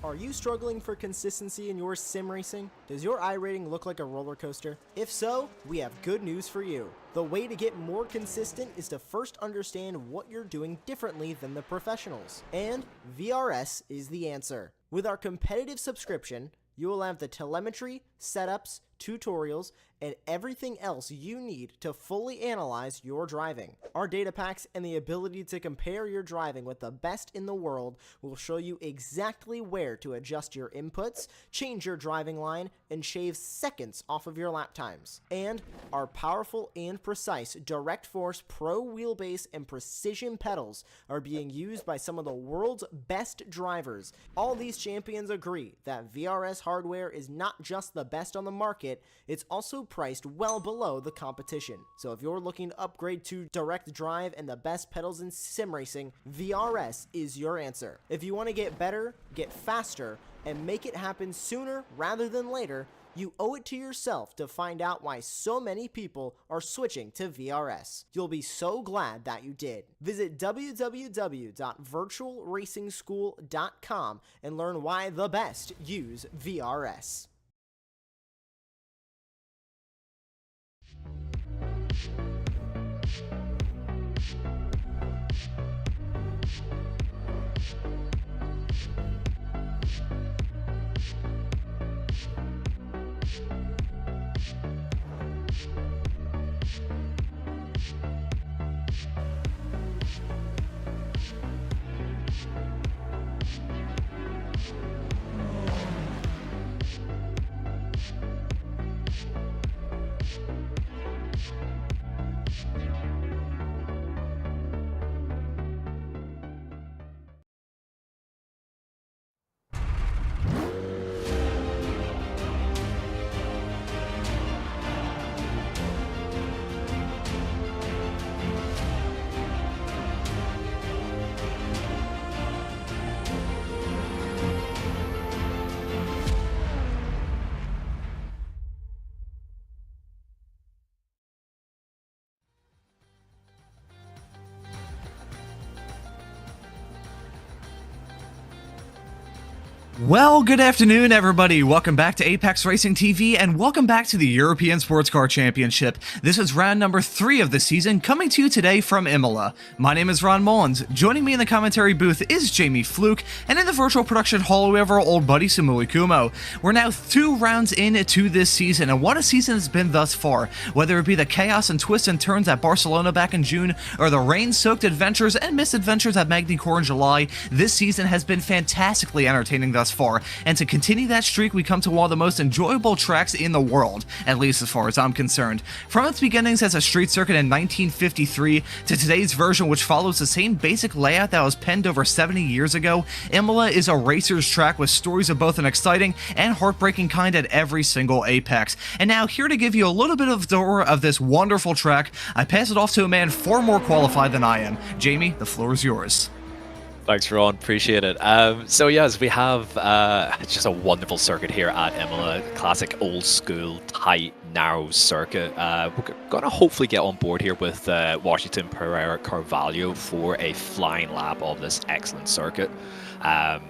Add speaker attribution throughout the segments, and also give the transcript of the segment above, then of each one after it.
Speaker 1: Are you struggling for consistency in your sim racing? Does your iRating look like a roller coaster? If so, we have good news for you. The way to get more consistent is to first understand what you're doing differently than the professionals. And VRS is the answer. With our competitive subscription, you will have the telemetry, setups, tutorials, and everything else you need to fully analyze your driving. Our data packs and the ability to compare your driving with the best in the world will show you exactly where to adjust your inputs, change your driving line, and shave seconds off of your lap times. And our powerful and precise Direct Force Pro wheelbase and precision pedals are being used by some of the world's best drivers. All these champions agree that VRS hardware is not just the best on the market, it's also priced well below the competition. So if you're looking to upgrade to direct drive and the best pedals in sim racing, VRS is your answer. If you want to get better, get faster, and make it happen sooner rather than later, you owe it to yourself to find out why so many people are switching to VRS. You'll be so glad that you did. Visit www.virtualracingschool.com and learn why the best use VRS.
Speaker 2: Well, good afternoon, everybody. Welcome back to Apex Racing TV, and welcome back to the European Sports Car Championship. This is round number 3 of the season, coming to you today from Imola. My name is Ron Mullins. Joining me in the commentary booth is Jamie Fluke, and in the virtual production hall, we have our old buddy Samui Kumo. We're now 2 rounds into this season, and what a season it's been thus far. Whether it be the chaos and twists and turns at Barcelona back in June, or the rain-soaked adventures and misadventures at Magny-Cours in July, this season has been fantastically entertaining thus far, and to continue that streak, we come to one of the most enjoyable tracks in the world, at least as far as I'm concerned. From its beginnings as a street circuit in 1953 to today's version, which follows the same basic layout that was penned over 70 years ago, Imola is a racer's track with stories of both an exciting and heartbreaking kind at every single apex. And now, here to give you a little bit of the tour of this wonderful track, I pass it off to a man far more qualified than I am. Jamie, the floor is yours.
Speaker 3: Thanks, Ron. Appreciate it. So yes, we have just a wonderful circuit here at Imola. Classic old school, tight, narrow circuit. We're going to hopefully get on board here with Washington Pereira Carvalho for a flying lap of this excellent circuit. Yeah,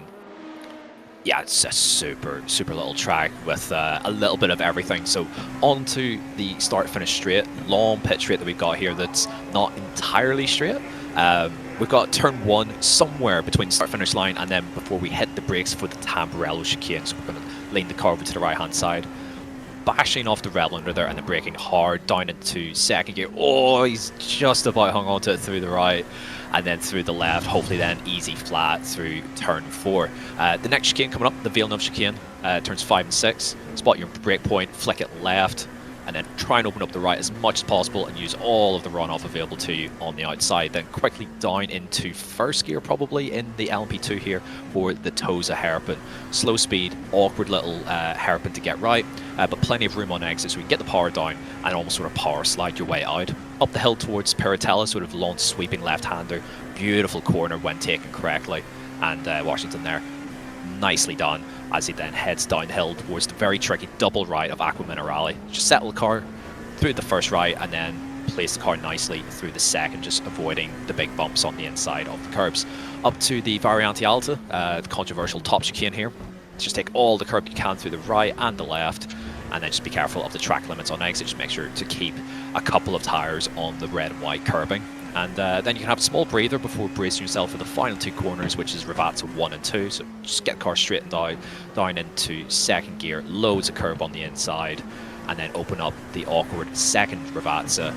Speaker 3: it's a super little track with a little bit of everything. So on to the start-finish straight, long pit straight that we've got here that's not entirely straight. We've got turn 1 somewhere between the start-finish line and then before we hit the brakes for the Tamburello chicane. So we're going to lean the car over to the right-hand side, bashing off the rebel under there and then braking hard down into second gear. Oh, he's just about hung onto it through the right and then through the left, hopefully then easy flat through turn 4. The next chicane coming up, the Villeneuve chicane, turns 5 and 6. Spot your brake point, flick it left, and then try and open up the right as much as possible and use all of the runoff available to you on the outside. Then quickly down into first gear, probably in the LMP2 here for the Tosa hairpin. Slow speed, awkward little hairpin to get right, but plenty of room on exit so we can get the power down and almost sort of power slide your way out. Up the hill towards Piratella, sort of long sweeping left-hander. Beautiful corner when taken correctly, and Washington there. Nicely done as he then heads downhill towards the very tricky double right of Aqua Minerale. Just settle the car through the first right and then place the car nicely through the second, just avoiding the big bumps on the inside of the curbs. Up to the Variante Alta, the controversial top chicane here. just take all the curb you can through the right and the left, and then just be careful of the track limits on exit. Just make sure to keep a couple of tires on the red and white curbing. And then you can have a small breather before bracing yourself for the final 2 corners, which is Ravazza 1 and 2. So just get the car straightened down into second gear, loads of curb on the inside, and then open up the awkward second Ravazza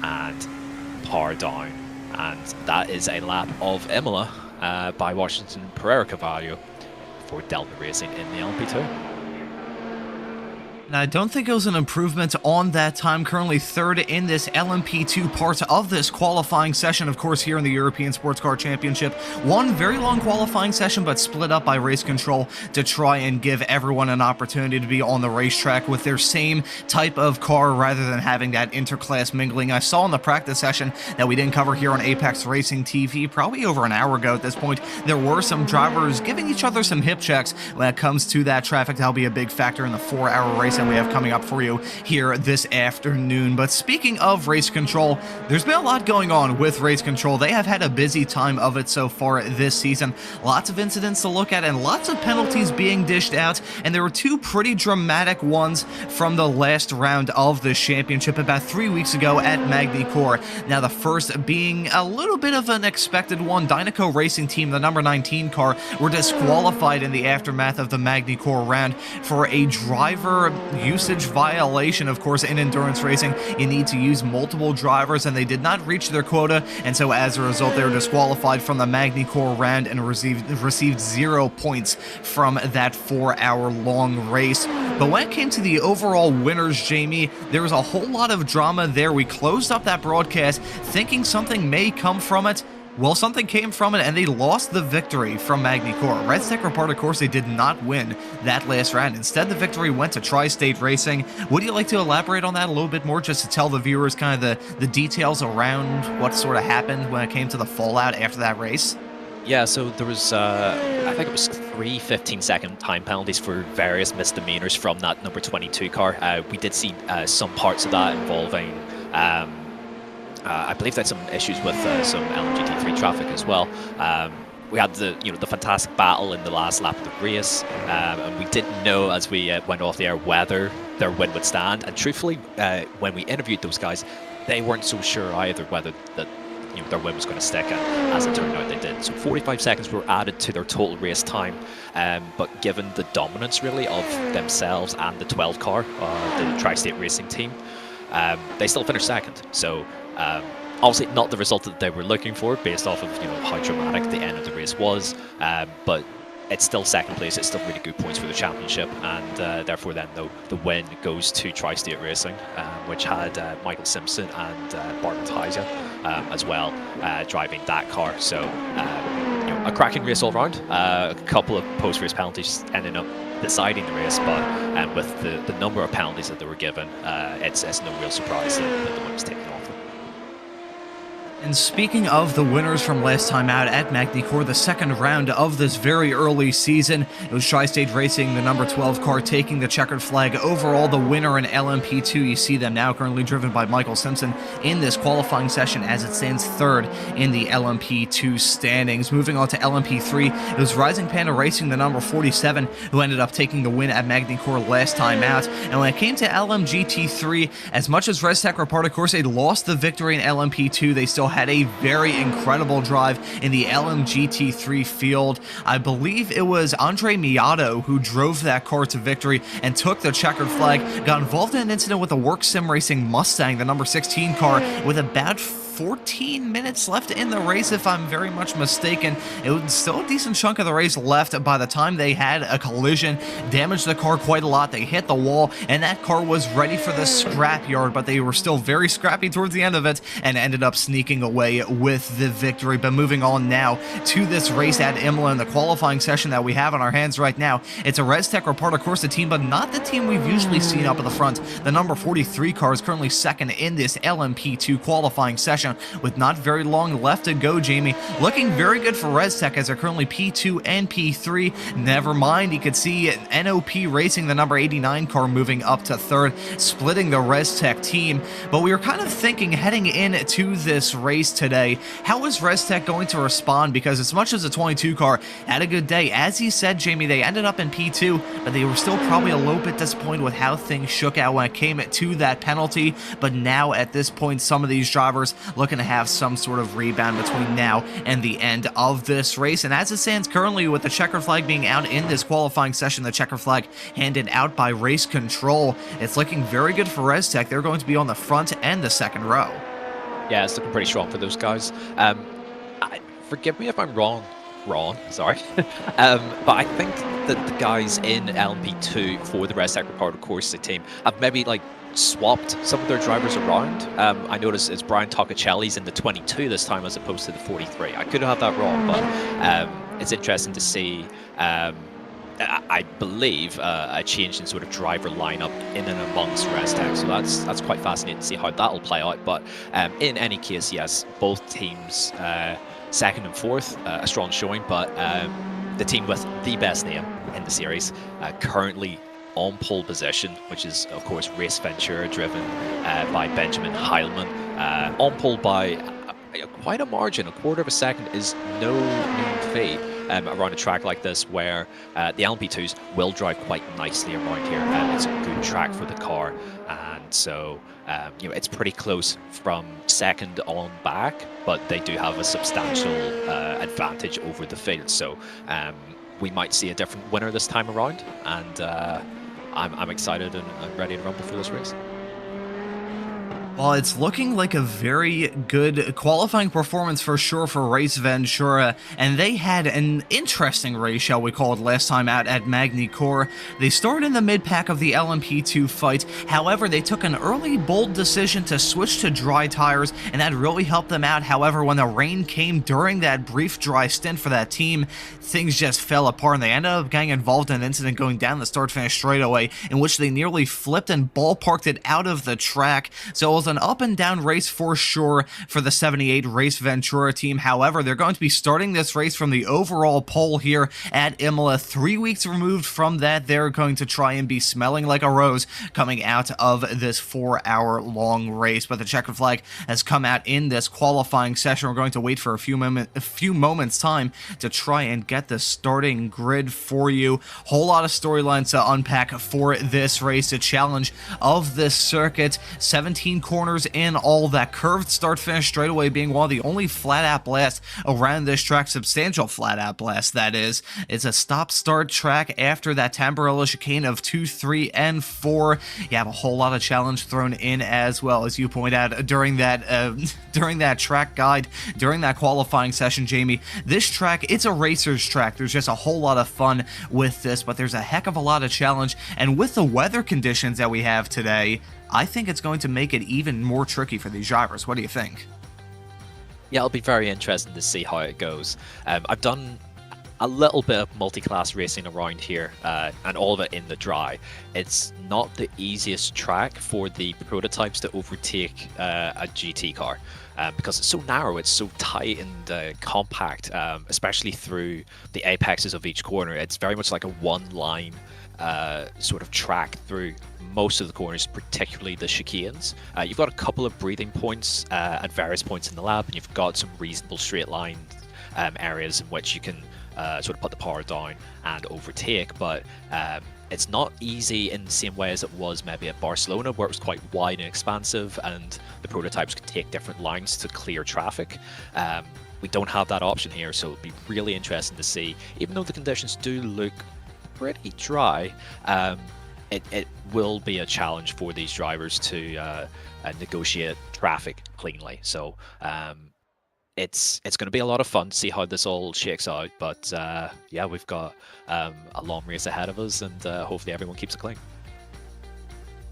Speaker 3: and power down. And that is a lap of Imola by Washington Pereira Cavallo for Delta Racing in the LMP2.
Speaker 2: And I don't think it was an improvement on that time. Currently third in this LMP2 part of this qualifying session, of course, here in the European Sports Car Championship. One very long qualifying session, but split up by race control to try and give everyone an opportunity to be on the racetrack with their same type of car rather than having that interclass mingling. I saw in the practice session that we didn't cover here on Apex Racing TV probably over an hour ago at this point. There were some drivers giving each other some hip checks when it comes to that traffic. That'll be a big factor in the 4-hour race that we have coming up for you here this afternoon. But speaking of race control, there's been a lot going on with race control. They have had a busy time of it so far this season. Lots of incidents to look at and lots of penalties being dished out, and there were 2 pretty dramatic ones from the last round of the championship about 3 weeks ago at Magny-Cours. Now the first being a little bit of an expected one. Dynaco Racing Team, the number 19 car, were disqualified in the aftermath of the Magny-Cours round for a driver usage violation. Of course, in endurance racing, you need to use multiple drivers, and they did not reach their quota, and so as a result, they were disqualified from the Magny-Cours round and received 0 points from that 4-hour long race. But when it came to the overall winners, Jamie, there was a whole lot of drama there. We closed up that broadcast thinking something may come from it. Well, something came from it, and they lost the victory from Magny-Cours. Rennsport report, of course, they did not win that last round. Instead, the victory went to Tri-State Racing. Would you like to elaborate on that a little bit more, just to tell the viewers kind of the details around what sort of happened when it came to the fallout after that race?
Speaker 3: Yeah, so there was, I think it was 3 15-second time penalties for various misdemeanors from that number 22 car. We did see some parts of that involving... I believe they had some issues with some LMGT3 traffic as well. We had the fantastic battle in the last lap of the race, and we didn't know as we went off the air whether their win would stand. And truthfully, when we interviewed those guys, they weren't so sure either whether that their win was going to stick, and as it turned out, they did. So 45 seconds were added to their total race time, but given the dominance really of themselves and the 12 car, the Tri-State Racing Team, they still finished second. So obviously not the result that they were looking for based off of how dramatic the end of the race was, but it's still second place. It's still really good points for the championship, and therefore then the win goes to Tri-State Racing, which had Michael Simpson and Bart Matthijs as well driving that car. So a cracking race all round. A couple of post-race penalties ending up deciding the race, but with the number of penalties that they were given, it's no real surprise that the win was taken off.
Speaker 2: And speaking of the winners from last time out at Magny-Cours, the second round of this very early season, it was Tri-State Racing, the number 12 car, taking the checkered flag. Overall, the winner in LMP2, you see them now currently driven by Michael Simpson in this qualifying session as it stands third in the LMP2 standings. Moving on to LMP3, it was Rising Panda Racing, the number 47, who ended up taking the win at Magny-Cours last time out. And when it came to LMGT3, as much as Restec report, of course, they lost the victory in LMP2, they still had a very incredible drive in the LMGT3 field. I believe it was Andre Miato who drove that car to victory and took the checkered flag, got involved in an incident with a Work Sim Racing Mustang, the number 16 car, with about 14 minutes left in the race, if I'm very much mistaken. It was still a decent chunk of the race left by the time they had a collision, damaged the car quite a lot. They hit the wall, and that car was ready for the scrapyard, but they were still very scrappy towards the end of it and ended up sneaking away with the victory. But moving on now to this race at Imola in the qualifying session that we have on our hands right now. It's a Restec report, of course, the team, but not the team we've usually seen up at the front. The number 43 car is currently second in this LMP2 qualifying session. position with not very long left to go, Jamie. Looking very good for Rennsport as they're currently P2 and P3. Never mind, you could see NOP Racing, the number 89 car, moving up to third, splitting the Rennsport team. But we were kind of thinking heading into this race today, how is Rennsport going to respond? Because as much as the 22 car had a good day, as he said, Jamie, they ended up in P2, but they were still probably a little bit disappointed with how things shook out when it came to that penalty. But now at this point, some of these drivers looking to have some sort of rebound between now and the end of this race. And as it stands currently, with the checkered flag being out in this qualifying session, the checkered flag handed out by race control, it's looking very good for Rennsport. They're going to be on the front and the second row.
Speaker 3: Yeah, it's looking pretty strong for those guys. Forgive me if I'm wrong, sorry. But I think that the guys in LMP2 for the Rennsport Ricardo Corsi team have maybe like swapped some of their drivers around. I noticed it's Brian Toccacelli's in the 22 this time as opposed to the 43. I could have that wrong, but it's interesting to see. I believe a change in sort of driver lineup in and amongst Rennsport, so that's quite fascinating to see how that'll play out. But in any case, yes, both teams second and fourth, a strong showing, but the team with the best name in the series currently on pole position, which is of course Race Ventura, driven by Benjamin Heilman, on pole by quite a margin. A quarter of a second is no mean feat around a track like this, where the LMP2s will drive quite nicely around here. It's a good track for the car, and so you know, it's pretty close from second on back, but they do have a substantial advantage over the field. So we might see a different winner this time around, and I'm excited and I'm ready to rumble for this race.
Speaker 2: Well, it's looking like a very good qualifying performance for sure for Race Ventura, and they had an interesting race, shall we call it, last time out at Magny-Cours. They started in the mid-pack of the LMP2 fight. However, they took an early, bold decision to switch to dry tires, and that really helped them out. However, when the rain came during that brief dry stint for that team, things just fell apart, and they ended up getting involved in an incident going down the start-finish straightaway, in which they nearly flipped and ballparked it out of the track. So it was an up and down race for sure for the 78 Race Ventura team. However, they're going to be starting this race from the overall pole here at Imola. 3 weeks removed from that, they're going to try and be smelling like a rose coming out of this 4-hour-long race. But the checkered flag has come out in this qualifying session. We're going to wait for a few moments time to try and get the starting grid for you. Whole lot of storylines to unpack for this race. The challenge of this circuit, 17 corners in all, that curved start finish straightaway being one of the only flat out blasts around this track, substantial flat out blast that is. It's a stop start track after that Tamburello chicane of 2, 3, and 4. You have a whole lot of challenge thrown in as well, as you point out during that track guide, during that qualifying session, Jamie. This track, it's a racer's track. There's just a whole lot of fun with this, but there's a heck of a lot of challenge, and with the weather conditions that we have today, I think it's going to make it even more tricky for these drivers. What do you think?
Speaker 3: Yeah, it'll be very interesting to see how it goes. I've done a little bit of multi-class racing around here, and all of it in the dry. It's not the easiest track for the prototypes to overtake a GT car, because it's so narrow, it's so tight and compact, especially through the apexes of each corner. It's very much like a one-line sort of track through most of the corners, particularly the chicanes. You've got a couple of breathing points at various points in the lap, and you've got some reasonable straight line areas in which you can sort of put the power down and overtake, but it's not easy in the same way as it was maybe at Barcelona, where it was quite wide and expansive and the prototypes could take different lines to clear traffic. We don't have that option here, so it'll be really interesting to see. Even though the conditions do look pretty dry, it will be a challenge for these drivers to negotiate traffic cleanly. So it's going to be a lot of fun to see how this all shakes out. But yeah, we've got a long race ahead of us, and hopefully everyone keeps it clean.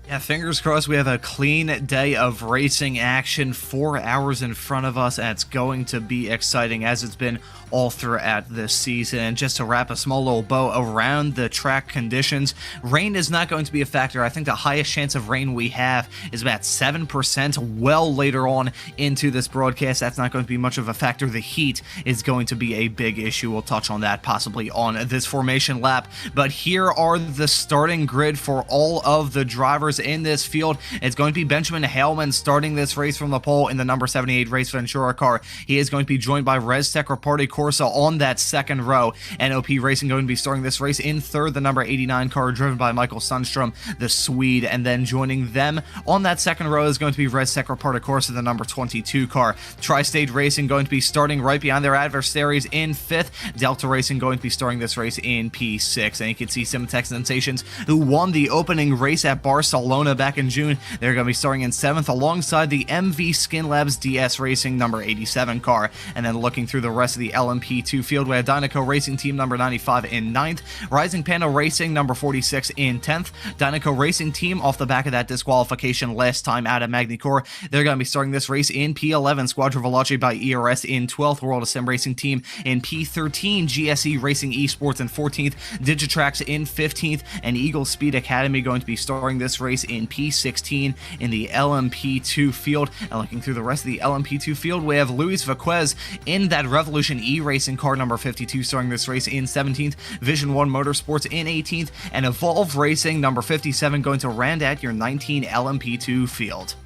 Speaker 2: Yeah, fingers crossed we have a clean day of racing action, 4 hours in front of us, and it's going to be exciting as it's been all throughout this season. And just to wrap a small little bow around the track conditions, rain is not going to be a factor. I think the highest chance of rain we have is about 7%. Well, later on into this broadcast, that's not going to be much of a factor. The heat is going to be a big issue. We'll touch on that possibly on this formation lap. But here are the starting grid for all of the drivers in this field. It's going to be Benjamin Hellman starting this race from the pole in the number 78 Race Ventura car. He is going to be joined by Rennsport Corby on that second row. NOP Racing going to be starting this race in third, the number 89 car driven by Michael Sundstrom, the Swede, and then joining them on that second row is going to be Rennsport Corby, the number 22 car. Tri-State Racing going to be starting right behind their adversaries in fifth. Delta Racing going to be starting this race in P6, and you can see Simtex Sensations, who won the opening race at Barcelona back in June. They're going to be starting in seventh alongside the MV Skin Labs DS Racing number 87 car. And then looking through the rest of the LMP2 field, we have Dynaco Racing Team number 95 in 9th, Rising Panda Racing number 46 in 10th, Dynaco Racing Team off the back of that disqualification last time out of Magnicor. They're going to be starting this race in P11, Squadra Veloce by ERS in 12th, World of Sim Racing Team in P13, GSE Racing Esports in 14th, Digitrax in 15th, and Eagle Speed Academy going to be starting this race in P16 in the LMP2 field. And looking through the rest of the LMP2 field, we have Luis Vaquez in that Revolution E-Racing car number 52 starting this race in 17th, Vision 1 Motorsports in 18th, and Evolve Racing number 57 going to round out your 19 LMP2 field.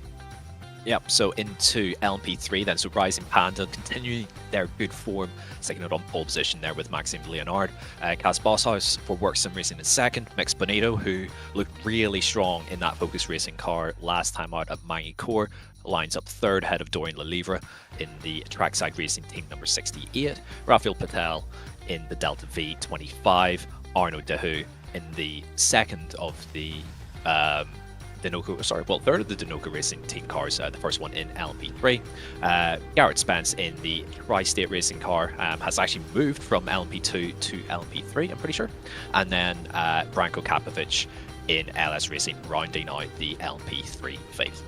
Speaker 3: Yep, so into LMP3 then, so Rising Panda continuing their good form, second out on pole position there with Maxime Leonard. Cas Bosshaus for Work Sim Racing in second, Mix Bonito, who looked really strong in that Focus Racing car last time out at Magny-Cours, lines up third ahead of Dorian Lelivre in the Trackside Racing Team number 68, Rafael Patel in the Delta V25, Arnaud Dehu in the second of the third of the Dinoco Racing Team cars, the first one in LMP3. Garrett Spence in the Tri-State Racing car has actually moved from LMP2 to LMP3, I'm pretty sure. And then Branko Kapovic in LS Racing rounding out the LMP3 phase.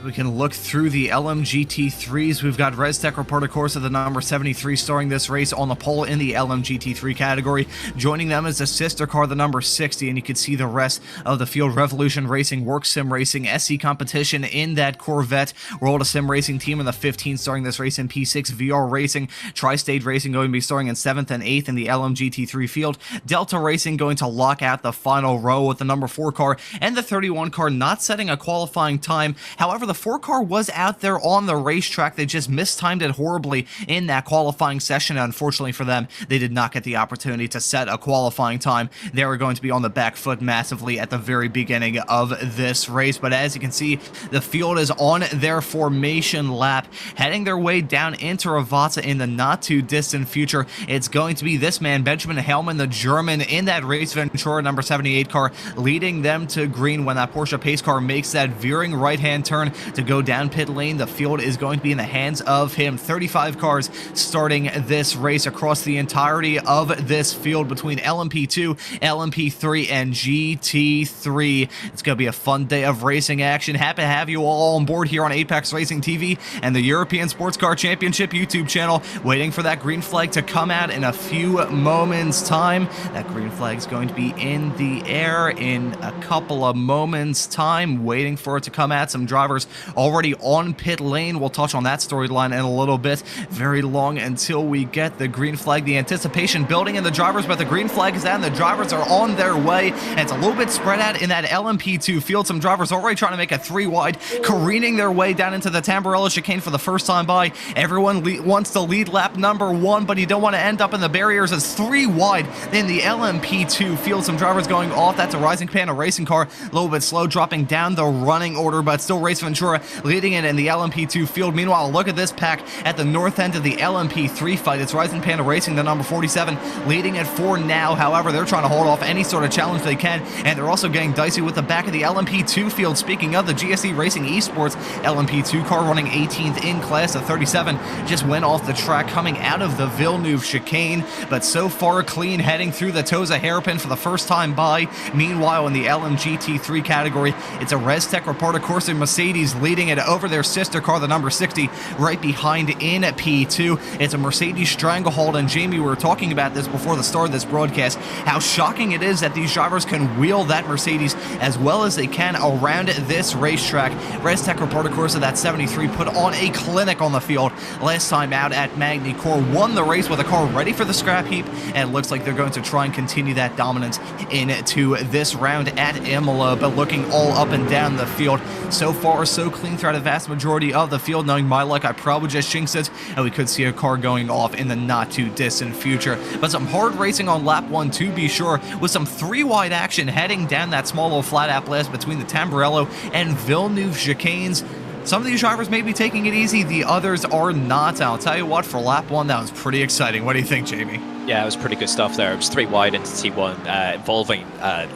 Speaker 2: We can look through the LMGT3s. We've got Rennsport Corby, the number 73, starting this race on the pole in the LMGT3 category. Joining them is the sister car, the number 60, and you can see the rest of the field. Revolution Racing, Work Sim Racing, SC Competition in that Corvette, World of Sim Racing Team in the 15, starting this race in P6, VR Racing, Tri-State Racing going to be starting in 7th and 8th in the LMGT3 field. Delta Racing going to lock out the final row with the number 4 car and the 31 car not setting a qualifying time. However, the 4 car was out there on the racetrack. They just mistimed it horribly in that qualifying session. Unfortunately for them, they did not get the opportunity to set a qualifying time. They were going to be on the back foot massively at the very beginning of this race. But as you can see, the field is on their formation lap, heading their way down into Ravazza in the not too distant future. It's going to be this man, Benjamin Hellman, the German, in that Race Ventura number 78 car, leading them to green when that Porsche pace car makes that veering right-hand turn to go down pit lane. The field is going to be in the hands of him. 35 cars starting this race across the entirety of this field between LMP2, LMP3, and GT3. It's going to be a fun day of racing action. Happy to have you all on board here on Apex Racing TV and the European Sports Car Championship YouTube channel. Waiting for that green flag to come out in a few moments' time. That green flag is going to be in the air in a couple of moments' time. Waiting for it to come out. Some drivers already on pit lane. We'll touch on that storyline in a little bit. Very long until we get the green flag. The anticipation building in the drivers, but the green flag is out and the drivers are on their way. And it's a little bit spread out in that LMP2 field. Some drivers already trying to make a 3 wide, careening their way down into the Tamburello chicane for the first time by. Everyone wants to lead lap number 1, but you don't want to end up in the barriers as 3 wide in the LMP2 field. Some drivers going off. That's a Rising Panda racing car. A little bit slow, dropping down the running order, but still Race Ventura leading it in the LMP2 field. Meanwhile, look at this pack at the north end of the LMP3 fight. It's Rising Panda Racing, the number 47, leading it for now. However, they're trying to hold off any sort of challenge they can, and they're also getting dicey with the back of the LMP2 field. Speaking of the GSE Racing Esports LMP2 car running 18th in class of 37 just went off the track coming out of the Villeneuve chicane, but so far clean heading through the Toza hairpin for the first time by. Meanwhile, in the LMGT3 category, it's a Restec Reporter Corsa Mercedes leading it over their sister car, the number 60, right behind in P2. It's a Mercedes Stranglehold, and Jamie, we were talking about this before the start of this broadcast, how shocking it is that these drivers can wheel that Mercedes as well as they can around this racetrack. Restec Reporter Corsa, that 73, put on a clinic on the field last time out at Magny Core, won the race with a car ready for the scrap heap, and it looks like they're going to try and continue that dominance into this round at Imola, but looking all up and down the field. So far, so clean throughout a vast majority of the field. Knowing my luck, I probably just jinxed it, and we could see a car going off in the not too distant future. But some hard racing on lap 1 to be sure, with some 3-wide action heading down that small little flat out blast between the Tamburello and Villeneuve chicanes. Some of these drivers may be taking it easy, the others are not. I'll tell you what, for lap 1, that was pretty exciting. What do you think, Jamie?
Speaker 3: Yeah, it was pretty good stuff there. It was 3 wide into T1, involving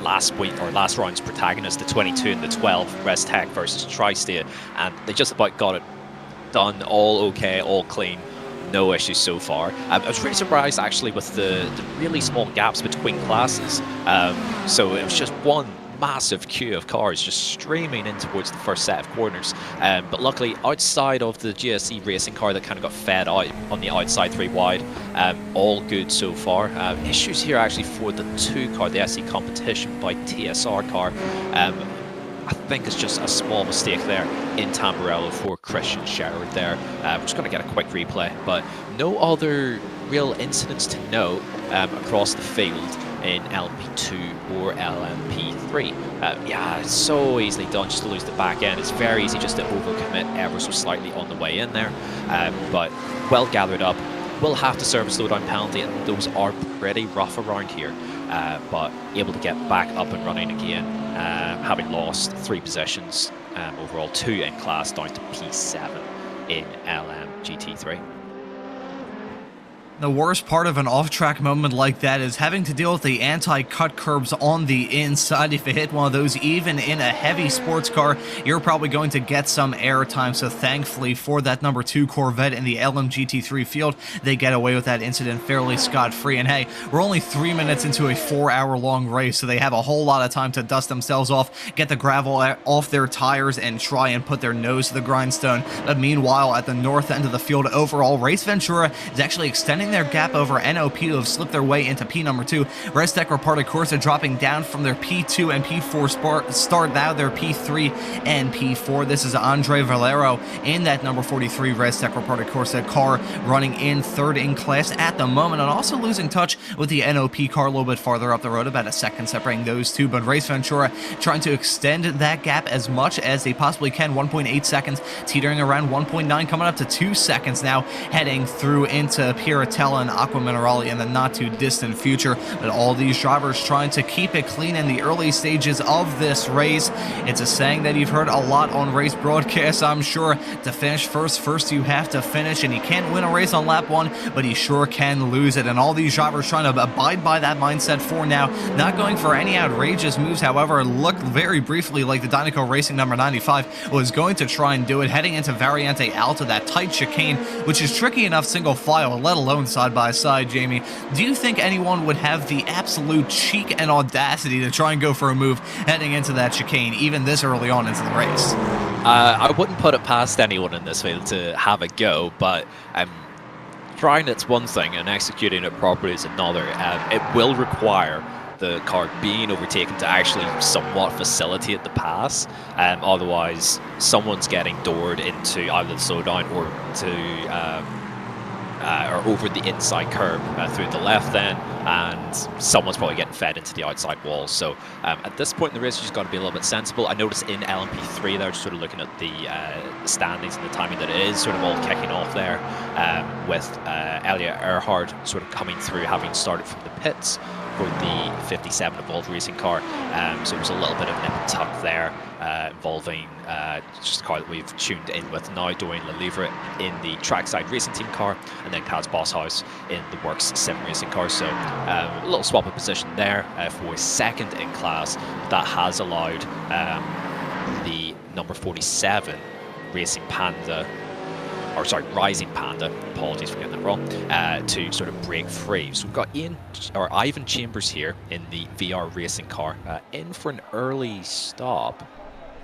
Speaker 3: last round's protagonist, the 22 and the 12, Restec versus Tri-State, and they just about got it done, all okay, all clean. No issues so far. I was really surprised actually with the really small gaps between classes. So it was just one massive queue of cars just streaming in towards the first set of corners. But luckily, outside of the GSE racing car that kind of got fed out on the outside 3 wide, all good so far. Issues here actually for the 2 car, the SE Competition by TSR car. I think it's just a small mistake there in Tamburello for Christian Sherrod there. We're just going to get a quick replay, but no other real incidents to note across the field in LMP2 or LMP3. Yeah, it's so easily done just to lose the back end. It's very easy just to overcommit ever so slightly on the way in there, but well gathered up. We'll have to serve a slowdown penalty, and those are pretty rough around here, but able to get back up and running again, having lost 3 positions overall, 2 in class, down to P7 in LMGT3.
Speaker 2: The worst part of an off-track moment like that is having to deal with the anti-cut curbs on the inside. If you hit one of those, even in a heavy sports car, you're probably going to get some air time. So thankfully for that number 2 Corvette in the LMGT3 field, they get away with that incident fairly scot-free. And hey, we're only 3 minutes into a 4-hour-long race, so they have a whole lot of time to dust themselves off, get the gravel off their tires, and try and put their nose to the grindstone. But meanwhile, at the north end of the field overall, Race Ventura is actually extending their gap over NOP, who have slipped their way into P number 2. Restec Reported Corsa dropping down from their P2 and P4 start, now their P3 and P4. This is Andre Valero in that number 43 Restec Reported Corsa car, running in 3rd in class at the moment, and also losing touch with the NOP car a little bit farther up the road, about a second separating those two. But Race Ventura trying to extend that gap as much as they possibly can. 1.8 seconds, teetering around 1.9, coming up to 2 seconds now, heading through into Piratella and Aqua Minerale in the not too distant future. But all these drivers trying to keep it clean in the early stages of this race. It's a saying that you've heard a lot on race broadcasts, I'm sure. To finish first you have to finish, and you can't win a race on lap 1, but you sure can lose it. And all these drivers trying to abide by that mindset for now, not going for any outrageous moves. However, it looked very briefly like the Dynaco Racing number 95 was going to try and do it, heading into Variante Alta, that tight chicane, which is tricky enough single file, let alone side by side. Jamie, do you think anyone would have the absolute cheek and audacity to try and go for a move heading into that chicane, even this early on into the race?
Speaker 3: I wouldn't put it past anyone in this field to have a go, but trying it's one thing and executing it properly is another. It will require the car being overtaken to actually somewhat facilitate the pass. Otherwise, someone's getting doored into either the slowdown or to or over the inside curb through the left then, and someone's probably getting fed into the outside wall. So at this point in the race, you just got to be a little bit sensible. I noticed in LMP3 there, just sort of looking at the standings and the timing, that it is sort of all kicking off there with Elia Earhart sort of coming through, having started from the pits for the 57 Evolved racing car. So there's a little bit of nip and tuck there involving just a car that we've tuned in with now, Dorian Lelevre in the trackside racing team car, and then Kaz Bosshaus in the Works sim racing car. So a little swap of position there for second in class. That has allowed the number 47 Racing Panda, or sorry, Rising Panda, apologies for getting that wrong, to sort of break free. So we've got Ivan Chambers here in the VR racing car, in for an early stop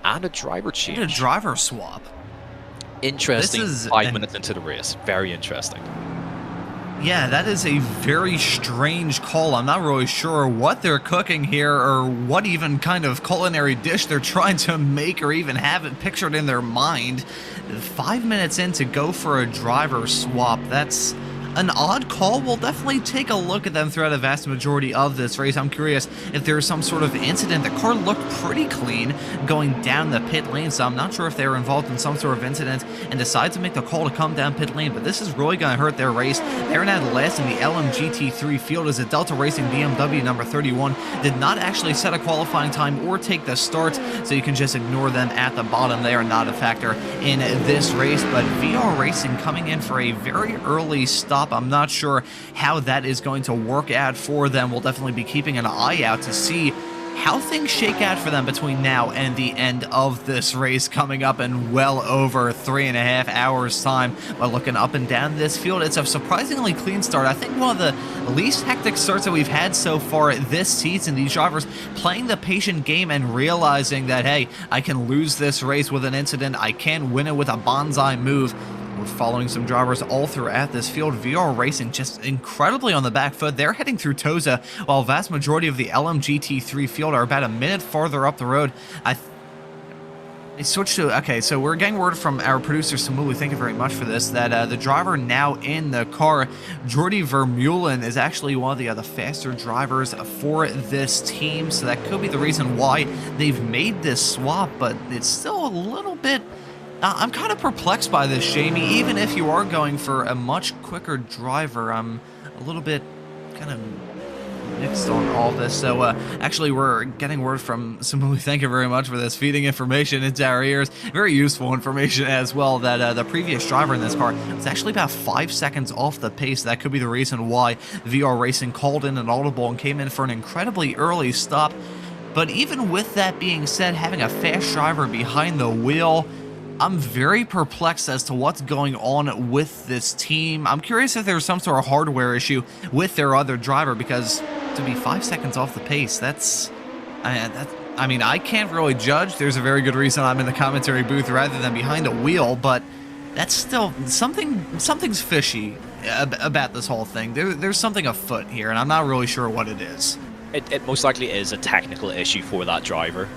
Speaker 3: and a driver change.
Speaker 2: And a driver swap.
Speaker 3: Interesting.
Speaker 2: This is
Speaker 3: 5 minutes into the race. Very interesting.
Speaker 2: Yeah, that is a very strange call. I'm not really sure what they're cooking here or what even kind of culinary dish they're trying to make or even have it pictured in their mind. 5 minutes in to go for a driver swap. That's an odd call. We'll definitely take a look at them throughout a vast majority of this race. I'm curious if there's some sort of incident. The car looked pretty clean going down the pit lane, so I'm not sure if they were involved in some sort of incident and decide to make the call to come down pit lane, but this is really going to hurt their race. They're now last in the LMGT3 field as a Delta Racing BMW number 31 did not actually set a qualifying time or take the start, so you can just ignore them at the bottom. They are not a factor in this race, but VR Racing coming in for a very early stop. I'm not sure how that is going to work out for them. We'll definitely be keeping an eye out to see how things shake out for them between now and the end of this race coming up in well over 3.5 hours time. By looking up and down this field, it's a surprisingly clean start. I think one of the least hectic starts that we've had so far this season. These drivers playing the patient game and realizing that, hey, I can lose this race with an incident, I can win it with a bonsai move. We're following some drivers all throughout this field. VR Racing just incredibly on the back foot. They're heading through Toza, while a vast majority of the LMGT3 field are about a minute farther up the road. I switched to, okay, so we're getting word from our producer, Samuli, thank you very much for this, that the driver now in the car, Jordi Vermeulen, is actually one of the faster drivers for this team, so that could be the reason why they've made this swap, but it's still a little bit... I'm kind of perplexed by this, Jamie. Even if you are going for a much quicker driver, I'm a little bit kind of mixed on all this. So, actually, we're getting word from Samuli. Thank you very much for this, feeding information into our ears. Very useful information as well, that the previous driver in this car was actually about 5 seconds off the pace. That could be the reason why VR Racing called in an audible and came in for an incredibly early stop. But even with that being said, having a fast driver behind the wheel, I'm very perplexed as to what's going on with this team. I'm curious if there's some sort of hardware issue with their other driver, because to be 5 seconds off the pace, I mean, I can't really judge. There's a very good reason I'm in the commentary booth rather than behind a wheel, but that's still something's fishy about this whole thing. There's something afoot here, and I'm not really sure what it is.
Speaker 3: It most likely is a technical issue for that driver,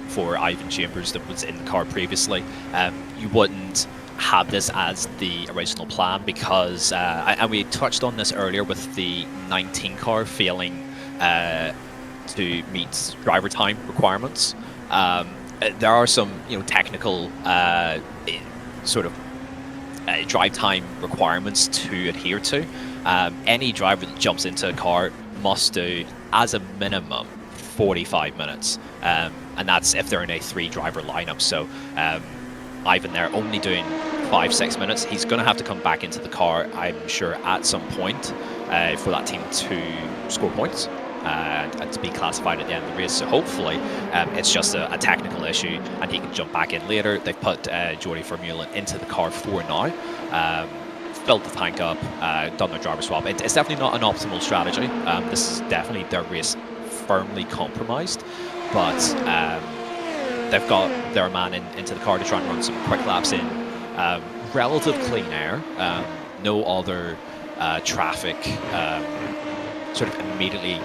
Speaker 3: for Ivan Chambers that was in the car previously. You wouldn't have this as the original plan because, and we touched on this earlier with the 19 car failing to meet driver time requirements. There are some, technical sort of drive time requirements to adhere to. Any driver that jumps into a car must do, as a minimum, 45 minutes, and that's if they're in a 3-driver lineup. So Ivan there only doing 5-6 minutes. He's going to have to come back into the car, I'm sure, at some point for that team to score points and to be classified at the end of the race. So hopefully it's just a technical issue and he can jump back in later. They've put Jordi Vermeulen into the car for now. Filled the tank up, done their driver swap. It's definitely not an optimal strategy. This is definitely their race firmly compromised, but they've got their man into the car to try and run some quick laps in relative clean air, no other traffic sort of immediately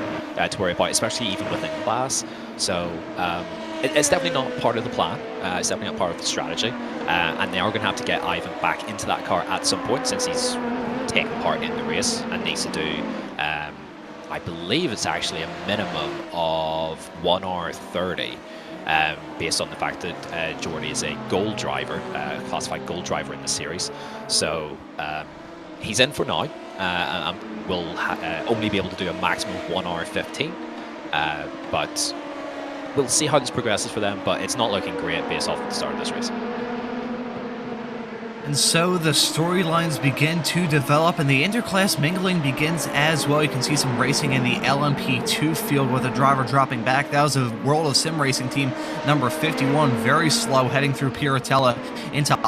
Speaker 3: to worry about, especially even within class. So it's definitely not part of the plan. It's definitely not part of the strategy. And they are going to have to get Ivan back into that car at some point, since he's taken part in the race and needs to do, I believe it's actually a minimum of 1 hour 30, based on the fact that Jordi is a gold driver, a classified gold driver in the series. So he's in for now. and will only be able to do a maximum of 1 hour 15. But we'll see how this progresses for them, but it's not looking great based off the start of this race.
Speaker 2: And so the storylines begin to develop and the interclass mingling begins as well. You can see some racing in the LMP2 field with a driver dropping back. That was a World of Sim Racing team number 51, very slow, heading through Piratella into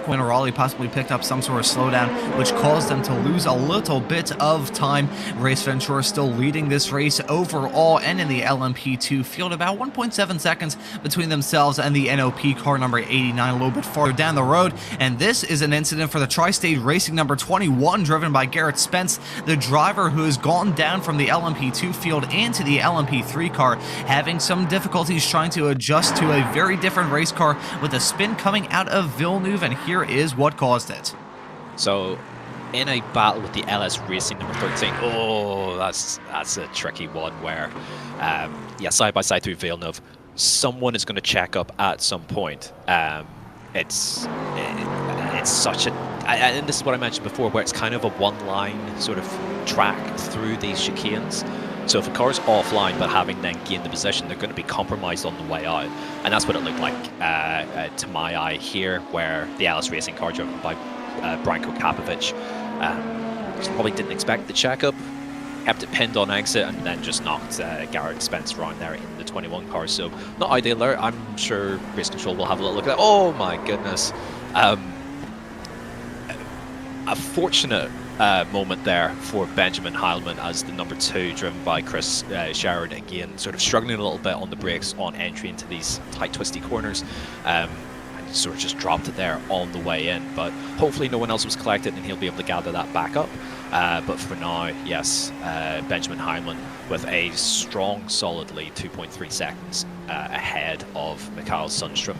Speaker 2: when Raleigh possibly picked up some sort of slowdown, which caused them to lose a little bit of time. Race Ventura still leading this race overall and in the LMP2 field, about 1.7 seconds between themselves and the NOP car number 89 a little bit farther down the road. And this is an incident for the Tri-State Racing number 21, driven by Garrett Spence, the driver who has gone down from the LMP2 field into the LMP3 car, having some difficulties trying to adjust to a very different race car with a spin coming out of Villeneuve, and here is what caused it.
Speaker 3: So, in a battle with the LS Racing number 13, oh, that's a tricky one where, yeah, side by side through Villeneuve, someone is going to check up at some point. It's such a, and this is what I mentioned before, where it's kind of a one-line sort of track through these chicanes. So if a car's offline but having then gained the position, they're going to be compromised on the way out. And that's what it looked like to my eye here, where the Alice Racing car driven by Branko Kapovic probably didn't expect the checkup, kept it pinned on exit, and then just knocked Garrett Spence around there in the 21 car. So not ideal there. I'm sure Race Control will have a little look at that. Oh my goodness. A fortunate moment there for Benjamin Heilman as the number 2, driven by Chris Sherrod, again sort of struggling a little bit on the brakes on entry into these tight twisty corners, and sort of just dropped it there on the way in, but hopefully no one else was collected and he'll be able to gather that back up. But for now, yes, Benjamin Heilman with a strong solid lead, 2.3 seconds ahead of Mikael Sundström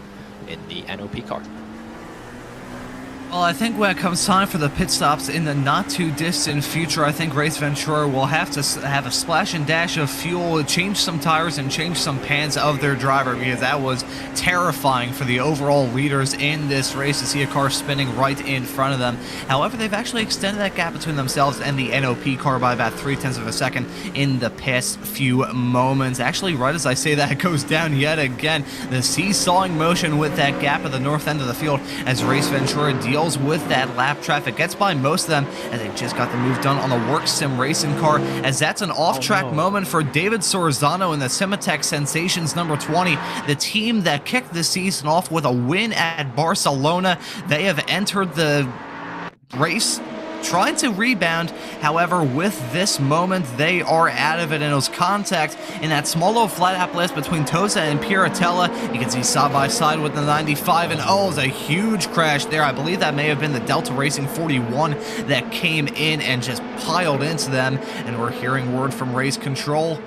Speaker 3: in the NOP car.
Speaker 2: Well, I think when it comes time for the pit stops in the not-too-distant future, I think Race Ventura will have to have a splash and dash of fuel, change some tires, and change some pants of their driver, because that was terrifying for the overall leaders in this race to see a car spinning right in front of them. However, they've actually extended that gap between themselves and the NOP car by about 0.3 of a second in the past few moments. Actually, right as I say that, it goes down yet again. The seesawing motion with that gap at the north end of the field as Race Ventura deals with that lap traffic, gets by most of them, and they just got the move done on the Work Sim Racing car, as that's an off-track moment for David Sorzano in the Simatech Sensations number 20, the team that kicked the season off with a win at Barcelona. They have entered the race trying to rebound. However, with this moment, they are out of it, and it was contact in that small little flat out blast between Tosa and Piratella. You can see side by side with the 95, and oh, it was a huge crash there. I believe that may have been the Delta Racing 41 that came in and just piled into them, and we're hearing word from Race Control.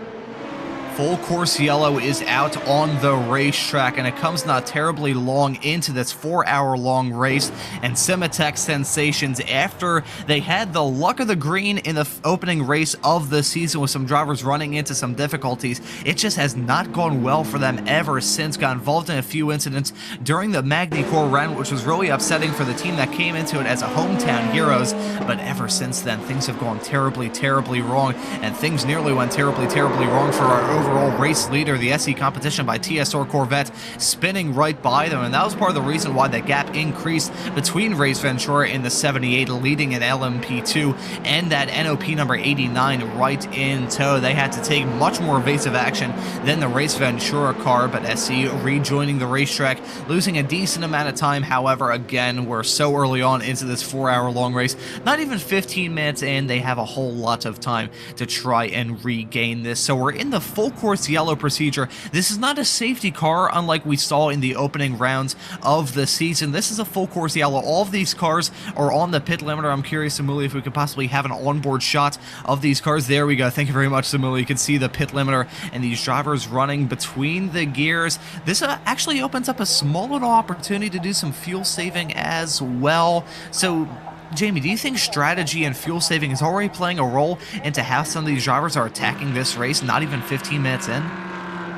Speaker 2: Full course yellow is out on the racetrack, and it comes not terribly long into this 4-hour-long race. And Simatech Sensations, after they had the luck of the green in the opening race of the season with some drivers running into some difficulties, it just has not gone well for them ever since. Got involved in a few incidents during the Magny-Cours run, which was really upsetting for the team that came into it as a hometown heroes. But ever since then, things have gone terribly, terribly wrong, and things nearly went terribly, terribly wrong for our overall race leader, the SE Competition by TSR Corvette, spinning right by them, and that was part of the reason why the gap increased between Race Ventura in the 78 leading in LMP2 and that NOP number 89 right in tow. They had to take much more evasive action than the Race Ventura car, but SE rejoining the racetrack, losing a decent amount of time. However, again, we're so early on into this 4-hour-long race, not even 15 minutes in, they have a whole lot of time to try and regain this. So we're in the full course yellow procedure. This is not a safety car, unlike we saw in the opening rounds of the season. This is a full course yellow. All of these cars are on the pit limiter. I'm curious, Samuli, if we could possibly have an onboard shot of these cars. There we go. Thank you very much, Samuli. You can see the pit limiter and these drivers running between the gears. This actually opens up a small little opportunity to do some fuel saving as well. So, Jamie, do you think strategy and fuel saving is already playing a role into how some of these drivers are attacking this race, not even 15 minutes in?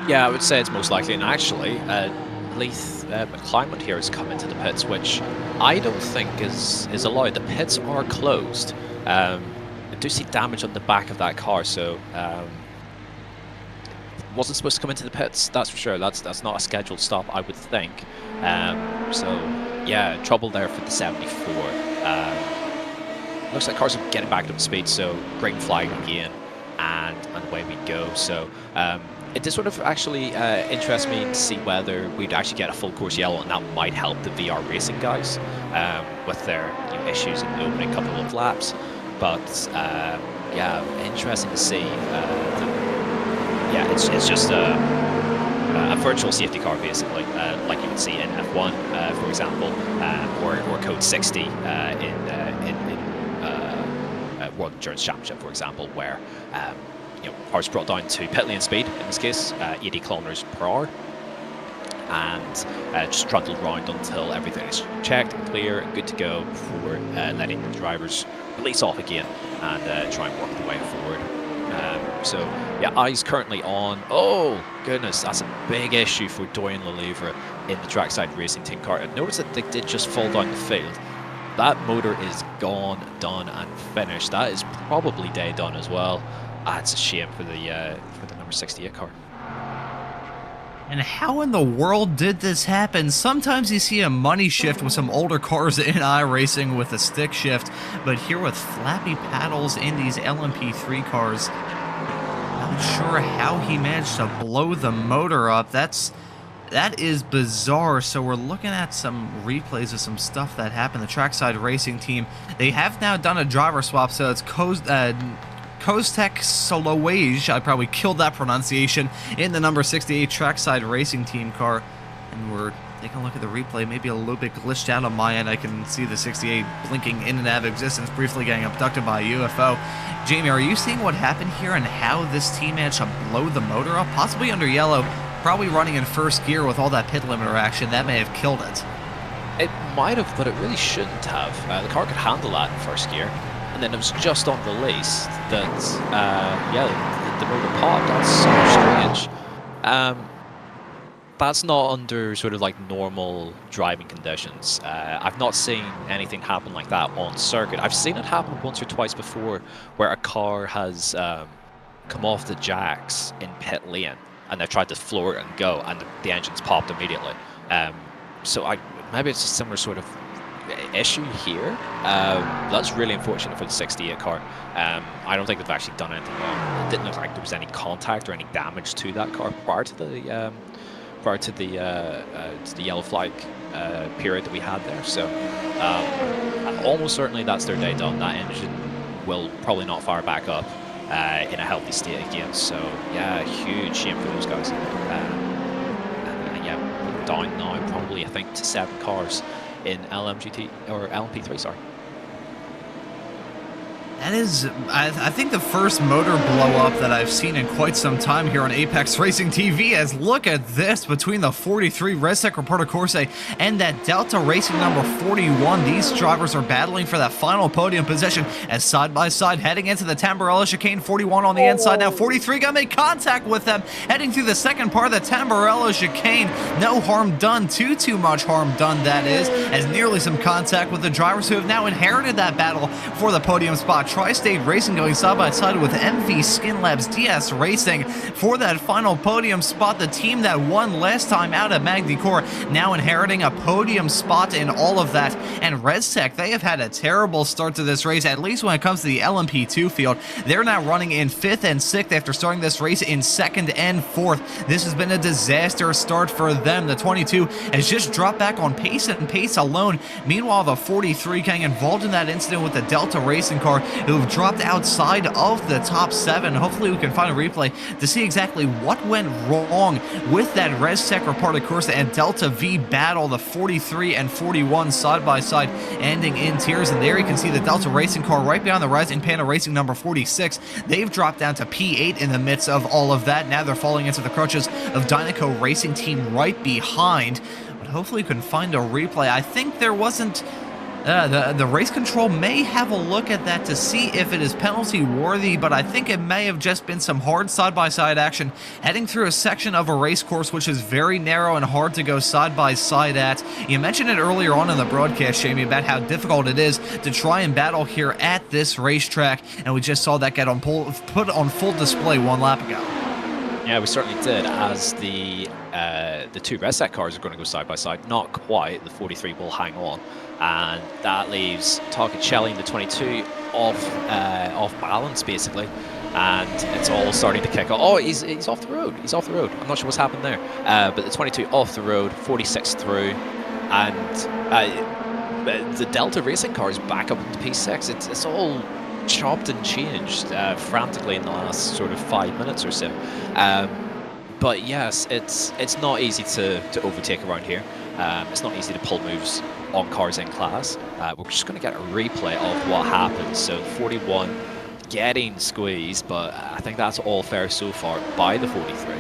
Speaker 3: Yeah, I would say it's most likely. And actually, Leith McClymont here has come into the pits, which I don't think is allowed. The pits are closed. I do see damage on the back of that car, so wasn't supposed to come into the pits, that's for sure. That's not a scheduled stop, I would think. So yeah, trouble there for the 74. Looks like cars are getting back up to speed, so green flag again, and away we go. So it did sort of actually interest me to see whether we'd actually get a full course yellow, and that might help the VR racing guys with their issues in the opening couple of laps. But yeah, interesting to see. Yeah, it's just a virtual safety car, basically, like you would see in F1, for example, or Code 60 in World Endurance Championship, for example, where cars brought down to pit lane speed, in this case, 80 kilometers per hour, and just trundled around until everything is checked and clear and good to go before letting the drivers release off again and try and work their way forward. So yeah, eyes currently on. Oh goodness, that's a big issue for Dorian Lelevre in the trackside racing team car. And notice that they did just fall down the field. That motor is gone, done, and finished. That is probably day done as well. It's a shame for the number 68 car.
Speaker 2: And how in the world did this happen? Sometimes you see a money shift with some older cars in iRacing with a stick shift, but here with flappy paddles in these LMP3 cars, not sure how he managed to blow the motor up. That is bizarre. So we're looking at some replays of some stuff that happened. The trackside racing team, they have now done a driver swap, so it's Kostek Solowage, I probably killed that pronunciation, in the number 68 trackside racing team car. And we're taking a look at the replay, maybe a little bit glitched out on my end. I can see the 68 blinking in and out of existence, briefly getting abducted by a UFO. Jamie, are you seeing what happened here and how this team managed to blow the motor up? Possibly under yellow, probably running in first gear with all that pit limiter action. That may have killed it.
Speaker 3: It might have, but it really shouldn't have. The car could handle that in first gear. And then it was just on release that, yeah, the motor popped. That's so strange. That's not under sort of like normal driving conditions. I've not seen anything happen like that on circuit. I've seen it happen once or twice before, where a car has come off the jacks in pit lane, and they've tried to floor it and go, and the engine's popped immediately. So maybe it's a similar sort of issue here. That's really unfortunate for the 68 car. I don't think they've actually done anything wrong. It didn't look like there was any contact or any damage to that car prior to the yellow flag period that we had there. So almost certainly that's their day done. That engine will probably not fire back up in a healthy state again. So yeah, huge shame for those guys. And yeah, we're down now probably I think to 7 cars in LMGT or LMP3, sorry.
Speaker 2: That is, I think, the first motor blow up that I've seen in quite some time here on Apex Racing TV. As look at this between the 43 Rennsport Reporter Corse and that Delta Racing number 41. These drivers are battling for that final podium position as side by side heading into the Tamburello chicane. 41 on the inside now. 43 gonna make contact with them heading through the second part of the Tamburello chicane. No harm done, too much harm done, that is, as nearly some contact with the drivers who have now inherited that battle for the podium spot. Tri-State Racing going side by side with MV Skin Labs DS Racing for that final podium spot. The team that won last time out at Magny-Cours now inheriting a podium spot in all of that. And Rennsport, they have had a terrible start to this race, at least when it comes to the LMP2 field. They're now running in 5th and 6th after starting this race in 2nd and 4th. This has been a disaster start for them. The 22 has just dropped back on pace and pace alone. Meanwhile, the 43 getting involved in that incident with the Delta Racing car, who have dropped outside of the top 7. Hopefully we can find a replay to see exactly what went wrong with that Rennsport Reporter Corse and Delta V battle. The 43 and 41 side by side ending in tears, and there you can see the Delta Racing car right behind the Rising Panda Racing number 46. They've dropped down to P8 in the midst of all of that. Now they're falling into the crutches of Dynaco Racing Team right behind. But hopefully you can find a replay. I think there wasn't The race control may have a look at that to see if it is penalty worthy, but I think it may have just been some hard side-by-side action heading through a section of a race course which is very narrow and hard to go side-by-side at. You mentioned it earlier on in the broadcast, Jamie, about how difficult it is to try and battle here at this racetrack, and we just saw that get put on full display one lap ago.
Speaker 3: Yeah, we certainly did, as the two rest set cars are going to go side by side. Not quite. The 43 will hang on, and that leaves Targetcelli in the 22 off balance basically, and it's all starting to kick off. Oh, he's off the road. He's off the road. I'm not sure what's happened there, but the 22 off the road, 46 through, and the Delta Racing car is back up into P6. It's all chopped and changed frantically in the last sort of 5 minutes or so. But yes, it's not easy to overtake around here. It's not easy to pull moves on cars in class. We're just going to get a replay of what happened. So 41 getting squeezed, but I think that's all fair so far by the 43.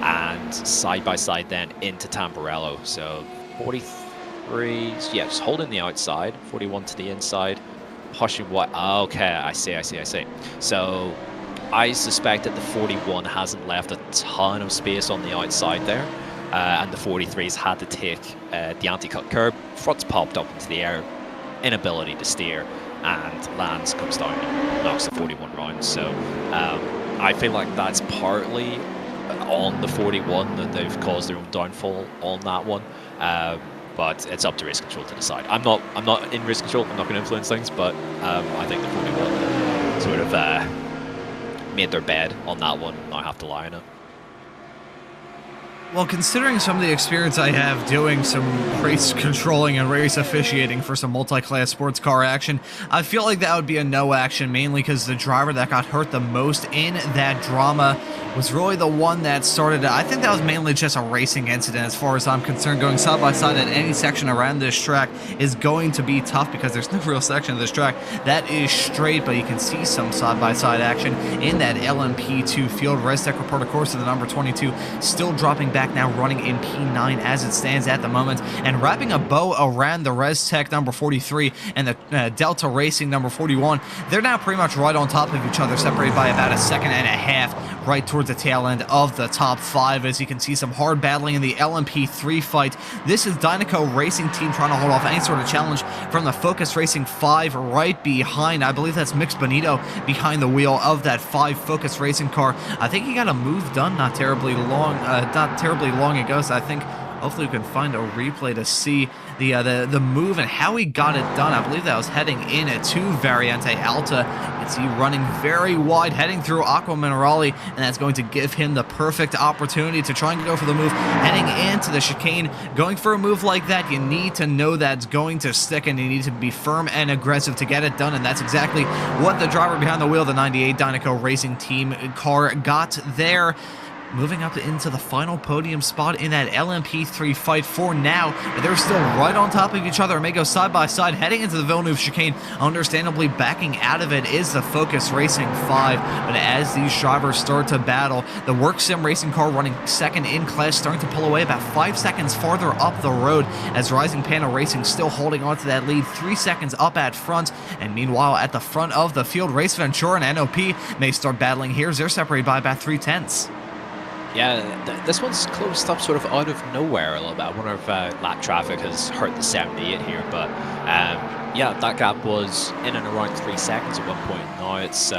Speaker 3: And side by side then into Tamburello. So 43, yeah, just holding the outside, 41 to the inside. Pushing what? Okay, I see. So I suspect that the 41 hasn't left a ton of space on the outside there, and the 43's had to take the anti-cut curb. Front's popped up into the air, inability to steer, and Lance comes down and knocks the 41 round. So I feel like that's partly on the 41 that they've caused their own downfall on that one. But it's up to race control to decide. I'm not in race control. I'm not going to influence things, but I think the 41 sort of made their bed on that one. Now have to lie on it.
Speaker 2: Well, considering some of the experience I have doing some race controlling and race officiating for some multi-class sports car action, I feel like that would be a no action, mainly because the driver that got hurt the most in that drama was really the one that started it. I think that was mainly just a racing incident as far as I'm concerned. Going side by side at any section around this track is going to be tough because there's no real section of this track that is straight, but you can see some side by side action in that LMP2 field. Restec reporter course of the number 22 still dropping back now, running in P9 as it stands at the moment, and wrapping a bow around the Restec number 43 and the Delta Racing number 41. They're now pretty much right on top of each other, separated by about a second and a half, right towards the tail end of the top 5. As you can see, some hard battling in the LMP3 fight. This is Dynaco Racing Team trying to hold off any sort of challenge from the Focus Racing 5 right behind. I believe that's Mix Benito behind the wheel of that 5 Focus Racing car. I think he got a move done not terribly long ago, so I think hopefully we can find a replay to see the move and how he got it done. I believe that was heading in to Variante Alta. You can see running very wide, heading through Aqua Minerale, and that's going to give him the perfect opportunity to try and go for the move heading into the chicane. Going for a move like that, you need to know that's going to stick, and you need to be firm and aggressive to get it done, and that's exactly what the driver behind the wheel, the 98 Dynaco Racing Team car, got there. Moving up into the final podium spot in that LMP3 fight for now. They're still right on top of each other and may go side by side heading into the Villeneuve chicane. Understandably backing out of it is the Focus Racing 5. But as these drivers start to battle, the Work Sim Racing car running second in class starting to pull away about 5 seconds farther up the road, as Rising Panda Racing still holding on to that lead 3 seconds up at front. And meanwhile at the front of the field, Race Ventura and NOP may start battling here as they're separated by about 3/10.
Speaker 3: Yeah, this one's closed up sort of out of nowhere a little bit. I wonder if lap traffic has hurt the 78 here, but yeah, that gap was in and around 3 seconds at one point. Now it's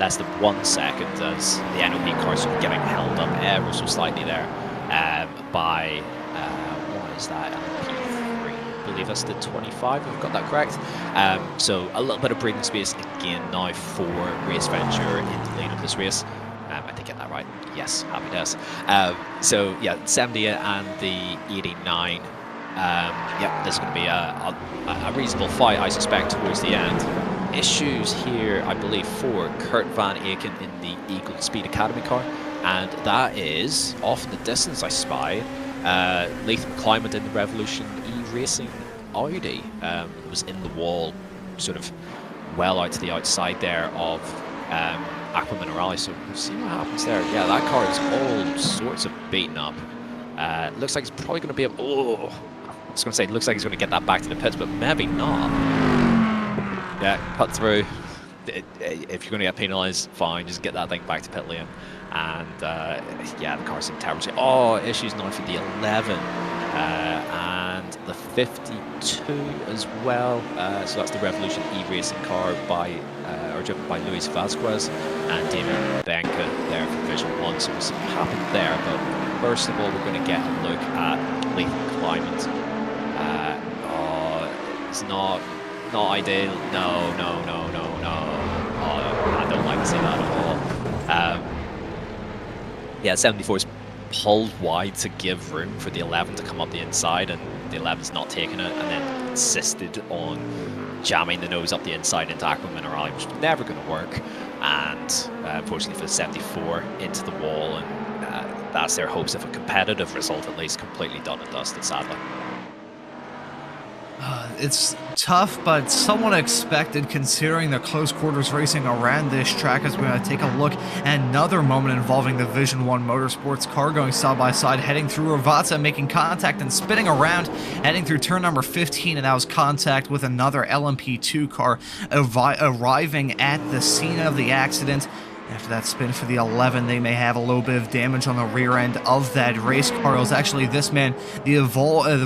Speaker 3: less than 1 second, as the NOP car sort of getting held up ever so slightly there by, what is that, LMP3? I believe that's the 25, if I've got that correct. So a little bit of breathing space again now for Race Venture in the lead of this race. I did get that right. Yes, happy days. So yeah, 78 and the 89. Yeah, this is going to be a reasonable fight, I suspect, towards the end. Issues here, I believe, for Kurt Van Aken in the Eagle Speed Academy car, and that is off in the distance. I spy Latham Climate in the Revolution E-Racing Audi. Was in the wall, sort of well out to the outside there of Aqua Minerale, so we'll see what happens there. Yeah, that car is all sorts of beaten up. Looks like it's probably going to be was going to say, it looks like he's going to get that back to the pits, but maybe not. Yeah, cut through. If you're going to get penalised, fine, just get that thing back to pit lane. And yeah, the car's in terrible shape. Oh, issues now for the 11 and the 52 as well. So that's the Revolution eRacing car driven by Luis Vasquez and Damien Benka there for Division 1. So we'll see what happened there. But first of all, we're going to get a look at Lethal Climate. Oh, it's not ideal. No. Oh, I don't like to see that at all. Yeah, 74's pulled wide to give room for the 11 to come up the inside, and the 11's not taking it, and then insisted on jamming the nose up the inside into Aqua Minerale, which was never going to work. And unfortunately for the 74, into the wall, and that's their hopes of a competitive result, at least, completely done and dusted, sadly.
Speaker 2: It's tough, but somewhat expected considering the close quarters racing around this track, as we're going to take a look at another moment involving the Division 1 Motorsports car going side by side, heading through Ravazza, making contact and spinning around, heading through turn number 15, and that was contact with another LMP2 car arriving at the scene of the accident. After that spin for the 11, they may have a little bit of damage on the rear end of that race car. It was actually this man, the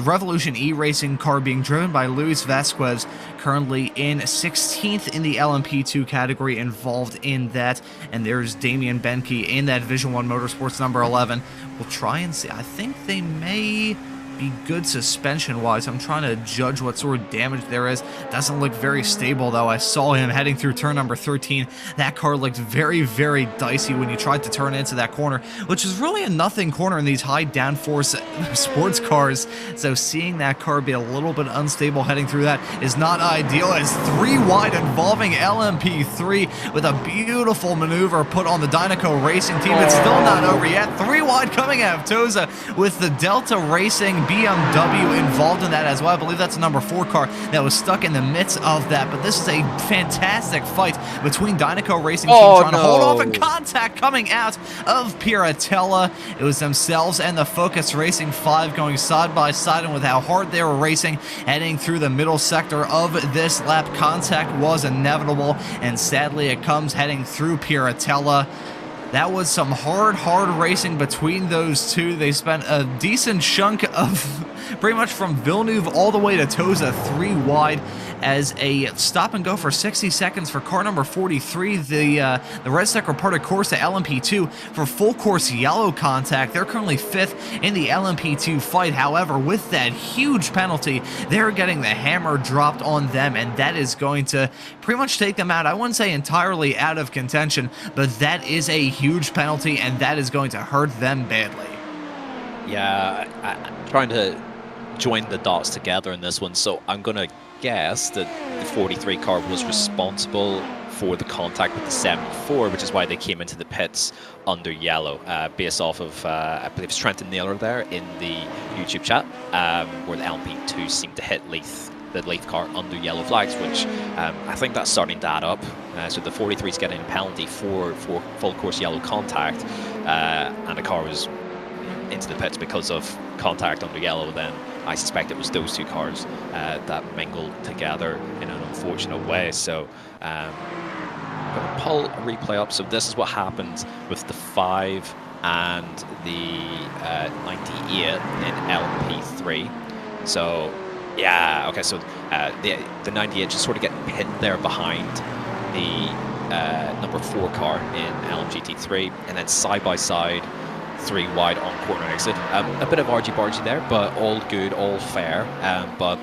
Speaker 2: Revolution eRacing car being driven by Luis Vasquez, currently in 16th in the LMP2 category, involved in that. And there's Damien Benke in that Division 1 Motorsports number 11. We'll try and see. I think they may be good suspension-wise. I'm trying to judge what sort of damage there is. Doesn't look very stable, though. I saw him heading through turn number 13. That car looked very, very dicey when you tried to turn into that corner, which is really a nothing corner in these high downforce sports cars. So seeing that car be a little bit unstable heading through that is not ideal. It's 3 wide involving LMP3 with a beautiful maneuver put on the Dynaco Racing team. It's still not over yet. 3 wide coming out of Toza with the Delta Racing BMW involved in that as well. I believe that's a number 4 car that was stuck in the midst of that. But this is a fantastic fight between Dynaco Racing team trying to hold off and contact coming out of Piratella. It was themselves and the Focus Racing 5 going side by side, and with how hard they were racing, heading through the middle sector of this lap, contact was inevitable, and sadly it comes heading through Piratella. That was some hard racing between those two. They spent a decent chunk of pretty much from Villeneuve all the way to Toza 3 wide as a stop and go for 60 seconds for car number 43, the Red Stack reported course to LMP2 for full course yellow contact. They're currently 5th in the LMP2 fight. However, with that huge penalty, they're getting the hammer dropped on them, and that is going to pretty much take them out. I wouldn't say entirely out of contention, but that is a huge penalty, and that is going to hurt them badly.
Speaker 3: Yeah, I'm trying to join the dots together in this one, so I'm going to guess that the 43 car was responsible for the contact with the 74, which is why they came into the pits under yellow, based off of, I believe it's Trenton Naylor there in the YouTube chat, where the LMP2 seemed to hit the Leith car under yellow flags, which I think that's starting to add up. So the 43 is getting a penalty for full course yellow contact, and the car was into the pits because of contact under yellow. Then I suspect it was those 2 cars that mingled together in an unfortunate way. So I'm going to pull a replay up. So this is what happened with the 5 and the 98 in LMP3. So yeah, okay, so the 98 just sort of getting pinned there behind the number 4 car in LMGT3, and then side by side 3 wide on corner exit. A bit of argy-bargy there, but all good, all fair. But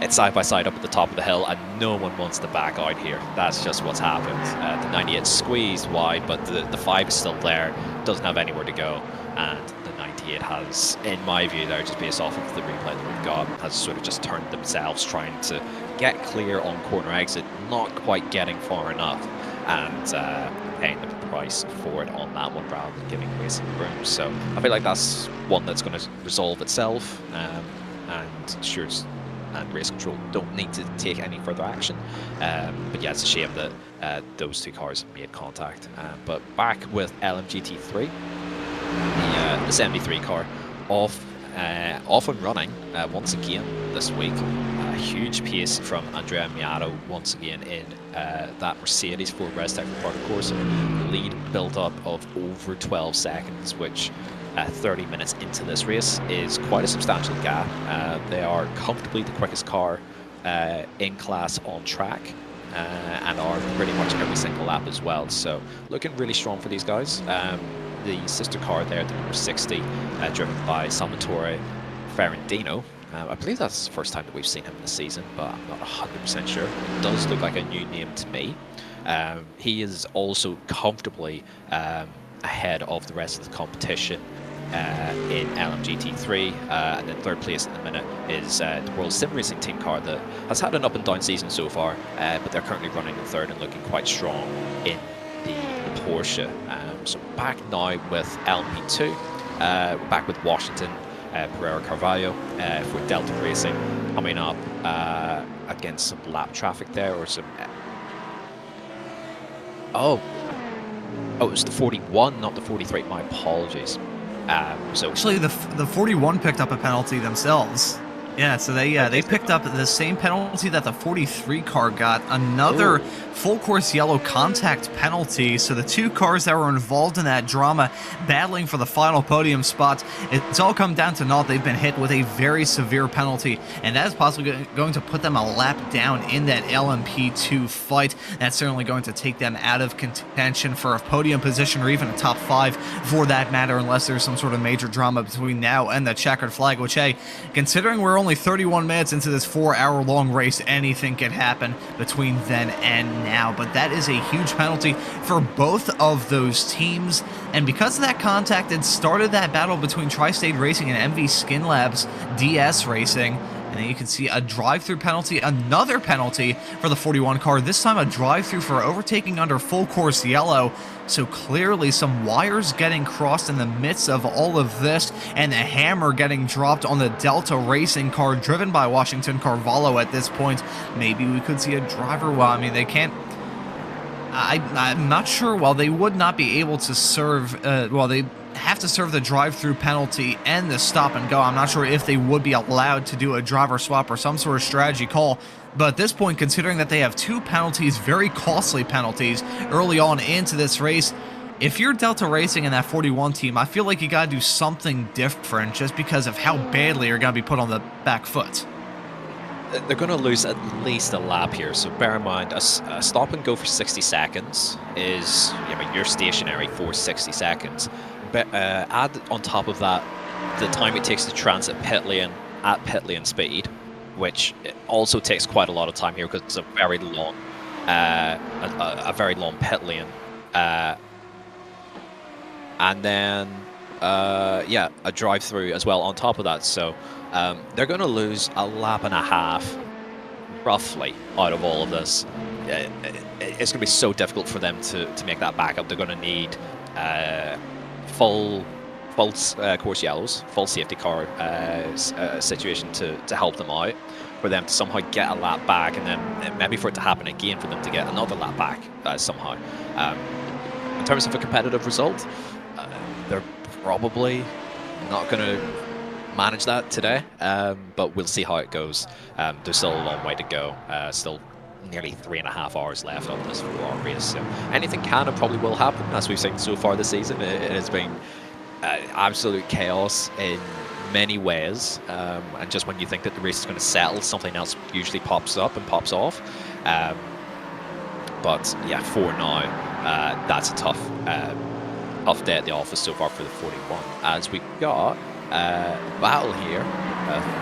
Speaker 3: it's side by side up at the top of the hill, and no one wants to back out here. That's just what's happened. The 98 squeezed wide, but the 5 is still there, doesn't have anywhere to go, and the 98 has, in my view there, just based off of the replay that we've got, has sort of just turned themselves trying to get clear on corner exit, not quite getting far enough, and paying the price for it on that one rather than giving away some room. So I feel like that's one that's going to resolve itself, and Stewards and Race Control don't need to take any further action. But yeah, it's a shame that those 2 cars made contact. But back with LMGT3, the 73 car off off and running once again this week. A huge pace from Andrea Miato once again in that Mercedes for Restec Report, of course. Lead built up of over 12 seconds, which 30 minutes into this race is quite a substantial gap. They are comfortably the quickest car in class on track. And are pretty much every single lap as well. So looking really strong for these guys. The sister car there, the number 60, driven by Salvatore Ferrandino. I believe that's the first time that we've seen him this season, but I'm not 100% sure. It does look like a new name to me. He is also comfortably ahead of the rest of the competition in LMGT3, and then third place at the minute is the World Sim Racing team car that has had an up and down season so far, but they're currently running in third and looking quite strong in the Porsche. So back now with LMP2, we're back with Washington, Pereira Carvalho for Delta Racing, coming up against some lap traffic there, or some... Oh, it was the 41, not the 43, my apologies. So
Speaker 2: actually, the 41 picked up a penalty themselves. Yeah, so they picked up the same penalty that the 43 car got, another full course yellow contact penalty. So the two cars that were involved in that drama battling for the final podium spots, it's all come down to naught. They've been hit with a very severe penalty, and that is possibly going to put them a lap down in that LMP2 fight. That's certainly going to take them out of contention for a podium position or even a top 5 for that matter, unless there's some sort of major drama between now and the checkered flag, which, hey, considering we're only 31 minutes into this 4-hour-long race, anything can happen between then and now. But that is a huge penalty for both of those teams, and because of that contact, it started that battle between Tri-State Racing and MV Skin Labs DS Racing. And then you can see a drive-through penalty, another penalty for the 41 car, this time a drive-through for overtaking under full course yellow. So clearly some wires getting crossed in the midst of all of this, and the hammer getting dropped on the Delta Racing car driven by Washington Carvalho at this point. Maybe we could see a driver. Well, I mean, they can't... I'm not sure. Well, they would not be able to serve... they have to serve the drive-through penalty and the stop and go. I'm not sure if they would be allowed to do a driver swap or some sort of strategy call. But at this point, considering that they have two penalties, very costly penalties, early on into this race, if you're Delta Racing and that 41 team, I feel like you got to do something different just because of how badly you're going to be put on the back foot.
Speaker 3: They're going to lose at least a lap here, so bear in mind, a stop and go for 60 seconds is, you're stationary for 60 seconds. But add on top of that the time it takes to transit pit lane at pit lane speed, which also takes quite a lot of time here because it's a very long, pit lane, and then a drive-through as well on top of that. So they're going to lose a lap and a half, roughly, out of all of this. It's going to be so difficult for them to make that back up. They're going to need full course yellows, full safety car situation to help them out, for them to somehow get a lap back, and then maybe for it to happen again for them to get another lap back somehow. In terms of a competitive result, they're probably not going to manage that today, but we'll see how it goes. There's still a long way to go, still nearly 3.5 hours left on this 4-hour race, so anything can and probably will happen, as we've seen so far this season. It has been absolute chaos in many ways, and just when you think that the race is going to settle, something else usually pops up and pops off. But yeah, for now, that's a tough day at the office so far for the 41, as we got battle here,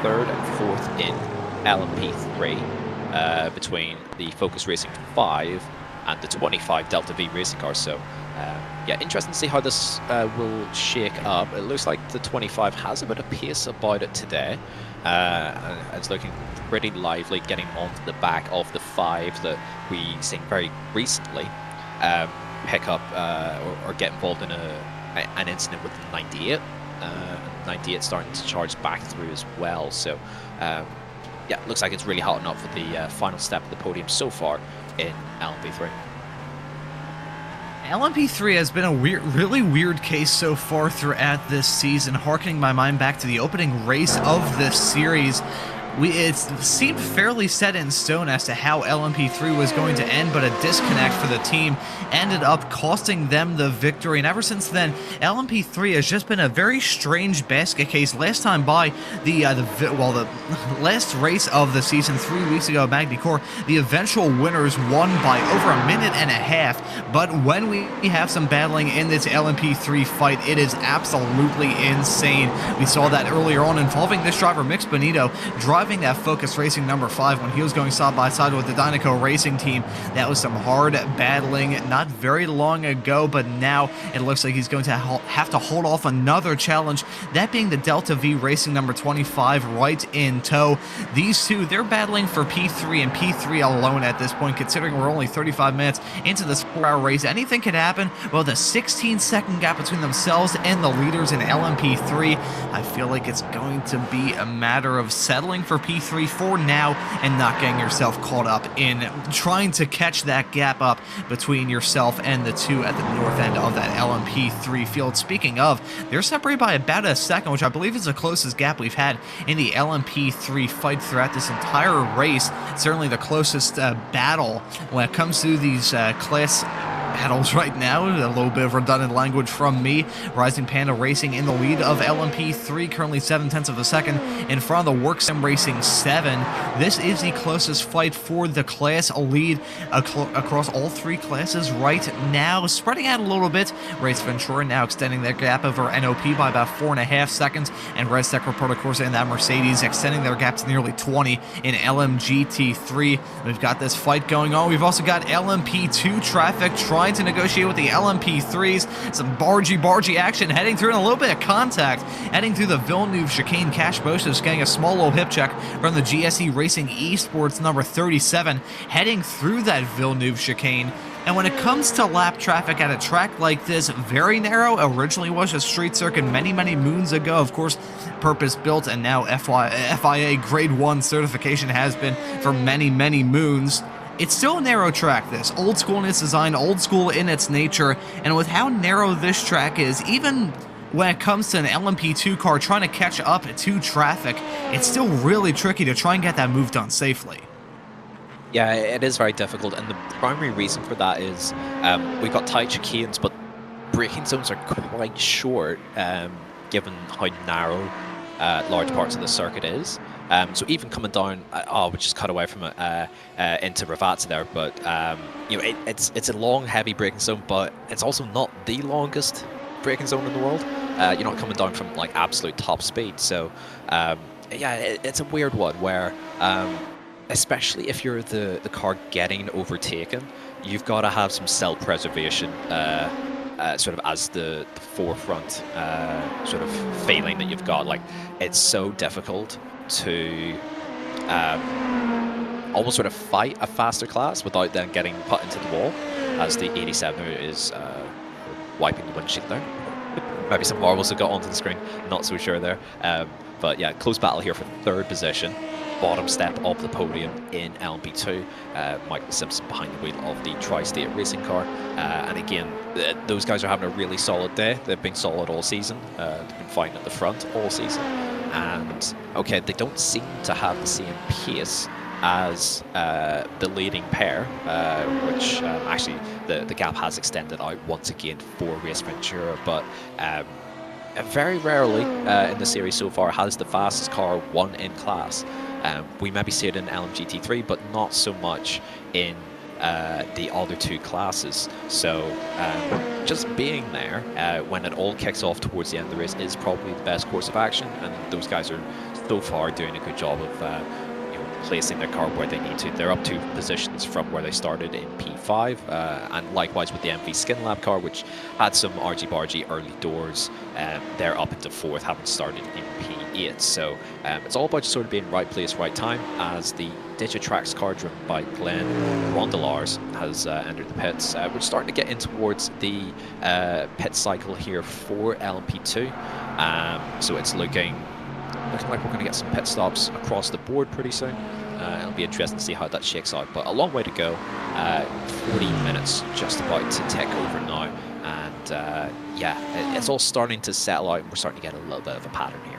Speaker 3: third and fourth in LMP3, between the Focus Racing 5 and the 25 Delta V racing car. So yeah, interesting to see how this will shake up. It looks like the 25 has a bit of pace about it today. It's looking pretty lively, getting onto the back of the 5 that we seen very recently pick up or get involved in an incident with the 98. 98 starting to charge back through as well. So yeah, looks like it's really hotting up for the final step of the podium so far in LMP3.
Speaker 2: LMP3 has been a really weird case so far throughout this season, harkening my mind back to the opening race of this series. It seemed fairly set in stone as to how LMP3 was going to end, but a disconnect for the team ended up costing them the victory. And ever since then, LMP3 has just been a very strange basket case. Last time by the last race of the season 3 weeks ago at Magny Court, the eventual winners won by over a minute and a half. But when we have some battling in this LMP3 fight, it is absolutely insane. We saw that earlier on involving this driver, Mix Benito, driving that Focus Racing number 5 when he was going side by side with the Dynaco Racing team. That was some hard battling not very long ago, but now it looks like he's going to have to hold off another challenge, that being the Delta V Racing number 25 right in tow. These two, they're battling for P3 and P3 alone at this point, considering we're only 35 minutes into this 4-hour race. Anything could happen. Well, the 16-second gap between themselves and the leaders in LMP3, I feel like it's going to be a matter of settling for P3 for now and not getting yourself caught up in trying to catch that gap up between yourself and the two at the north end of that LMP3 field. Speaking of, they're separated by about a second, which I believe is the closest gap we've had in the LMP3 fight throughout this entire race. Certainly the closest battle when it comes to these class battles right now. A little bit of redundant language from me. Rising Panda Racing in the lead of LMP3, currently 7/10 of a second in front of the Work Sim Racing 7. This is the closest fight for the class lead across all three classes right now. Spreading out a little bit, Race Ventura now extending their gap over NOP by about 4.5 seconds, and Red Stack Reporter Corsa and that Mercedes extending their gap to nearly 20 in LMGT3. We've got this fight going on. We've also got LMP2 traffic trying to negotiate with the LMP3s. Some bargy action heading through, and a little bit of contact heading through the Villeneuve chicane. Cash Boschus getting a small little hip check from the GSE Racing Esports number 37 heading through that Villeneuve chicane. And when it comes to lap traffic at a track like this, very narrow, originally was a street circuit many moons ago, of course, purpose built, and now FIA grade 1 certification has been for many moons. It's still a narrow track, this. Old school in its design, old school in its nature, and with how narrow this track is, even when it comes to an LMP2 car trying to catch up to traffic, it's still really tricky to try and get that move done safely.
Speaker 3: Yeah, it is very difficult, and the primary reason for that is we've got tight chicanes, but braking zones are quite short, given how narrow large parts of the circuit is. So even coming down, we just cut away from it into Ravazza there, but you know, it's a long, heavy braking zone, but it's also not the longest braking zone in the world. You're not coming down from like absolute top speed, so yeah, it's a weird one where, especially if you're the car getting overtaken, you've got to have some self-preservation. Sort of as the forefront sort of feeling that you've got. Like, it's so difficult to almost sort of fight a faster class without then getting put into the wall, as the 87 is wiping the windshield there. Maybe some marbles have got onto the screen, not so sure there. But yeah, close battle here for third position. Bottom step of the podium in LMP2. Michael Simpson behind the wheel of the Tri-State racing car. And again, those guys are having a really solid day. They've been solid all season. They've been fighting at the front all season. And okay, they don't seem to have the same pace as the leading pair, which actually the gap has extended out once again for Race Ventura, but very rarely in the series so far has the fastest car won in class. We maybe see it in LMGT3, but not so much in the other two classes. So just being there when it all kicks off towards the end of the race is probably the best course of action, and those guys are so far doing a good job of placing their car where they need to. They're up 2 positions from where they started in P5, and likewise with the MV Skin Lab car, which had some argy-bargy early doors. They're up into 4th, having started in P8. So it's all about just sort of being right place, right time, as the Digitrax car driven by Glenn Rondelars has entered the pits. We're starting to get in towards the pit cycle here for LMP2. So it's looking like we're going to get some pit stops across the board pretty soon. It'll be interesting to see how that shakes out, but a long way to go. 40 minutes just about to take over now, and yeah, it's all starting to settle out, and we're starting to get a little bit of a pattern here.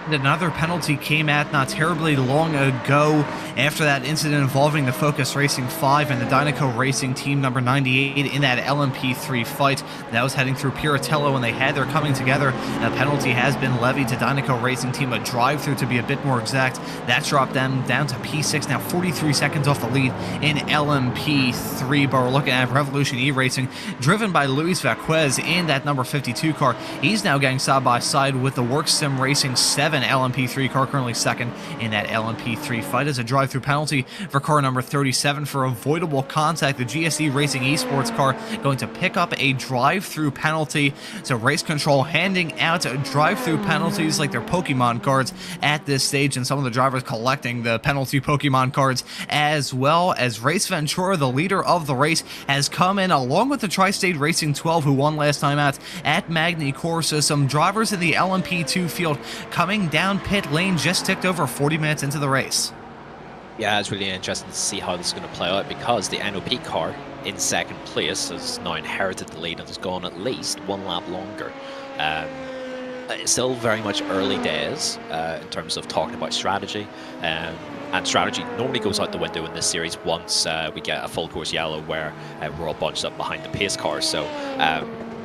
Speaker 2: Another penalty came at not terribly long ago after that incident involving the Focus Racing 5 and the Dynaco Racing team number 98 in that LMP3 fight. That was heading through Piratello when they had their coming together. A penalty has been levied to Dynaco Racing team, a drive-through to be a bit more exact. That dropped them down to P6, now 43 seconds off the lead in LMP3. But we're looking at Revolution E-Racing, driven by Luis Vaquez in that number 52 car. He's now getting side by side with the Work Sim Racing 7 LMP3 car, currently second in that LMP3 fight, as a drive-through penalty for car number 37 for avoidable contact. The GSE Racing Esports car going to pick up a drive-through penalty. So Race Control handing out drive-through penalties like they're Pokemon cards at this stage, and some of the drivers collecting the penalty Pokemon cards, as well as Race Ventura, the leader of the race, has come in along with the Tri-State Racing 12, who won last time out at Magny Corsa. Some drivers in the LMP2 field coming down pit lane, just ticked over 40 minutes into the race.
Speaker 3: Yeah, it's really interesting to see how this is going to play out, because the NOP car in second place has now inherited the lead and has gone at least one lap longer. It's still very much early days in terms of talking about strategy, and strategy normally goes out the window in this series once we get a full course yellow where we're all bunched up behind the pace cars. So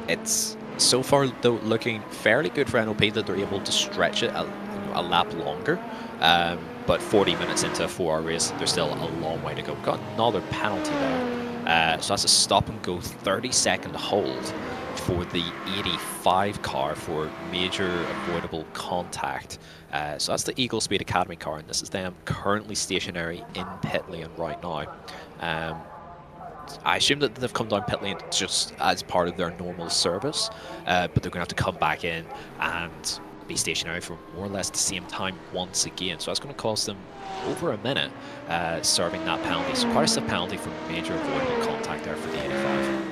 Speaker 3: it's so far though looking fairly good for NOP that they're able to stretch it a lap longer, but 40 minutes into a 4-hour race, there's still a long way to go. We've got another penalty there, so that's a stop and go 30-second hold for the 85 car for major avoidable contact. So that's the Eagle Speed Academy car, and this is them currently stationary in pit lane right now. I assume that they've come down pit lane just as part of their normal service, but they're going to have to come back in and be stationary for more or less the same time once again. So that's going to cost them over a minute serving that penalty. So quite a stiff penalty for major avoidable contact there for the 85.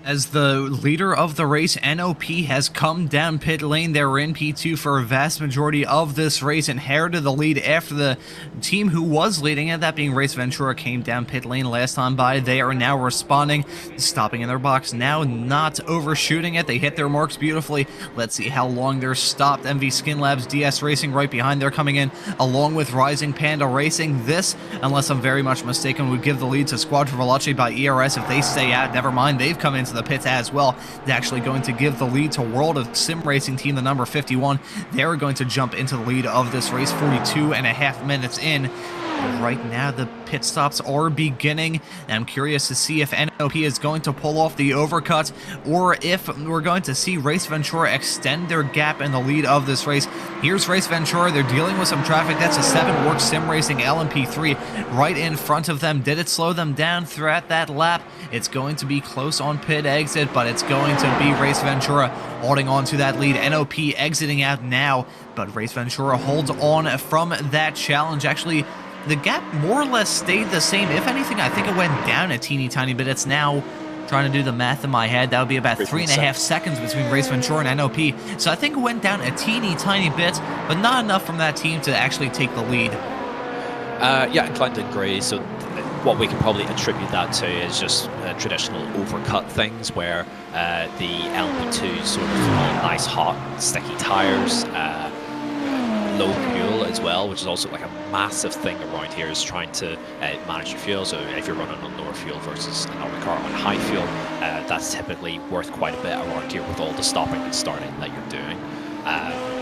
Speaker 2: As the leader of the race, NOP has come down pit lane. They were in P2 for a vast majority of this race, inherited the lead after the team who was leading it, that being Race Ventura, came down pit lane last time by. They are now responding, stopping in their box now, not overshooting it. They hit their marks beautifully. Let's see how long they're stopped. MV Skin Labs, DS Racing right behind. They're coming in along with Rising Panda Racing. This, unless I'm very much mistaken, would give the lead to Squadra Veloce by ERS if they stay out. Never mind, they've come into the pits as well. They're actually going to give the lead to World of Sim Racing team, the number 51. They're going to jump into the lead of this race 42.5 minutes in. Right now, the pit stops are beginning. I'm curious to see if NOP is going to pull off the overcut, or if we're going to see Race Ventura extend their gap in the lead of this race. Here's Race Ventura. They're dealing with some traffic. That's a 7 Work Sim Racing LMP3 right in front of them. Did it slow them down throughout that lap? It's going to be close on pit exit, but it's going to be Race Ventura holding on to that lead. NOP exiting out now, but Race Ventura holds on from that challenge. Actually, the gap more or less stayed the same. If anything, I think it went down a teeny tiny bit. It's now, trying to do the math in my head, that would be about 3.5 seconds between Race Ventura and NOP. So I think it went down a teeny tiny bit, but not enough from that team to actually take the lead.
Speaker 3: Yeah, inclined to agree. So what we can probably attribute that to is just traditional overcut things, where the LMP2 sort of nice hot sticky tires, low fuel as well, which is also like a massive thing around here, is trying to manage your fuel. So if you're running on lower fuel versus another car on high fuel, that's typically worth quite a bit around here with all the stopping and starting that you're doing.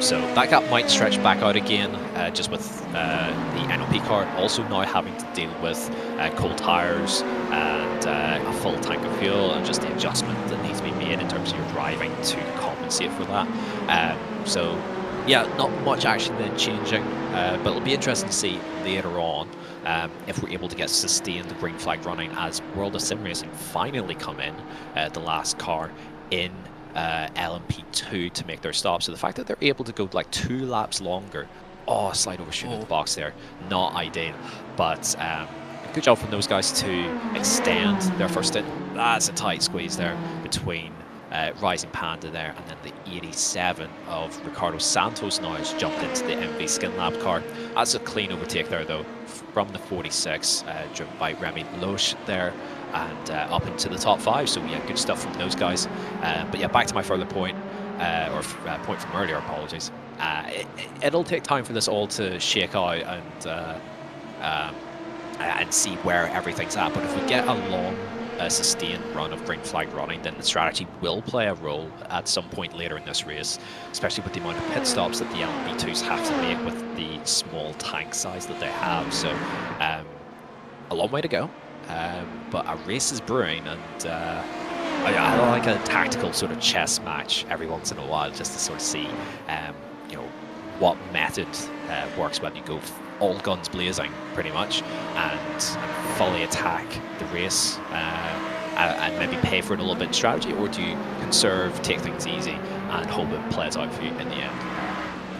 Speaker 3: So that gap might stretch back out again, just with the NOP car also now having to deal with cold tires and a full tank of fuel, and just the adjustment that needs to be made in terms of your driving to compensate for that. So yeah, not much action then changing, but it'll be interesting to see later on if we're able to get sustained the green flag running as World of Sim Racing finally come in, the last car in LMP2 to make their stop. So the fact that they're able to go like 2 laps longer, slight overshoot in the box there, not ideal, but good job from those guys to extend their first stint. That's a tight squeeze there between Rising Panda there, and then the 87 of Ricardo Santos now has jumped into the MV Skin Lab car. That's a clean overtake there though from the 46, driven by Remy Loche there, and up into the top 5. So yeah, good stuff from those guys. But yeah, back to my further point, point from earlier, apologies. It'll take time for this all to shake out and see where everything's at. But if we get a long, sustained run of green flag running, then the strategy will play a role at some point later in this race, especially with the amount of pit stops that the LMP2s have to make with the small tank size that they have. So a long way to go, but a race is brewing, and I like a tactical sort of chess match every once in a while, just to sort of see you know, what method works when you go all guns blazing pretty much and fully attack the race and maybe pay for it a little bit in strategy, or do you conserve, take things easy and hope it plays out for you in the end?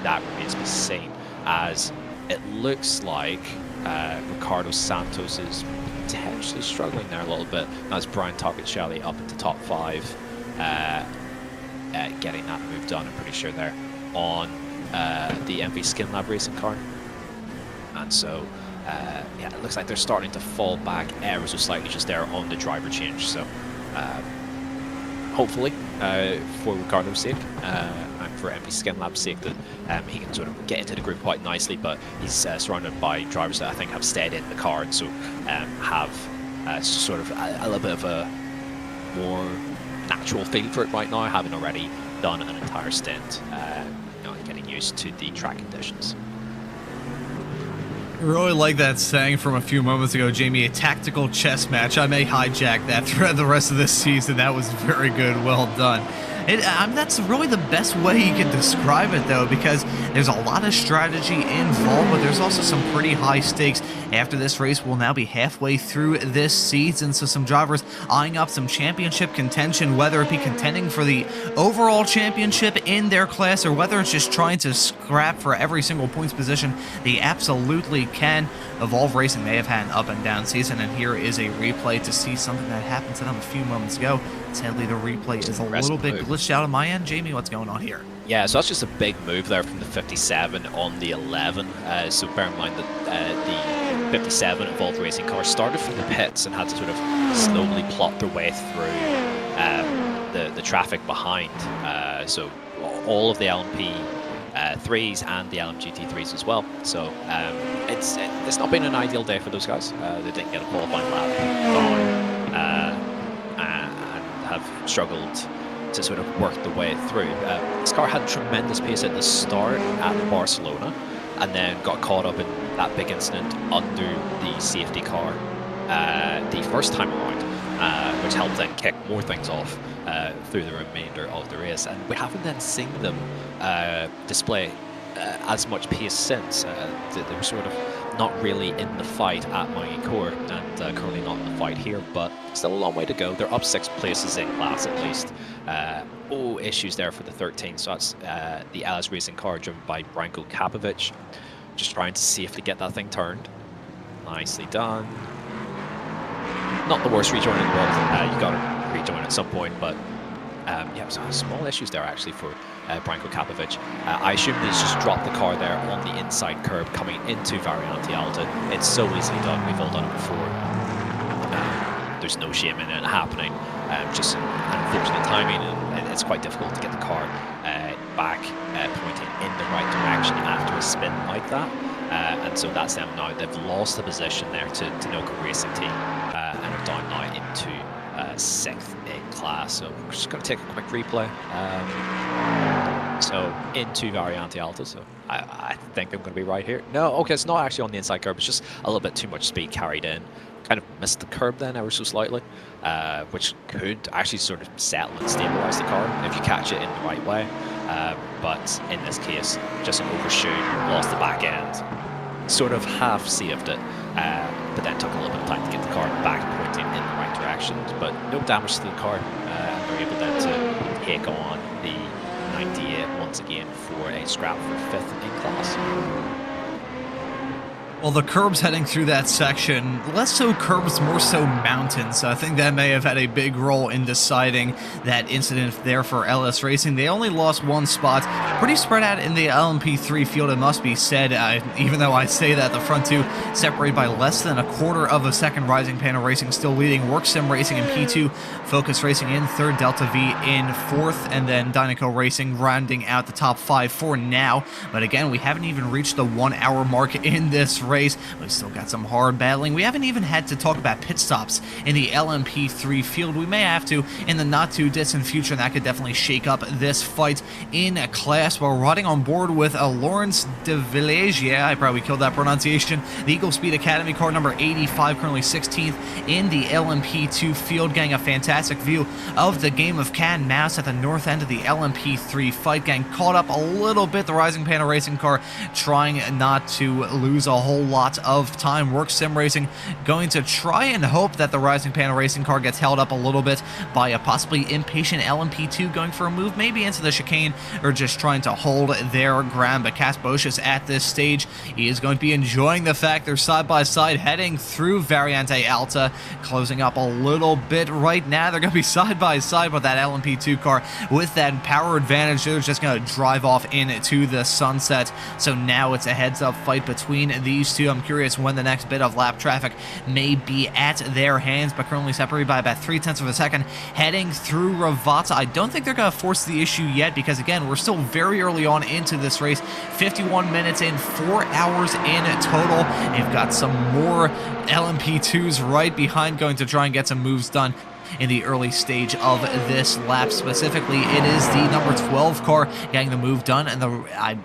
Speaker 3: That remains to be seen, as it looks like Ricardo Santos is potentially struggling there a little bit. That's Brian Toccacelli up into top 5, getting that move done, I'm pretty sure, there on the MV Skin Lab racing car. And so, yeah, it looks like they're starting to fall back ever so slightly just there on the driver change. So, hopefully, for Ricardo's sake and for MV Skin Lab's sake, that he can sort of get into the group quite nicely. But he's surrounded by drivers that I think have stayed in the car, and so have sort of a little bit of a more natural feel for it right now, having already done an entire stint, you know, getting used to the track conditions.
Speaker 2: I really like that saying from a few moments ago, Jamie, a tactical chess match. I may hijack that throughout the rest of this season. That was very good. Well done. That's really the best way you can describe it, though, because there's a lot of strategy involved, but there's also some pretty high stakes. After this race, we'll now be halfway through this season, so some drivers eyeing up some championship contention, whether it be contending for the overall championship in their class or whether it's just trying to scrap for every single points position. They absolutely can. Evolve Racing may have had an up and down season, and here is a replay to see something that happened to them a few moments ago. Sadly, the replay is a little bit glitched out on my end. Jamie, what's going on here?
Speaker 3: Yeah, so that's just a big move there from the 57 on the 11. So bear in mind that the 57 Evolve Racing car started from the pits and had to sort of slowly plot their way through the traffic behind. So all of the LMP 3s and the LMGT3s as well. So it's not been an ideal day for those guys. They didn't get a qualifying lap down and have struggled to sort of work the way through. This car had tremendous pace at the start at Barcelona, and then got caught up in that big incident under the safety car the first time around, which helped then kick more things off through the remainder of the race. And we haven't then seen them display as much pace since. They were sort of not really in the fight at Magny-Cours, and currently not in the fight here, but still a long way to go. They're up 6 places in class at least. Issues there for the 13, so that's the LS Racing car driven by Branko Kapovic, just trying to safely get that thing turned. Nicely done. Not the worst rejoin in the world. You got to rejoin at some point, but yeah, so small issues there actually for Branko Kapovic. I assume he's just dropped the car there on the inside curb coming into Variante Alta. It's so easily done. We've all done it before. There's no shame in it happening. Just unfortunate timing, and it's quite difficult to get the car back pointing in the right direction after a spin like that. And so that's them now. They've lost the position there to Noco Racing Team and are down now into 6th in class. So we're just going to take a quick replay. So into Variante Alta. So I think I'm going to be right here. No, okay, it's not actually on the inside curb. It's just a little bit too much speed carried in. Kind of missed the curb then ever so slightly, which could actually sort of settle and stabilize the car if you catch it in the right way. But in this case, just an overshoot, lost the back end, sort of half saved it, but then took a little bit of time to get the car back pointing in the right direction. But no damage to the car, and they're able then to take on the 98 once again for a scrap for 5th in class.
Speaker 2: Well, the curbs heading through that section, less so curbs, more so mountains. So I think that may have had a big role in deciding that incident there for LS Racing. They only lost one spot, pretty spread out in the LMP3 field, it must be said, even though I say that the front two separated by less than a quarter of a second. Rising Panel Racing still leading, Work Sim Racing in P2, Focus Racing in third, Delta V in fourth, and then Dynaco Racing rounding out the top 5 for now. But again, we haven't even reached the 1 hour mark in this race. We've still got some hard battling. We haven't even had to talk about pit stops in the LMP3 field. We may have to in the not too distant future, and that could definitely shake up this fight in class. We're riding on board with a Lawrence de Village. Yeah, I probably killed that pronunciation. The Eagle Speed Academy car number 85, currently 16th in the LMP2 field, getting a fantastic view of the game of cat and mouse at the north end of the LMP3 fight, getting caught up a little bit. The Rising Panel Racing car trying not to lose a whole lot of time. Work Sim Racing going to try and hope that the Rising Panel Racing car gets held up a little bit by a possibly impatient LMP2 going for a move maybe into the chicane, or just trying to hold their ground. But Cass Boschus at this stage, he is going to be enjoying the fact they're side by side heading through Variante Alta, closing up a little bit right now. They're going to be side by side with that LMP2 car with that power advantage. They're just going to drive off into the sunset. So now it's a heads up fight between these two. I'm curious when the next bit of lap traffic may be at their hands, but currently separated by about 0.3 of a second heading through Ravata. I don't think they're going to force the issue yet, because again, we're still very early on into this race. 51 minutes in, 4 hours in total. They've got some more LMP2s right behind, going to try and get some moves done in the early stage of this lap. Specifically, it is the number 12 car getting the move done, and I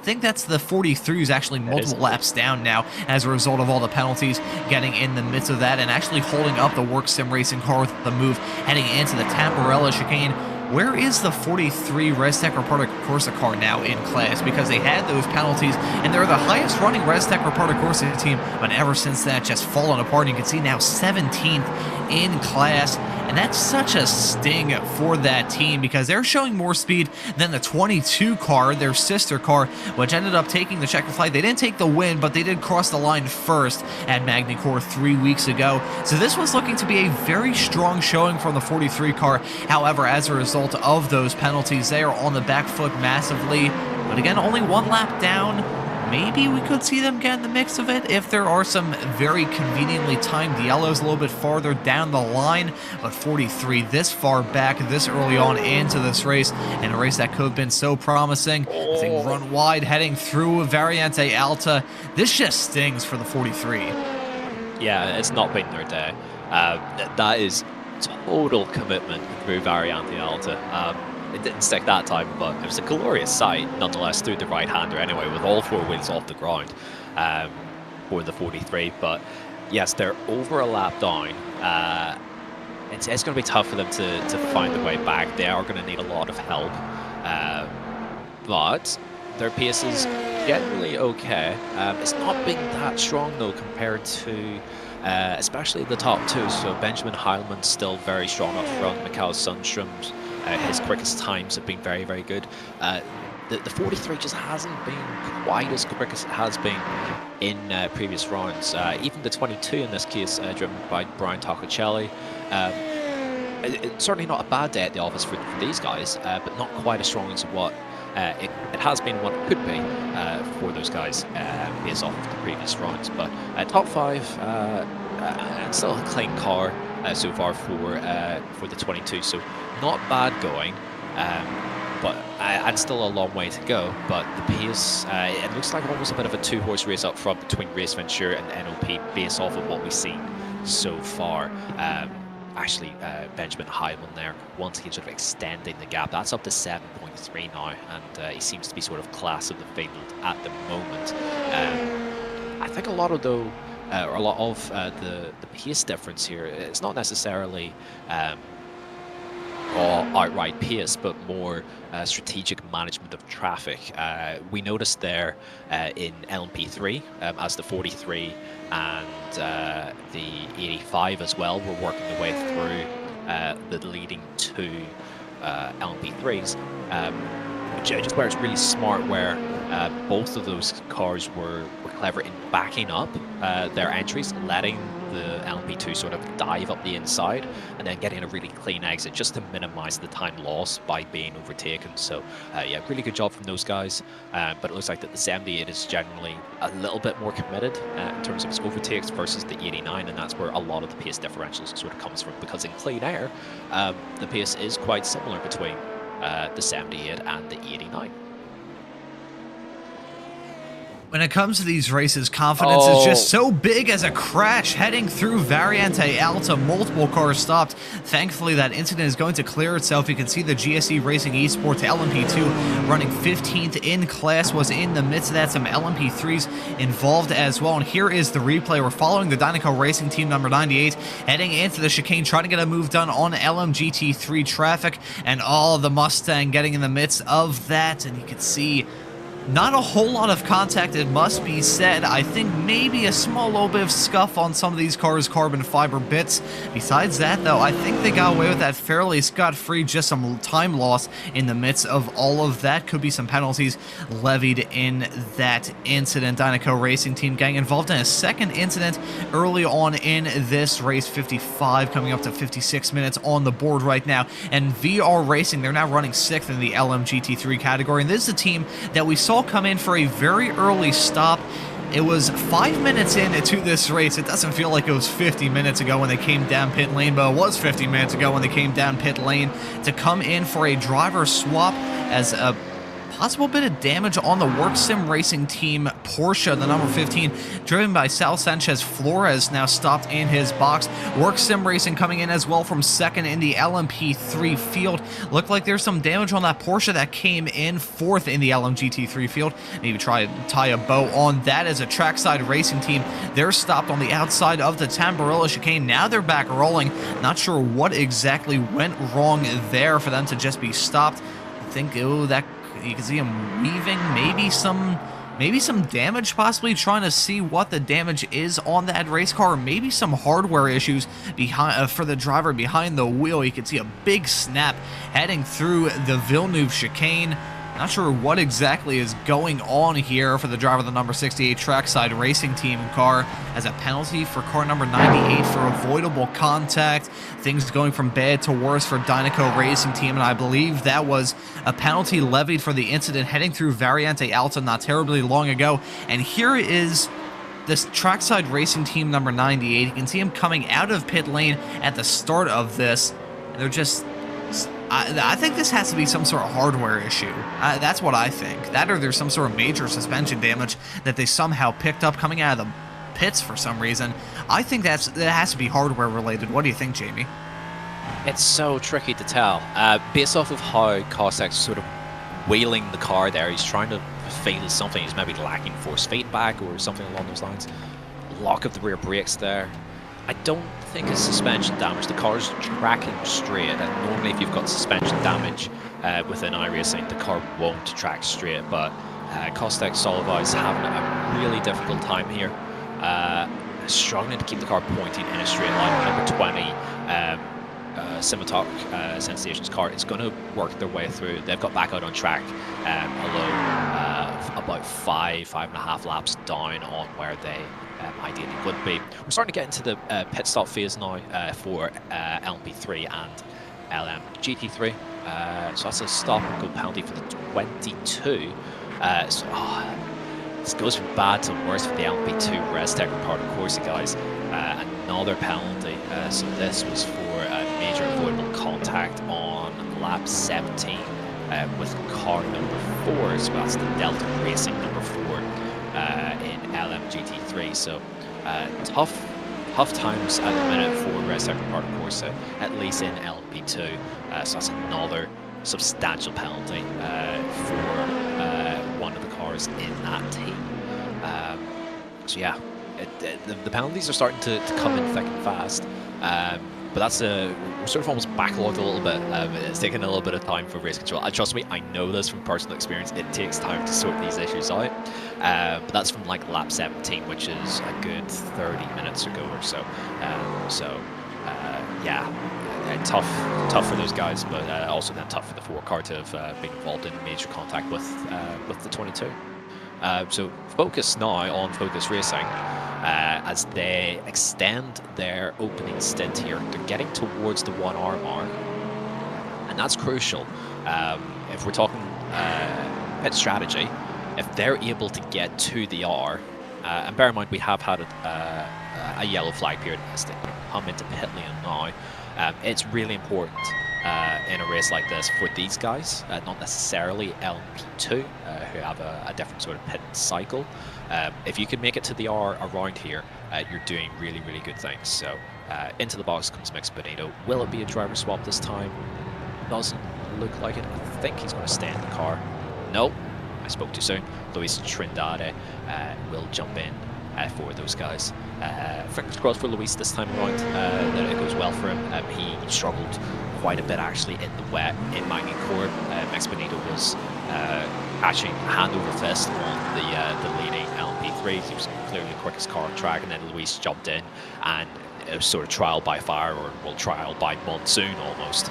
Speaker 2: think that's the 43 who's actually multiple laps down now as a result of all the penalties, getting in the midst of that and actually holding up the Work Sim Racing car with the move heading into the Tamparella chicane. Where is the 43 Restec Reparta Corsa car now in class? Because they had those penalties, and they're the highest running Restec Reparta Corsa team, but ever since that, just fallen apart. And you can see now 17th in class, and that's such a sting for that team, because they're showing more speed than the 22 car, their sister car, which ended up taking the checkered flag. They didn't take the win, but they did cross the line first at Magny-Cours 3 weeks ago. So this was looking to be a very strong showing from the 43 car. However, as a result of those penalties, they are on the back foot massively. But again, only 1 lap down. Maybe we could see them get in the mix of it if there are some very conveniently timed yellows a little bit farther down the line. But 43 this far back, this early on into this race, and a race that could have been so promising. I think run wide heading through Variante Alta. This just stings for the 43.
Speaker 3: Yeah, it's not been their day. That is total commitment through Variante Alta. It didn't stick that time, but it was a glorious sight nonetheless through the right-hander anyway, with all 4 wheels off the ground for the 43. But yes, they're over a lap down. It's going to be tough for them to find their way back. They are going to need a lot of help, but their pace is generally okay. It's not been that strong though compared to especially the top 2. So Benjamin Heilmann's still very strong up front. Mikael Sundström's his quickest times have been very, very good. The 43 just hasn't been quite as quick as it has been in previous rounds. Even the 22 in this case, driven by Brian Toccocelli. It's certainly not a bad day at the office for these guys, but not quite as strong as what it has been, what it could be for those guys based off of the previous rounds. But top 5, still a clean car so far for the 22, so not bad going, but and still a long way to go. But the pace, it looks like almost a bit of a 2-horse race up front between Race Ventura and NOP based off of what we've seen so far. Actually, Benjamin Heilmann there, once again sort of extending the gap. That's up to 7.3 now, and he seems to be sort of class of the field at the moment. I think a lot of the pace difference here, it's not necessarily outright pace, but more strategic management of traffic. We noticed there in LMP3 as the 43 and the 85 as well were working their way through the leading 2 LMP3s. We just where it's really smart, where both of those cars were clever in backing up their entries, letting the LMP2 sort of dive up the inside, and then getting a really clean exit just to minimize the time loss by being overtaken. So yeah, really good job from those guys. But it looks like that the 78 is generally a little bit more committed in terms of its overtakes versus the 89, and that's where a lot of the pace differentials sort of comes from, because in clean air, the pace is quite similar between the 78 and the 89.
Speaker 2: When it comes to these races, confidence is just so big as a crash heading through Variante Alta. Multiple cars stopped. Thankfully, that incident is going to clear itself. You can see the GSE Racing Esports LMP2 running 15th in class was in the midst of that. Some LMP3s involved as well. And here is the replay. We're following the Dynaco Racing team number 98 heading into the chicane, trying to get a move done on LMGT3 traffic, and all the Mustang getting in the midst of that. And you can see not a whole lot of contact, it must be said. I think maybe a small little bit of scuff on some of these cars' carbon fiber bits. Besides that, though, I think they got away with that fairly scot-free. Just some time loss in the midst of all of that. Could be some penalties levied in that incident. Dynaco Racing team getting involved in a second incident early on in this race. 55 coming up to 56 minutes on the board right now. And VR Racing, they're now running 6th in the LMGT3 category. And this is the team that we saw come in for a very early stop. It was 5 minutes into this race. It doesn't feel like it was 50 minutes ago when they came down pit lane, but it was 50 minutes ago when they came down pit lane to come in for a driver swap as a possible bit of damage on the Work Sim Racing team Porsche, the number 15, driven by Sal Sanchez Flores, now stopped in his box. Work Sim Racing coming in as well from second in the LMP3 field. Looked like there's some damage on that Porsche that came in 4th in the LMGT3 field. Maybe try to tie a bow on that as a trackside racing team. They're stopped on the outside of the Tamborilla chicane. Now they're back rolling. Not sure what exactly went wrong there for them to just be stopped. I think, that you can see him weaving, maybe some damage, possibly trying to see what the damage is on that race car, or maybe some hardware issues behind for the driver behind the wheel. You can see a big snap heading through the Villeneuve chicane. Not sure what exactly is going on here for the driver of the number 68 trackside racing team car, as a penalty for car number 98 for avoidable contact. Things going from bad to worse for Dynaco Racing team, and I believe that was a penalty levied for the incident heading through Variante Alta not terribly long ago. And here is this trackside racing team number 98. You can see him coming out of pit lane at the start of this, and they're just... I think this has to be some sort of hardware issue. That's what I think. That, or there's some sort of major suspension damage that they somehow picked up coming out of the pits for some reason. I think that has to be hardware related. What do you think, Jamie?
Speaker 3: It's so tricky to tell. Based off of how Kostek's sort of wheeling the car there, he's trying to feel something. He's maybe lacking force feedback or something along those lines. Lock of the rear brakes there. I don't think it's suspension damage. The car's tracking straight, and normally if you've got suspension damage within iRacing, the car won't track straight, but Kostek Solovai is having a really difficult time here. Struggling to keep the car pointing in a straight line. Number 20, Simotok Sensations car is going to work their way through. They've got back out on track, although about 5.5 laps down on where they ideally would be. We're starting to get into the pit stop phase now for LMP3 and LMGT3. So that's a stop and go penalty for the 22. This goes from bad to worse for the LMP2 Restec part of course, guys. Another penalty. So this was for a major avoidable contact on lap 17 with car number 4. So that's the Delta Racing number 4 in LMGT3. So tough times at the minute for Restec part of course, at least in LMP2. So that's another substantial penalty for one of the cars in that team. So yeah, the penalties are starting to come in thick and fast, but that's we're sort of almost backlogged a little bit. It's taking a little bit of time for race control. Trust me, I know this from personal experience. It takes time to sort these issues out, but that's from like lap 17, which is a good 30 minutes ago or so. Yeah, tough for those guys, but also then tough for the 4 car to have been involved in major contact with the 22. So focus now on Focus Racing as they extend their opening stint here. They're getting towards the 1 hour mark, and that's crucial. If we're talking pit strategy, if they're able to get to the hour, and bear in mind we have had a yellow flag period as they come into pit lane now, it's really important in a race like this for these guys, not necessarily LMP2, who have a different sort of pit cycle. If you can make it to the hour around here, you're doing really, really good things. So into the box comes Mix Benito. Will it be a driver swap this time? Doesn't look like it. I think he's going to stay in the car. No, I spoke too soon. Luis Trindade will jump in for those guys. Fingers crossed for Luis this time around that it goes well for him. He struggled quite a bit actually in the wet in Magny Court. Mix Benito was actually hand over fist on the leading LMP3. He was clearly the quickest car on track, and then Luis jumped in and it was sort of trial by fire, or well, trial by monsoon almost.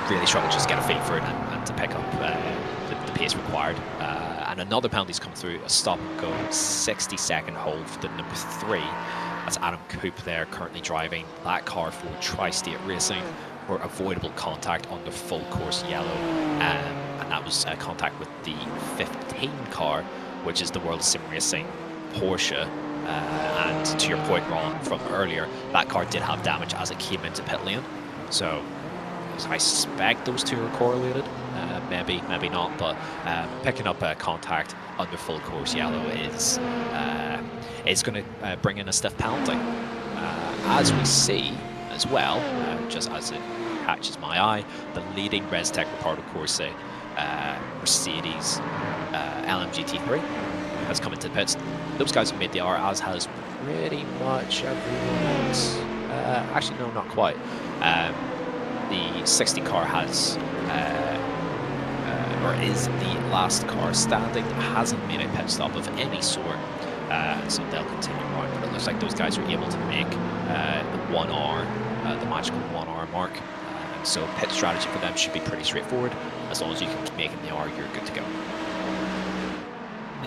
Speaker 3: Really struggled just to get a feed for it and to pick up the pace required. And another penalty's come through, a stop and go 60-second hold for the number 3. That's Adam Coop there, currently driving that car for Tri-State Racing for avoidable contact on the full course yellow. And that was contact with the 15 car, which is the World Sim Racing Porsche. And to your point, Ron, from earlier, that car did have damage as it came into pit lane. So I suspect those two are correlated. Maybe, maybe not, but picking up contact under full course yellow is going to bring in a stiff penalty. As we see as well, just as it catches my eye, the leading Restec Reparto Corse Mercedes LMGT3 has come into the pits. Those guys have made the hour, as has pretty much everyone else. Actually, no, not quite. The 60 car has, or is the last car standing that hasn't made a pit stop of any sort, so they'll continue on. But it looks like those guys are able to make the 1 hour, the magical 1 hour mark. So pit strategy for them should be pretty straightforward. As long as you can make it in the hour, you're good to go.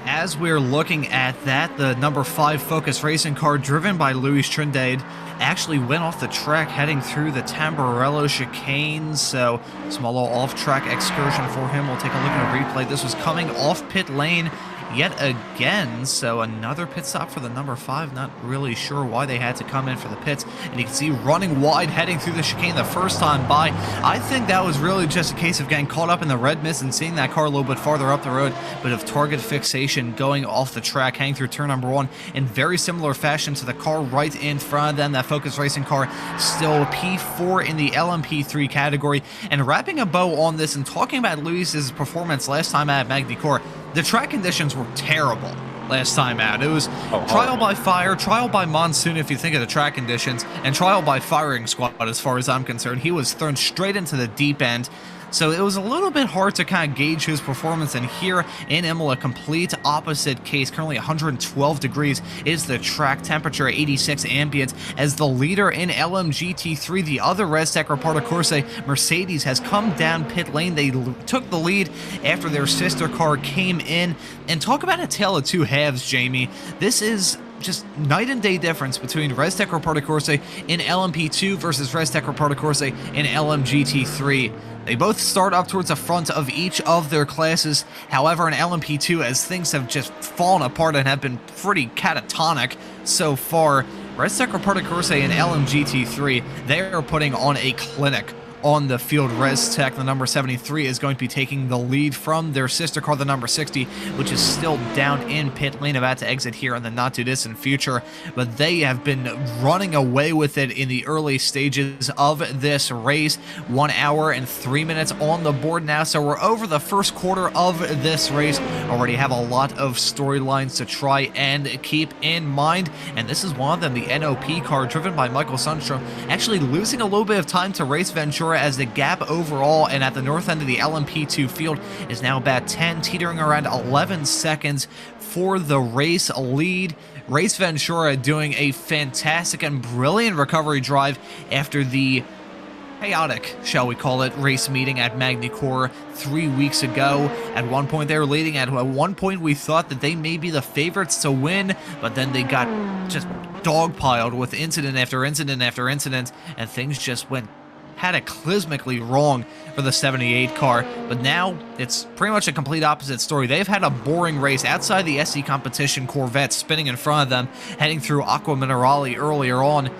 Speaker 2: As we're looking at that, the number 5 Focus Racing car driven by Luis Trindade actually went off the track heading through the Tamburello chicane, so small little off-track excursion for him. We'll take a look at a replay. This was coming off pit lane yet again, so another pit stop for the number 5. Not really sure why they had to come in for the pits, and you can see running wide heading through the chicane the first time by. I think that was really just a case of getting caught up in the red mist and seeing that car a little bit farther up the road, but of target fixation going off the track, heading through turn number 1 in very similar fashion to the car right in front of them. That Focus Racing car still P4 in the LMP3 category. And wrapping a bow on this and talking about Luis's performance last time at Magny Court, the track conditions were terrible last time out. It was trial by fire, trial by monsoon if you think of the track conditions, and trial by firing squad as far as I'm concerned. He was thrown straight into the deep end. So it was a little bit hard to kind of gauge his performance, and here in Imola, complete opposite case. Currently 112 degrees is the track temperature, 86 ambient. As the leader in LMGT3, the other Restec Reparto Corse Mercedes has come down pit lane. They took the lead after their sister car came in. And talk about a tale of two halves, Jamie. This is just night and day difference between Restec Reparto Corse in LMP2 versus Restec Reparto Corse in LMGT3. They both start up towards the front of each of their classes. However, in LMP2, as things have just fallen apart and have been pretty catatonic so far, Restec Reparto Corse and LMGT3, they are putting on a clinic on the field. Restec, the number 73, is going to be taking the lead from their sister car, the number 60, which is still down in pit lane, about to exit here in the not too distant future. But they have been running away with it in the early stages of this race. 1 hour and 3 minutes on the board now, so we're over the first quarter of this race. Already have a lot of storylines to try and keep in mind, and this is one of them, the NOP car driven by Michael Sundstrom, actually losing a little bit of time to Race Ventura Ventura, as the gap overall and at the north end of the LMP2 field is now about 10, teetering around 11 seconds for the race lead. Race Ventura doing a fantastic and brilliant recovery drive after the chaotic, shall we call it, race meeting at Magny-Cours 3 weeks ago. At one point they were leading, at one point we thought that they may be the favorites to win, but then they got just dogpiled with incident after incident after incident, and things just went cataclysmically wrong for the 78 car. But now it's pretty much a complete opposite story. They've had a boring race outside the SC competition. Corvette spinning in front of them, heading through Aqua Minerale earlier on.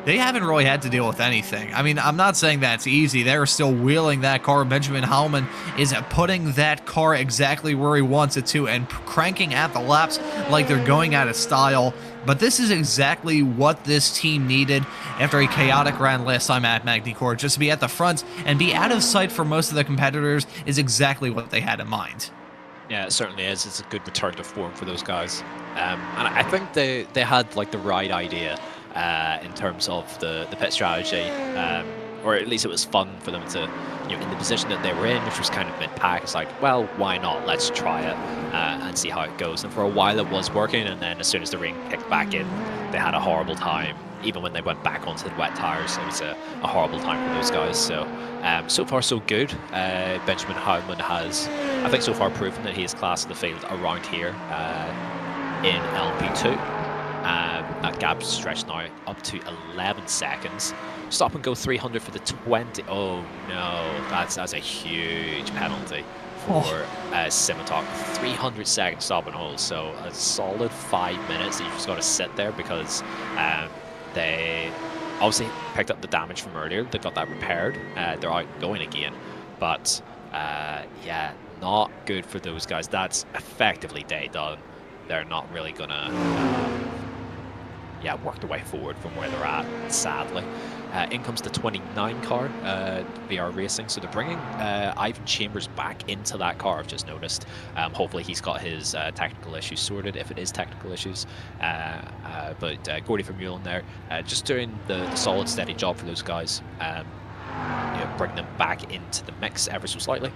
Speaker 2: They haven't really had to deal with anything. I mean, I'm not saying that's easy. They're still wheeling that car. Benjamin Hallman is putting that car exactly where he wants it to and cranking at the laps like they're going out of style. But this is exactly what this team needed after a chaotic round last time at Magny-Cours. Just to be at the front and be out of sight for most of the competitors is exactly what they had in mind.
Speaker 3: Yeah, it certainly is. It's a good return to form for those guys. And I think they had like the right idea in terms of the pit strategy, or at least it was fun for them to, in the position that they were in, which was kind of mid-pack. It's like, well, why not? Let's try it and see how it goes. And for a while it was working, and then as soon as the rain kicked back in, they had a horrible time. Even when they went back onto the wet tires, it was a horrible time for those guys. So, so far so good. Benjamin Howman has, I think, so far proven that he is class of the field around here in LP2. That gap stretched now up to 11 seconds. Stop and go 300 for the 20. Oh no, that's a huge penalty for Simitok. 300 second stop and hold, so a solid 5 minutes that you just got to sit there, because they obviously picked up the damage from earlier. They got that repaired. They're out going again, but yeah, not good for those guys. That's effectively day done. They're not really gonna work their way forward from where they're at, sadly. In comes the 29 car, VR Racing. So they're bringing Ivan Chambers back into that car, I've just noticed. Hopefully he's got his technical issues sorted, if it is technical issues. But Gordy Vermeulen there, just doing the solid, steady job for those guys. Bring them back into the mix ever so slightly.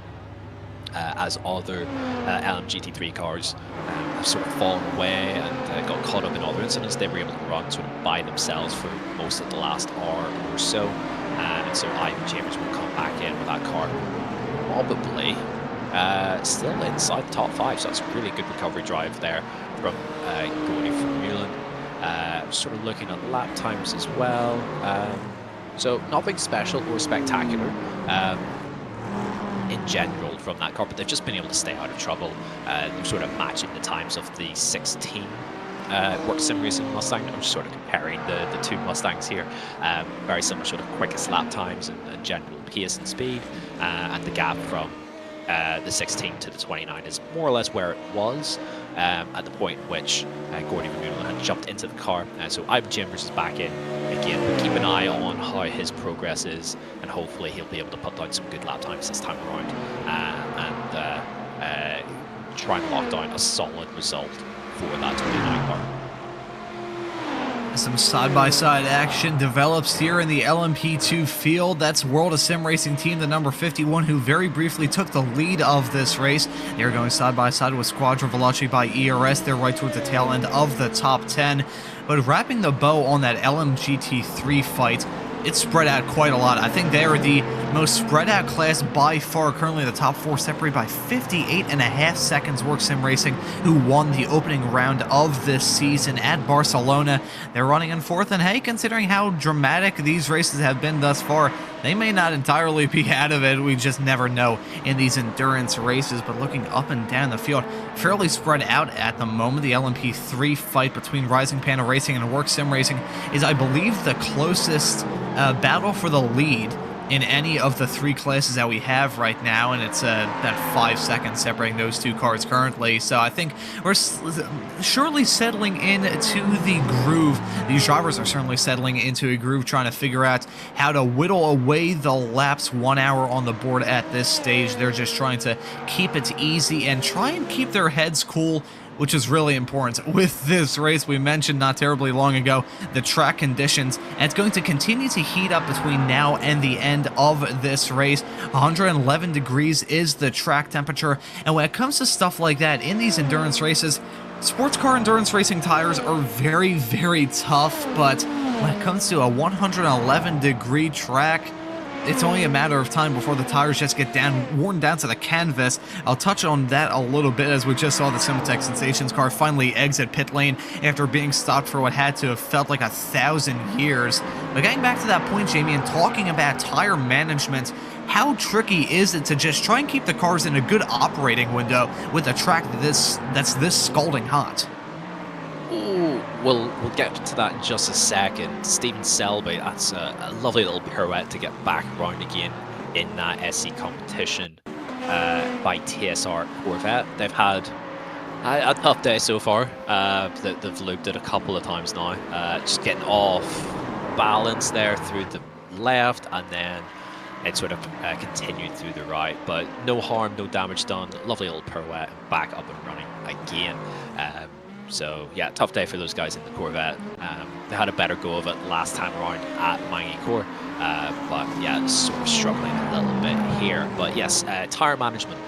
Speaker 3: As other LMGT3 cars have sort of fallen away and got caught up in other incidents, they were able to run sort of by themselves for most of the last hour or so. And so Ivan Chambers will come back in with that car, probably still inside the top 5. So that's a really good recovery drive there from Gordy Vermeulen. Sort of looking at lap times as well. So nothing special or spectacular in general from that car, but they've just been able to stay out of trouble. They're sort of matching the times of the 16 Work Sim Racing Mustang. I'm just sort of comparing the two Mustangs here. Very similar sort of quickest lap times and general pace and speed, and the gap from the 16 to the 29 is more or less where it was at the point in which Gordy Vermeulen had jumped into the car. So Ivan Chambers is back in again. We'll keep an eye on how his progress is, and hopefully he'll be able to put down some good lap times this time around and try and lock down a solid result for that 29 car.
Speaker 2: Some side-by-side action develops here in the LMP2 field. That's World of Sim Racing Team, the number 51, who very briefly took the lead of this race. They're going side-by-side with Squadra Veloci by ERS. They're right towards the tail end of the top 10. But wrapping the bow on that LMGT3 fight, it's spread out quite a lot. I think they are the most spread out class by far. Currently the top 4 separated by 58.5 seconds. Work Sim Racing, who won the opening round of this season at Barcelona. They're running in 4th, and hey, considering how dramatic these races have been thus far, they may not entirely be out of it. We just never know in these endurance races. But looking up and down the field, fairly spread out at the moment. The LMP3 fight between Rising Panda Racing and Work Sim Racing is, I believe, the closest battle for the lead in any of the 3 classes that we have right now, and it's about 5 seconds separating those 2 cars currently. So I think we're surely settling into the groove. These drivers are certainly settling into a groove, trying to figure out how to whittle away the laps. 1 hour on the board at this stage. They're just trying to keep it easy and try and keep their heads cool which is really important with this race. We mentioned not terribly long ago the track conditions, and it's going to continue to heat up between now and the end of this race. 111 degrees is the track temperature, and when it comes to stuff like that in these endurance races, sports car endurance racing tires are very, very tough, but when it comes to a 111 degree track, it's only a matter of time before the tires just get worn down to the canvas. I'll touch on that a little bit, as we just saw the Simatech Sensations car finally exit pit lane after being stopped for what had to have felt like 1,000 years. But getting back to that point, Jamie, and talking about tire management, how tricky is it to just try and keep the cars in a good operating window with a track that's this scalding hot?
Speaker 3: Ooh, we'll get to that in just a second. Stephen Selby, that's a lovely little pirouette to get back around again in that SC competition by TSR Corvette. They've had a tough day so far. They've looped it a couple of times now, just getting off balance there through the left, and then it sort of continued through the right, but no harm, no damage done. Lovely little pirouette, back up and running again. So yeah, tough day for those guys in the Corvette. They had a better go of it last time around at Magny-Cours, but yeah, sort of struggling a little bit here. But yes, tire management.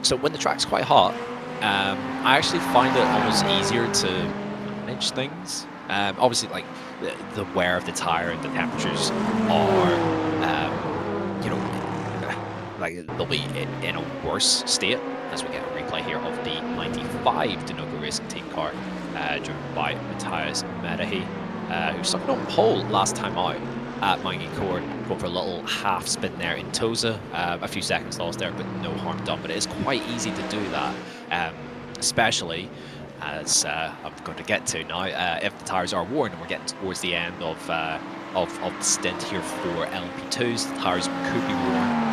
Speaker 3: So when the track's quite hot, I actually find it almost easier to manage things. Obviously, like the wear of the tire and the temperatures are, you know, like they'll be in a worse state, as we get a replay here of the 95 Dinoco Racing Team car, driven by Matthias Medahi, who stuck on pole last time out at Magny-Cours, going for a little half spin there in Tosa. A few seconds lost there, but no harm done. But it is quite easy to do that, especially as I'm going to get to now, if the tires are worn, and we're getting towards the end of the stint here for LMP2s, the tires could be worn.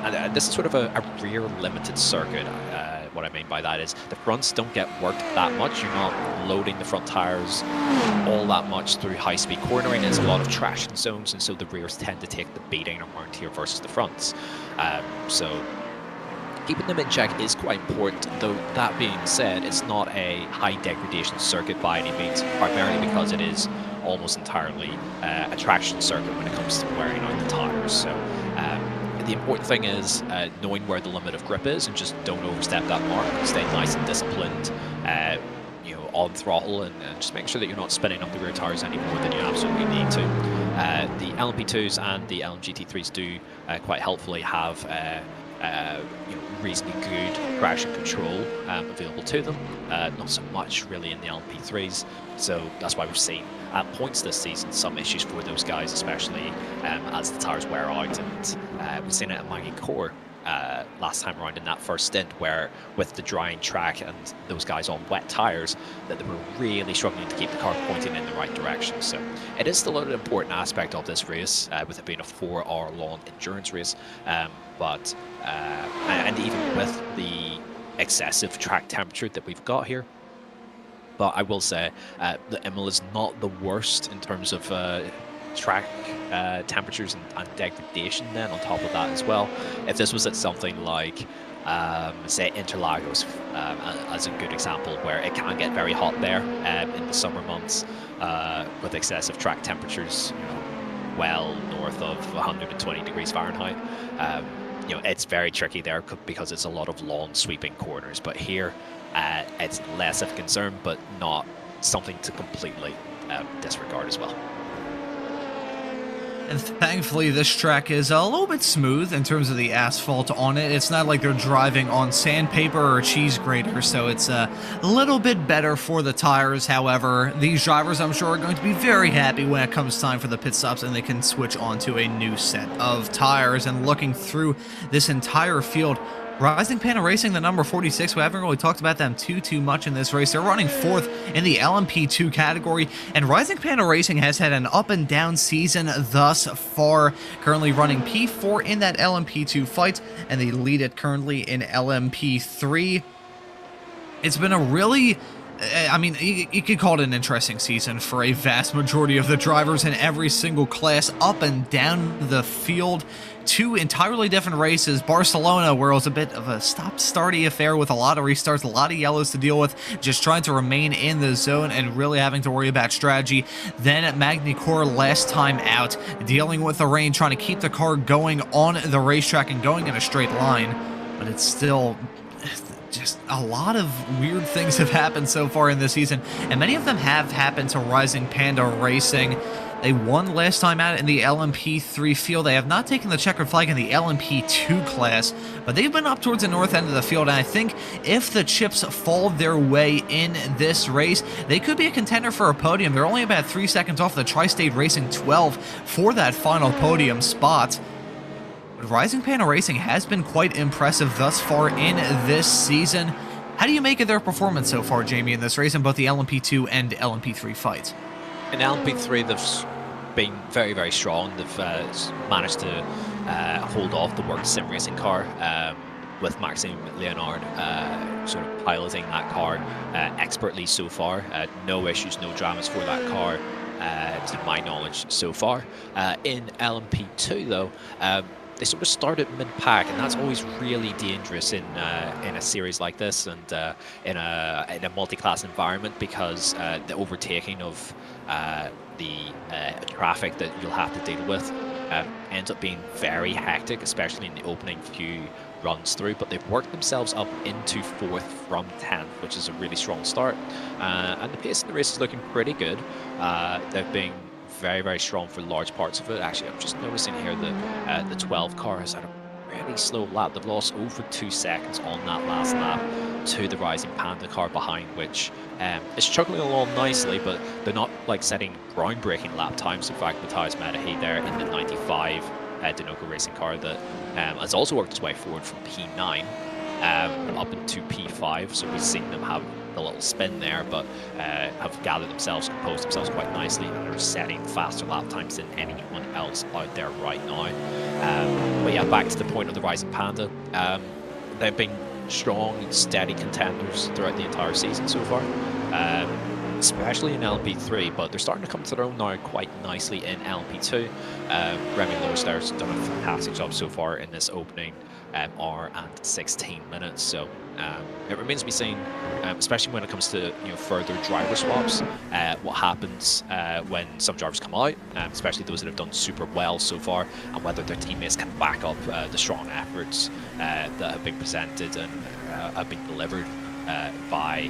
Speaker 3: And this is sort of a rear limited circuit. What I mean by that is the fronts don't get worked that much. You're not loading the front tires all that much through high-speed cornering. It's a lot of traction zones, and so the rears tend to take the beating around here versus the fronts. So keeping them in check is quite important, though that being said, it's not a high degradation circuit by any means, primarily because it is almost entirely a traction circuit when it comes to wearing out the tires. So the important thing is knowing where the limit of grip is and just don't overstep that mark. Stay nice and disciplined, you know, on throttle, and just make sure that you're not spinning up the rear tires any more than you absolutely need to. The LMP2s and the LMGT3s do quite helpfully have you know, reasonably good traction control available to them. Not so much really in the LMP3s, so that's why we've seen at points this season some issues for those guys, especially as the tires wear out. And we've seen it at Magny-Cours last time around in that first stint, where with the drying track and those guys on wet tires, that they were really struggling to keep the car pointing in the right direction. So it is still an important aspect of this race, with it being a 4-hour long endurance race. But and even with the excessive track temperature that we've got here, but I will say that Imola is not the worst in terms of track temperatures and degradation. Then on top of that as well, if this was at something like say Interlagos as a good example, where it can get very hot there in the summer months with excessive track temperatures, you know, well north of 120 degrees Fahrenheit. You know, it's very tricky there because it's a lot of long sweeping corners. But here, it's less of a concern, but not something to completely disregard as well.
Speaker 2: And thankfully, this track is a little bit smooth in terms of the asphalt on it. It's not like they're driving on sandpaper or a cheese grater, so it's a little bit better for the tires. However, these drivers, I'm sure, are going to be very happy when it comes time for the pit stops and they can switch on to a new set of tires. And looking through this entire field, Rising Panda Racing, the number 46, we haven't really talked about them too much in this race. They're running 4th in the LMP2 category, and Rising Panda Racing has had an up and down season thus far, currently running P4 in that LMP2 fight, and they lead it currently in LMP3. It's been a really, I mean, you could call it an interesting season for a vast majority of the drivers in every single class up and down the field. two entirely different races. Barcelona, where it was a bit of a stop-starty affair with a lot of restarts, a lot of yellows to deal with, just trying to remain in the zone and really having to worry about strategy. Then at Magny-Cours last time out, dealing with the rain, trying to keep the car going on the racetrack and going in a straight line, but it's still just a lot of weird things have happened so far in this season, and many of them have happened to Rising Panda Racing. They won last time out in the LMP3 field. They have not taken the checkered flag in the LMP2 class, but they've been up towards the north end of the field, and I think if the chips fall their way in this race, they could be a contender for a podium. They're only about 3 seconds off the Tri-State Racing 12 for that final podium spot. Rising Panda Racing has been quite impressive thus far in this season. How do you make of their performance so far, Jamie, in this race in both the LMP2 and LMP3 fights?
Speaker 3: In LMP3, they've been very, very strong. They've managed to hold off the work sim racing car with Maxime Leonard sort of piloting that car expertly so far. No issues, no dramas for that car, to my knowledge so far. In LMP2, though, they sort of started mid-pack, and that's always really dangerous in a series like this and in a multi-class environment, because the overtaking of the traffic that you'll have to deal with ends up being very hectic, especially in the opening few runs through. But they've worked themselves up into 4th from 10th, which is a really strong start, and the pace in the race is looking pretty good. They've been very, very strong for large parts of it. Actually, I'm just noticing here that the 12 car has had a really slow lap. They've lost over 2 seconds on that last lap to the Rising Panda car behind, which is chugging along nicely, but they're not like setting groundbreaking lap times. In fact, Matthias Medahy there in the 95 Dinoco Racing car that has also worked its way forward from P9 up into P5, so we've seen them have a little spin there, but have gathered themselves, composed themselves quite nicely, and are setting faster lap times than anyone else out there right now. But yeah, back to the point of the Rising Panda. They've been strong, steady contenders throughout the entire season so far, especially in LMP3, but they're starting to come to their own now quite nicely in LMP2. Remy Lewis there's done a fantastic job so far in this opening hour and 16 minutes, so it remains to be seen, especially when it comes to further driver swaps, what happens when some drivers come out, especially those that have done super well so far, and whether their teammates can back up the strong efforts that have been presented and have been delivered by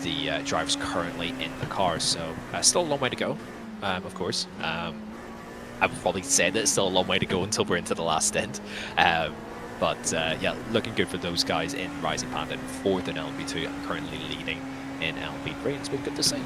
Speaker 3: the drivers currently in the car. So still a long way to go, of course. I would probably say that it's still a long way to go until we're into the last stint. But yeah, looking good for those guys in Rising Panda in 4th in LMP2 and currently leading in LMP3. It's been good to see.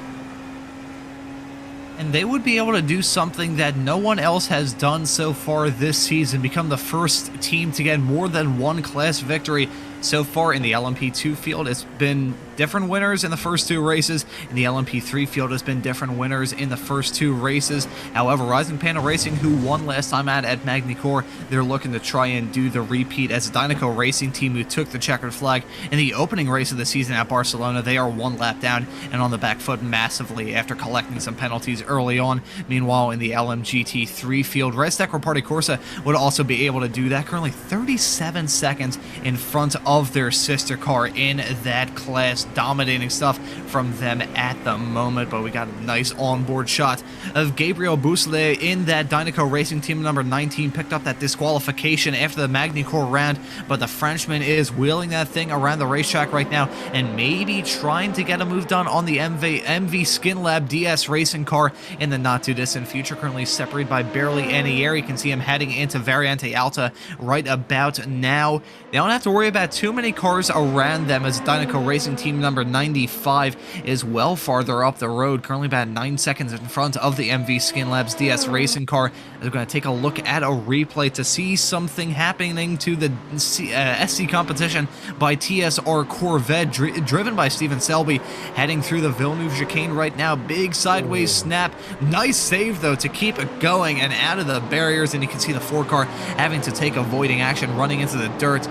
Speaker 2: And they would be able to do something that no one else has done so far this season, become the first team to get more than one class victory so far in the LMP2 field. It's been different winners in the first 2 races. In the LMP3 field, has been different winners in the first 2 races. However, Rising Panda Racing, who won last time at Magny-Cours, they're looking to try and do the repeat as a Dinoco Racing team who took the checkered flag in the opening race of the season at Barcelona. They are 1 lap down and on the back foot massively after collecting some penalties early on. Meanwhile, in the LMGT3 field, Restec Reparty Corsa would also be able to do that, currently 37 seconds in front of their sister car in that class. Dominating stuff from them at the moment, but we got a nice onboard shot of Gabriel Bousselet in that Dinoco Racing team number 19, picked up that disqualification after the Magny-Cours round, but the Frenchman is wheeling that thing around the racetrack right now and maybe trying to get a move done on the MV Skin Lab DS Racing car in the not too distant future, currently separated by barely any air. You can see him heading into Variante Alta right about now. They don't have to worry about too many cars around them, as Dinoco Racing team number 95 is well farther up the road, currently about 9 seconds in front of the MV Skin Labs DS Racing car. We're going to take a look at a replay to see something happening to the SC competition by TSR Corvette, driven by Stephen Selby, heading through the Villeneuve chicane right now. Big sideways snap. Nice save, though, to keep it going and out of the barriers, and you can see the 4 car having to take avoiding action, running into the dirt,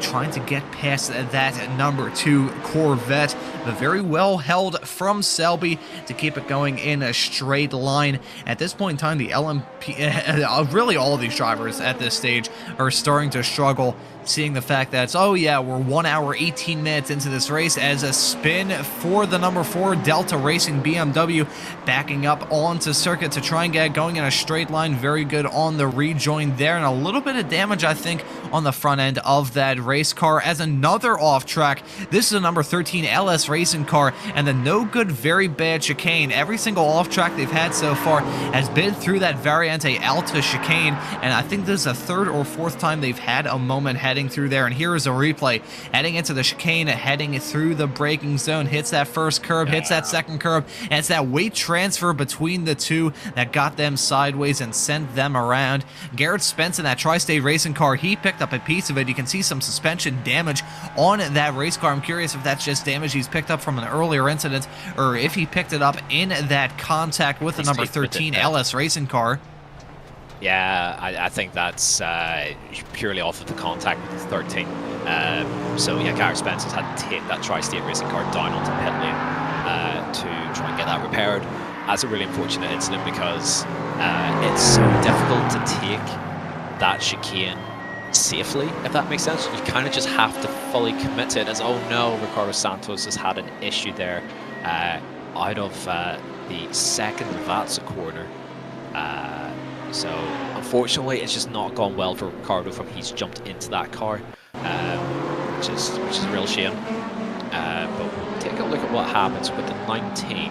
Speaker 2: trying to get past that number 2 Corvette, but very well held from Selby to keep it going in a straight line. At this point in time, the LMP, really all of these drivers at this stage are starting to struggle, seeing the fact that it's, oh yeah, we're 1 hour 18 minutes into this race, as a spin for the number 4 Delta Racing BMW backing up onto circuit to try and get going in a straight line. Very good on the rejoin there, and a little bit of damage, I think, on the front end of that race car as another off track. This is a number 13 LS Racing car, and the no good, very bad chicane. Every single off track they've had so far has been through that Variante Alta chicane, and I think this is the 3rd or 4th time they've had a moment heading through there. And here is a replay heading into the chicane, heading through the braking zone, hits that first curb, hits that second curb, and it's that weight transfer between the two that got them sideways and sent them around. Garrett Spence in that Tri-State Racing car, he picked up a piece of it. You can see some suspension damage on that race car. I'm curious if that's just damage he's picked up from an earlier incident, or if he picked it up in that contact with the number 13 LS Racing car.
Speaker 3: Yeah, I think that's purely off of the contact with the 13. So yeah, Garrett Spence has had to take that Tri-State Racing car down onto the pit lane to try and get that repaired. That's a really unfortunate incident because it's so difficult to take that chicane safely, if that makes sense. You kind of just have to fully commit to it. As, oh no, Ricardo Santos has had an issue there out of the second Vatsa corner. So unfortunately, it's just not gone well for Ricardo from he's jumped into that car, which is a real shame. But we'll take a look at what happens with the 19.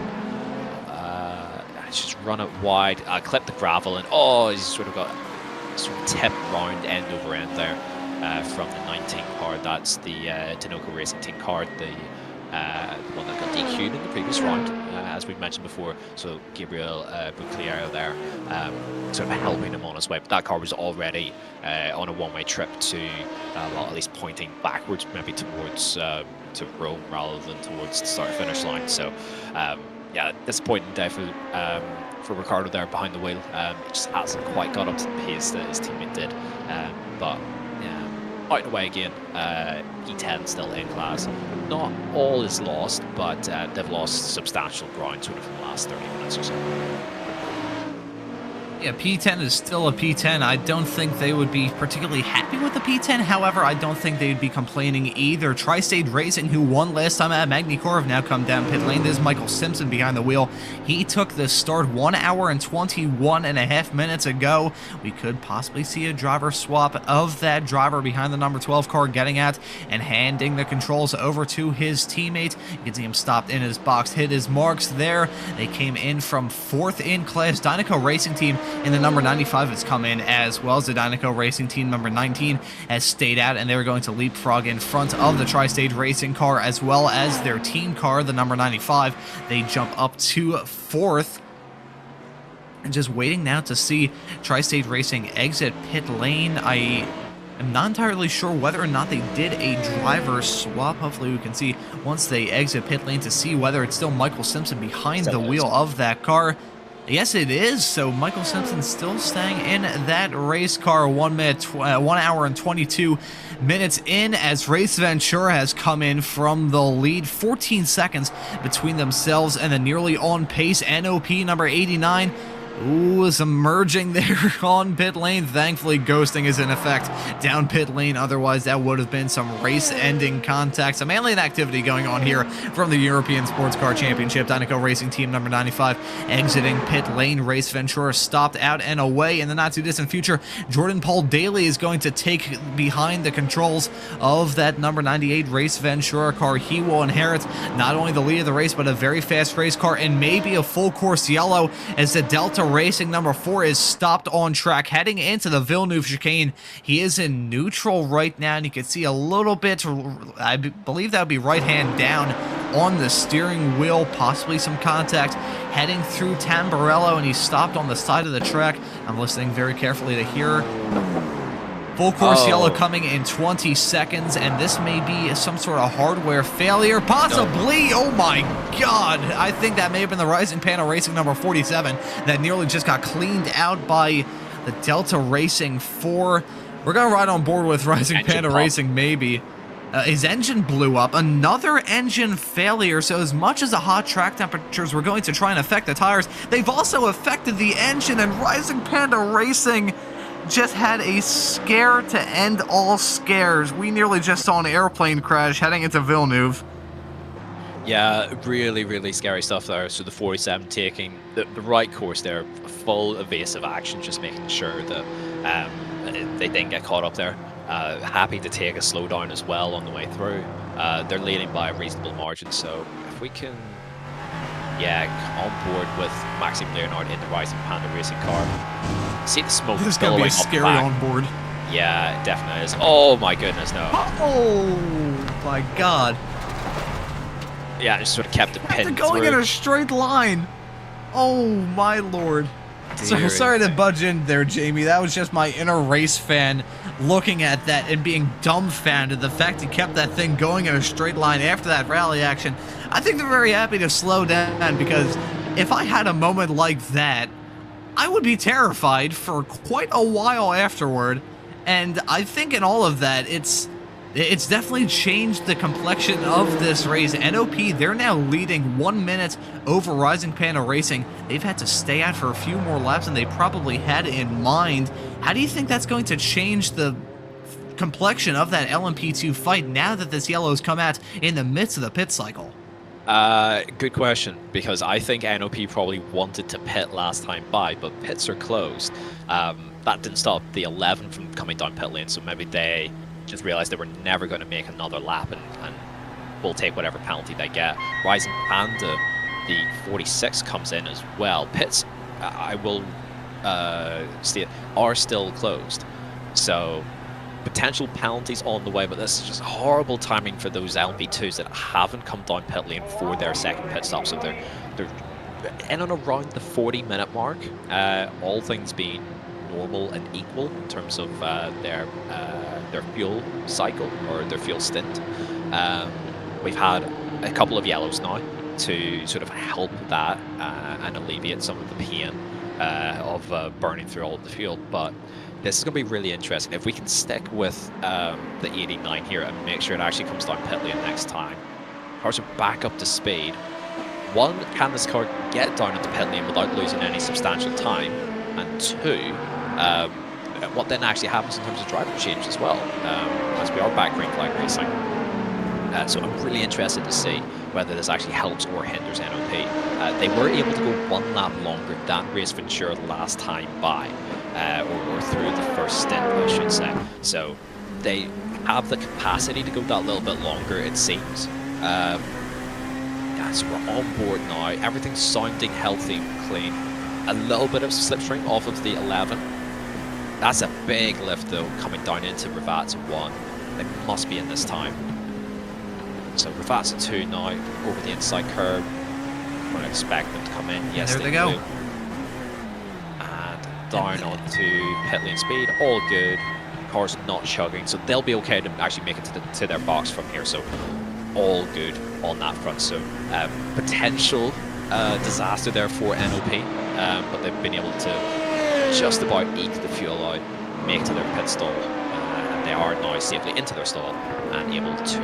Speaker 3: Just run it wide, clip the gravel, and oh, he's sort of got tipped round end over end there from the 19 car. That's the Dinoco Racing Team car, the one that got DQ'd in the previous round, as we've mentioned before. So Gabriel Bucliero there, sort of helping him on his way. But that car was already on a one-way trip to, well, at least pointing backwards, maybe towards to Rome rather than towards the start-finish line. So, yeah, disappointing day for Ricardo there behind the wheel. He just hasn't quite got up to the pace that his teammate did. But yeah, out and away again. P10 still in class. Not all is lost, but they've lost substantial ground sort of in the last 30 minutes or so.
Speaker 2: Yeah, P10 is still a P10. I don't think they would be particularly happy with the P10. However, I don't think they'd be complaining either. Tri-State Racing, who won last time at Magny-Cours, have now come down pit lane. This is Michael Simpson behind the wheel. He took the start 1 hour and 21.5 minutes ago. We could possibly see a driver swap of that driver behind the number 12 car getting out and handing the controls over to his teammate. You can see him stopped in his box, hit his marks there. They came in from 4th in class. Dinoco Racing Team in the number 95 has come in, as well as the Dinoco Racing Team number 19 has stayed out, and they were going to leapfrog in front of the Tri-State Racing car as well as their team car, the number 95. They jump up to 4th. And just waiting now to see Tri-State Racing exit pit lane. I am not entirely sure whether or not they did a driver swap. Hopefully we can see once they exit pit lane to see whether it's still Michael Simpson behind the wheel of that car. Yes, it is. So Michael Simpson's still staying in that race car. 1 hour and 22 minutes in, as Race Ventura has come in from the lead. 14 seconds between themselves and the nearly on pace NOP number 89. Ooh, is emerging there on pit lane. Thankfully, ghosting is in effect down pit lane. Otherwise, that would have been some race-ending contact. Some alien activity going on here from the European Sports Car Championship. Dinoco Racing Team number 95 exiting pit lane. Race Ventura stopped out and away. In the not-too-distant future, Jordan Paul Daly is going to take behind the controls of that number 98 Race Ventura car. He will inherit not only the lead of the race, but a very fast race car and maybe a full-course yellow, as the Delta Racing number 4 is stopped on track heading into the Villeneuve chicane. He is in neutral right now, and you can see a little bit, I believe that would be right hand down on the steering wheel, possibly some contact heading through Tamburello, and he's stopped on the side of the track. I'm listening very carefully to hear full course yellow coming in 20 seconds, and this may be some sort of hardware failure, possibly. Oh my god, I think that may have been the Rising Panda Racing number 47 that nearly just got cleaned out by the Delta Racing 4. We're gonna ride on board with Rising Panda Racing, maybe. his engine blew up. Another engine failure. So as much as the hot track temperatures were going to try and affect the tires, they've also affected the engine, and Rising Panda Racing just had a scare to end all scares. We nearly just saw an airplane crash heading into Villeneuve.
Speaker 3: Yeah, really, really scary stuff there. So the 47 taking the right course there, full evasive action, just making sure that they didn't get caught up there. Happy to take a slowdown as well on the way through. They're leading by a reasonable margin, so if we can, on board with Maxime Leonard in the Rising Panda Racing car. See the smoke
Speaker 2: This is going to be scary on board.
Speaker 3: Yeah, it definitely is. Oh my goodness, no.
Speaker 2: Oh my god.
Speaker 3: Yeah, just sort of kept it pinned
Speaker 2: going
Speaker 3: through.
Speaker 2: in a straight line. Oh my lord. So sorry to budge in there, Jamie. That was just my inner race fan looking at that and being dumbfounded. The fact he kept that thing going in a straight line after that rally action. I think they're very happy to slow down, because if I had a moment like that, I would be terrified for quite a while afterward. And I think in all of that, it's definitely changed the complexion of this race. NOP, they're now leading 1 minute over Rising Panda Racing. They've had to stay out for a few more laps than they probably had in mind. How do you think that's going to change the complexion of that LMP2 fight now that this yellow's come out in the midst of the pit cycle?
Speaker 3: Good question, because I think NOP probably wanted to pit last time by, but pits are closed. That didn't stop the 11 from coming down pit lane, so maybe they just realized they were never going to make another lap and will take whatever penalty they get. Rising Panda, the 46 comes in as well. Pits, I will state, are still closed. So potential penalties on the way, but this is just horrible timing for those LMP2s that haven't come down pit lane for their second pit stop. So they're in and around the 40-minute mark, all things being normal and equal in terms of their fuel cycle or their fuel stint. We've had a couple of yellows now to sort of help that and alleviate some of the pain of burning through all of the fuel, but this is going to be really interesting. If we can stick with the 89 here and make sure it actually comes down pit lane next time, cars are back up to speed. One, can this car get down at the pit lane without losing any substantial time? And two, what then actually happens in terms of driver change as well, as we are back green flag racing. So I'm really interested to see whether this actually helps or hinders NOP. They were able to go 1 lap longer than Race Ventura last time by, or through the first stint, I should say. So they have the capacity to go that little bit longer, it seems. So we're on board now. Everything's sounding healthy, clean. A little bit of slipstream off of the 11. That's a big lift though, coming down into Ravazza 1. They must be in this time. So Ravazza 2 now over the inside curve. I'm going to expect them to come in. Yes,
Speaker 2: there they go.
Speaker 3: Do. And down onto pit lane speed. All good. Car's not chugging, so they'll be okay to actually make it to their box from here. So all good on that front. So potential disaster there for NOP, but they've been able to just about eke the fuel out, make it to their pit stall, and they are now safely into their stall and able to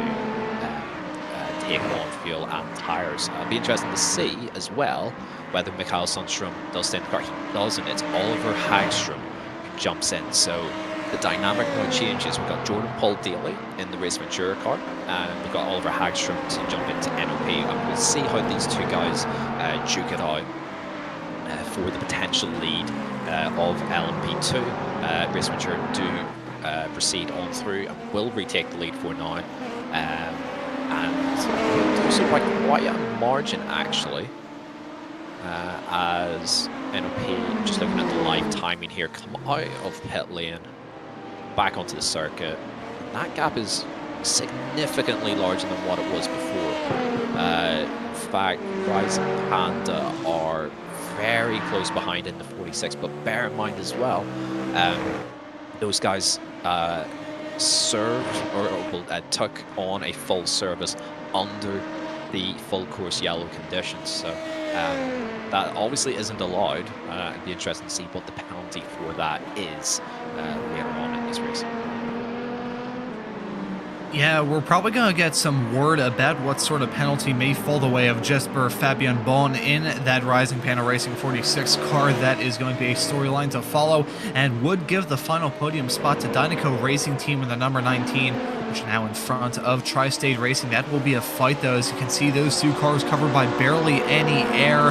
Speaker 3: take on fuel and tyres. It'll be interesting to see as well whether Mikael Sundstrom does stay in the car. He doesn't. It's Oliver Hagstrom who jumps in. So the dynamic now changes. We've got Jordan Paul Daly in the Race Ventura car, and we've got Oliver Hagstrom to jump into NOP. And we'll see how these two guys duke it out for the potential lead of LMP2. Race Ventura do proceed on through and will retake the lead for now. And do so by quite a margin actually, as NOP, just looking at the live timing here, come out of pit lane, back onto the circuit. That gap is significantly larger than what it was before. In fact, Rising Panda are very close behind in the 46, but bear in mind as well, those guys served or took on a full service under the full course yellow conditions, so that obviously isn't allowed. It'd be interesting to see what the penalty for that is later on in this race.
Speaker 2: Yeah, we're probably going to get some word about what sort of penalty may fall the way of Jesper Fabian Bon in that Rising Panda Racing 46 car. That is going to be a storyline to follow and would give the final podium spot to Dynaco Racing Team in the number 19, which are now in front of Tri-State Racing. That will be a fight, though. As you can see, those two cars covered by barely any air.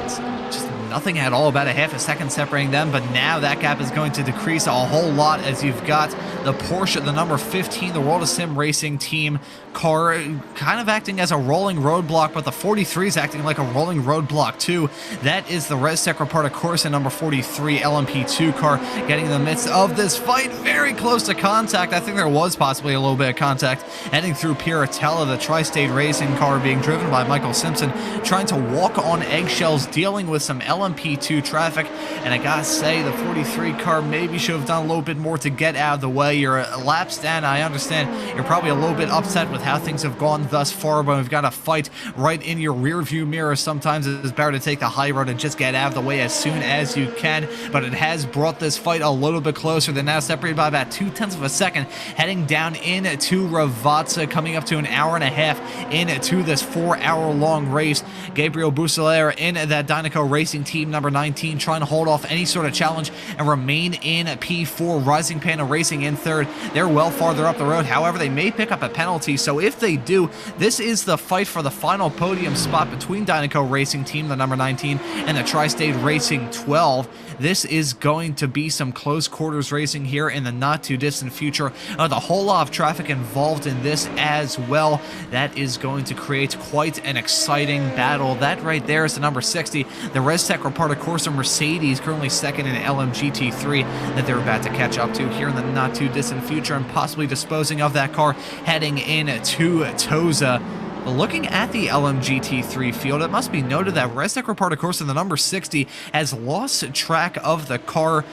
Speaker 2: It's just nothing at all, about a half a second separating them, but now that gap is going to decrease a whole lot as you've got the Porsche, the number 15, the World of Sim Racing Team car, kind of acting as a rolling roadblock, but the 43 is acting like a rolling roadblock too. That is the Rennsport Reparta Corsa number 43 LMP2 car getting in the midst of this fight, very close to contact. I think there was possibly a little bit of contact heading through Piratella, the Tri-State Racing car being driven by Michael Simpson, trying to walk on eggshells, dealing with some LMP2 traffic, and I gotta say, the 43 car maybe should have done a little bit more to get out of the way. You're laps down. I understand you're probably a little bit upset with how things have gone thus far, but we've got a fight right in your rear view mirror. Sometimes it's better to take the high road and just get out of the way as soon as you can, but it has brought this fight a little bit closer. They're now separated by about 0.2 of a second, heading down into Ravazza, coming up to an hour and a half into this 4-hour-long race. Gabriel Busselaar in that Dynaco Racing Team number 19, trying to hold off any sort of challenge and remain in P4. Rising Panda Racing in third. They're well farther up the road. However, they may pick up a penalty, so if they do, this is the fight for the final podium spot between Dynaco Racing Team, the number 19, and the Tri-State Racing 12. This is going to be some close quarters racing here in the not too distant future. The whole lot of traffic involved in this as well. That is going to create quite an exciting battle. That right there is the number 60, the Rennsport Reparta Corsa Mercedes, currently second in LMGT3, that they're about to catch up to here in the not too distant future, and possibly disposing of that car heading into Toza. Looking at the LMGT3 field, it must be noted that Rennsport Reparta Corsa, the number 60, has lost track of the car,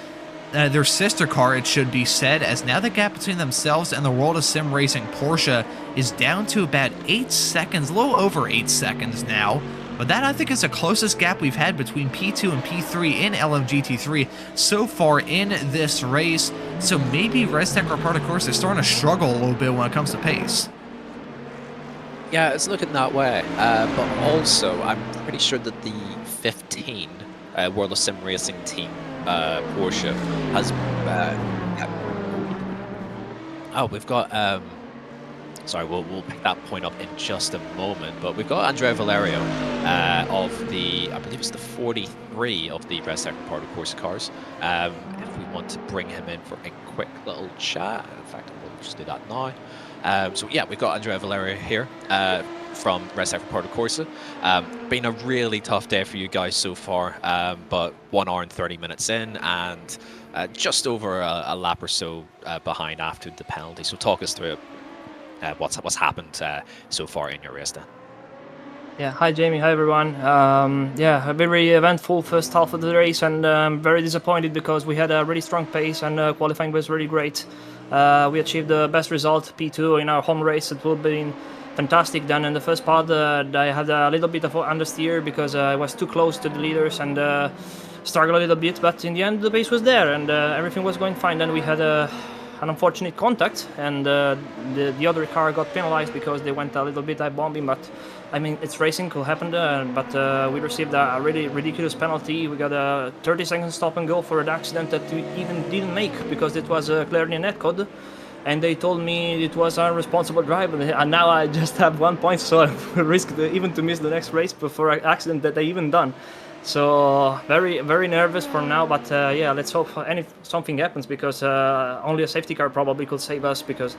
Speaker 2: their sister car, it should be said, as now the gap between themselves and the World of Sim Racing Porsche is down to about 8 seconds, a little over 8 seconds now. But that, I think, is the closest gap we've had between P2 and P3 in LMGT3 so far in this race. So maybe Rennsport Reparta Corsa is starting to struggle a little bit when it comes to pace.
Speaker 3: Yeah, it's looking that way. But also, I'm pretty sure that the 15 World of Sim Racing Team Porsche has... we've got... sorry, we'll pick that point up in just a moment, but we've got Andrea Valerio of the, I believe it's the 43 of the Rennsport Reparta Corsa cars. If we want to bring him in for a quick little chat, in fact, we'll just do that now. So yeah, we've got Andrea Valerio here from Rennsport Reparta Corsa. Been a really tough day for you guys so far, but 1 hour and 30 minutes in, and just over a lap or so behind after the penalty. So talk us through what's happened so far in your race then.
Speaker 4: Yeah, hi Jamie, hi everyone. Yeah, a very eventful first half of the race, and I'm very disappointed because we had a really strong pace and qualifying was really great. We achieved the best result, P2, in our home race. It would have been fantastic then. In the first part, I had a little bit of understeer because I was too close to the leaders and struggled a little bit, but in the end the pace was there and everything was going fine. Then we had an unfortunate contact, and the other car got penalized because they went a little bit bombing, but I mean, it's racing, could happen, but we received a really ridiculous penalty. We got a 30-second stop and go for an accident that we even didn't make because it was clearly a netcode, and they told me it was a responsible drive, and now I just have 1 point, so I risk even to miss the next race for an accident that I even done. So very, very nervous for now, but yeah, let's hope something happens, because only a safety car probably could save us, because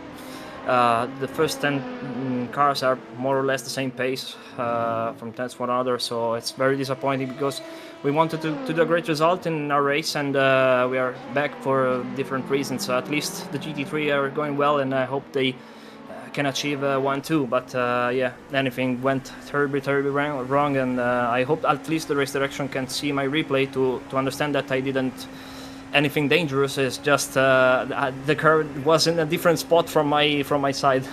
Speaker 4: the first 10 cars are more or less the same pace from 10th to another, so it's very disappointing because we wanted to do a great result in our race, and we are back for different reasons. So at least the GT3 are going well, and I hope they can achieve 1-2, but yeah, anything went terribly wrong, and I hope at least the race direction can see my replay to understand that I didn't anything dangerous. It's just the car was in a different spot from my side.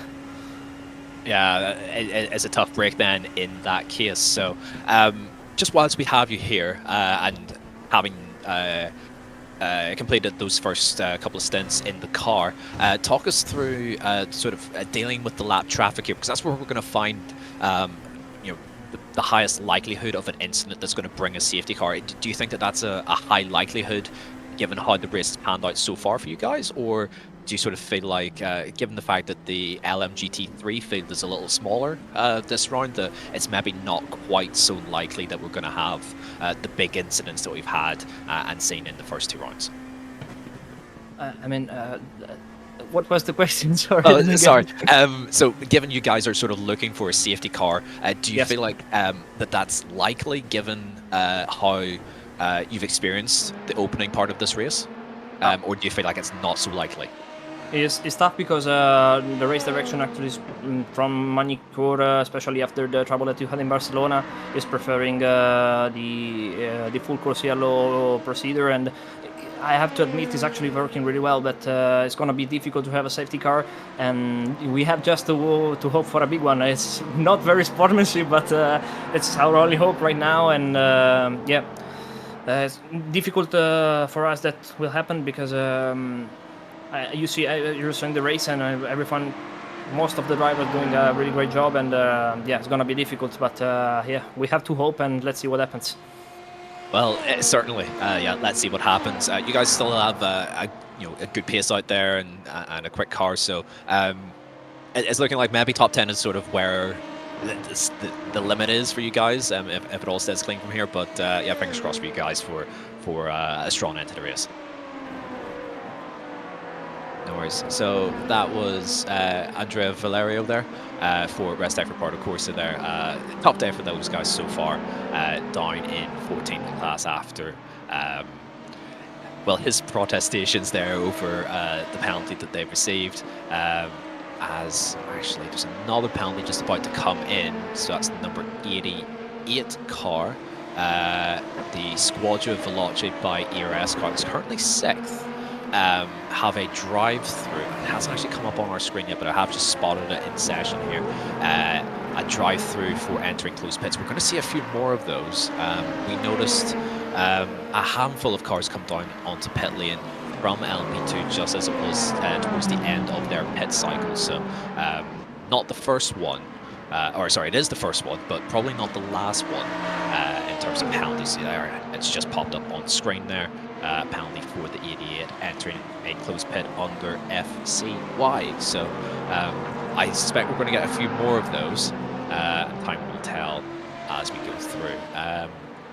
Speaker 3: Yeah, it's a tough break then in that case. So just whilst we have you here and having completed those first couple of stints in the car. Talk us through sort of dealing with the lap traffic here, because that's where we're going to find, the highest likelihood of an incident that's going to bring a safety car. Do you think that that's a high likelihood, given how the race has panned out so far for you guys, or do you sort of feel like, given the fact that the LMGT3 field is a little smaller this round, that it's maybe not quite so likely that we're going to have the big incidents that we've had and seen in the first 2 rounds?
Speaker 4: What was the question? Sorry.
Speaker 3: Oh, sorry. So, given you guys are sort of looking for a safety car, do you
Speaker 4: Yes.
Speaker 3: feel like that's likely, given how you've experienced the opening part of this race, or do you feel like it's not so likely?
Speaker 4: It's tough because the race direction actually is from Manicure, especially after the trouble that you had in Barcelona, is preferring the full course yellow procedure, and I have to admit it's actually working really well, but it's going to be difficult to have a safety car, and we have just to hope for a big one. It's not very sportsmanship, but it's our only hope right now, and it's difficult for us that will happen because you're seeing the race, and everyone, most of the drivers doing a really great job, and it's going to be difficult, but we have to hope, and let's see what happens.
Speaker 3: Well, certainly. Let's see what happens. You guys still have a good pace out there and a quick car, so it's looking like maybe top 10 is sort of where the limit is for you guys, if it all stays clean from here. But fingers crossed for you guys for a strong end to the race. No worries. So that was Andrea Valerio there for Rest Effort Part of Corsa there. Top day for those guys so far, down in 14th class after his protestations there over the penalty that they've received. As actually there's another penalty just about to come in, so that's the number 88 car. The Squadra Veloce by ERS car is currently 6th. Have a drive-through. It hasn't actually come up on our screen yet, but I have just spotted it in session here. A drive-through for entering closed pits. We're going to see a few more of those. We noticed a handful of cars come down onto pit lane from LMP2 just as it was towards the end of their pit cycle. So not the first one, it is the first one, but probably not the last one in terms of penalties. It's just popped up on screen there. Penalty for the 88 entering a closed pit under FCY. So I suspect we're going to get a few more of those. Time will tell as we go through.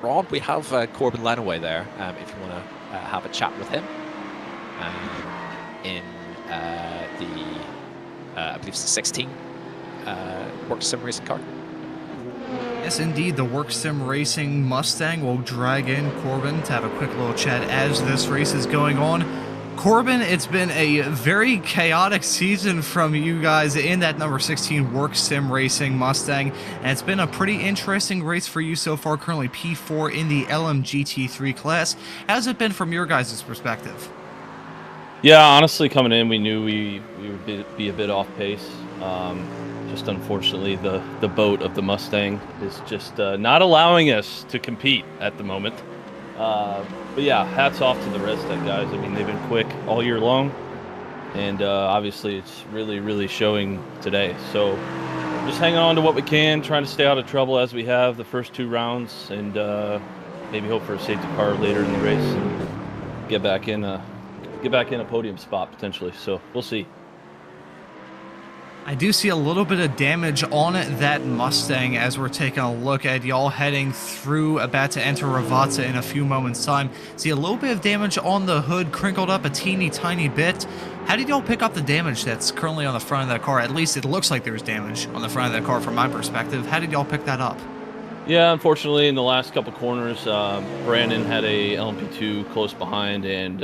Speaker 3: Ron, we have Corbin Lenway there, if you want to have a chat with him. In I believe it's the 16 Work Sim Racing car.
Speaker 2: Yes, indeed, the Work Sim Racing Mustang will drag in Corbin to have a quick little chat as this race is going on. Corbin, it's been a very chaotic season from you guys in that number 16 Work Sim Racing Mustang, and it's been a pretty interesting race for you so far, currently P4 in the LMGT3 class. How's it been from your guys' perspective?
Speaker 5: Yeah, honestly, coming in, we knew we would be a bit off pace. Just unfortunately, the boat of the Mustang is just not allowing us to compete at the moment. But yeah, hats off to the Rennsport guys. I mean, they've been quick all year long, and obviously it's really showing today. So just hanging on to what we can, trying to stay out of trouble as we have the first 2 rounds, and maybe hope for a safety car later in the race and get back in a podium spot potentially. So we'll see.
Speaker 2: I do see a little bit of damage on that Mustang as we're taking a look at y'all heading through, about to enter Ravazza in a few moments' time. See a little bit of damage on the hood, crinkled up a teeny tiny bit. How did y'all pick up the damage that's currently on the front of that car? At least it looks like there's damage on the front of that car from my perspective. How did y'all pick that up?
Speaker 5: Yeah, unfortunately, in the last couple corners, Brandon had a LMP2 close behind, and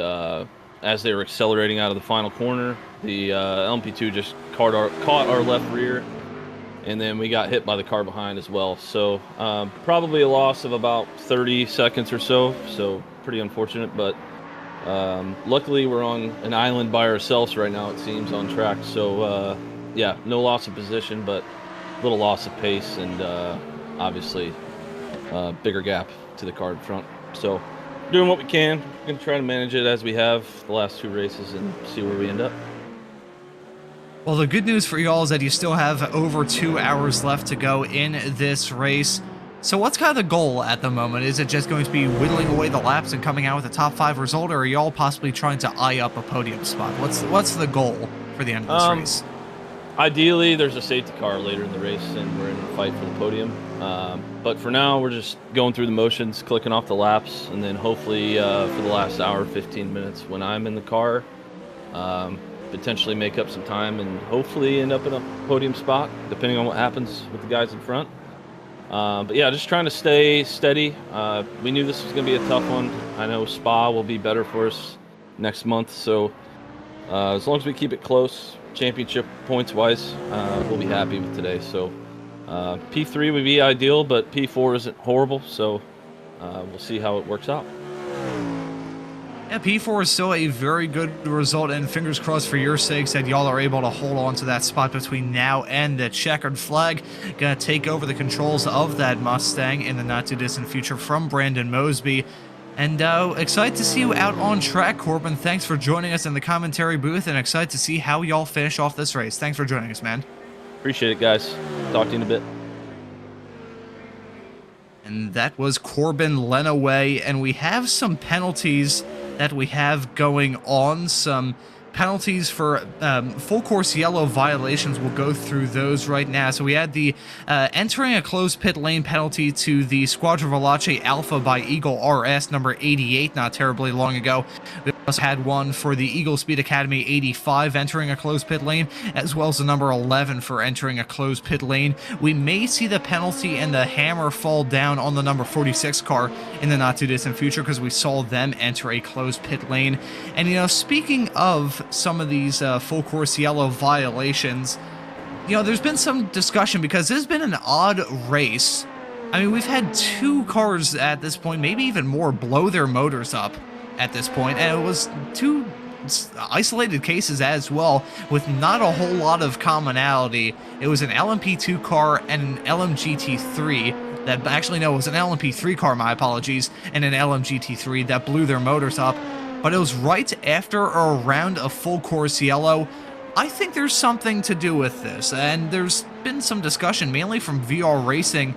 Speaker 5: as they were accelerating out of the final corner, the LMP2 just caught our left rear, and then we got hit by the car behind as well. So probably a loss of about 30 seconds or so pretty unfortunate, but luckily we're on an island by ourselves right now, it seems, on track. So yeah, no loss of position, but a little loss of pace, and obviously bigger gap to the car in front. So doing what we can. We're going to try to manage it as we have the last 2 races and see where we end up.
Speaker 2: Well, the good news for y'all is that you still have over 2 hours left to go in this race. So what's kind of the goal at the moment? Is it just going to be whittling away the laps and coming out with a top 5 result, or are y'all possibly trying to eye up a podium spot? What's the goal for the end of this race?
Speaker 5: Ideally, there's a safety car later in the race, and we're in a fight for the podium. But for now, we're just going through the motions, clicking off the laps, and then hopefully for the last hour, 15 minutes, when I'm in the car, potentially make up some time and hopefully end up in a podium spot, depending on what happens with the guys in front. But yeah, just trying to stay steady. We knew this was going to be a tough one. I know Spa will be better for us next month, so as long as we keep it close, championship points-wise, we'll be happy with today. So P3 would be ideal, but P4 isn't horrible, so we'll see how it works out.
Speaker 2: Yeah, P4 is still a very good result, and fingers crossed for your sakes that y'all are able to hold on to that spot between now and the checkered flag. Gonna take over the controls of that Mustang in the not-too-distant future from Brandon Mosby. And excited to see you out on track, Corbin. Thanks for joining us in the commentary booth, and excited to see how y'all finish off this race. Thanks for joining us, man.
Speaker 5: Appreciate it, guys. Talk to you in a bit.
Speaker 2: And that was Corbin Lenway, and we have some penalties that we have going on, some penalties for full course yellow violations. We'll go through those right now. So we had the entering a closed pit lane penalty to the Squadra Veloce Alpha by Eagle RS number 88 not terribly long ago. We also had one for the Eagle Speed Academy 85 entering a closed pit lane, as well as the number 11 for entering a closed pit lane. We may see the penalty and the hammer fall down on the number 46 car in the not too distant future, because we saw them enter a closed pit lane. And, you know, speaking of some of these full course yellow violations, you know, there's been some discussion because this has been an odd race. I mean, we've had 2 cars at this point, maybe even more, blow their motors up at this point, and it was 2 isolated cases as well, with not a whole lot of commonality. It was an LMP2 car and an LMGT3 that, actually no, it was an LMP3 car, my apologies, and an LMGT3 that blew their motors up. But it was right after or around a full course yellow. I think there's something to do with this, and there's been some discussion, mainly from VR Racing,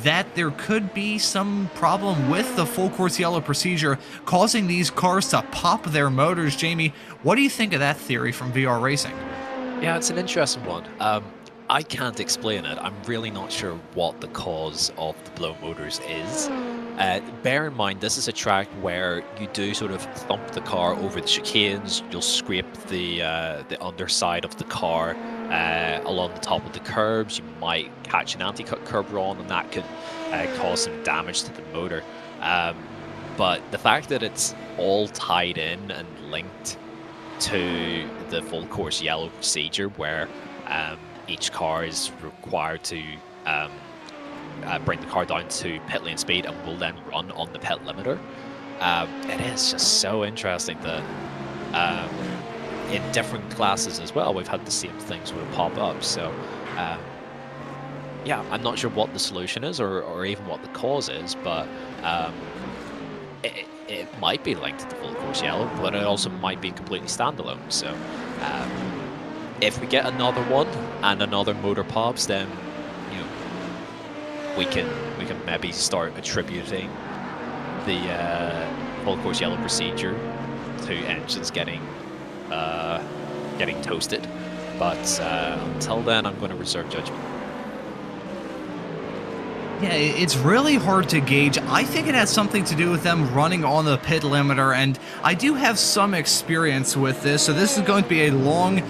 Speaker 2: that there could be some problem with the full course yellow procedure causing these cars to pop their motors. Jamie, what do you think of that theory from VR Racing?
Speaker 3: Yeah, it's an interesting one. I can't explain it. I'm really not sure what the cause of the blow motors is. Bear in mind, this is a track where you do sort of thump the car over the chicanes. You'll scrape the underside of the car along the top of the curbs. You might catch an anti-cut curb wrong, and that could cause some damage to the motor. But the fact that it's all tied in and linked to the full course yellow procedure, where each car is required to bring the car down to pit lane speed and will then run on the pit limiter. It is just so interesting that in different classes as well, we've had the same thing sort of pop up. So yeah, I'm not sure what the solution is or even what the cause is, but it might be linked to the full course yellow, but it also might be completely standalone. So if we get another one and another motor pops, then you know we can maybe start attributing the full course yellow procedure to engines getting toasted. But until then, I'm going to reserve judgment.
Speaker 2: Yeah, it's really hard to gauge. I think it has something to do with them running on the pit limiter, and I do have some experience with this, so this is going to be a long,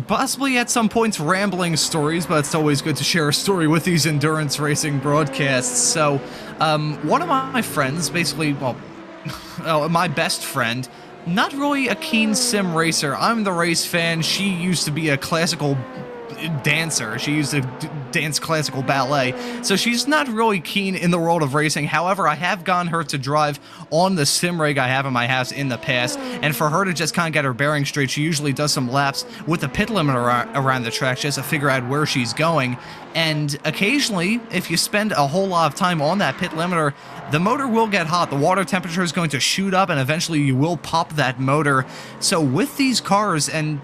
Speaker 2: possibly at some points rambling stories, but it's always good to share a story with these endurance racing broadcasts. So, one of my friends, basically, well, my best friend, not really a keen sim racer. I'm the race fan. She used to be a classical dancer. She used to dance classical ballet, so she's not really keen in the world of racing. However, I have gotten her to drive on the sim rig I have in my house in the past, and for her to just kind of get her bearings straight, she usually does some laps with the pit limiter around the track just to figure out where she's going. And occasionally, if you spend a whole lot of time on that pit limiter, the motor will get hot. The water temperature is going to shoot up, and eventually you will pop that motor. So with these cars, and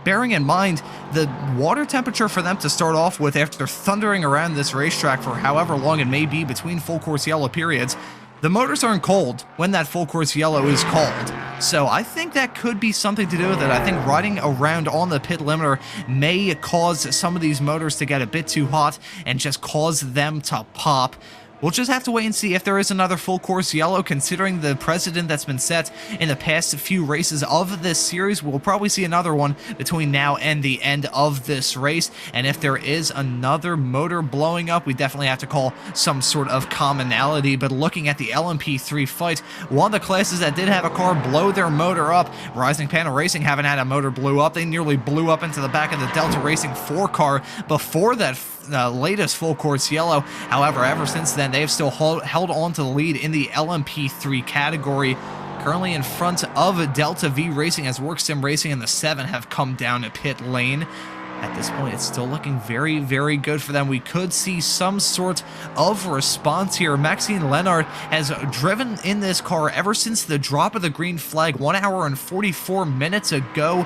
Speaker 2: bearing in mind the water temperature for them to start off with after thundering around this racetrack for however long it may be between full course yellow periods, the motors aren't cold when that full course yellow is called. So I think that could be something to do with it. I think riding around on the pit limiter may cause some of these motors to get a bit too hot and just cause them to pop. We'll just have to wait and see if there is another full course yellow. Considering the precedent that's been set in the past few races of this series, we'll probably see another one between now and the end of this race. And if there is another motor blowing up, we definitely have to call some sort of commonality. But looking at the LMP3 fight, one of the classes that did have a car blow their motor up, Rising Panel Racing haven't had a motor blow up. They nearly blew up into the back of the Delta Racing 4 car before that latest full course yellow. However, ever since then, they've still held on to the lead in the LMP3 category. Currently in front of Delta V Racing, as Work Sim Racing and the 7 have come down to pit lane. At this point, it's still looking very, very good for them. We could see some sort of response here. Maxine Lennart has driven in this car ever since the drop of the green flag 1 hour and 44 minutes ago.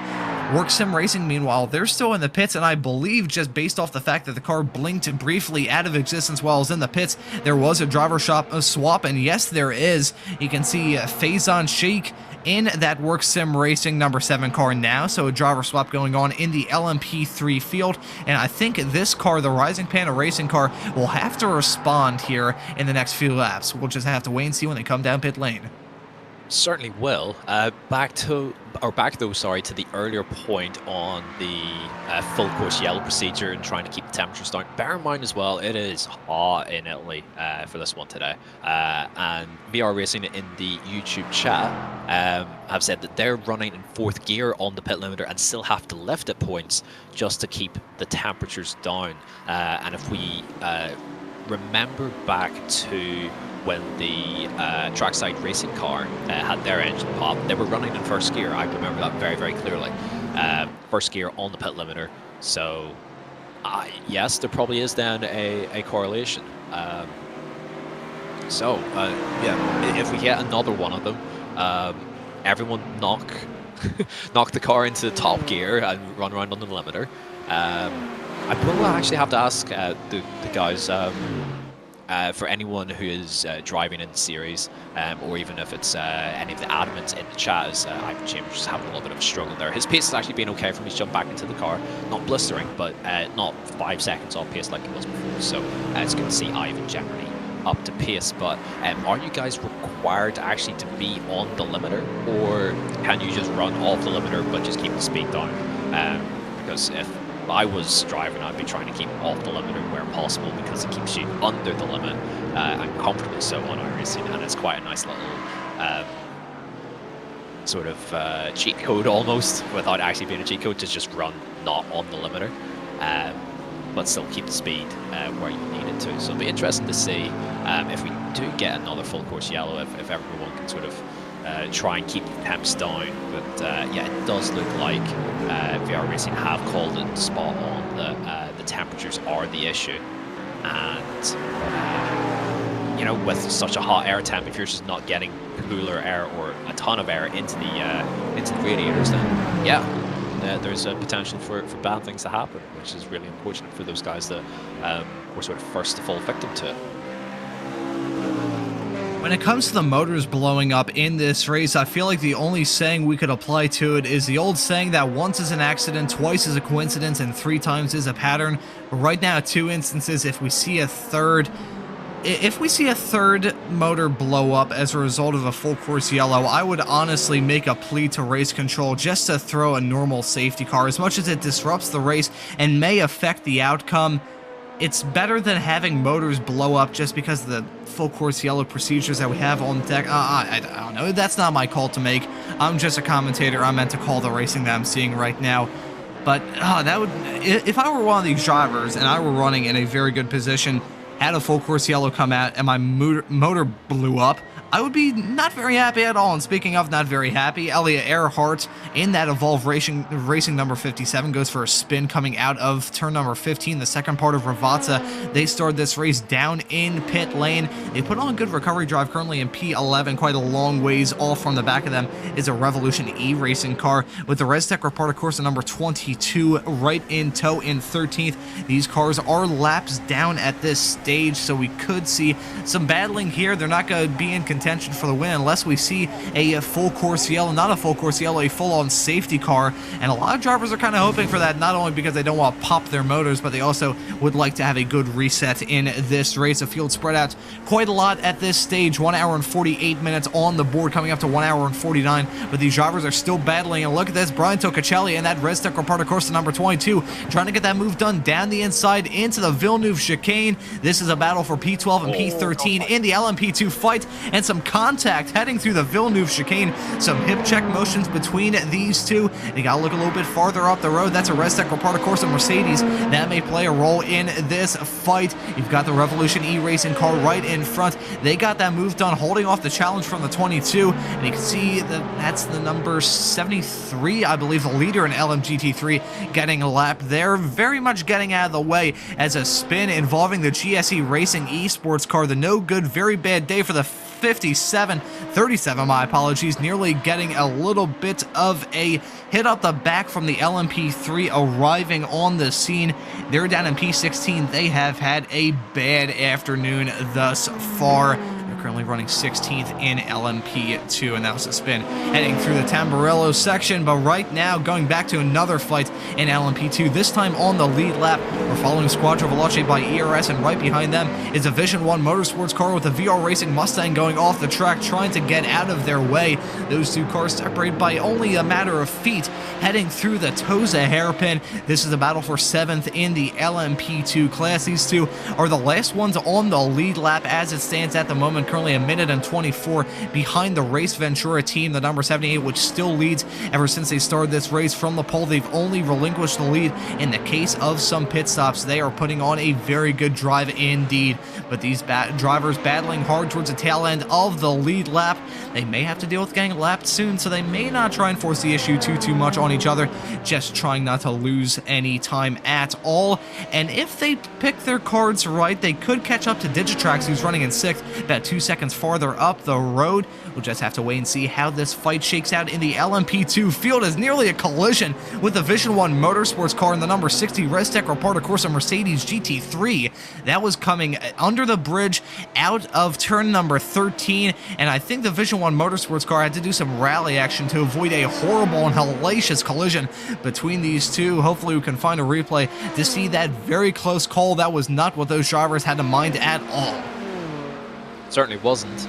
Speaker 2: Work Sim Racing, meanwhile, they're still in the pits, and I believe just based off the fact that the car blinked briefly out of existence while it was in the pits, there was a driver swap, and yes, there is. You can see Faison Sheikh in that Work Sim Racing number 7 car now, so a driver swap going on in the LMP3 field, and I think this car, the Rising Panda Racing car, will have to respond here in the next few laps. We'll just have to wait and see when they come down pit lane.
Speaker 3: Certainly will. Back though, to the earlier point on the full course yellow procedure and trying to keep the temperatures down. Bear in mind as well, it is hot in Italy for this one today. And VR Racing in the YouTube chat have said that they're running in 4th gear on the pit limiter and still have to lift at points just to keep the temperatures down. And if we remember back to when the trackside racing car had their engine pop, they were running in 1st gear. I remember that very, very clearly. 1st gear on the pit limiter. So, yes, there probably is then a correlation. Yeah, if we get another one of them, everyone knock the car into top gear and run around on the limiter. I will actually have to ask the guys, for anyone who is driving in the series, or even if it's any of the admins in the chat, as Ivan Chambers is having a little bit of a struggle there. His pace has actually been okay for me to jump back into the car. Not blistering, but not 5 seconds off pace like it was before. So it's good to see Ivan generally up to pace. But are you guys required to actually to be on the limiter, or can you just run off the limiter but just keep the speed down? Because if I was driving, I'd be trying to keep off the limiter where possible, because it keeps you under the limit, and comfortably so on iRacing, and it's quite a nice little sort of cheat code almost, without actually being a cheat code, to just run not on the limiter, but still keep the speed where you need it to. So it'll be interesting to see if we do get another full course yellow, if everyone can sort of try and keep the temps down. But yeah, it does look like VR Racing have called it spot on that the temperatures are the issue, and you know, with such a hot air temp, if you're just not getting cooler air or a ton of air into the radiators, then yeah, there's a potential for bad things to happen, which is really unfortunate for those guys that were sort of first to fall victim to it.
Speaker 2: When it comes to the motors blowing up in this race, I feel like the only saying we could apply to it is the old saying that once is an accident, twice is a coincidence, and 3 times is a pattern. Right now, 2 instances, if we see a third motor blow up as a result of a full course yellow, I would honestly make a plea to race control just to throw a normal safety car. As much as it disrupts the race and may affect the outcome, it's better than having motors blow up just because of the full course yellow procedures that we have on deck. I don't know. That's not my call to make. I'm just a commentator. I'm meant to call the racing that I'm seeing right now. But that would, if I were one of these drivers and I were running in a very good position, had a full course yellow come out and my motor blew up, I would be not very happy at all. And speaking of not very happy, Elliot Earhart in that Evolve Racing number 57 goes for a spin coming out of turn number 15, the second part of Ravazza. They started this race down in pit lane. They put on a good recovery drive currently in P11, quite a long ways off from the back of them is a Revolution E-Racing car with the Restec Repart, of course, the number 22 right in tow in 13th. These cars are laps down at this stage, so we could see some battling here. They're not going to be in contention for the win unless we see a full course yellow, not a full course yellow, a full-on safety car. And a lot of drivers are kind of hoping for that, not only because they don't want to pop their motors, but they also would like to have a good reset in this race. The field spread out quite a lot at this stage, 1 hour and 48 minutes on the board, coming up to 1 hour and 49, but these drivers are still battling. And look at this, Brian Tocacelli and that Restec Repart, of course, the number 22, trying to get that move done down the inside into the Villeneuve chicane. This is a battle for P12 and P13 in the LMP2 fight, and some contact heading through the Villeneuve chicane. Some hip check motions between these two. They gotta look a little bit farther up the road. That's a Restec Repart, of course, a Mercedes. That may play a role in this fight. You've got the Revolution E-Racing car right in front. They got that move done, holding off the challenge from the 22. And you can see that's the number 73, I believe, the leader in LMGT3, getting a lap there. Very much getting out of the way as a spin involving the GSE Racing esports car. The no good, very bad day for the 37, my apologies, nearly getting a little bit of a hit up the back from the LMP3 arriving on the scene. They're down in P16. They have had a bad afternoon thus far. Currently running 16th in LMP2, and that was a spin heading through the Tamburello section. But right now, going back to another fight in LMP2, this time on the lead lap. We're following Squadra Veloce by ERS, and right behind them is a Vision 1 Motorsports car with a VR Racing Mustang going off the track, trying to get out of their way. Those two cars separated by only a matter of feet, heading through the Tosa hairpin. This is a battle for 7th in the LMP2 class. These two are the last ones on the lead lap as it stands at the moment. Currently a minute and 24 behind the Race Ventura team, the number 78, which still leads ever since they started this race from the pole. They've only relinquished the lead in the case of some pit stops. They are putting on a very good drive indeed, but these drivers battling hard towards the tail end of the lead lap. They may have to deal with getting lapped soon, so they may not try and force the issue too much on each other, just trying not to lose any time at all. And if they pick their cards right, they could catch up to Digitrax, who's running in 6th, about 2 seconds farther up the road. We'll just have to wait and see how this fight shakes out in the LMP2 field, as nearly a collision with the Vision 1 Motorsports car in the number 60 Restec Repart, of course, a Mercedes GT3. That was coming under the bridge out of turn number 13, and I think the Vision 1 Motorsports car had to do some rally action to avoid a horrible and hellacious collision between these two. Hopefully we can find a replay to see that very close call. That was not what those drivers had in mind at all.
Speaker 3: Certainly wasn't,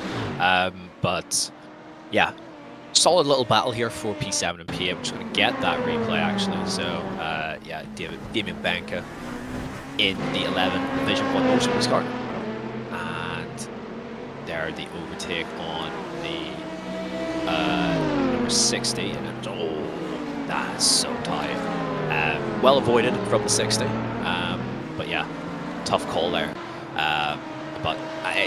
Speaker 3: but yeah, solid little battle here for P7 and P8. We're just going to get that replay actually. So yeah, Damien Banca in the 11 Division 1 Motorsports car, and there the overtake on the number 60, and oh, that is so tight. Well avoided from the 60, but yeah, tough call there. But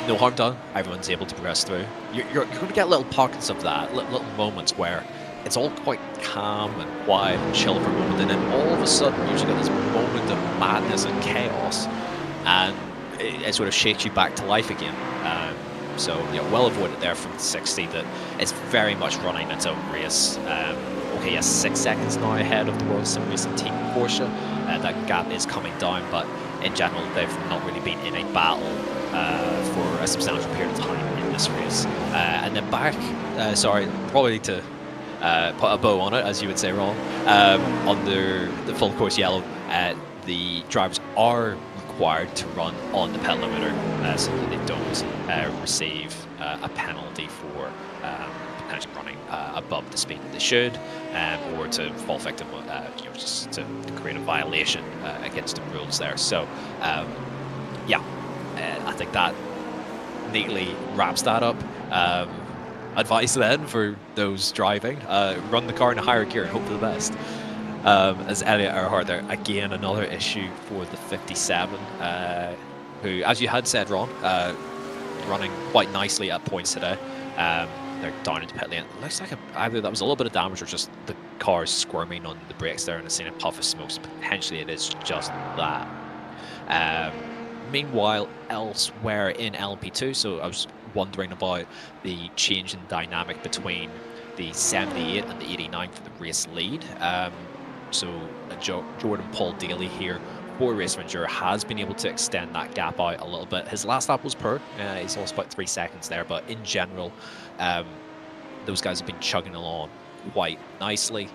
Speaker 3: no harm done. Everyone's able to progress through. You're going to get little pockets of that, little moments where it's all quite calm and quiet and chill for a moment, and then all of a sudden you just get this moment of madness and chaos, and it sort of shakes you back to life again. So yeah, well avoided there from 60. That it's very much running its own race. Okay, yes, 6 seconds now ahead of the World Sim Racing team Porsche. That gap is coming down, but in general they've not really been in a battle for a substantial period of time in this race. And then back, sorry, probably to put a bow on it, as you would say, Ron, under the full course yellow, the drivers are required to run on the pit limiter so that they don't receive a penalty for potentially running above the speed that they should, or to fall victim, just to create a violation against the rules there. So, yeah, I think that neatly wraps that up. Advice then for those driving: run the car in a higher gear and hope for the best. as Elliot Earhart there. Again, another issue for the 57, who, as you had said, Ron, running quite nicely at points today. They're down into pit lane. It looks like either that was a little bit of damage or just the car squirming on the brakes there and it's seen a puff of smoke. So potentially it is just that. Meanwhile, elsewhere in LMP2, so I was wondering about the change in dynamic between the 78 and the 89 for the race lead. So Jordan Paul Daly here for Race Enduro has been able to extend that gap out a little bit. His last lap was poor. He's lost about 3 seconds there, but in general, those guys have been chugging along quite nicely.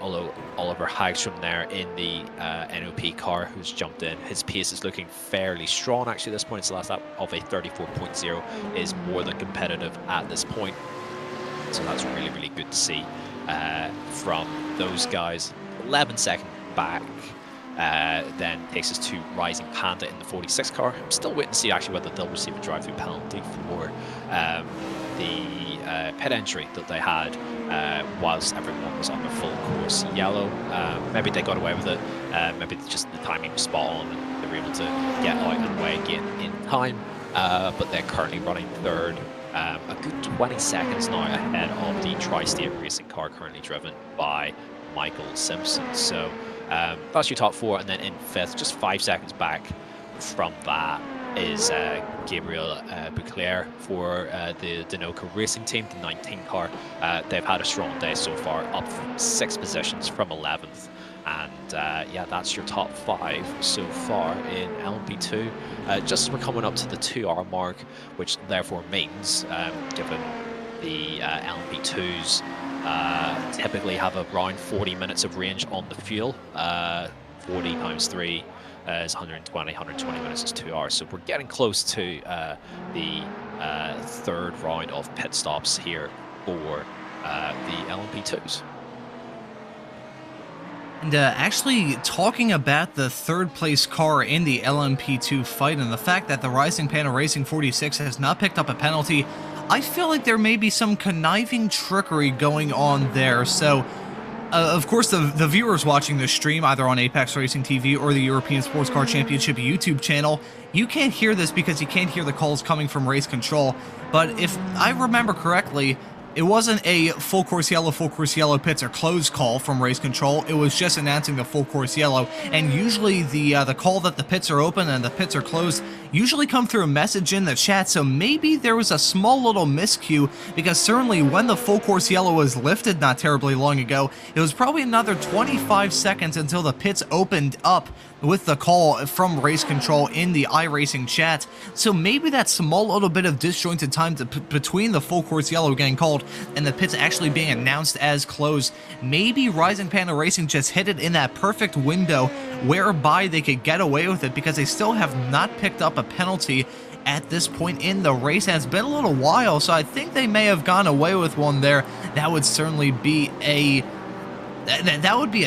Speaker 3: Although Oliver Hagstrom there in the NOP car who's jumped in, his pace is looking fairly strong actually at this point. It's the last lap of a 34.0 is more than competitive at this point. So that's really, really good to see from those guys. 11 seconds back then takes us to Rising Panda in the 46 car. I'm still waiting to see actually whether they'll receive a drive-through penalty for the pit entry that they had whilst everyone was on the full course yellow. Maybe they got away with it. Maybe just the timing was spot on and they were able to get out and away again in time. But they're currently running third, a good 20 seconds now ahead of the Tri-State Racing car currently driven by Michael Simpson. So that's your top 4, and then in 5th, just 5 seconds back from that, is Gabriel Bouclair for the Dinoco Racing Team, the 19 car. They've had a strong day so far, up 6 positions from 11th. And yeah, that's your top 5 so far in LMP2. Just as we're coming up to the 2-hour mark, which therefore means, given the LMP2s typically have around 40 minutes of range on the fuel, 40 times 3 is 120 minutes is 2 hours. So we're getting close to the 3rd round of pit stops here for the LMP2s.
Speaker 2: And actually talking about the 3rd place car in the LMP2 fight and the fact that the Rising Panda Racing 46 has not picked up a penalty, I feel like there may be some conniving trickery going on there. So of course, the viewers watching this stream, either on Apex Racing TV or the European Sports Car Championship YouTube channel, you can't hear this because you can't hear the calls coming from race control. But if I remember correctly, it wasn't a full course yellow, pits are closed call from race control. It was just announcing the full course yellow. And usually the call that the pits are open and the pits are closed usually come through a message in the chat. So maybe there was a small little miscue, because certainly when the full course yellow was lifted not terribly long ago, it was probably another 25 seconds until the pits opened up with the call from race control in the iRacing chat. So maybe that small little bit of disjointed time between the full course yellow getting called and the pits actually being announced as closed, maybe Rising Panda Racing just hit it in that perfect window whereby they could get away with it, because they still have not picked up a penalty at this point in the race, and it's been a little while, so I think they may have gone away with one there. That would certainly be a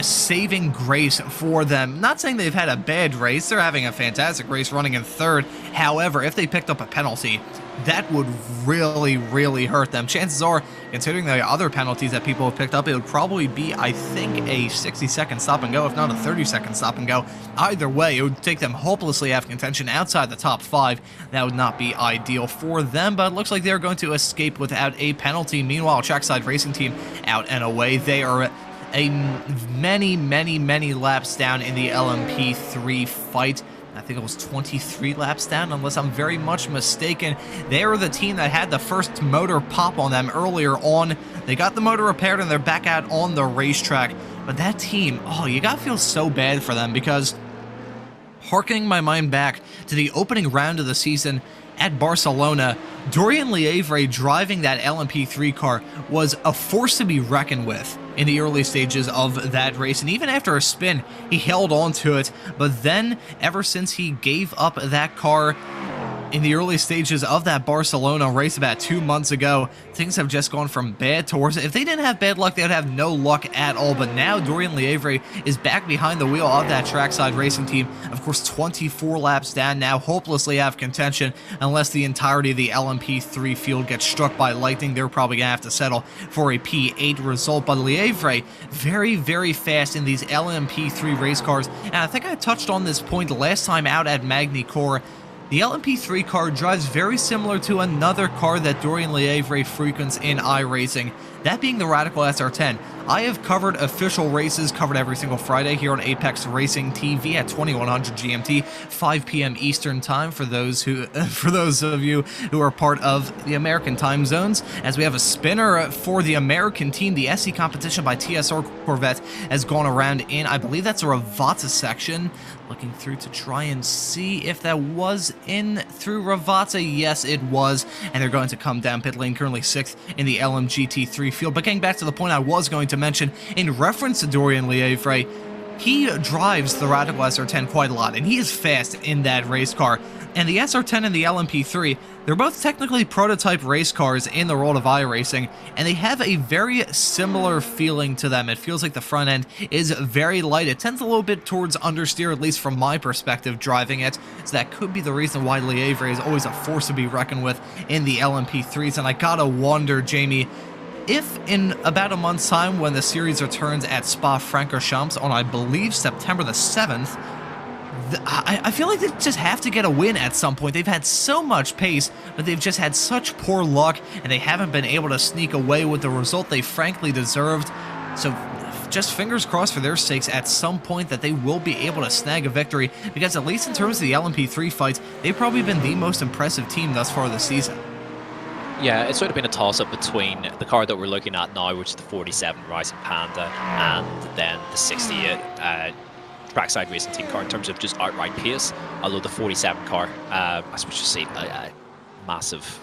Speaker 2: saving grace for them. Not saying they've had a bad race, they're having a fantastic race running in 3rd. However, if they picked up a penalty, that would really, really hurt them. Chances are, considering the other penalties that people have picked up, it would probably be, I think, a 60-second stop and go, if not a 30-second stop and go. Either way, it would take them hopelessly out of contention outside the top 5. That would not be ideal for them, but it looks like they're going to escape without a penalty. Meanwhile, Trackside Racing Team out and away. They are many laps down in the LMP3 fight. I think it was 23 laps down, unless I'm very much mistaken. They were the team that had the first motor pop on them earlier on. They got the motor repaired and they're back out on the racetrack. But that team, oh, you gotta feel so bad for them, because harkening my mind back to the opening round of the season at Barcelona, Dorian Lievre driving that LMP3 car was a force to be reckoned with in the early stages of that race, and even after a spin, he held on to it. But then, ever since he gave up that car, in the early stages of that Barcelona race about 2 months ago, things have just gone from bad to worse. If they didn't have bad luck, they would have no luck at all. But now Dorian Lievre is back behind the wheel of that trackside racing team. Of course, 24 laps down now, hopelessly out of contention. Unless the entirety of the LMP3 field gets struck by lightning, they're probably going to have to settle for a P8 result. But Lievre, very, very fast in these LMP3 race cars. And I think I touched on this point last time out at Magny Cours. The LMP3 car drives very similar to another car that Dorian Lievre frequents in iRacing, that being the Radical SR10. I have covered official races, covered every single Friday here on Apex Racing TV at 2100 GMT, 5 p.m. Eastern Time for those of you who are part of the American time zones. As we have a spinner for the American team, the SC competition by TSR Corvette has gone around in, I believe that's a Ravazza section. Looking through to try and see if that was in through Ravazza. Yes, it was. And they're going to come down pit lane, currently 6th in the LMGT3 field. But getting back to the point I was going to mention, in reference to Dorian Lievre, he drives the Radical SR10 quite a lot, and he is fast in that race car. And the SR10 and the LMP3, they're both technically prototype race cars in the world of iRacing, and they have a very similar feeling to them. It feels like the front end is very light. It tends a little bit towards understeer, at least from my perspective, driving it. So that could be the reason why Lievre is always a force to be reckoned with in the LMP3s. And I gotta wonder, Jamie, if in about a month's time, when the series returns at Spa-Francorchamps on, I believe, September the 7th, I feel like they just have to get a win at some point. They've had so much pace, but they've just had such poor luck, and they haven't been able to sneak away with the result they frankly deserved. So just fingers crossed for their sakes at some point that they will be able to snag a victory, because at least in terms of the LMP3 fights, they've probably been the most impressive team thus far this season.
Speaker 3: Yeah, it's sort of been a toss-up between the car that we're looking at now, which is the 47 Rising Panda, and then the 68 trackside racing team car in terms of just outright pace. Although the 47 car, I suppose you see a massive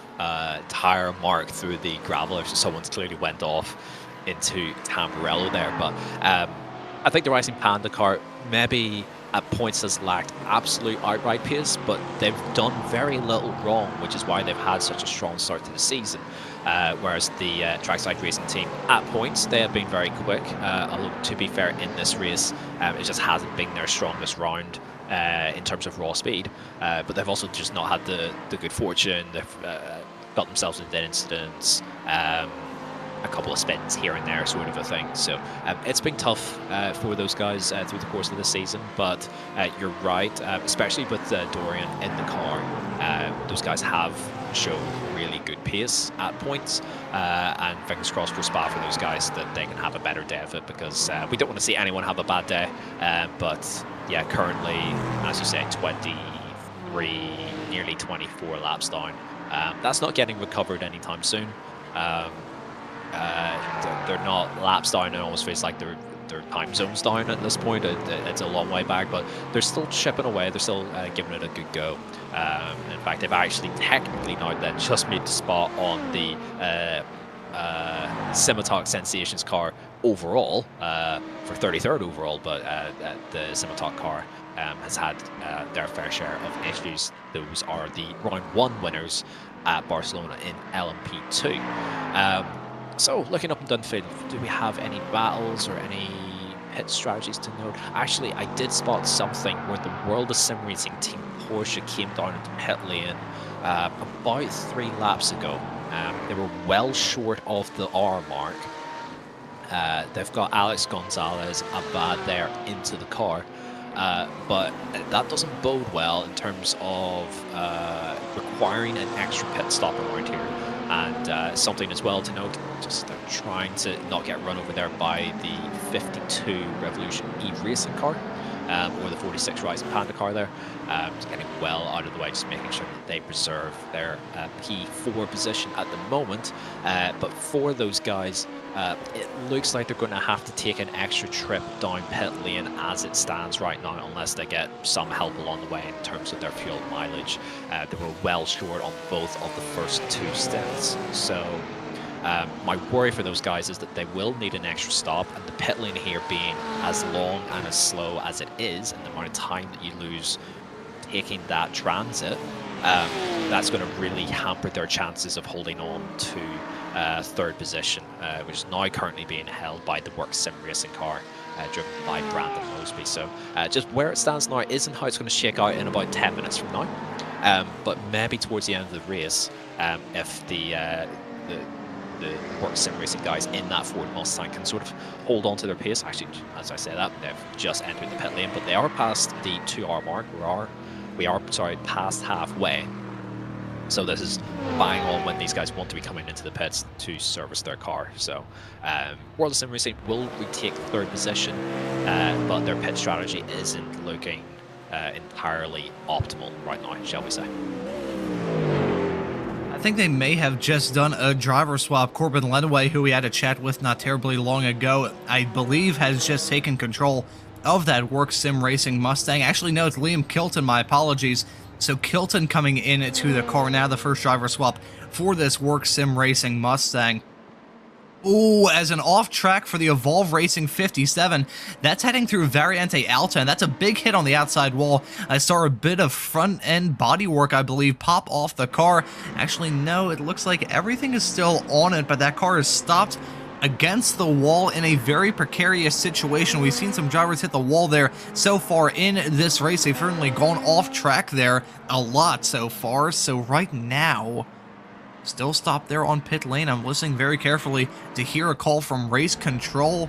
Speaker 3: tire mark through the gravel. Someone's clearly went off into Tamburello there. But I think the Rising Panda car maybe at points has lacked absolute outright pace, but they've done very little wrong, which is why they've had such a strong start to the season. Whereas the trackside racing team, at points, they have been very quick. Although, to be fair, in this race, it just hasn't been their strongest round in terms of raw speed. But they've also just not had the good fortune. They've got themselves into incidents, a couple of spins here and there, sort of a thing. So it's been tough for those guys through the course of the season. But you're right, especially with Dorian in the car. Those guys have shown really good pace at points, and fingers crossed for Spa for those guys that they can have a better day of it, because we don't want to see anyone have a bad day. But yeah, currently, as you say, 23, nearly 24 laps down. That's not getting recovered anytime soon. They're not laps down, and it almost feels like they're time zones down at this point. It's a long way back, but they're still chipping away. They're still giving it a good go. In fact, they've actually technically now then just made the spot on the Simotalk Sensations car overall for 33rd overall, but the Simotalk car has had their fair share of issues. Those are the round 1 winners at Barcelona in LMP2. So, looking up and down the field, do we have any battles or any pit strategies to note? Actually, I did spot something where the World of Sim Racing team Porsche came down into pit lane about 3 laps ago. They were well short of the hour mark. They've got Alex Gonzalez, Abad there into the car. But that doesn't bode well in terms of requiring an extra pit stop around here. And something as well to note, just they're trying to not get run over there by the 52 Revolution E Racing car, or the 46 Rising Panda car there. Just getting well out of the way, just making sure that they preserve their P4 position at the moment. But for those guys, it looks like they're going to have to take an extra trip down pit lane as it stands right now, unless they get some help along the way in terms of their fuel mileage. They were well short on both of the first 2 stints. So my worry for those guys is that they will need an extra stop, and the pit lane here being as long and as slow as it is, and the amount of time that you lose taking that transit, that's going to really hamper their chances of holding on to third position, which is now currently being held by the Work Sim Racing car, driven by Brandon Mosby. So just where it stands now isn't how it's going to shake out in about 10 minutes from now. But maybe towards the end of the race, if the Work Sim Racing guys in that Ford Mustang can sort of hold on to their pace. Actually, as I say that, they've just entered the pit lane, but they are past the 2-hour mark. We are past halfway. So this is bang on when these guys want to be coming into the pits to service their car. So World of Sim Racing will retake third position, but their pit strategy isn't looking entirely optimal right now, shall we say.
Speaker 2: I think they may have just done a driver swap. Corbin Lenway, who we had a chat with not terribly long ago, I believe has just taken control of that Work Sim Racing Mustang. Actually, no, it's Liam Kilton, my apologies. So Kilton coming in to the car now, the first driver swap for this Work Sim Racing Mustang. Ooh, as an off track for the Evolve Racing 57, that's heading through Variante Alta, and that's a big hit on the outside wall. I saw a bit of front end bodywork, I believe, pop off the car. Actually, no, it looks like everything is still on it, but that car is stopped against the wall in a very precarious situation. We've seen some drivers hit the wall there so far in this race. They've certainly gone off track there a lot so far. So right now, still stopped there on pit lane. I'm listening very carefully to hear a call from race control.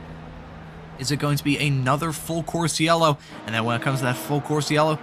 Speaker 2: Is it going to be another full course yellow? And then when it comes to that full course yellow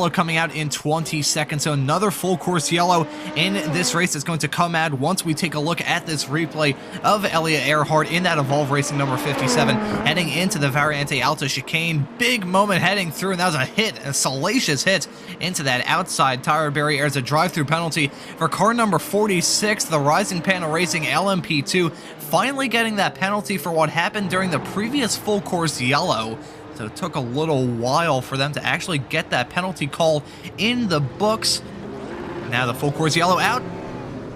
Speaker 2: coming out in 20 seconds. So another full course yellow in this race is going to come out once we take a look at this replay of Elliot Earhart in that Evolve Racing number 57, heading into the Variante Alta chicane. Big moment heading through, and that was a hit, a salacious hit into that outside tire barrier as a drive-through penalty for car number 46, the Rising Panel Racing LMP2, finally getting that penalty for what happened during the previous full course yellow. So it took a little while for them to actually get that penalty call in the books. Now the full course yellow out.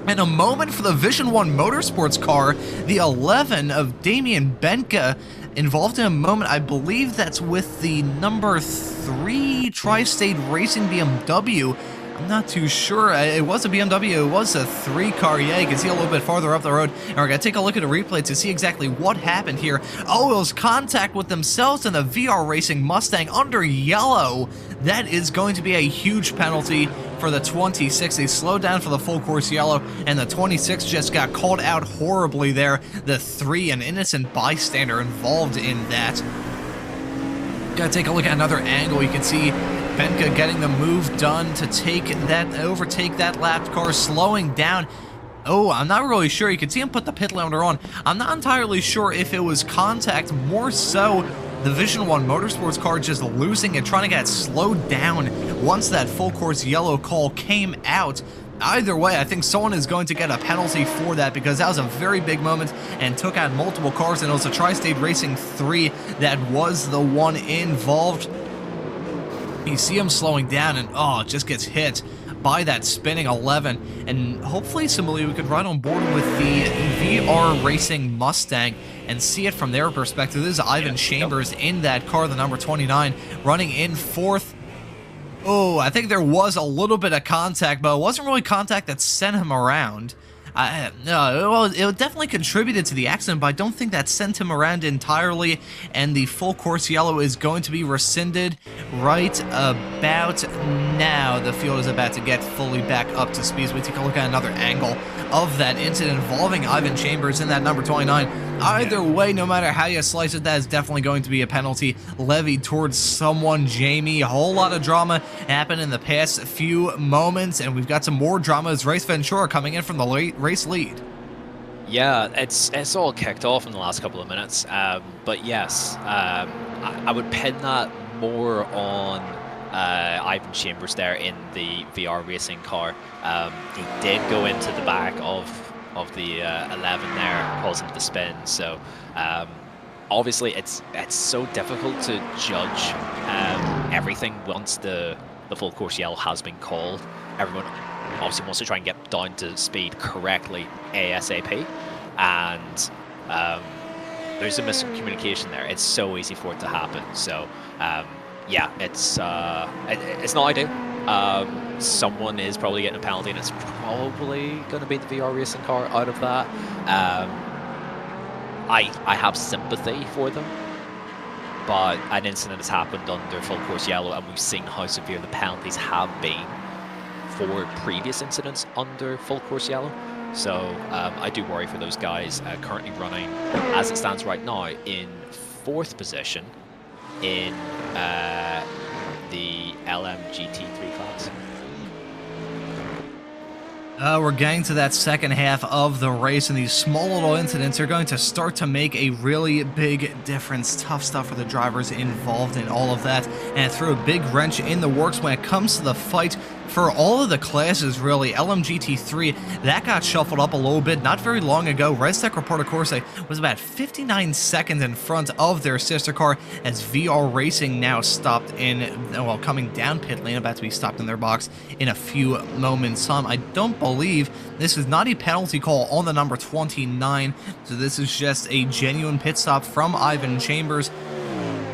Speaker 2: And a moment for the Vision 1 Motorsports car, the 11 of Damian Benka, involved in a moment, I believe that's with the number 3 Tri-State Racing BMW. I'm not too sure. It was a BMW. It was a 3 car. Yeah, you can see a little bit farther up the road. And we're going to take a look at a replay to see exactly what happened here. Oh, it was contact with themselves and the VR Racing Mustang under yellow. That is going to be a huge penalty for the 26. They slowed down for the full course yellow, and the 26 just got called out horribly there. The 3, an innocent bystander involved in that. Gotta take a look at another angle. You can see Benka getting the move done to overtake that lapped car, slowing down. Oh, I'm not really sure. You can see him put the pit limiter on. I'm not entirely sure if it was contact, more so the Vision 1 Motorsports car just losing it, trying to get slowed down once that full course yellow call came out. Either way, I think someone is going to get a penalty for that, because that was a very big moment and took out multiple cars, and it was a Tri-State Racing 3 that was the one involved. You see him slowing down, and oh, it just gets hit by that spinning 11. And hopefully, similarly, we could ride on board with the VR Racing Mustang and see it from their perspective. This is Ivan Chambers in that car, the number 29, running in 4th. Oh, I think there was a little bit of contact, but it wasn't really contact that sent him around. No, it definitely contributed to the accident, but I don't think that sent him around entirely, and the full course yellow is going to be rescinded right about now. The field is about to get fully back up to speed. So we take a look at another angle of that incident involving Ivan Chambers in that number 29. Either way, no matter how you slice it, that is definitely going to be a penalty levied towards someone, Jamie. A whole lot of drama happened in the past few moments, and we've got some more drama as Race Ventura coming in from the race lead.
Speaker 3: Yeah, it's all kicked off in the last couple of minutes, but yes, I would pin that more on Ivan Chambers there in the VR Racing car. He did go into the back of the 11 there, causing the spin. So obviously it's so difficult to judge everything once the full course yellow has been called. Everyone obviously wants to try and get down to speed correctly ASAP, and there's a miscommunication there. It's so easy for it to happen. So yeah, it's not ideal. someone is probably getting a penalty, and it's probably going to be the VR racing car out of that. I have sympathy for them, but an incident has happened under full course yellow, and we've seen how severe the penalties have been for previous incidents under full course yellow. So I do worry for those guys currently running, as it stands right now, in 4th position in the LMGT3 class.
Speaker 2: We're getting to that second half of the race, and these small little incidents are going to start to make a really big difference. Tough stuff for the drivers involved in all of that, and it threw a big wrench in the works when it comes to the fight for all of the classes, really. LMGT3, that got shuffled up a little bit not very long ago. Rennsport Report, of course, was about 59 seconds in front of their sister car, as VR Racing now stopped in, well, coming down pit lane, about to be stopped in their box in a few moments. I don't believe this is not a penalty call on the number 29, so this is just a genuine pit stop from Ivan Chambers.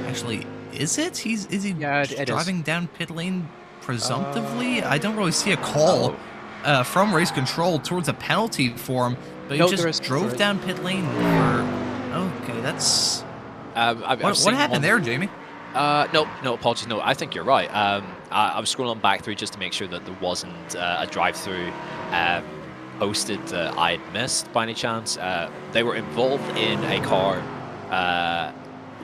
Speaker 2: Actually, is it? Is he driving down pit lane? Presumptively, I don't really see a call from race control towards a penalty for him, but he just drove down pit lane. Okay, that's what happened there, Jamie?
Speaker 3: No, apologies. No, I think you're right. I was scrolling back through just to make sure that there wasn't a drive-through posted that I had missed by any chance. They were involved in a car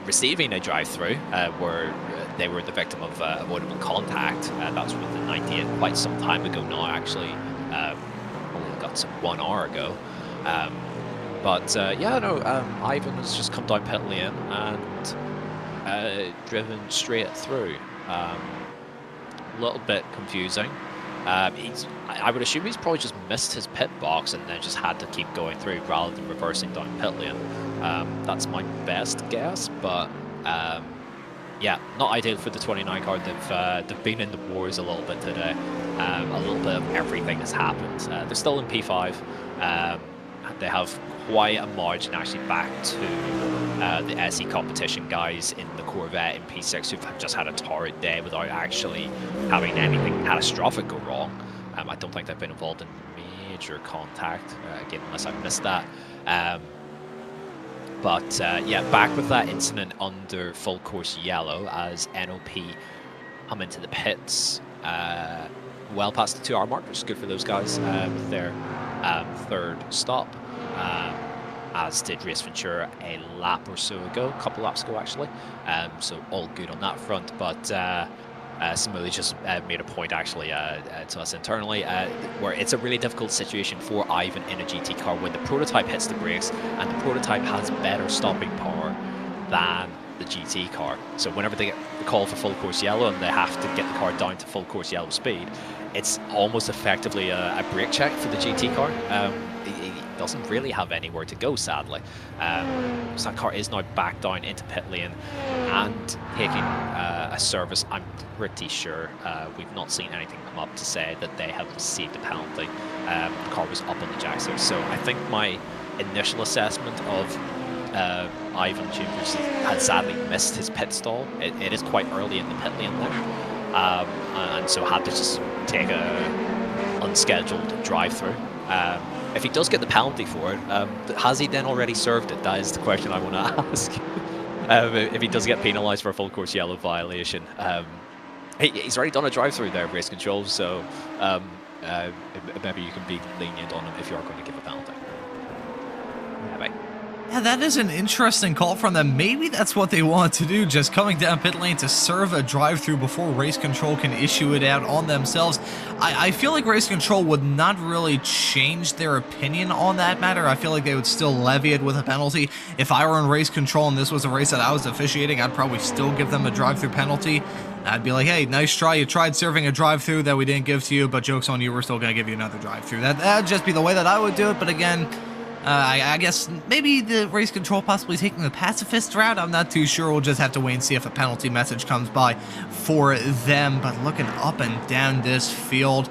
Speaker 3: receiving a drive-through where they were the victim of avoidable contact. That was with the 98 quite some time ago now, actually. Only got some 1 hour ago. Ivan has just come down pit lane and driven straight through. A little bit confusing. I would assume he's probably just missed his pit box and then just had to keep going through rather than reversing down pit lane. That's my best guess, but yeah, not ideal for the 29 car. They've been in the wars a little bit today. A little bit of everything has happened. They're still in P5. They have quite a margin actually back to the SE competition guys in the Corvette in P6 who've just had a torrid day without actually having anything catastrophic go wrong. I don't think they've been involved in major contact, again, unless I've missed that. Yeah, back with that incident under full course yellow as NOP come into the pits well past the 2 hour mark, which is good for those guys with their 3rd stop. As did Race Ventura a lap or so ago, a couple laps ago actually. So all good on that front, but Simuli just made a point actually to us internally where it's a really difficult situation for Ivan in a GT car when the prototype hits the brakes and the prototype has better stopping power than the GT car. So whenever they get the call for full course yellow and they have to get the car down to full course yellow speed, it's almost effectively a brake check for the GT car. He doesn't really have anywhere to go, sadly. So that car is now back down into pit lane and taking a service. I'm pretty sure we've not seen anything come up to say that they have received a penalty. The car was up on the jacks there. So I think my initial assessment of Ivan Chambers had sadly missed his pit stall. It is quite early in the pit lane there. And so had to just take a unscheduled drive-through. If he does get the penalty for it, has he then already served it? That is the question I want to ask. If he does get penalised for a full course yellow violation. He's already done a drive-through there, race control, so maybe you can be lenient on him if you are going to give a penalty. Maybe.
Speaker 2: Yeah, that is an interesting call from them. Maybe that's what they want to do, just coming down pit lane to serve a drive-through before race control can issue it out on themselves. I feel like race control would not really change their opinion on that matter. I feel like they would still levy it with a penalty. If I were in race control and this was a race that I was officiating, I'd probably still give them a drive-through penalty. I'd be like, hey, nice try. You tried serving a drive-through that we didn't give to you, but joke's on you, we're still going to give you another drive-through. That'd just be the way that I would do it, but again, I guess maybe the race control possibly taking the pacifist route. I'm not too sure. We'll just have to wait and see if a penalty message comes by for them. But looking up and down this field,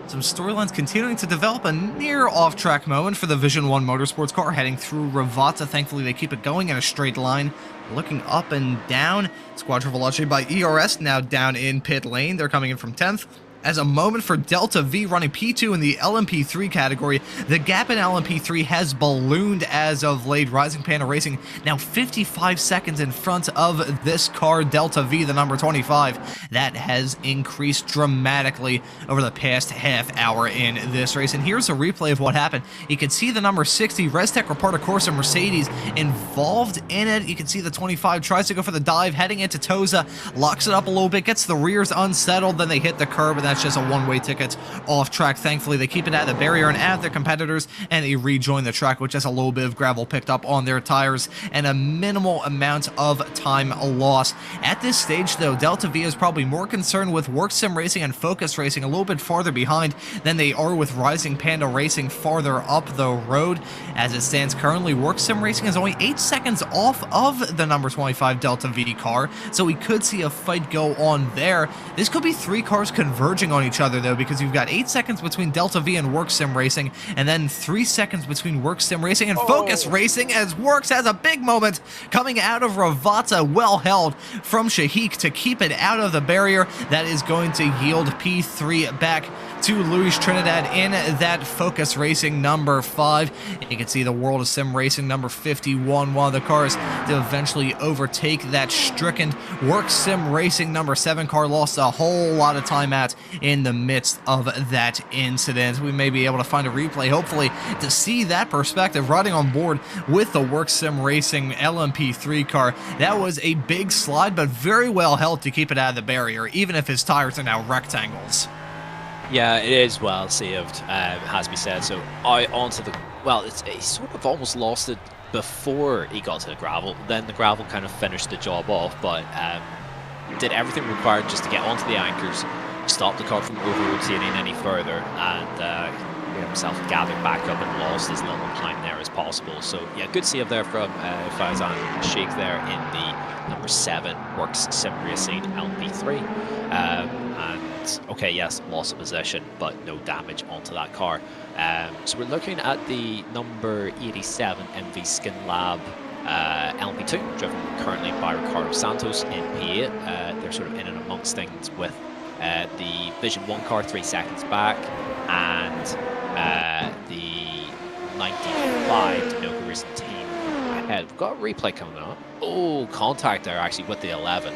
Speaker 2: some storylines continuing to develop. A near off-track moment for the Vision 1 Motorsports car heading through Ravata. Thankfully, they keep it going in a straight line. Looking up and down, Squadra Veloce by ERS now down in pit lane. They're coming in from 10th. as a moment for Delta V running P2 in the LMP3 category. The gap in LMP3 has ballooned as of late. Rising Panda Racing now 55 seconds in front of this car, Delta V, the number 25. That has increased dramatically over the past half hour in this race. And here's a replay of what happened. You can see the number 60, Restec Reparta Corsa Mercedes, involved in it. You can see the 25 tries to go for the dive, heading into Toza, locks it up a little bit, gets the rears unsettled, then they hit the curb, and that's just a one-way ticket off track. Thankfully, they keep it at the barrier and at their competitors, and they rejoin the track with just a little bit of gravel picked up on their tires and a minimal amount of time lost. At this stage, though, Delta V is probably more concerned with Work Sim Racing and Focus Racing a little bit farther behind than they are with Rising Panda Racing farther up the road. As it stands currently, Work Sim Racing is only 8 seconds off of the number 25 Delta V car, so we could see a fight go on there. This could be 3 cars converging on each other, though, because you've got 8 seconds between Delta V and Work Sim Racing, and then 3 seconds between Work Sim Racing and Focus Racing, as Works has a big moment coming out of Ravata, well held from Shahik to keep it out of the barrier. That is going to yield P3 back to Luis Trinidad in that Focus Racing number 5. You can see the World of Sim Racing number 51, one of the cars to eventually overtake that stricken Work Sim Racing number 7 car. Lost a whole lot of time at in the midst of that incident. We may be able to find a replay, hopefully, to see that perspective riding on board with the Work Sim Racing LMP3 car. That was a big slide, but very well held to keep it out of the barrier, even if his tires are now rectangles.
Speaker 3: Yeah, it is well saved, has to be said. So out onto the, well, he sort of almost lost it before he got to the gravel. Then the gravel kind of finished the job off, but did everything required just to get onto the anchors, stop the car from over-rotating any further, and get himself gathered back up and lost as little time there as possible. So yeah, good save there from Faizan Sheikh there in the number 7 Works Sim Racing LP3. And okay, yes, loss of possession, but no damage onto that car. So we're looking at the number 87 MV Skin Lab LP2, driven currently by Ricardo Santos in P8. They're sort of in and amongst things with the Vision 1 car 3 seconds back, and the 95 Dinoco Racing team ahead. We've got a replay coming up. Oh, contact there actually with the 11,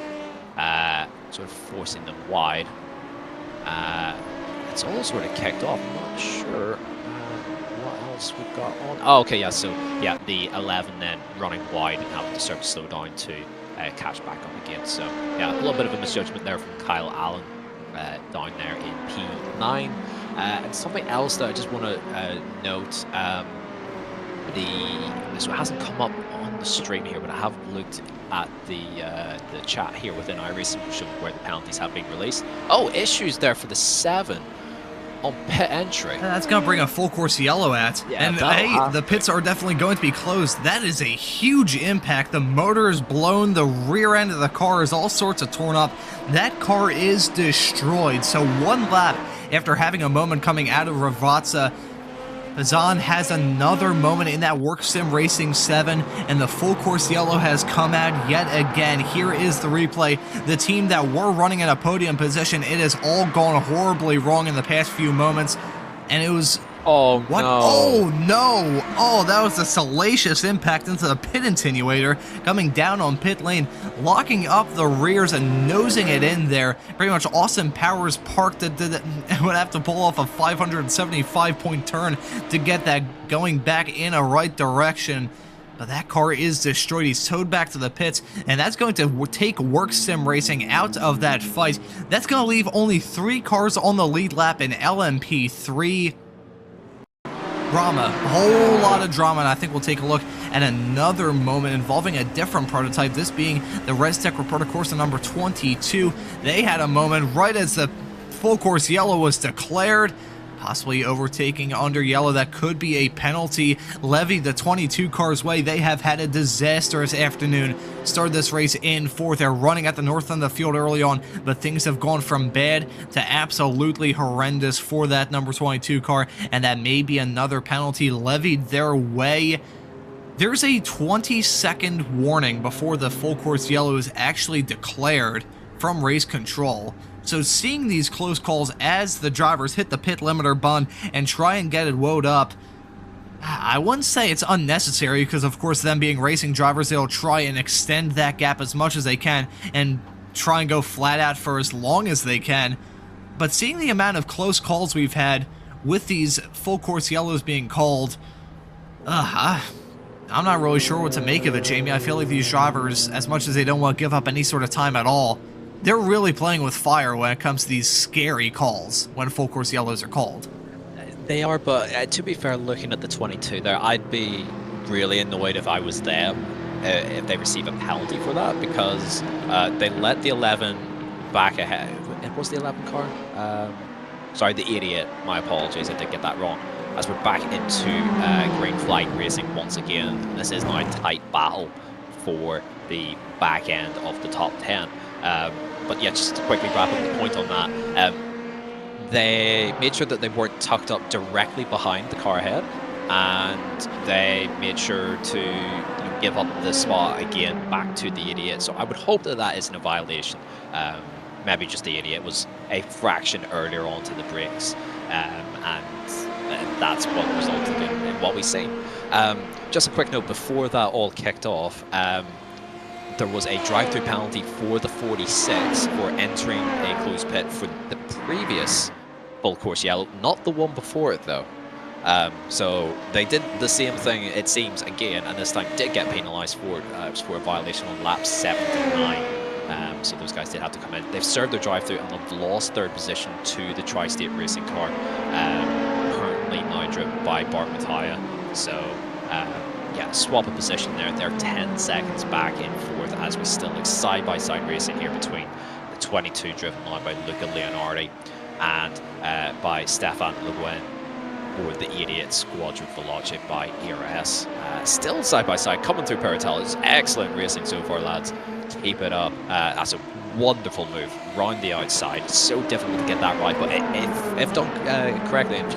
Speaker 3: sort of forcing them wide. It's all sort of kicked off. I'm not sure what else we've got on. Oh, okay, yeah, so yeah, the 11 then running wide and having to start to slow down to catch back up again. So yeah, a little bit of a misjudgment there from Kyle Allen down there in P9. And something else that I just want to note, this hasn't come up on the stream here, but I have looked at the chat here within iRacing, showing where the penalties have been released. Oh, issues there for the 7 on pit entry.
Speaker 2: That's going to bring a full course yellow at.
Speaker 3: Yeah,
Speaker 2: and hey, the pits are definitely going to be closed. That is a huge impact. The motor is blown. The rear end of the car is all sorts of torn up. That car is destroyed. So 1 lap after having a moment coming out of Ravazza, Hazan has another moment in that Work Sim Racing 7, and the full course yellow has come out yet again. Here is the replay. The team that were running in a podium position, it has all gone horribly wrong in the past few moments, and it was...
Speaker 3: Oh,
Speaker 2: what?
Speaker 3: no.
Speaker 2: Oh, no. Oh, that was a salacious impact into the pit attenuator, coming down on pit lane, locking up the rears and nosing it in there. Pretty much Austin Powers parked it, would have to pull off a 575-point turn to get that going back in a right direction. But that car is destroyed. He's towed back to the pits, and that's going to take Work Sim Racing out of that fight. That's going to leave only 3 cars on the lead lap in LMP3. Drama, a whole lot of drama, and I think we'll take a look at another moment involving a different prototype, this being the Rennsport Reparta Corsa number 22. They had a moment right as the full course yellow was declared, possibly overtaking under yellow. That could be a penalty levied the 22 car's way. They have had a disastrous afternoon. Started this race in 4th. They're running at the north end of the field early on, but things have gone from bad to absolutely horrendous for that number 22 car, and that may be another penalty levied their way. There's a 20-second warning before the full course yellow is actually declared from race control. So seeing these close calls as the drivers hit the pit limiter button and try and get it woed up, I wouldn't say it's unnecessary, because of course them being racing drivers, they'll try and extend that gap as much as they can and try and go flat out for as long as they can. But seeing the amount of close calls we've had with these full course yellows being called, I'm not really sure what to make of it, Jamie. I feel like these drivers, as much as they don't want to give up any sort of time at all, they're really playing with fire when it comes to these scary calls when full course yellows are called.
Speaker 3: They are, but to be fair, looking at the 22 there, I'd be really annoyed if I was them if they receive a penalty for that, because they let the 11 back ahead. It was the 11 car? Sorry, the 88. My apologies, I did get that wrong. As we're back into green flag racing once again. This is now a tight battle for the back end of the top 10. But yeah, just to quickly wrap up the point on that. They made sure that they weren't tucked up directly behind the car ahead, and they made sure to give up the spot again back to the 88. So I would hope that that isn't a violation. Maybe just the 88 was a fraction earlier onto the brakes, and that's what resulted in what we see. Just a quick note, before that all kicked off, there was a drive-through penalty for the 46 for entering a closed pit for the previous full course yellow, not the one before it though. So they did the same thing, it seems, again, and this time did get penalised for it. It was for a violation on lap 79. So those guys did have to come in. They've served their drive-through and they've lost third position to the Tri-State Racing car, currently now driven by Bart Mattia. So yeah, swap of position there. They're 10 seconds back in fourth as we still look side-by-side racing here between the 22 driven now by Luca Leonardi and by Stefan Le Guin, or the 88 Squadron Veloce by ERS. Still side-by-side, coming through Paratel. It's excellent racing so far, lads. Keep it up. That's a wonderful move round the outside. It's so difficult to get that right, but if done correctly and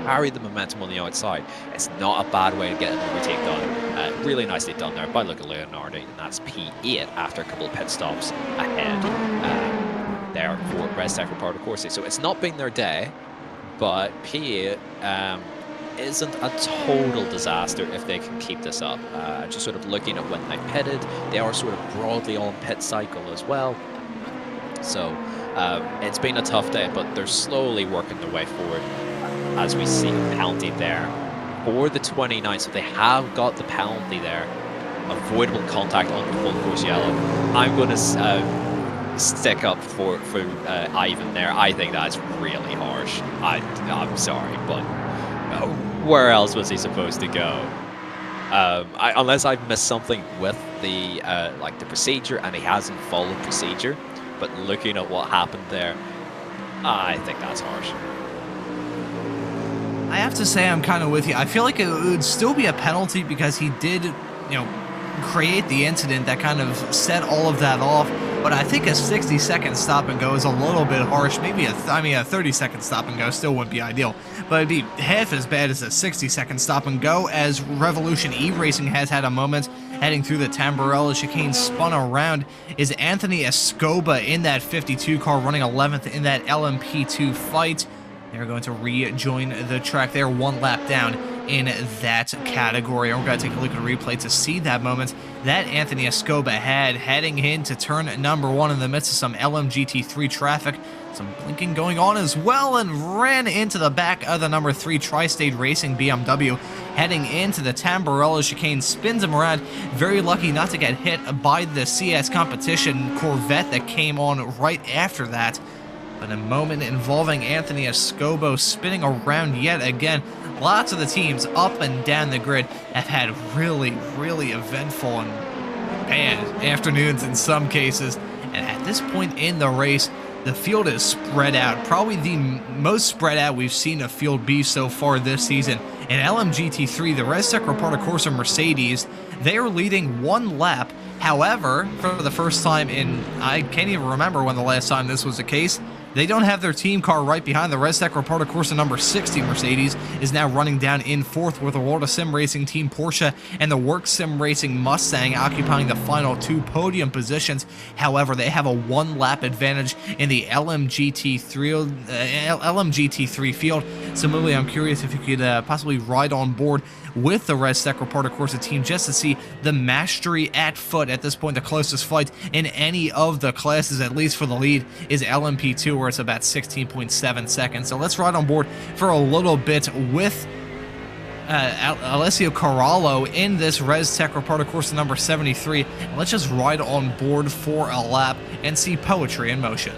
Speaker 3: carry the momentum on the outside, it's not a bad way to get an overtake done. Really nicely done there by Luca Leonardi, and that's P8 after a couple of pit stops ahead there for Rennsport for Pardo Corsi. So it's not been their day, but P8 isn't a total disaster if they can keep this up. Just sort of looking at when they pitted, they are sort of broadly on pit cycle as well. So it's been a tough day, but they're slowly working their way forward as we see a penalty there for the 29. So they have got the penalty there. Avoidable contact on the full course yellow. I'm going to stick up for Ivan there. I think that's really harsh. I'm sorry, but where else was he supposed to go? Unless I've missed something with the like the procedure and he hasn't followed procedure, but looking at what happened there, I think that's harsh.
Speaker 2: I have to say I'm kind of with you. I feel like it would still be a penalty because he did, create the incident that kind of set all of that off. But I think a 60-second stop and go is a little bit harsh. Maybe a 30-second stop and go still wouldn't be ideal, but it'd be half as bad as a 60-second stop and go, as Revolution E-Racing has had a moment heading through the Tamburello chicane. Spun around is Anthony Escoba in that 52 car, running 11th in that LMP2 fight. They're going to rejoin the track. They're one lap down in that category. We're going to take a look at a replay to see that moment that Anthony Escoba had heading into turn number 1 in the midst of some LMGT3 traffic. Some blinking going on as well, and ran into the back of the number 3 Tri-State Racing BMW heading into the Tamburello chicane. Spins him around. Very lucky not to get hit by the CS Competition Corvette that came on right after that. But a moment involving Anthony Escobo spinning around yet again. Lots of the teams up and down the grid have had really, really eventful and bad afternoons in some cases. And at this point in the race, the field is spread out. Probably the most spread out we've seen a field be so far this season. In LMGT3, the Rennsport Pardo Corsi Mercedes, they are leading one lap. However, for the first time in, I can't even remember when the last time this was the case, They don't have their team car right behind. The Res Tech Reporter Corsa number 60 Mercedes is now running down in 4th, with the World of Sim Racing Team Porsche and the Work Sim Racing Mustang occupying the final 2 podium positions. However, they have a 1-lap advantage in the LMGT3 field. So, Millie, I'm curious if you could possibly ride on board with the Res Tech Reporter Corsa team just to see the mastery at foot. At this point, the closest fight in any of the classes, at least for the lead, is LMP2, where it's about 16.7 seconds. So let's ride on board for a little bit with Alessio Corallo in this Res Tech Reporter Corsa number 73. And let's just ride on board for a lap and see poetry in motion.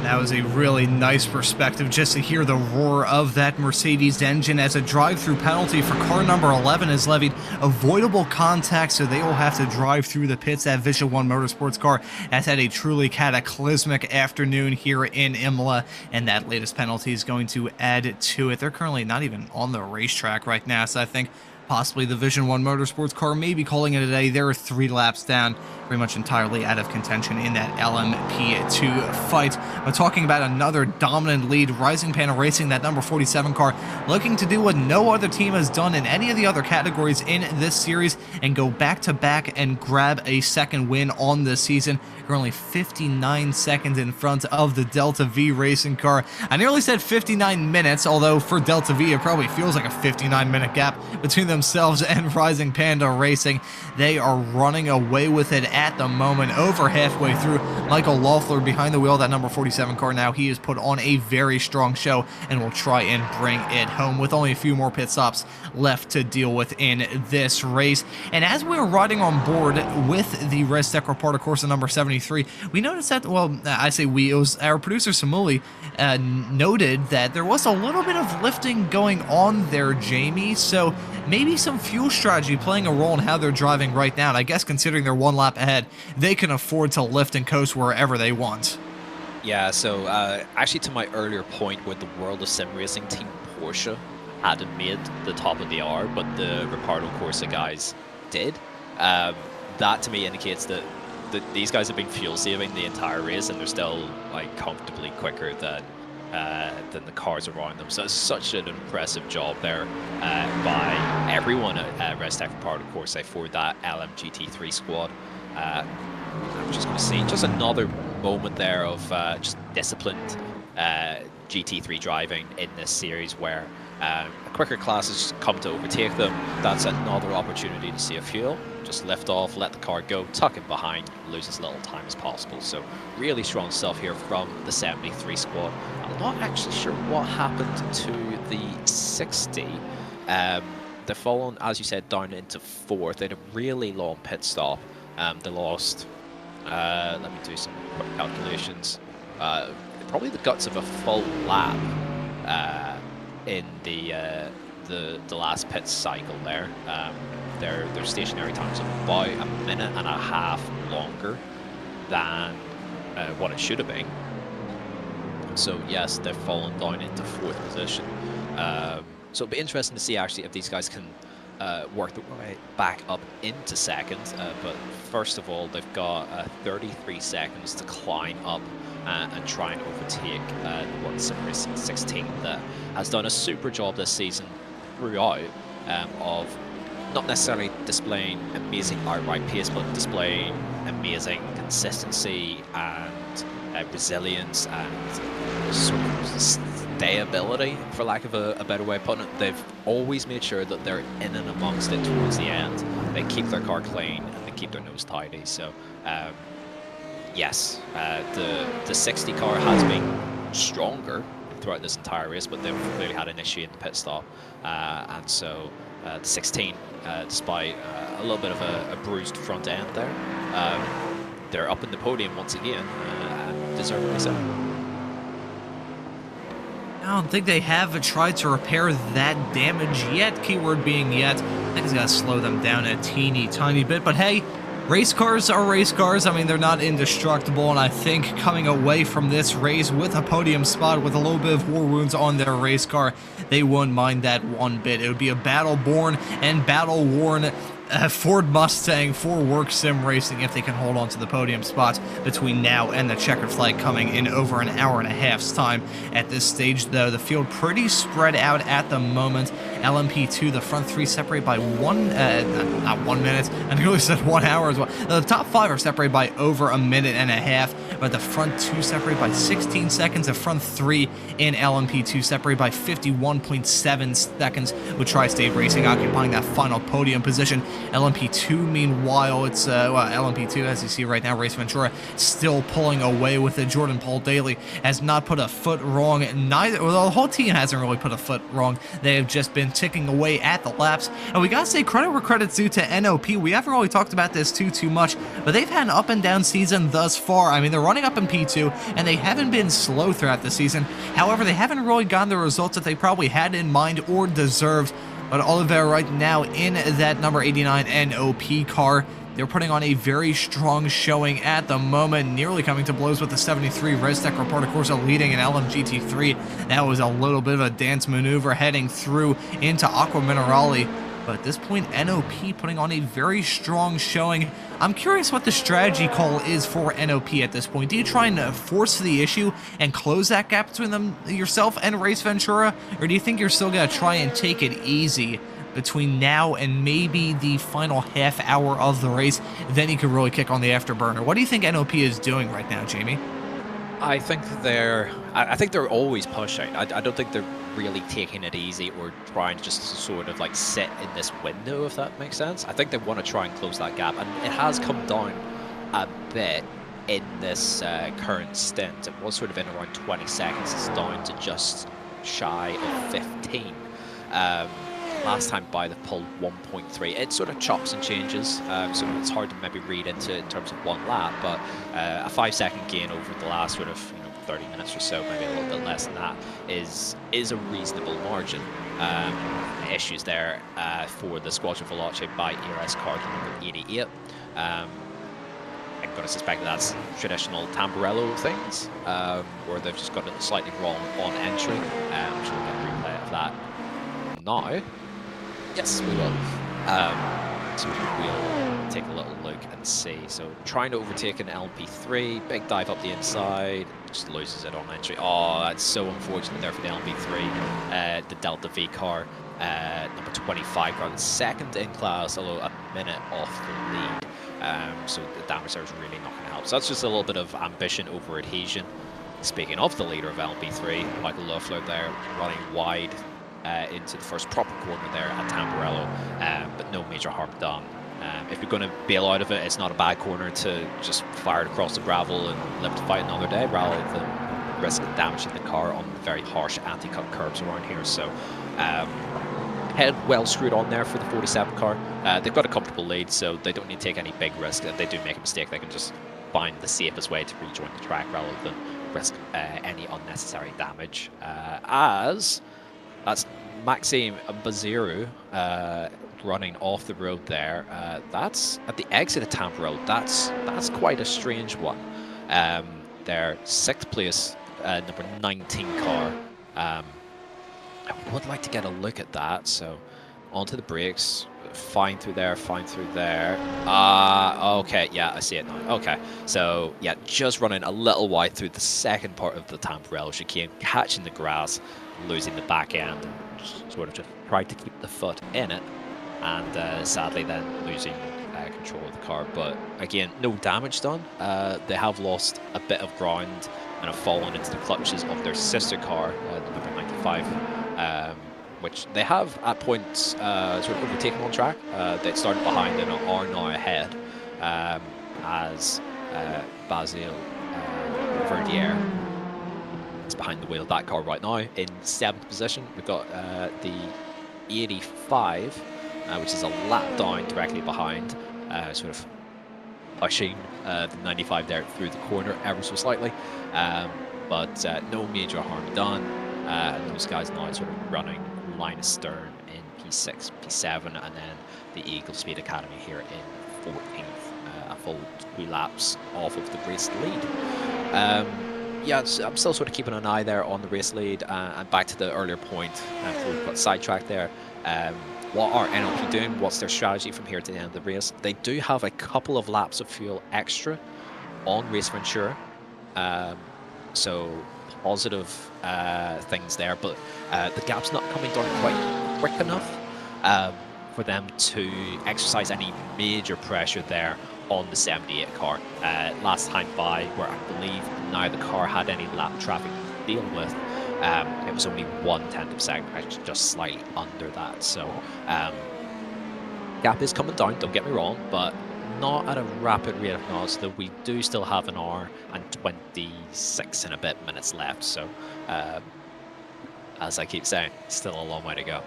Speaker 2: That was a really nice perspective just to hear the roar of that Mercedes engine as a drive-through penalty for car number 11 is levied. Avoidable contact, so they will have to drive through the pits. That Vision 1 Motorsports car has had a truly cataclysmic afternoon here in Imola, and that latest penalty is going to add to it. They're currently not even on the racetrack right now, so I think possibly the Vision 1 Motorsports car may be calling it a day. They're 3 laps down, pretty much entirely out of contention in that LMP2 fight. But talking about another dominant lead, Rising Panda Racing, that number 47 car, looking to do what no other team has done in any of the other categories in this series and go back-to-back and grab a second win on this season. Currently 59 seconds in front of the Delta V racing car. I nearly said 59 minutes, although for Delta V it probably feels like a 59-minute gap between themselves and Rising Panda Racing. They are running away with it at the moment, over halfway through. Michael Loeffler behind the wheel of that number 47 car now. He has put on a very strong show and will try and bring it home with only a few more pit stops left to deal with in this race. And as we're riding on board with the Res Tech Reporter Corsa number 73, we noticed that, well, I say we, it was our producer Samuli noted that there was a little bit of lifting going on there, Jamie, so maybe some fuel strategy playing a role in how they're driving right now. And I guess considering they're 1 lap ahead, they can afford to lift and coast wherever they want.
Speaker 3: Yeah, so actually to my earlier point with the World of Sim Racing Team Porsche hadn't made the top of the hour, but the Repardo Corsa guys did. That to me indicates that these guys have been fuel saving the entire race, and they're still like comfortably quicker than the cars around them. So it's such an impressive job there by everyone at Res Tech Repardo Corsa for that LMGT3 squad. I'm just going to see just another moment there of just disciplined GT3 driving in this series where quicker classes come to overtake them. That's another opportunity to see a fuel. Just lift off, let the car go, tuck it behind, lose as little time as possible. So really strong stuff here from the 73 squad. I'm not actually sure what happened to the 60. They've fallen, as you said, down into 4th. They had a really long pit stop. They lost, let me do some quick calculations, probably the guts of a full lap in the last pit cycle there. Their stationary time's about a minute and a half longer than what it should have been. So yes, they've fallen down into 4th position. So it'll be interesting to see actually if these guys can work their way back up into 2nd. But first of all, they've got 33 seconds to climb up and try and overtake the World Sim Racing 16 that has done a super job this season throughout of not necessarily displaying amazing outright pace, but displaying amazing consistency and resilience and sort of stayability, for lack of a better way of putting it. They've always made sure that they're in and amongst it towards the end. They keep their car clean and they keep their nose tidy. So yes, the 60 car has been stronger throughout this entire race, but they've clearly had an issue in the pit stop, and so the 16, despite a little bit of a bruised front end there, they're up in the podium once again, and deservedly so.
Speaker 2: I don't think they have tried to repair that damage yet, keyword being yet. I think it's got to slow them down a teeny tiny bit, but hey, race cars are race cars. I mean, they're not indestructible, and I think coming away from this race with a podium spot with a little bit of war wounds on their race car, they won't mind that one bit. It would be a battle-born and battle-worn Ford Mustang for Work Sim Racing if they can hold on to the podium spots between now and the checkered flag coming in over an hour and a half's time. At this stage, though, the field pretty spread out at the moment. LMP2, the front three separate by not 1 minute, I nearly said 1 hour as well. The top five are separated by over a minute and a half, but the front two separated by 16 seconds, the front three in LMP2 separated by 51.7 seconds, with Tri-State Racing occupying that final podium position. LMP2, meanwhile, it's LMP2, as you see right now, Race Ventura still pulling away with it. Jordan Paul Daly has not put a foot wrong. The whole team hasn't really put a foot wrong. They have just been ticking away at the laps. And we gotta say credit where credit's due to NOP. We haven't really talked about this too much, but they've had an up and down season thus far. I mean, they're running up in P2, and they haven't been slow throughout the season. However, they haven't really gotten the results that they probably had in mind or deserved. But Oliveira right now in that number 89 NOP car, they're putting on a very strong showing at the moment, nearly coming to blows with the 73 Restek Reporter Corsa leading in LMGT3. That was a little bit of a dance maneuver heading through into Aqua Minerale. But at this point, NOP putting on a very strong showing. I'm curious what the strategy call is for NOP at this point. Do you try and force the issue and close that gap between them, yourself and Race Ventura? Or do you think you're still going to try and take it easy between now and maybe the final half hour of the race? Then you could really kick on the afterburner. What do you think NOP is doing right now, Jamie?
Speaker 3: I think they're always pushing. I don't think they're really taking it easy or trying just to sort of like sit in this window, if that makes sense. I think they want to try and close that gap, and it has come down a bit in this current stint. It was sort of in around 20 seconds. It's down to just shy of 15. Last time by the pulled 1.3. It sort of chops and changes, so it's hard to maybe read into in terms of one lap, but a 5-second gain over the last sort of 30 minutes or so, maybe a little bit less than that, is a reasonable margin. Issues there for the Squadron Veloce by ERS car number 88. I'm going to suspect that that's traditional Tamburello things, where they've just got it slightly wrong on entry. I'm sure we'll get a replay of that now. Yes, we will. So we'll take a little look and see. So trying to overtake an LP3, big dive up the inside, just loses it on entry. Oh, that's so unfortunate there for the LP3. The Delta V car, number 25 car, the second in class, although a minute off the lead. So the damage there is really not going to help. So that's just a little bit of ambition over adhesion. Speaking of the leader of LP3, Michael Loeffler there running wide into the first proper corner there at Tamburello, but no major harm done. If you're going to bail out of it, it's not a bad corner to just fire it across the gravel and live to fight another day, rather than risk damaging the car on the very harsh anti-cut curbs around here. So head well screwed on there for the 47 car. They've got a comfortable lead, so they don't need to take any big risk. If they do make a mistake, they can just find the safest way to rejoin the track rather than risk any unnecessary damage. As that's Maxime Baziru running off the road there. That's at the exit of Tamburello. That's quite a strange one. Their 6th place, number 19 car. I would like to get a look at that. So onto the brakes. Fine through there, fine through there. Okay, yeah, I see it now. Okay, so yeah, just running a little wide through the second part of the Tamburello chicane, catching the grass, losing the back end, and sort of just tried to keep the foot in it, and sadly then losing control of the car. But again, no damage done. They have lost a bit of ground and have fallen into the clutches of their sister car, number 95, which they have at points sort of overtaken on track. They started behind and are now ahead, as Basil Verdier is behind the wheel of that car right now in 7th position. We've got the 85, which is a lap down directly behind, sort of pushing the 95 there through the corner ever so slightly, but no major harm done. And those guys now sort of running line astern in P6, P7, and then the Eagle Speed Academy here in 14th, a full 2 laps off of the race lead. Yeah, so I'm still sort of keeping an eye there on the race lead, and back to the earlier point, we've got sidetracked there. What are NLP doing? What's their strategy from here to the end of the race? They do have a couple of laps of fuel extra on Race Ventura, so positive things there, but the gap's not coming down quite quick enough for them to exercise any major pressure there on the 78 car. Last time by, where I believe neither car had any lap traffic to deal with, it was only 1/10 of a second, actually just slightly under that. So gap is coming down, don't get me wrong, but not at a rapid rate of knots, though we do still have an hour and 26 and a bit minutes left. So as I keep saying, still a long way to go.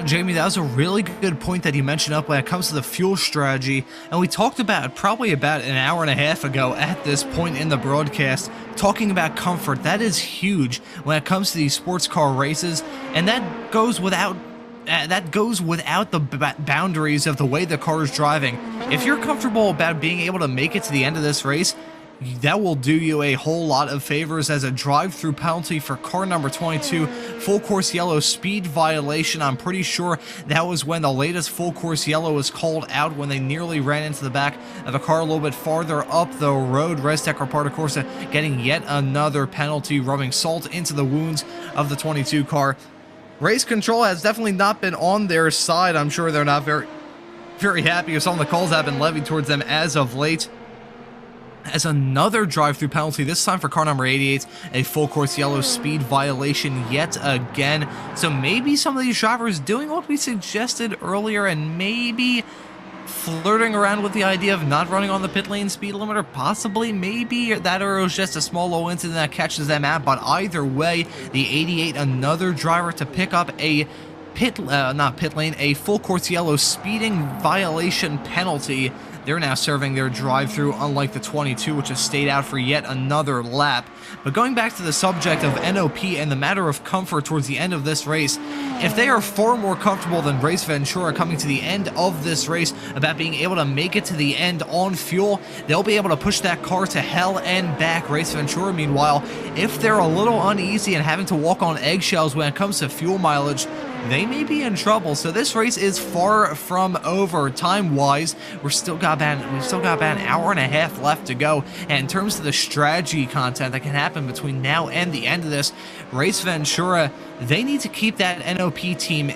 Speaker 2: Jamie, that was a really good point that you mentioned up when it comes to the fuel strategy, and we talked about it probably about an hour and a half ago at this point in the broadcast, talking about comfort. That is huge when it comes to these sports car races, and that goes without the boundaries of the way the car is driving. If you're comfortable about being able to make it to the end of this race, that will do you a whole lot of favors. As a drive-through penalty for car number 22, full course yellow speed violation. I'm pretty sure that was when the latest full course yellow was called out, when they nearly ran into the back of a car a little bit farther up the road. Restec Reparto Corsa getting yet another penalty, rubbing salt into the wounds of the 22 car. Race control has definitely not been on their side. I'm sure they're not very happy with some of the calls that have been levied towards them as of late. As another drive-through penalty, this time for car number 88, a full course yellow speed violation yet again. So maybe some of these drivers doing what we suggested earlier and maybe flirting around with the idea of not running on the pit lane speed limiter, possibly, maybe that, or it was just a small low incident that catches them out. But either way, the 88, another driver to pick up a a full course yellow speeding violation penalty. They're now serving their drive-through, unlike the 22, which has stayed out for yet another lap. But going back to the subject of NOP and the matter of comfort towards the end of this race, if they are far more comfortable than Race Ventura coming to the end of this race about being able to make it to the end on fuel, they'll be able to push that car to hell and back. Race Ventura, meanwhile, if they're a little uneasy and having to walk on eggshells when it comes to fuel mileage, they may be in trouble. So this race is far from over time-wise. We've still got about an hour and a half left to go. And in terms of the strategy content that can happen between now and the end of this, Race Ventura, they need to keep that NOP team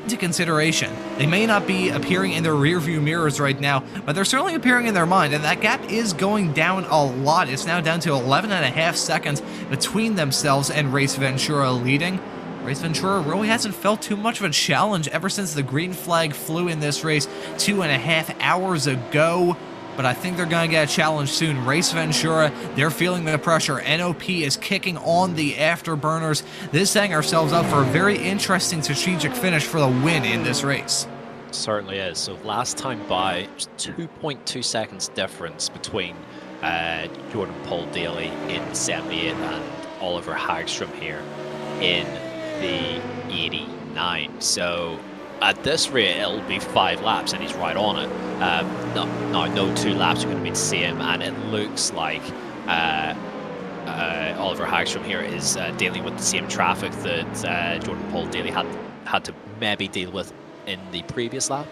Speaker 2: into consideration. They may not be appearing in their rearview mirrors right now, but they're certainly appearing in their mind, and that gap is going down a lot. It's now down to 11.5 seconds between themselves and Race Ventura leading. Race Ventura really hasn't felt too much of a challenge ever since the green flag flew in this race 2.5 hours ago, but I think they're going to get a challenge soon. Race Ventura, they're feeling the pressure. NOP is kicking on the afterburners. This setting ourselves up for a very interesting strategic finish for the win in this race.
Speaker 3: Certainly is. So last time by, 2.2 seconds difference between Jordan Paul Daly in the 78 and Oliver Hagstrom here in the 89. So at this rate, it'll be 5 laps and he's right on it. No 2 laps are going to be the same, and it looks like Oliver Hagstrom here is dealing with the same traffic that Jordan Paul Daly had to maybe deal with in the previous lap,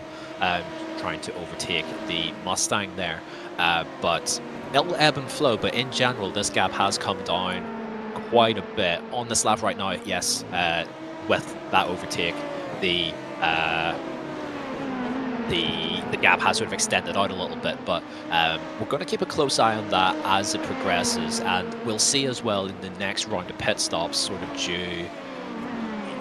Speaker 3: trying to overtake the Mustang there. But it'll ebb and flow, but in general, this gap has come down quite a bit on this lap right now. Yes, with that overtake, the the gap has sort of extended out a little bit, but we're going to keep a close eye on that as it progresses, and we'll see as well in the next round of pit stops, sort of due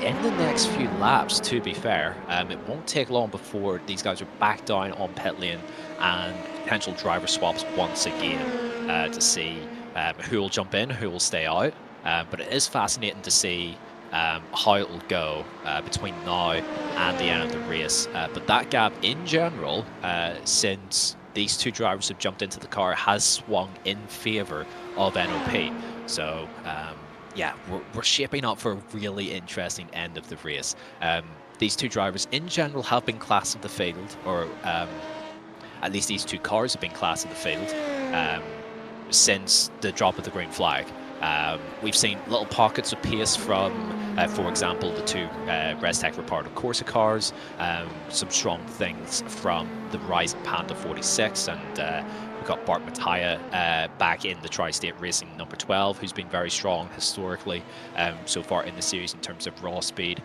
Speaker 3: in the next few laps, to be fair. It won't take long before these guys are back down on pit lane and potential driver swaps once again to see who will jump in, who will stay out. But it is fascinating to see how it will go between now and the end of the race. But that gap in general, since these two drivers have jumped into the car, has swung in favour of NOP. So yeah, we're shaping up for a really interesting end of the race. These two drivers in general have been class of the field, or at least these two cars have been class of the field since the drop of the green flag. We've seen little pockets of pace from, for example, the two Restec Reparto Corsa cars, some strong things from the Rising Panda 46, and we've got Bart Mattia back in the Tri-State Racing number 12, who's been very strong historically so far in the series in terms of raw speed.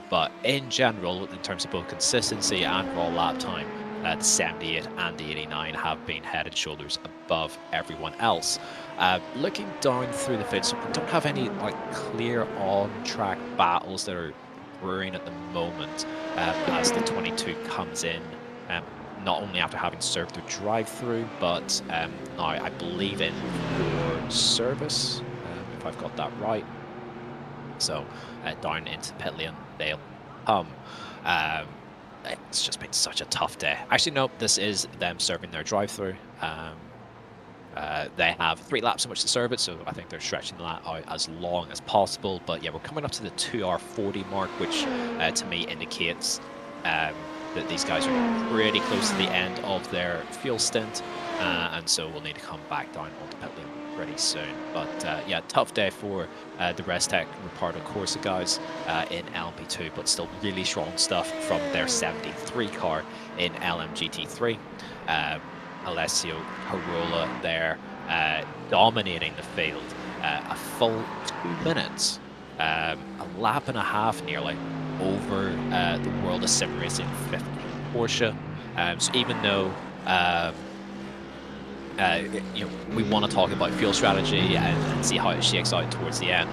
Speaker 3: But in general, in terms of both consistency and raw lap time, the 78 and the 89 have been head and shoulders above everyone else. Looking down through the field, so we don't have any clear on-track battles that are brewing at the moment as the 22 comes in, not only after having served their drive-through, but now I believe in for service, if I've got that right. So down into pit lane they'll come. It's just been such a tough day. Actually, no, this is them serving their drive-through. They have 3 laps in which to serve it, so I think they're stretching that out as long as possible. But yeah, we're coming up to the 2:40 mark, which to me indicates that these guys are pretty close to the end of their fuel stint, and so we'll need to come back down onto pit lane pretty soon. But yeah, tough day for the Restec Reparto Corsa guys in LMP2, but still really strong stuff from their 73 car in LMGT3. Alessio Carola there dominating the field a full 2 minutes, a lap and a half nearly over the World of Sim Racing 50 Porsche. So even though you know, we want to talk about fuel strategy and see how it shakes out towards the end,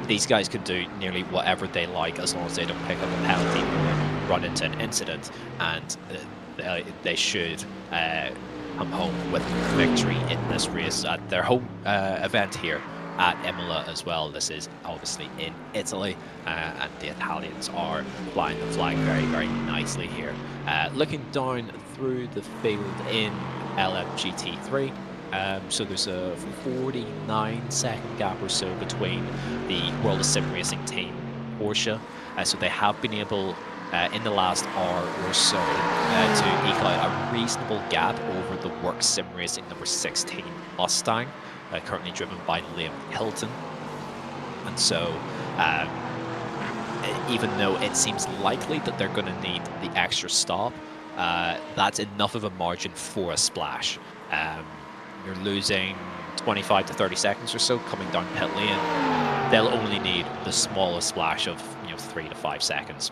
Speaker 3: these guys can do nearly whatever they like as long as they don't pick up a penalty or run into an incident, and they should come home with victory in this race at their home event here at Imola as well. This is obviously in Italy, and the Italians are flying the flag very, very nicely here. Looking down through the field in LMGT3, so there's a 49-second gap or so between the World of Sim Racing team Porsche, so they have been able in the last hour or so to eke out a reasonable gap over the Work Sim Racing number 16 Mustang, currently driven by Liam Hilton. And so even though it seems likely that they're going to need the extra stop, that's enough of a margin for a splash. You're losing 25 to 30 seconds or so coming down pit lane. They'll only need the smallest splash of 3 to 5 seconds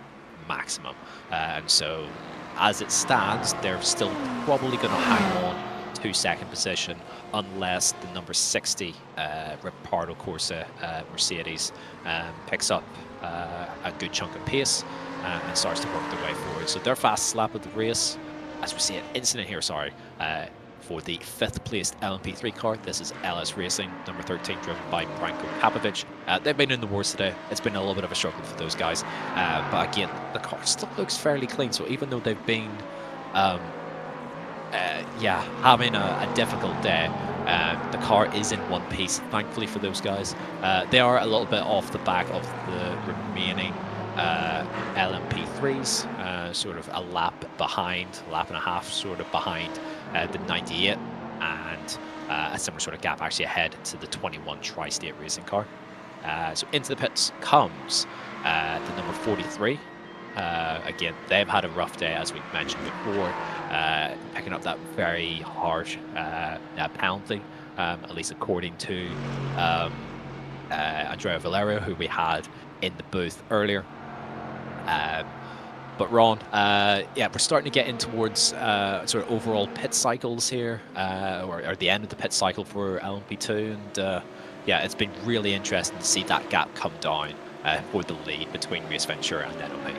Speaker 3: maximum, and so as it stands, they're still probably going to hang on to second position unless the number 60 Reparto Corsa Mercedes picks up a good chunk of pace and starts to work their way forward. So their fastest lap of the race, as we see an incident here, for the 5th placed LMP3 car. This is LS Racing, number 13, driven by Branko Kapovic. They've been in the wars today. It's been a little bit of a struggle for those guys. But again, the car still looks fairly clean. So even though they've been, having a difficult day, the car is in one piece, thankfully for those guys. They are a little bit off the back of the remaining LMP3s, sort of a lap and a half sort of behind the 98, and a similar sort of gap actually ahead to the 21 Tri-State Racing car. So into the pits comes the number 43. Again, they've had a rough day, as we mentioned before, picking up that very harsh penalty, at least according to Andrea Valerio, who we had in the booth earlier. But Ron, yeah, we're starting to get in towards sort of overall pit cycles here, or the end of the pit cycle for LMP2, and yeah, it's been really interesting to see that gap come down for the lead between Race Ventura and NOP.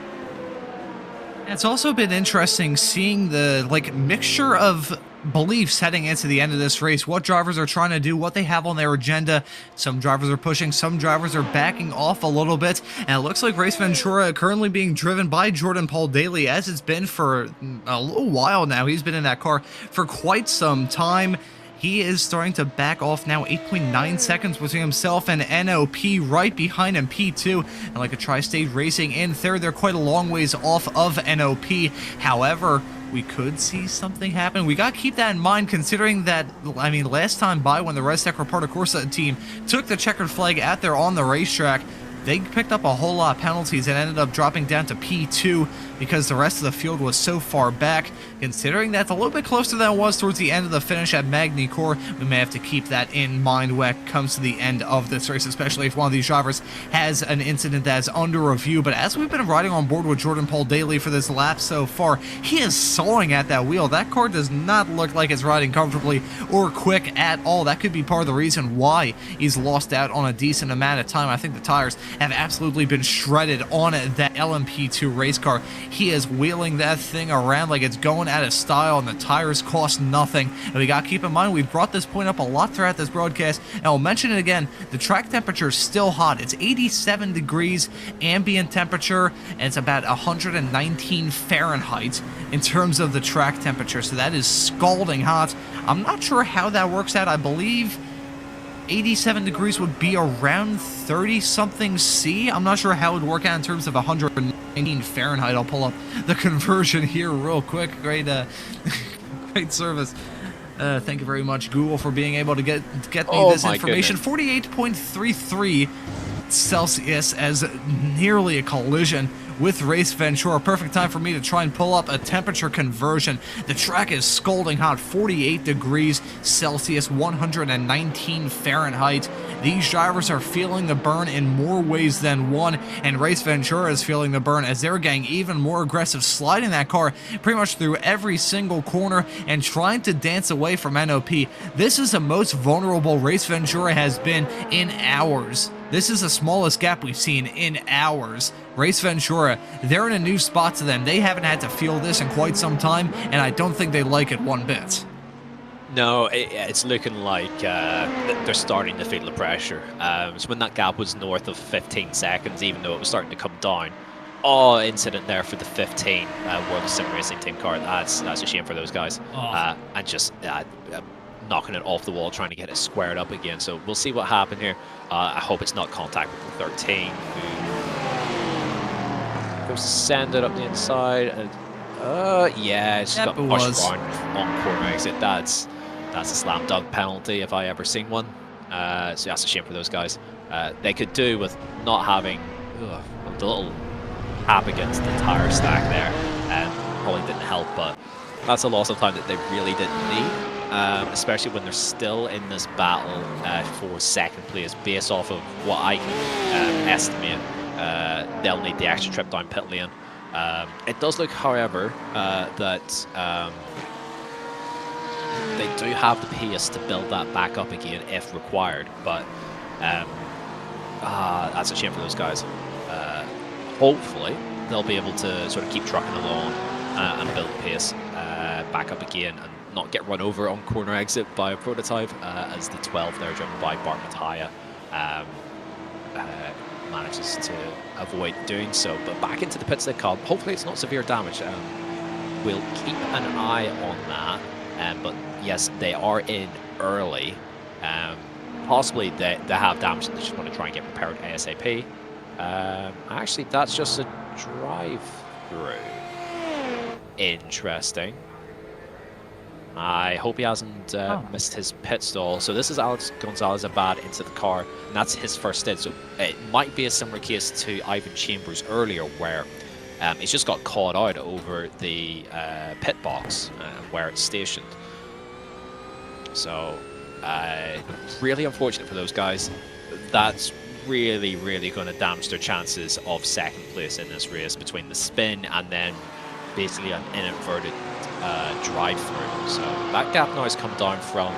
Speaker 2: It's also been interesting seeing the mixture of beliefs heading into the end of this race, what drivers are trying to do, what they have on their agenda. Some drivers are pushing, some drivers are backing off a little bit, and it looks like Race Ventura currently being driven by Jordan Paul Daly, as it's been for a little while now. He's been in that car for quite some time. He is starting to back off now, 8.9 seconds between himself and NOP, right behind him P2, and like a Tri-State Racing in third. They're quite a long ways off of NOP. However, we could see something happen. We got to keep that in mind, considering that, I mean, last time by when the Restec Reparto Corsa team took the checkered flag out there on the racetrack, they picked up a whole lot of penalties and ended up dropping down to P2 because the rest of the field was so far back. Considering that's a little bit closer than it was towards the end of the finish at Magny-Cours, we may have to keep that in mind when it comes to the end of this race, especially if one of these drivers has an incident that's under review. But as we've been riding on board with Jordan Paul Daly for this lap so far, he is sawing at that wheel. That car does not look like it's riding comfortably or quick at all. That could be part of the reason why he's lost out on a decent amount of time. I think the tires have absolutely been shredded on that LMP2 race car. He is wheeling that thing around like it's going out of style, and the tires cost nothing. And we got to keep in mind, we've brought this point up a lot throughout this broadcast, and I'll mention it again, the track temperature is still hot. It's 87 degrees ambient temperature, and it's about 119 Fahrenheit in terms of the track temperature, so that is scalding hot. I'm not sure how that works out. I believe 87 degrees would be around 30-something C. I'm not sure how it would work out in terms of 119 Fahrenheit. I'll pull up the conversion here real quick. Great, great service. Thank you very much, Google, for being able to get me this information. 48.33 Celsius as nearly a collision with Race Ventura. Perfect time for me to try and pull up a temperature conversion. The track is scalding hot, 48 degrees Celsius, 119 Fahrenheit. These drivers are feeling the burn in more ways than one, and Race Ventura is feeling the burn as they're getting even more aggressive, sliding that car pretty much through every single corner and trying to dance away from NOP. This is the most vulnerable Race Ventura has been in hours. This is the smallest gap we've seen in hours. Race Ventura, they're in a new spot to them. They haven't had to feel this in quite some time, and I don't think they like it one bit.
Speaker 3: No, it's looking like they're starting to feel the pressure. So when that gap was north of 15 seconds, even though it was starting to come down, incident there for the 15 World Sim Racing Team car. That's a shame for those guys. And just knocking it off the wall, trying to get it squared up again. So we'll see what happened here. I hope it's not contact with the 13, who goes to send it up the inside. And, yeah, it's just got pushed around on corner exit. That's a slam dunk penalty if I ever seen one. So that's a shame for those guys. They could do with not having a little tap against the tire stack there, and probably didn't help, but that's a loss of time that they really didn't need. Especially when they're still in this battle for second place, based off of what I can estimate. They'll need the extra trip down pit lane. It does look, however, that they do have the pace to build that back up again if required, but that's a shame for those guys. Hopefully, they'll be able to sort of keep trucking along and build the pace back up again, and not get run over on corner exit by a prototype, as the 12 there driven by Bart Mataya manages to avoid doing so. But back into the pits they come. Hopefully it's not severe damage. We'll keep an eye on that. But yes, they are in early. Possibly they have damage and they just want to try and get repaired ASAP. Actually, that's just a drive-through. Interesting. I hope he hasn't missed his pit stall. So this is Alex Gonzalez-Abad into the car, and that's his first stint. So it might be a similar case to Ivan Chambers earlier, where he's just got caught out over the pit box where it's stationed. So really unfortunate for those guys. That's really, really going to damage their chances of second place in this race between the spin and then basically an inadvertent drive-through. So that gap now has come down from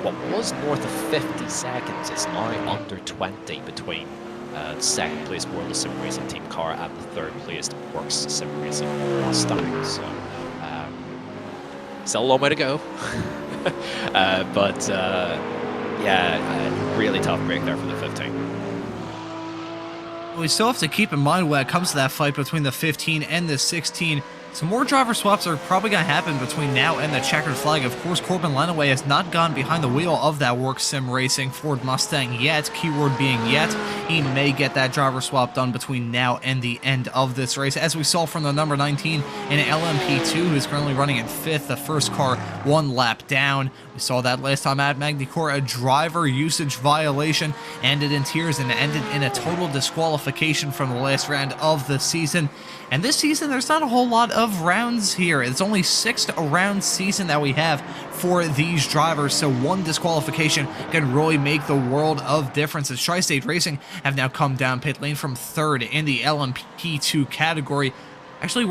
Speaker 3: what was north of 50 seconds. It's now under 20 between the second place World Sim Racing Team car and the third place Works Sim Racing Mustang. So still a long way to go. But yeah, really tough break there for the 15.
Speaker 2: We still have to keep in mind when it comes to that fight between the 15 and the 16. Some more driver swaps are probably going to happen between now and the checkered flag. Of course, Corbin Lenway has not gone behind the wheel of that Work Sim Racing Ford Mustang yet, keyword being yet. He may get that driver swap done between now and the end of this race. As we saw from the number 19 in LMP2, who's currently running in 5th, the first car 1 lap down. We saw that last time at Magny-Cours, a driver usage violation, ended in tears and ended in a total disqualification from the last round of the season. And this season, there's not a whole lot of rounds here. It's only 6th round season that we have for these drivers, so 1 disqualification can really make the world of difference. As Tri-State Racing have now come down pit lane from 3rd in the LMP2 category. Actually,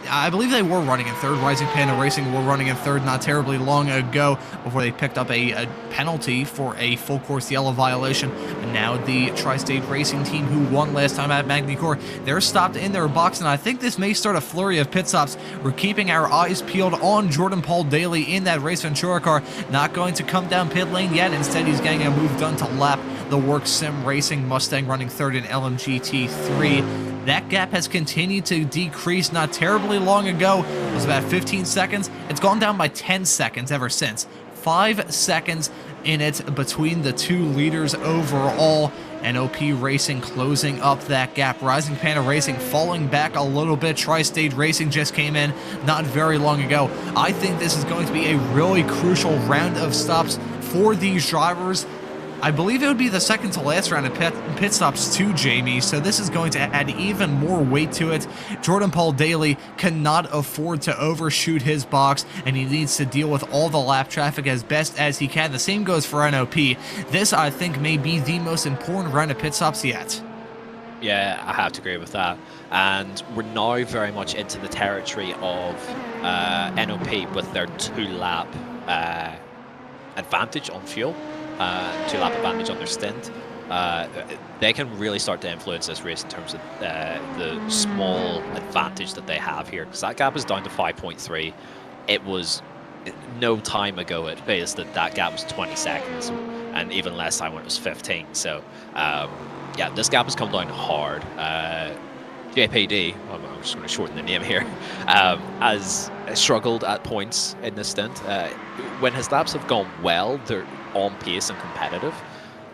Speaker 2: I believe they were running in 3rd. Rising Panda Racing were running in 3rd not terribly long ago before they picked up a penalty for a full course yellow violation. And now the Tri-State Racing team, who won last time at Magny-Cours, they're stopped in their box, and I think this may start a flurry of pit stops. We're keeping our eyes peeled on Jordan Paul Daly in that Race Ventura car. Not going to come down pit lane yet. Instead, he's getting a move done to lap the Work Sim Racing Mustang running 3rd in LMGT3. That gap has continued to decrease. Not terribly long ago, it was about 15 seconds. It's gone down by 10 seconds ever since. 5 seconds in it between the 2 leaders overall. NOP Racing closing up that gap. Rising Panda Racing falling back a little bit. Tri-State Racing just came in not very long ago. I think this is going to be a really crucial round of stops for these drivers. I believe it would be the second to last round of pit stops too, Jamie, so this is going to add even more weight to it. Jordan Paul Daly cannot afford to overshoot his box, and he needs to deal with all the lap traffic as best as he can. The same goes for NOP. This, I think, may be the most important round of pit stops yet.
Speaker 3: Yeah, I have to agree with that. And we're now very much into the territory of NOP with their 2-lap advantage on fuel. 2-lap advantage on their stint. They can really start to influence this race in terms of the small advantage that they have here, because that gap is down to 5.3. It was no time ago at base that gap was 20 seconds, and even less time when it was 15. So yeah, this gap has come down hard. JPD, I'm just going to shorten the name here, has struggled at points in this stint. When his laps have gone well, they're on pace and competitive.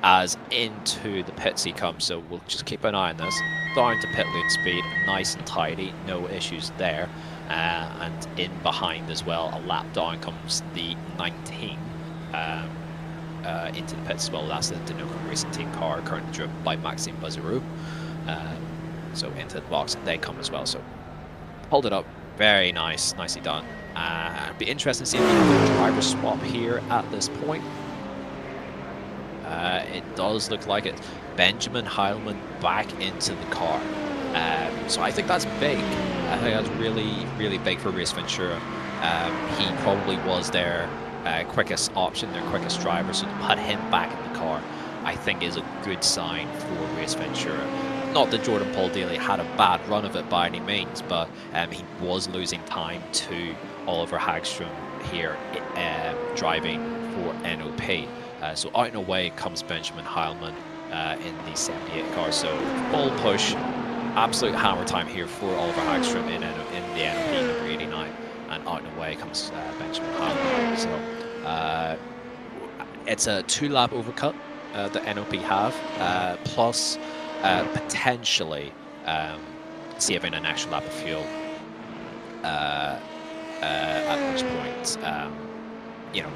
Speaker 3: As into the pits he comes, so we'll just keep an eye on this. Down to pit lane speed, nice and tidy, no issues there. And in behind as well, a lap down comes the 19 into the pits as well. That's the Domination Racing Team car, currently driven by Maxime Bazarou. So into the box they come as well. So hold it up, very nice, nicely done. It'd be interesting to see if we have a driver swap here at this point. It does look like it. Benjamin Heilman back into the car. So I think that's big. I think that's really, really big for Race Ventura. He probably was their quickest option, their quickest driver. So to put him back in the car, I think is a good sign for Race Ventura. Not that Jordan Paul Daly had a bad run of it by any means, but he was losing time to Oliver Hagstrom here driving for NOP. So out and away comes Benjamin Heilman in the 78 car. So full push, absolute hammer time here for Oliver Hagstrom in the NOP number 89. And out and away comes Benjamin Heilman. So it's a 2-lap overcut that NOP have, plus potentially saving an extra lap of fuel at which point you know,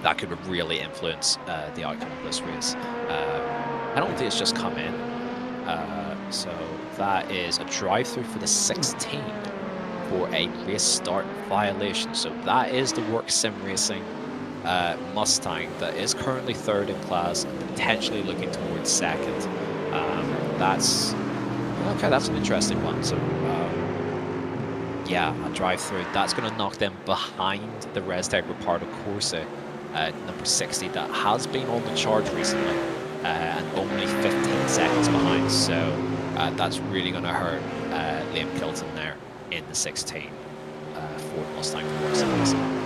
Speaker 3: that could really influence the outcome of this race. Penalty has just come in, so that is a drive-through for the 16 for a race start violation. So that is the Work Sim Racing Mustang that is currently 3rd in class and potentially looking towards 2nd. That's an interesting one. So yeah, a drive through that's going to knock them behind the Restec Ripardo Corse, number 60, that has been on the charge recently, and only 15 seconds behind. So that's really going to hurt Liam Kilton there in the 16 Ford Mustang Corse Racing.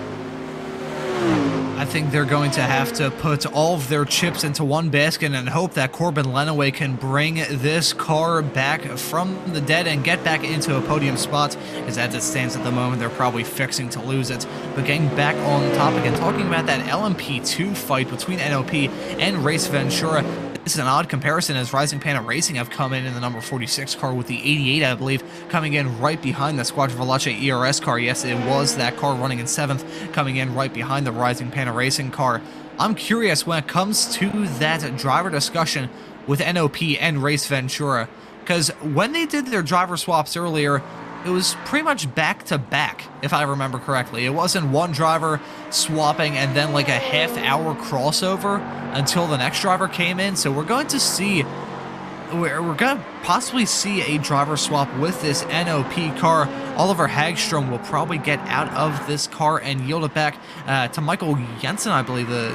Speaker 2: I think they're going to have to put all of their chips into one basket and hope that Corbin Lenway can bring this car back from the dead and get back into a podium spot, because as it stands at the moment, they're probably fixing to lose it. But getting back on topic and talking about that LMP2 fight between NOP and Race Ventura, this is an odd comparison as Rising Panda Racing have come in the number 46 car with the 88, I believe, coming in right behind the Squadra Veloce ERS car. Yes, it was that car running in 7th, coming in right behind the Rising Panda Racing car. I'm curious when it comes to that driver discussion with NOP and Race Ventura, because when they did their driver swaps earlier, it was pretty much back-to-back, if I remember correctly. It wasn't one driver swapping and then like a half-hour crossover until the next driver came in. So we're going to see, we're going to possibly see a driver swap with this NOP car. Oliver Hagstrom will probably get out of this car and yield it back to Michael Jensen, I believe, the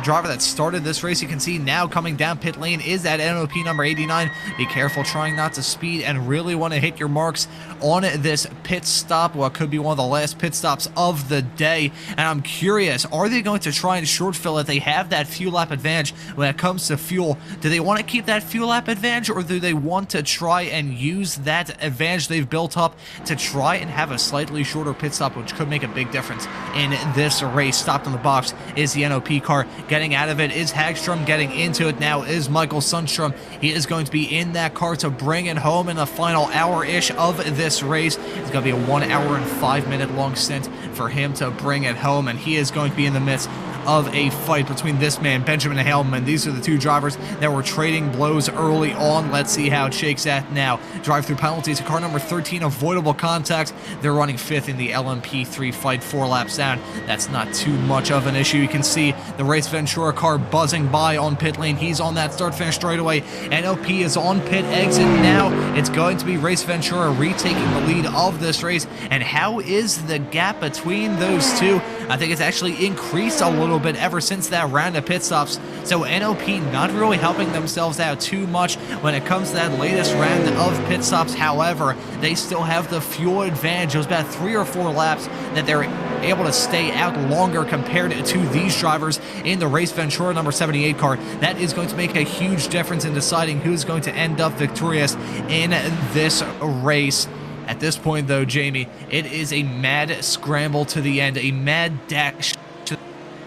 Speaker 2: driver that started this race. You can see now coming down pit lane is that NOP number 89. Be careful trying not to speed and really want to hit your marks on this pit stop, what could be one of the last pit stops of the day. And I'm curious, are they going to try and short fill it? They have that fuel lap advantage when it comes to fuel. Do they want to keep that fuel lap advantage, or do they want to try and use that advantage they've built up to try and have a slightly shorter pit stop, which could make a big difference in this race? Stopped in the box is the NOP car. Getting out of it is Hagstrom. Getting into it now is Michael Sundstrom. He is going to be in that car to bring it home in the final hour-ish of this race. It's going to be a 1 hour and 5 minute long stint for him to bring it home, and he is going to be in the midst of a fight between this man, Benjamin Hellman. These are the two drivers that were trading blows early on. Let's see how it shakes out now. Drive-through penalties to car number 13, avoidable contact. They're running 5th in the LMP3 fight, 4 laps down. That's not too much of an issue. You can see the Race Ventura car buzzing by on pit lane. He's on that start-finish straightaway. NOP is on pit exit now. It's going to be Race Ventura retaking the lead of this race. And how is the gap between those two? I think it's actually increased a little bit ever since that round of pit stops. So NOP not really helping themselves out too much when it comes to that latest round of pit stops. However, they still have the fuel advantage. It was about 3 or 4 laps that they're able to stay out longer compared to these drivers in the Race Ventura number 78 car. That is going to make a huge difference in deciding who's going to end up victorious in this race. At this point, though, Jamie, it is a mad scramble to the end, a mad dash,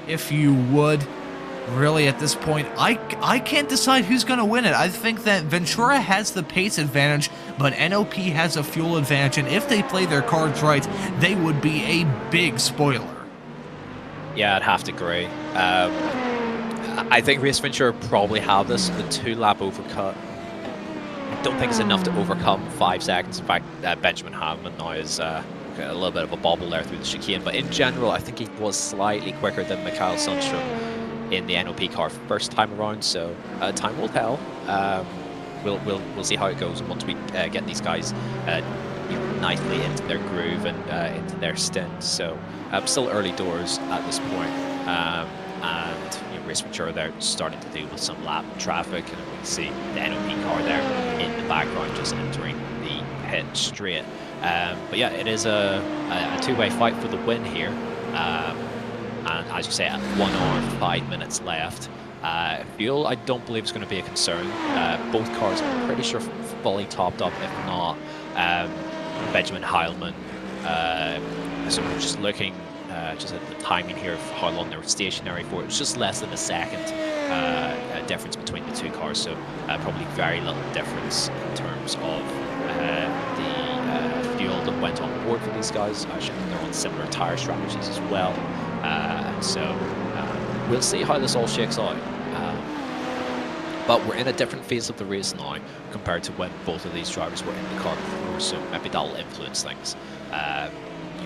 Speaker 2: if you would. Really, at this point, I can't decide who's going to win it. I think that Ventura has the pace advantage, but NOP has a fuel advantage, and if they play their cards right, they would be a big spoiler.
Speaker 3: Yeah, I'd have to agree. I think Race Ventura probably have this, the 2-lap overcut. I don't think it's enough to overcome 5 seconds. In fact, Benjamin Hammond now is a little bit of a bobble there through the chicane, but in general, I think he was slightly quicker than Mikhail Sundstrom in the NOP car first time around, so time will tell. We'll see how it goes once we get these guys nicely into their groove and into their stint. So still early doors at this point, and Race Ventura there starting to deal with some lap traffic, and we can see the NOP car there in the background just entering the pit straight. But yeah, it is a two-way fight for the win here. And as you say, at 1 hour, 5 minutes left. Fuel, I don't believe is going to be a concern. Both cars, I'm pretty sure, fully topped up. If not, Benjamin Heilman. So we're just looking just at the timing here of how long they were stationary for. It was just less than a second difference between the two cars. So probably very little difference in terms of the fuel that went on board for these guys. I think they're on similar tire strategies as well. So we'll see how this all shakes out. But we're in a different phase of the race now compared to when both of these drivers were in the car before, so maybe that'll influence things.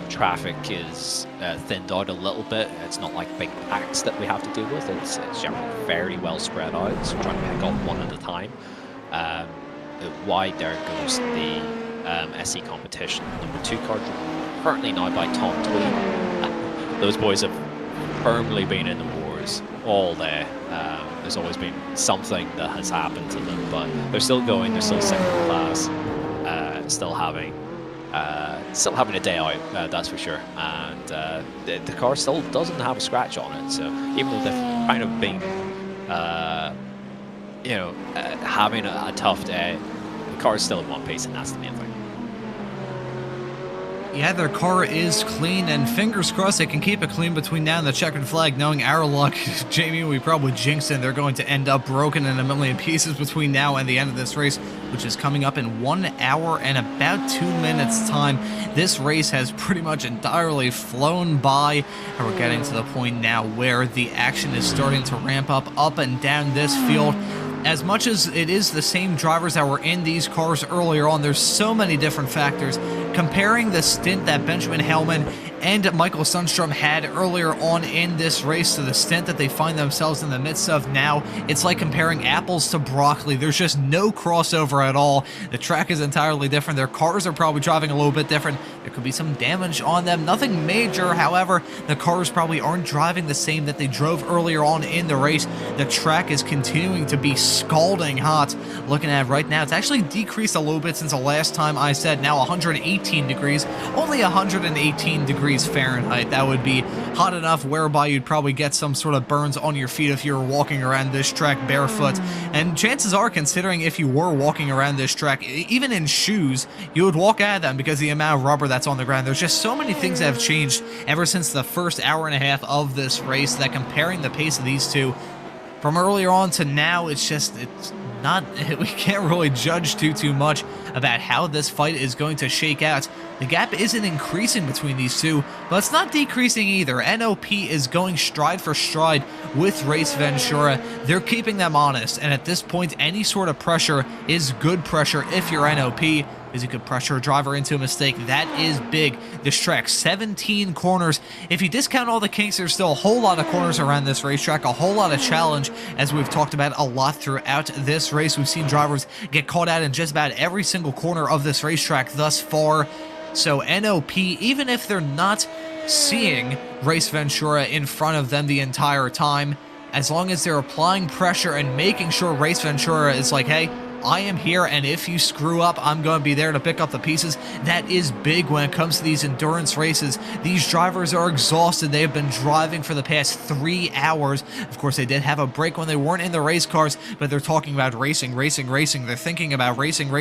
Speaker 3: traffic is thinned out a little bit. It's not like big packs that we have to deal with. It's generally very well spread out, so trying to pick up one at a time. Wide there goes the SE competition. Number 2 car currently now by Tom Tweed. Those boys have firmly been in the wars all day. There's always been something that has happened to them, but they're still going. They're still second class, still having a day out, that's for sure. And the car still doesn't have a scratch on it. So even though they've kind of been, having a tough day, the car is still in one piece, and that's the main thing.
Speaker 2: Yeah, their car is clean, and fingers crossed they can keep it clean between now and the checkered flag, knowing our luck. Jamie, we probably jinxed it. They're going to end up broken in a million pieces between now and the end of this race, which is coming up in 1 hour and about 2 minutes time. This race has pretty much entirely flown by, and we're getting to the point now where the action is starting to ramp up and down this field. As much as it is the same drivers that were in these cars earlier on, there's so many different factors. Comparing the stint that Benjamin Hellman and Michael Sundstrom had earlier on in this race to the stint that they find themselves in the midst of now, it's like comparing apples to broccoli. There's just no crossover at all. The track is entirely different. Their cars are probably driving a little bit different. There could be some damage on them. Nothing major, however. The cars probably aren't driving the same that they drove earlier on in the race. The track is continuing to be scalding hot. Looking at it right now, it's actually decreased a little bit since the last time I said. Now 118 degrees, only 118 degrees Fahrenheit. That would be hot enough whereby you'd probably get some sort of burns on your feet if you were walking around this track barefoot. And chances are, considering if you were walking around this track, even in shoes, you would walk out of them because of the amount of rubber that's on the ground. There's just so many things that have changed ever since the first hour and a half of this race that comparing the pace of these two from earlier on to now, it's not, we can't really judge too much about how this fight is going to shake out. The gap isn't increasing between these two, but it's not decreasing either. NOP is going stride for stride with Race Ventura. They're keeping them honest, and at this point, any sort of pressure is good pressure if you're NOP. Is you could pressure a driver into a mistake. That is big. This track, 17 corners. If you discount all the kinks, there's still a whole lot of corners around this racetrack, a whole lot of challenge, as we've talked about a lot throughout this race. We've seen drivers get caught out in just about every single corner of this racetrack thus far. So NOP, even if they're not seeing Race Ventura in front of them the entire time, as long as they're applying pressure and making sure Race Ventura is like, hey, I am here, and if you screw up, I'm going to be there to pick up the pieces. That is big when it comes to these endurance races. These drivers are exhausted. They have been driving for the past 3 hours. Of course, they did have a break when they weren't in the race cars, but they're talking about racing. They're thinking about racing.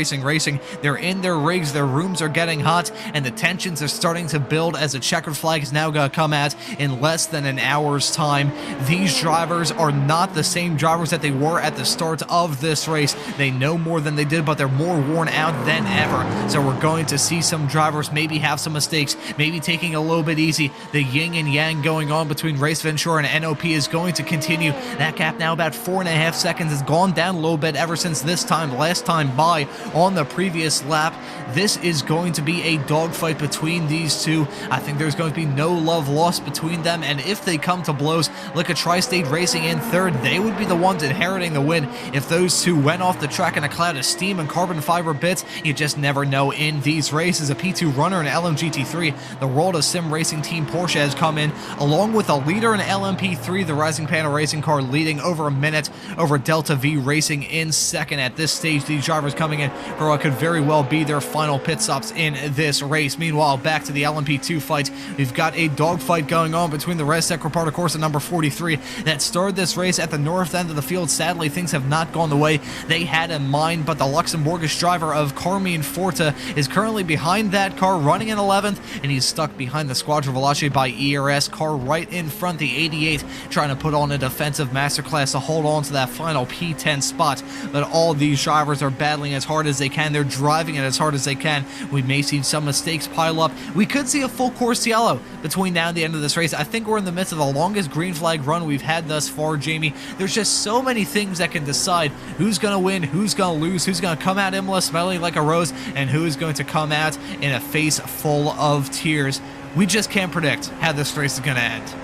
Speaker 2: They're in their rigs. Their rooms are getting hot, and the tensions are starting to build as the checkered flag is now going to come out in less than an hour's time. These drivers are not the same drivers that they were at the start of this race. They know more than they did, but they're more worn out than ever. So we're going to see some drivers maybe have some mistakes, maybe taking a little bit easy. The yin and yang going on between Race Ventura and NOP is going to continue. That gap now about 4.5 seconds has gone down a little bit ever since this time, last time by on the previous lap. This is going to be a dogfight between these two. I think there's going to be no love lost between them, and if they come to blows, look at Tri-State Racing in third. They would be the ones inheriting the win if those two went off the track in a cloud of steam and carbon fiber bits. You just never know in these races. A P2 runner in LMGT3, the World of Sim Racing Team Porsche has come in, along with a leader in LMP3, the Rising Panel Racing car, leading over a minute over Delta V Racing in second. At this stage, these drivers coming in for what could very well be their final pit stops in this race. Meanwhile, back to the LMP2 fight, we've got a dogfight going on between the Res Tech Reparto Corsa number 43 that started this race at the north end of the field. Sadly, things have not gone the way they had in mind, but the Luxembourgish driver of Carmine Forta is currently behind that car, running in 11th, and he's stuck behind the Squadra Veloce by ERS car right in front, the 88, trying to put on a defensive masterclass to hold on to that final P10 spot. But all these drivers are battling as hard as they can. They're driving it as hard as they can. We may see some mistakes pile up. We could see a full course yellow between now and the end of this race. I think we're in the midst of the longest green flag run we've had thus far, Jamie. There's just so many things that can decide who's going to win, who's going to lose, who's going to come out Imola smelling like a rose, and who is going to come out in a face full of tears. we just can't predict how this race is going to end.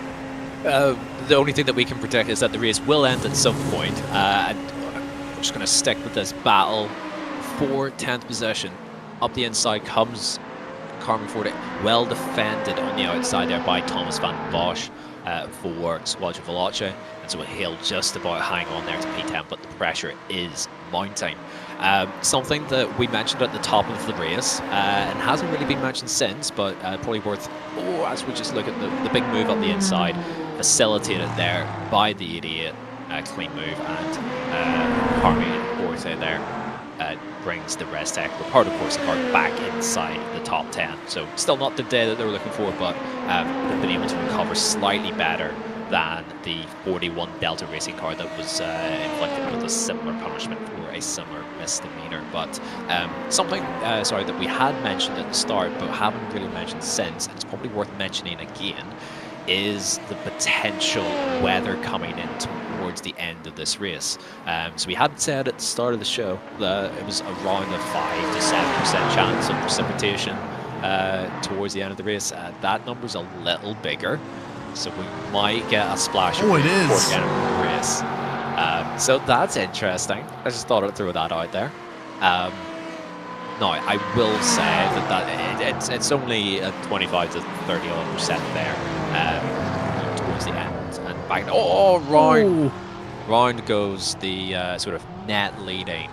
Speaker 3: The only thing that we can predict is that the race will end at some point. And we're just going to stick with this battle for 10th position. Up the inside comes Carmen Forte, well defended on the outside there by Thomas van Bosch for Squadron Veloce. And so he'll just about hang on there to P10, but the pressure is mounting. Something that we mentioned at the top of the race and hasn't really been mentioned since, but probably worth, as we just look at the big move up the inside, facilitated there by the 88, clean move, and Carmen Forte there brings the Restec Ricardo Corsa car back inside the top 10. So still not the day that they were looking for, but they've been able to recover slightly better than the 41 Delta Racing car that was inflicted with a similar punishment for a similar misdemeanor. But something that we had mentioned at the start but haven't really mentioned since, and it's probably worth mentioning again, is the potential weather coming in towards the end of this race. So we had said at the start of the show that it was around a 5 to 7% chance of precipitation towards the end of the race. That number's a little bigger, so we might get a splash towards the end of the race. So that's interesting. I just thought I'd throw that out there. No, I will say that it's only a 25 to 30% there towards the end and back. Round goes the sort of net leading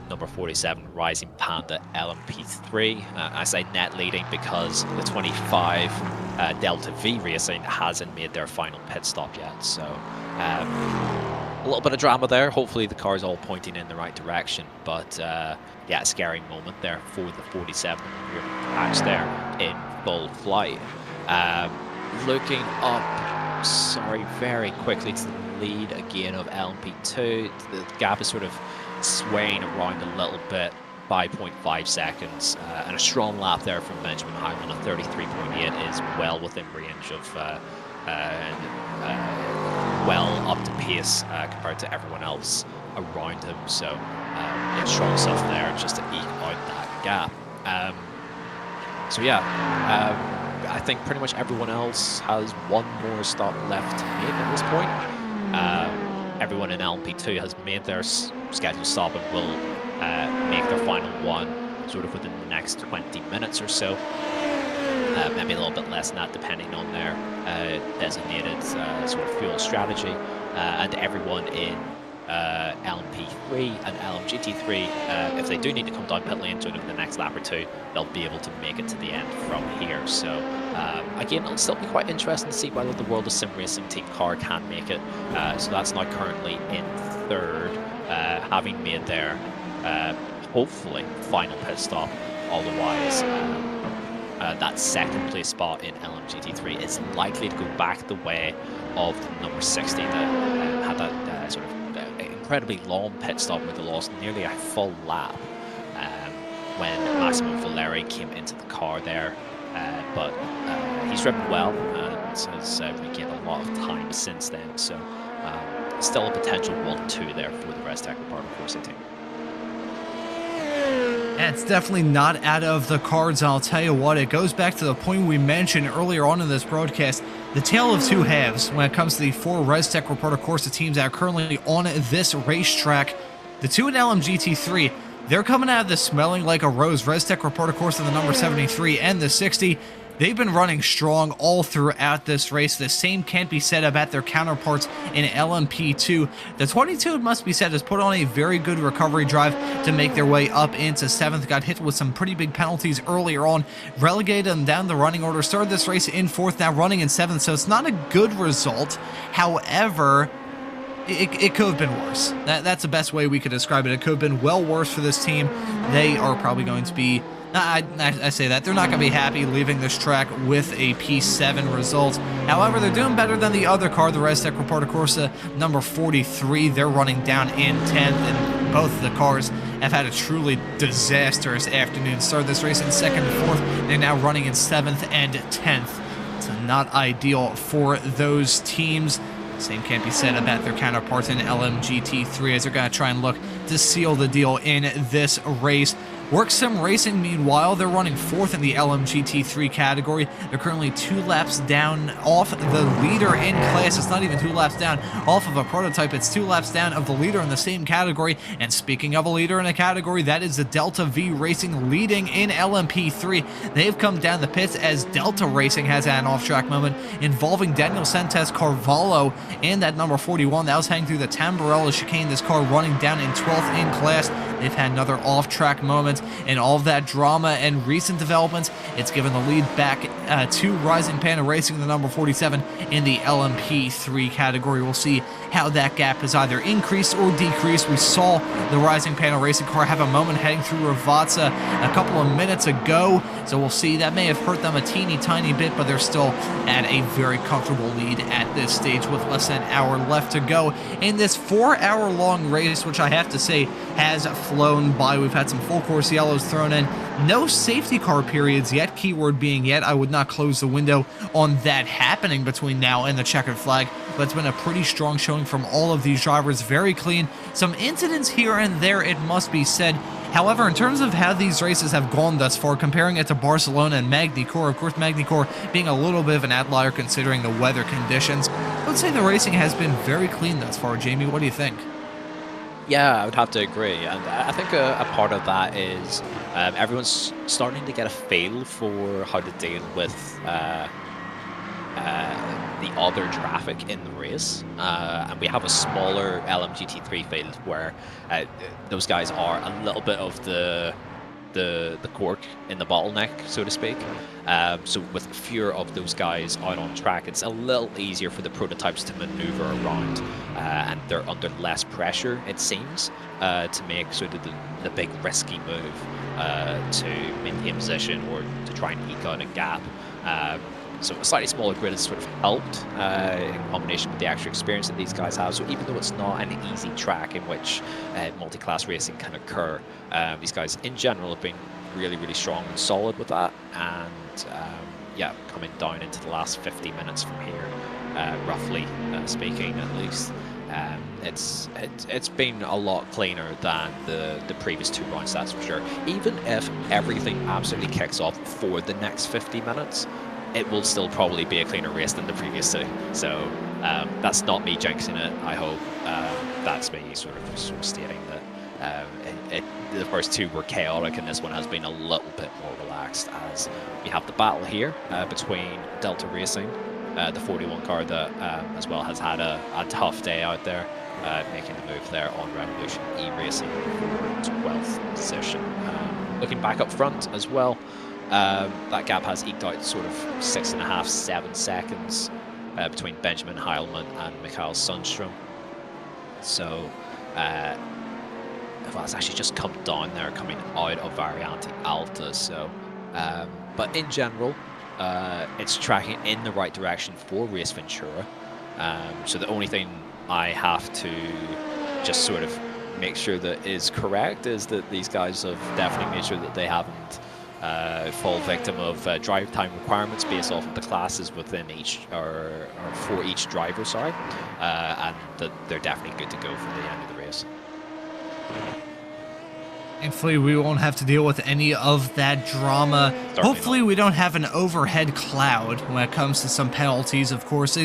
Speaker 3: number 47 Rising Panda LMP3. I say net leading because the 25 Delta V Racing hasn't made their final pit stop yet. So a little bit of drama there. Hopefully the car's all pointing in the right direction, but yeah, a scary moment there for the 47 patch there in full flight. Looking up, very quickly to the lead again of LMP2. The gap is sort of swaying around a little bit, 5.5 seconds, and a strong lap there from Benjamin Hyman. A 33.8 is well within range of well up to pace compared to everyone else around him. So yeah, strong stuff there just to eke out that gap. So yeah, I think pretty much everyone else has one more stop left to make at this point. Everyone in LMP2 has made their scheduled stop and will make their final one sort of within the next 20 minutes or so. Maybe a little bit less than that, depending on their designated sort of fuel strategy. And everyone in LMP3 and LMGT3, if they do need to come down pit lane to the next lap or two, they'll be able to make it to the end from here. So again, it'll still be quite interesting to see whether the World of Sim Racing Team car can make it. So that's now currently in third, having made their hopefully final pit stop. Otherwise, that second place spot in LMGT3 is likely to go back the way of the number 60 that had that sort of incredibly long pit stop where they lost nearly a full lap when Massimo Valeri came into the car there. But he's driven well and has regained a lot of time since then. So still a potential 1-2 there for the Restec Ricardo Corsa team.
Speaker 2: It's definitely not out of the cards, I'll tell you what. It goes back to the point we mentioned earlier on in this broadcast, the tale of two halves when it comes to the four Restec Ricardo Corsa teams that are currently on this racetrack. The two in LMGT3, they're coming out of this smelling like a rose. Restec Ricardo Corsa, the number 73 and the 60, they've been running strong all throughout this race. The same can't be said about their counterparts in LMP2. The 22, it must be said, has put on a very good recovery drive to make their way up into 7th. Got hit with some pretty big penalties earlier on, relegated them down the running order. Started this race in 4th, now running in 7th, so it's not a good result. However, it could have been worse. That's the best way we could describe it. It could have been well worse for this team. They are probably going to be... I say that. They're not going to be happy leaving this track with a P7 result. However, they're doing better than the other car, the Restec Ricardo Corsa number 43. They're running down in 10th, and both of the cars have had a truly disastrous afternoon. Started this race in 2nd and 4th. They're now running in 7th and 10th. It's not ideal for those teams. Same can't be said about their counterparts in LMGT3 as they're going to try and look to seal the deal in this race. Work Sim Racing, meanwhile, they're running 4th in the LMGT3 category. They're currently 2 laps down off the leader in class. It's not even 2 laps down off of a prototype. It's 2 laps down of the leader in the same category. And speaking of a leader in a category, that is the Delta V Racing leading in LMP3. They've come down the pits as Delta Racing has had an off-track moment involving Daniel Sentes Carvalho in that number 41. That was heading through the Tamburello chicane. This car running down in 12th in class. They've had another off-track moment, and all of that drama and recent developments, it's given the lead back to Rising Panda Racing, the number 47 in the LMP3 category. We'll see how that gap has either increased or decreased. We saw the Rising Panda Racing car have a moment heading through Ravazza a couple of minutes ago, so we'll see. That may have hurt them a teeny tiny bit, but they're still at a very comfortable lead at this stage with less than an hour left to go in this 4-hour-long race, which I have to say has flown by. We've had some full course yellows thrown in. No safety car periods yet, keyword being yet. I would not close the window on that happening between now and the checkered flag, but it's been a pretty strong showing from all of these drivers. Very clean. Some incidents here and there, it must be said. However, in terms of how these races have gone thus far, comparing it to Barcelona and Magny-Cours, of course Magny-Cours being a little bit of an outlier considering the weather conditions, I would say the racing has been very clean thus far. Jamie, what do you think?
Speaker 3: Yeah, I would have to agree, and I think a part of that is everyone's starting to get a feel for how to deal with the other traffic in the race, and we have a smaller LMGT3 field where those guys are a little bit of the cork in the bottleneck, so to speak. So with fewer of those guys out on track, it's a little easier for the prototypes to maneuver around, and they're under less pressure, it seems, to make sort of the big risky move to maintain position or to try and eke out a gap. So a slightly smaller grid has sort of helped in combination with the extra experience that these guys have. So even though it's not an easy track in which multi-class racing can occur, these guys in general have been really, really strong and solid with that. And yeah, coming down into the last 50 minutes from here, roughly speaking at least, it's been a lot cleaner than the previous 2 rounds, that's for sure. Even if everything absolutely kicks off for the next 50 minutes, it will still probably be a cleaner race than the previous 2. So that's not me jinxing it, I hope. That's me sort of stating that the first 2 were chaotic, and this one has been a little bit more relaxed, as we have the battle here between Delta Racing, the 41 car that as well has had a tough day out there, making the move there on Revolution E-Racing for 12th position. Looking back up front as well, that gap has eked out sort of 6.5, 7 seconds between Benjamin Heilmann and Mikhail Sundström. So, well, it's actually just come down there coming out of Variante Alta. So, but in general, it's tracking in the right direction for Race Ventura. So the only thing I have to just sort of make sure that is correct is that these guys have definitely made sure that they haven't fall victim of drive time requirements based off of the classes within each or for each driver, sorry, and that they're definitely good to go for the end of the race.
Speaker 2: Thankfully, we won't have to deal with any of that drama. Hopefully, we don't have an overhead cloud when it comes to some penalties, of course.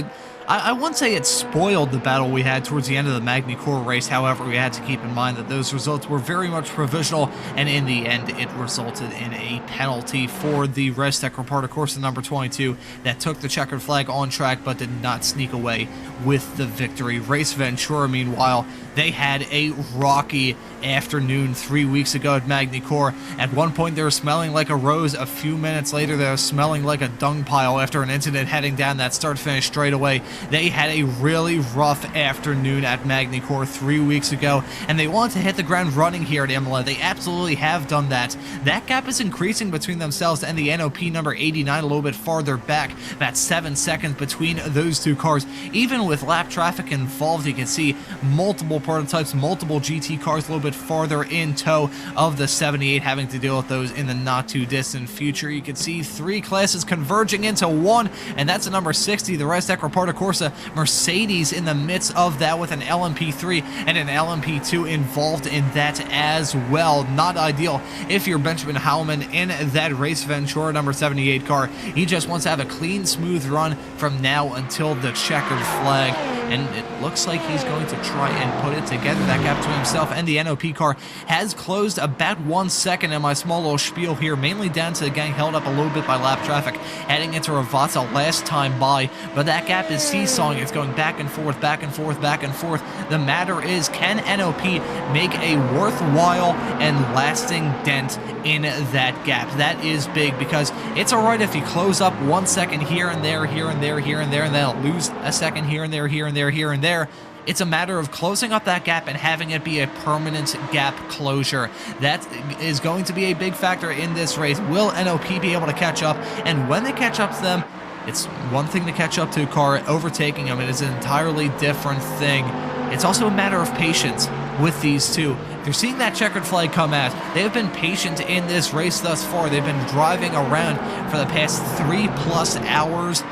Speaker 2: I wouldn't say it spoiled the battle we had towards the end of the Magny-Cours race. However, we had to keep in mind that those results were very much provisional, and in the end, it resulted in a penalty for the Restec Report, of course, the number 22, that took the checkered flag on track but did not sneak away with the victory. Race Ventura, meanwhile, they had a rocky afternoon 3 weeks ago at Magny-Cours. At one point, they were smelling like a rose. A few minutes later, they were smelling like a dung pile after an incident heading down that start-finish straightaway. They had a really rough afternoon at Magny-Cours 3 weeks ago, and they wanted to hit the ground running here at Imola. They absolutely have done that. That gap is increasing between themselves and the NOP number 89 a little bit farther back. That's 7 seconds between those 2 cars. Even with lap traffic involved, you can see multiple prototypes, multiple GT cars a little bit farther in tow of the 78, having to deal with those in the not too distant future. You can see 3 classes converging into 1, and that's the number 60, the Restec Report, of course, course, a Mercedes in the midst of that with an LMP3 and an LMP2 involved in that as well. Not ideal if you're Benjamin Howman in that Race Ventura number 78 car. He just wants to have a clean, smooth run from now until the checkered flag, and it looks like he's going to try and put it together. That gap between himself and the NOP car has closed about 1 second in my small little spiel here, mainly down to getting held up a little bit by lap traffic heading into Ravazza last time by, but that gap is seesawing. It's going back and forth, back and forth, back and forth. The matter is, can NOP make a worthwhile and lasting dent in that gap? That is big, because it's alright if you close up 1 second here and there, here and there, here and there, and then it'll lose a second here and there, here and there, here and there. It's a matter of closing up that gap and having it be a permanent gap closure. That is going to be a big factor in this race. Will NOP be able to catch up? And when they catch up to them, it's one thing to catch up to a car. Overtaking them, it is an entirely different thing. It's also a matter of patience with these two. They're seeing that checkered flag come out. They've been patient in this race thus far. They've been driving around for the past 3+ hours.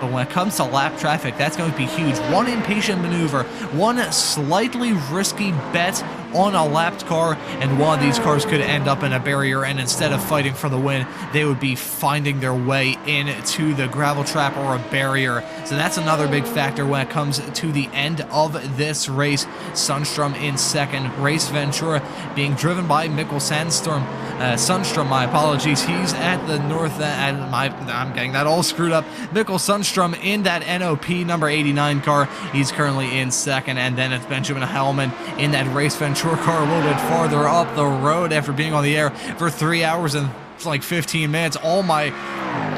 Speaker 2: But when it comes to lap traffic, that's going to be huge. One impatient maneuver, one slightly risky bet on a lapped car, and one of these cars could end up in a barrier, and instead of fighting for the win, they would be finding their way into the gravel trap or a barrier. So that's another big factor when it comes to the end of this race. Sundstrom in second, Race Ventura being driven by Mikkel Sundstrom, my apologies. He's at the north end. I'm getting that all screwed up. Mikkel Sundstrom in that NOP number 89 car. He's currently in second, and then it's Benjamin Hellman in that Race Ventura car a little bit farther up the road after being on the air for 3 hours and like 15 minutes. All my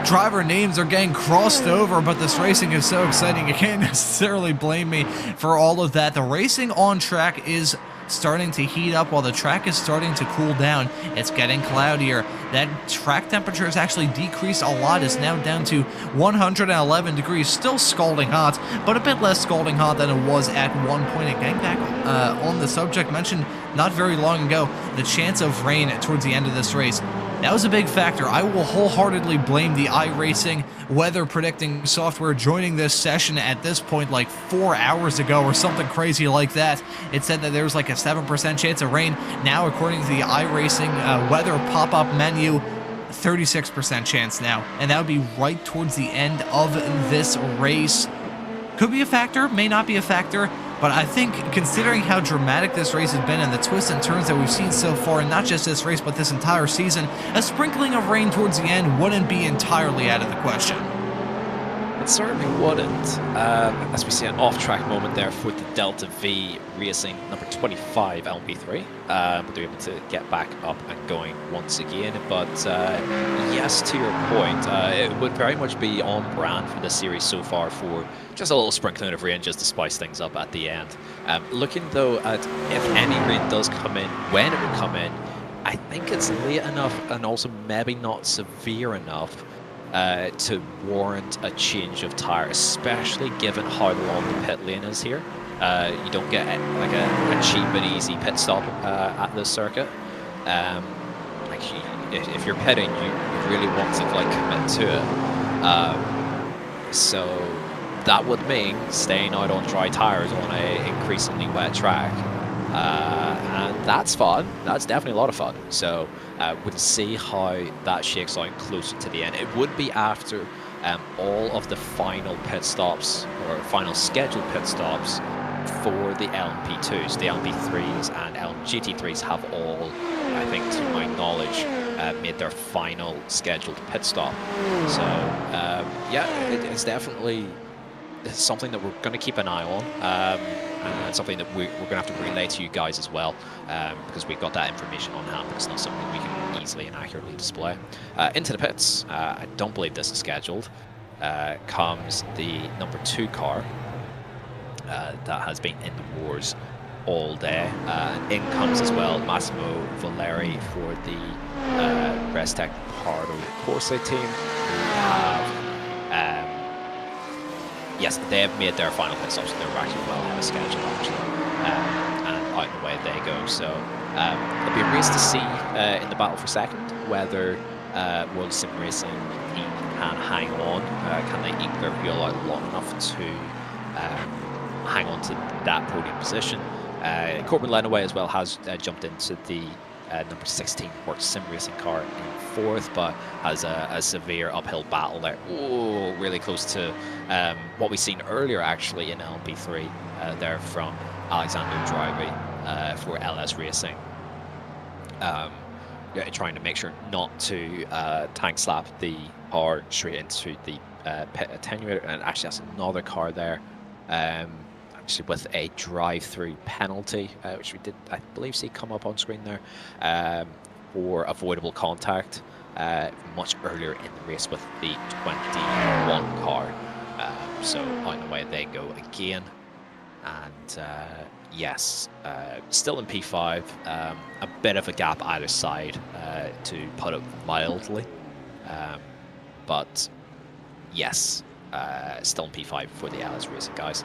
Speaker 2: driver names are getting crossed over, but this racing is so exciting. You can't necessarily blame me for all of that. The racing on track is starting to heat up while the track is starting to cool down. It's getting cloudier. That track temperature has actually decreased a lot. It's now down to 111 degrees. Still scalding hot, but a bit less scalding hot than it was at one point. And getting back on the subject mentioned not very long ago, the chance of rain towards the end of this race. That was a big factor. I will wholeheartedly blame the iRacing weather predicting software joining this session at this point like 4 hours ago or something crazy like that. It said that there was like a 7% chance of rain. Now, according to the iRacing weather pop-up menu, 36% chance now. And that would be right towards the end of this race. Could be a factor, may not be a factor. But I think, considering how dramatic this race has been and the twists and turns that we've seen so far, and not just this race, but this entire season, a sprinkling of rain towards the end wouldn't be entirely out of the question.
Speaker 3: It certainly wouldn't. As we see an off-track moment there for the Delta V Racing number 25 LMP3. But they're able to get back up and going once again. But yes, to your point, it would very much be on brand for this series so far for just a little sprinkling of rain just to spice things up at the end. Looking though at if any rain does come in, when it would come in, I think it's late enough and also maybe not severe enough to warrant a change of tyre, especially given how long the pit lane is here. You don't get like a cheap and easy pit stop at this circuit. Like if you're pitting, you really want to like commit to it. So that would mean staying out on dry tyres on a increasingly wet track. And that's fun. That's definitely a lot of fun. So we'll see how that shakes out closer to the end. It would be after all of the final pit stops or final scheduled pit stops for the LMP2s. The LMP3s and GT3s have all, I think to my knowledge, made their final scheduled pit stop. So yeah, it's definitely something that we're going to keep an eye on. And something that we're going to have to relay to you guys as well, because we've got that information on hand, but it's not something we can easily and accurately display. Into the pits, I don't believe this is scheduled, comes the number 2 car that has been in the wars all day. In comes as well Massimo Valeri for the Restec Pardo Corsa team. We have yes, they have made their final pit stops, so they're actually well ahead of schedule, actually. And out and away they go. So it'll be a race to see in the battle for second whether World Sim Racing can hang on. Can they eke their wheel out long enough to hang on to that podium position. Corbin Lenway as well has jumped into the number 16 World Sim Racing car in 4th, but has a severe uphill battle there. Oh, really close to what we've seen earlier actually in LMP3 there from Alexander Drivey for LS Racing. Trying to make sure not to tank slap the car straight into the pit attenuator, and actually that's another car there. Actually with a drive-through penalty, which we did, I believe, see come up on screen there, for avoidable contact much earlier in the race with the 21 car. So on the way they go again, and yes, still in P5, a bit of a gap either side, to put it mildly, but yes, still in P5 for the LS Racing guys.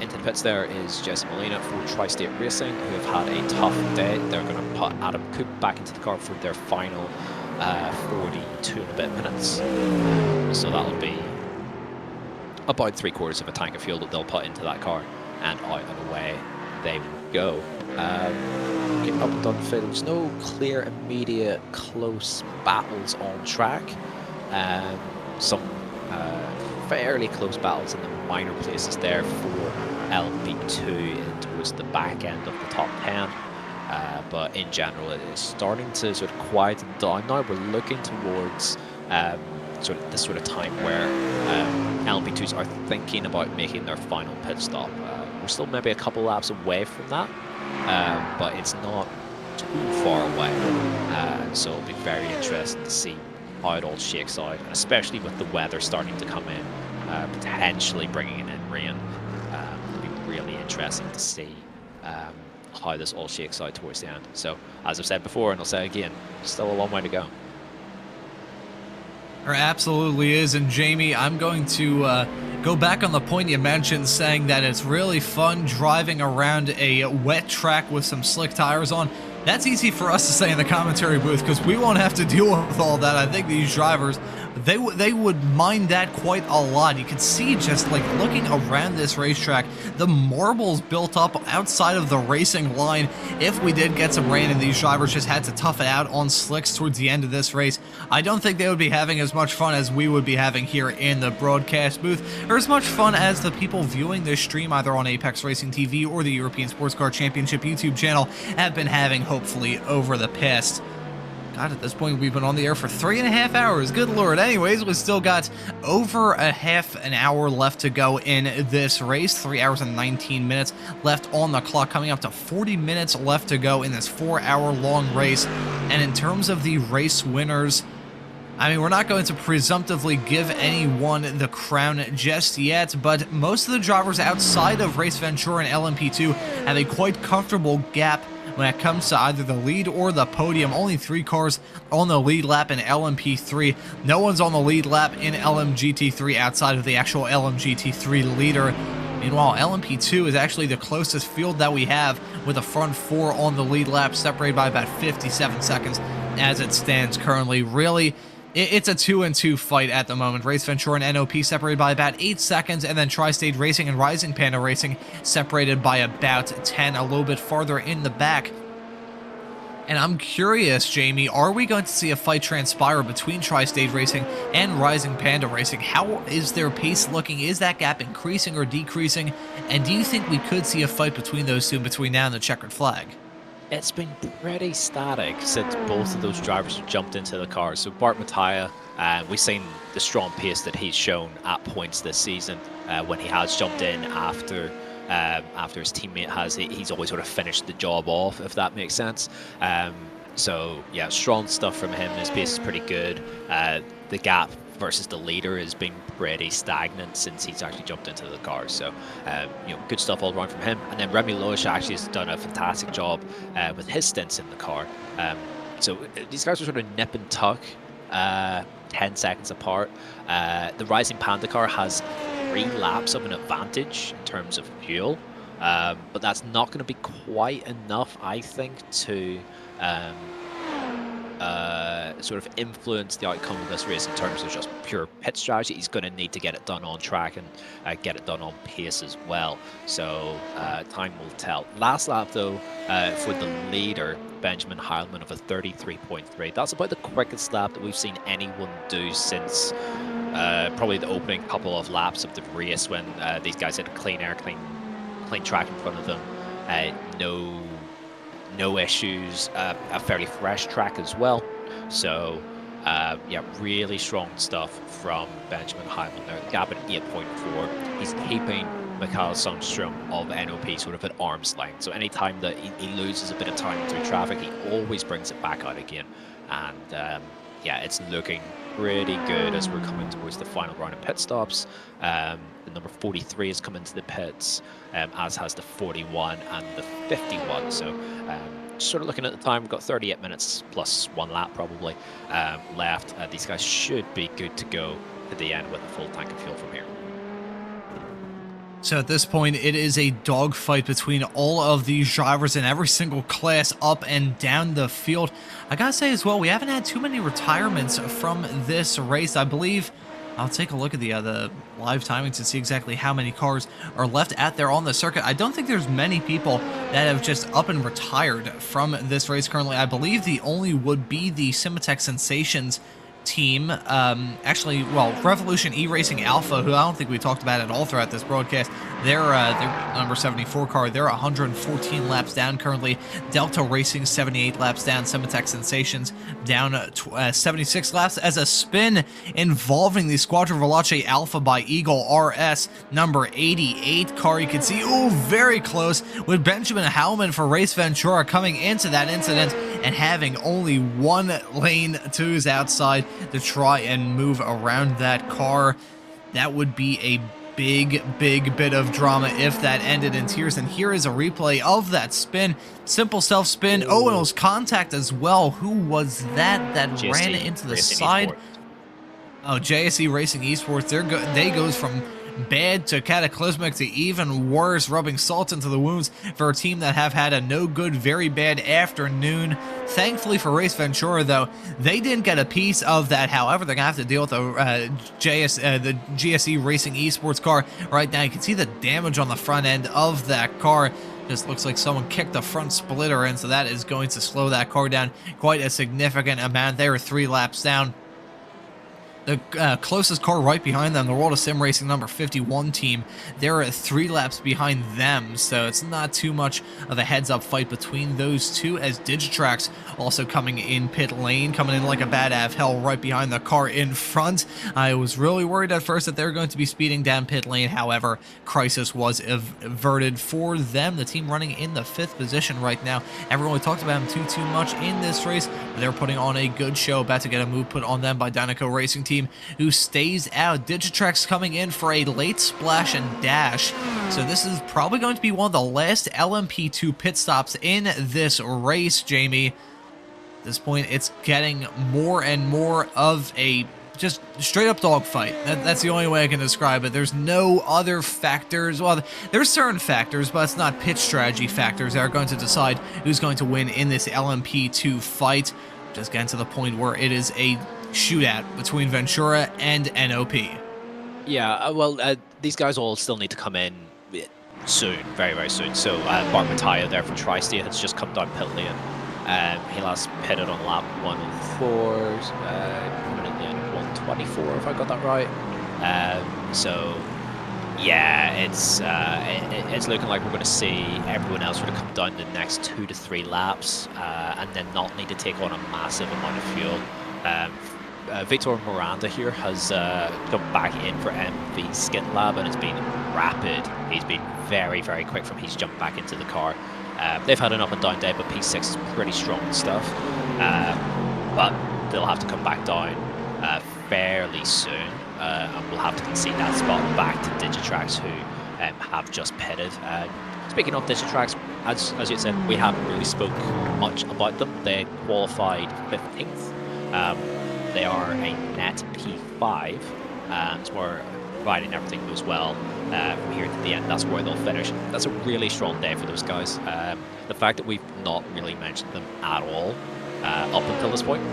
Speaker 3: Into the pits there is Jesse Molina for Tri-State Racing, who have had a tough day. They're going to put Adam Cook back into the car for their final 42 and a bit minutes. So that'll be about 3/4 of a tank of fuel that they'll put into that car, and out and away they will go. Getting up and down the field, there's no clear, immediate, close battles on track. Some fairly close battles in the minor places there for LMP2 towards the back end of the top 10. But in general, it is starting to sort of quieten down now. We're looking towards this sort of time where LMP2s are thinking about making their final pit stop. We're still maybe a couple laps away from that, but it's not too far away. So it'll be very interesting to see how it all shakes out, and especially with the weather starting to come in, potentially bringing in rain. It'll be really interesting to see how this all shakes out towards the end. So, as I've said before, and I'll say again, still a long way to go.
Speaker 2: There absolutely is, and Jamie, I'm going to go back on the point you mentioned, saying that it's really fun driving around a wet track with some slick tires on. That's easy for us to say in the commentary booth because we won't have to deal with all that. I think these drivers, they would mind that quite a lot. You can see just like looking around this racetrack, the marbles built up outside of the racing line. If we did get some rain and these drivers just had to tough it out on slicks towards the end of this race, I don't think they would be having as much fun as we would be having here in the broadcast booth, or as much fun as the people viewing this stream either on Apex Racing TV or the European Sports Car Championship YouTube channel have been having, hopefully, over the past, God, at this point we've been on the air for 3.5 hours. Good lord. Anyways, we've still got over a half an hour left to go in this race. 3 hours and 19 minutes left on the clock, coming up to 40 minutes left to go in this 4-hour long race. And in terms of the race winners, I mean, we're not going to presumptively give anyone the crown just yet, but most of the drivers outside of Race Ventura and LMP2 have a quite comfortable gap when it comes to either the lead or the podium. Only 3 cars on the lead lap in LMP3. No one's on the lead lap in LMGT3 outside of the actual LMGT3 leader. Meanwhile, LMP2 is actually the closest field that we have, with a front 4 on the lead lap, separated by about 57 seconds as it stands currently. Really, it's a 2-2 fight at the moment. Race Ventura and NOP separated by about 8 seconds, and then Tri-State Racing and Rising Panda Racing separated by about 10, a little bit farther in the back. And I'm curious, Jamie, are we going to see a fight transpire between Tri-State Racing and Rising Panda Racing? How is their pace looking? Is that gap increasing or decreasing? And do you think we could see a fight between those two between now and the checkered flag?
Speaker 3: It's been pretty static since both of those drivers have jumped into the car. So Bart Mattia, we've seen the strong pace that he's shown at points this season when he has jumped in after his teammate has. He's always sort of finished the job off, if that makes sense. So yeah, strong stuff from him. His pace is pretty good. The gap versus the leader has been pretty stagnant since he's actually jumped into the car. So, good stuff all around from him. And then Remy Loesch actually has done a fantastic job with his stints in the car. So these guys are sort of nip and tuck, 10 seconds apart. The Rising Panda car has 3 laps of an advantage in terms of fuel, but that's not going to be quite enough, I think, to sort of influence the outcome of this race in terms of just pure pit strategy, he's going to need to get it done on track and get it done on pace as well. So time will tell. Last lap though, for the leader, Benjamin Heilman of a 33.3. That's about the quickest lap that we've seen anyone do since probably the opening couple of laps of the race, when these guys had clean air, clean track in front of them. No issues, a fairly fresh track as well. So yeah, really strong stuff from Benjamin Heilman there. Gap at 8.4. He's keeping Mikael Sundstrom of NOP sort of at arm's length. So anytime that he loses a bit of time through traffic, he always brings it back out again. And yeah, it's looking pretty good as we're coming towards the final round of pit stops. The number 43 has come into the pits, as has the 41 and the 51. So sort of looking at the time, we've got 38 minutes plus 1 lap probably left. These guys should be good to go at the end with a full tank of fuel from here.
Speaker 2: So at this point, it is a dogfight between all of these drivers in every single class up and down the field. I gotta say as well, we haven't had too many retirements from this race. I believe, I'll take a look at the live timing to see exactly how many cars are left out there on the circuit. I don't think there's many people that have just up and retired from this race currently. I believe the only would be the Simatech Sensations team, actually, well, Revolution eRacing Alpha, who I don't think we talked about at all throughout this broadcast. They're number 74 car. They're 114 laps down currently. Delta Racing 78 laps down. Simatech Sensations down 76 laps as a spin involving the Squadron Veloce Alpha by Eagle RS number 88 car. You can see, oh, very close with Benjamin Heilman for Race Ventura coming into that incident and having only one lane to his outside to try and move around that car. That would be a big bit of drama if that ended in tears. And here is a replay of that spin. Simple self spin. Oh, and it was contact as well. Who was that
Speaker 3: JSE
Speaker 2: ran into the
Speaker 3: Racing
Speaker 2: side?
Speaker 3: Esports.
Speaker 2: Oh, JSE Racing Esports. They goes from bad to cataclysmic to even worse, rubbing salt into the wounds for a team that have had a no good, very bad afternoon. Thankfully for Race Ventura, though, they didn't get a piece of that. However, they're gonna have to deal with the GSE Racing Esports car right now. You can see the damage on the front end of that car. Just looks like someone kicked the front splitter in, so that is going to slow that car down quite a significant amount. They were 3 laps down. The closest car right behind them, the World of Sim Racing number 51 team, they're 3 laps behind them, so it's not too much of a heads-up fight between those two, as Digitrax also coming in pit lane, coming in like a bad av hell right behind the car in front. I was really worried at first that they were going to be speeding down pit lane. However, crisis was averted for them. The team running in the 5th position right now. Everyone really talked about them too much in this race, but they're putting on a good show. About to get a move put on them by Dinoco Racing Team, who stays out. Digitrax coming in for a late splash and dash. So this is probably going to be one of the last LMP2 pit stops in this race, Jamie. At this point, it's getting more and more of a just straight up dogfight. That's the only way I can describe it. There's no other factors. Well, there's certain factors, but it's not pitch strategy factors that are going to decide who's going to win in this LMP2 fight. Just getting to the point where it is a shootout between Ventura and NOP.
Speaker 3: Yeah, well, these guys all still need to come in soon, very soon. So Bart Mattia there from Tri-State has just come down pit lane. He last pitted on lap 104, coming in the end of 124 if I got that right. So yeah, it's looking like we're going to see everyone else sort of come down the next 2 to 3 laps and then not need to take on a massive amount of fuel. Victor Miranda here has come back in for MV Skin Lab, and it's been rapid. He's been very quick from his jump back into the car. They've had an up and down day, but P6 is pretty strong and stuff. But they'll have to come back down fairly soon, and we'll have to concede that spot back to Digitrax, who have just pitted. Speaking of Digitrax, as you said, we haven't really spoke much about them. They qualified 15th. They are a net P5, so we're providing everything goes well from here to the end. That's where they'll finish. That's a really strong day for those guys. The fact that we've not really mentioned them at all up until this point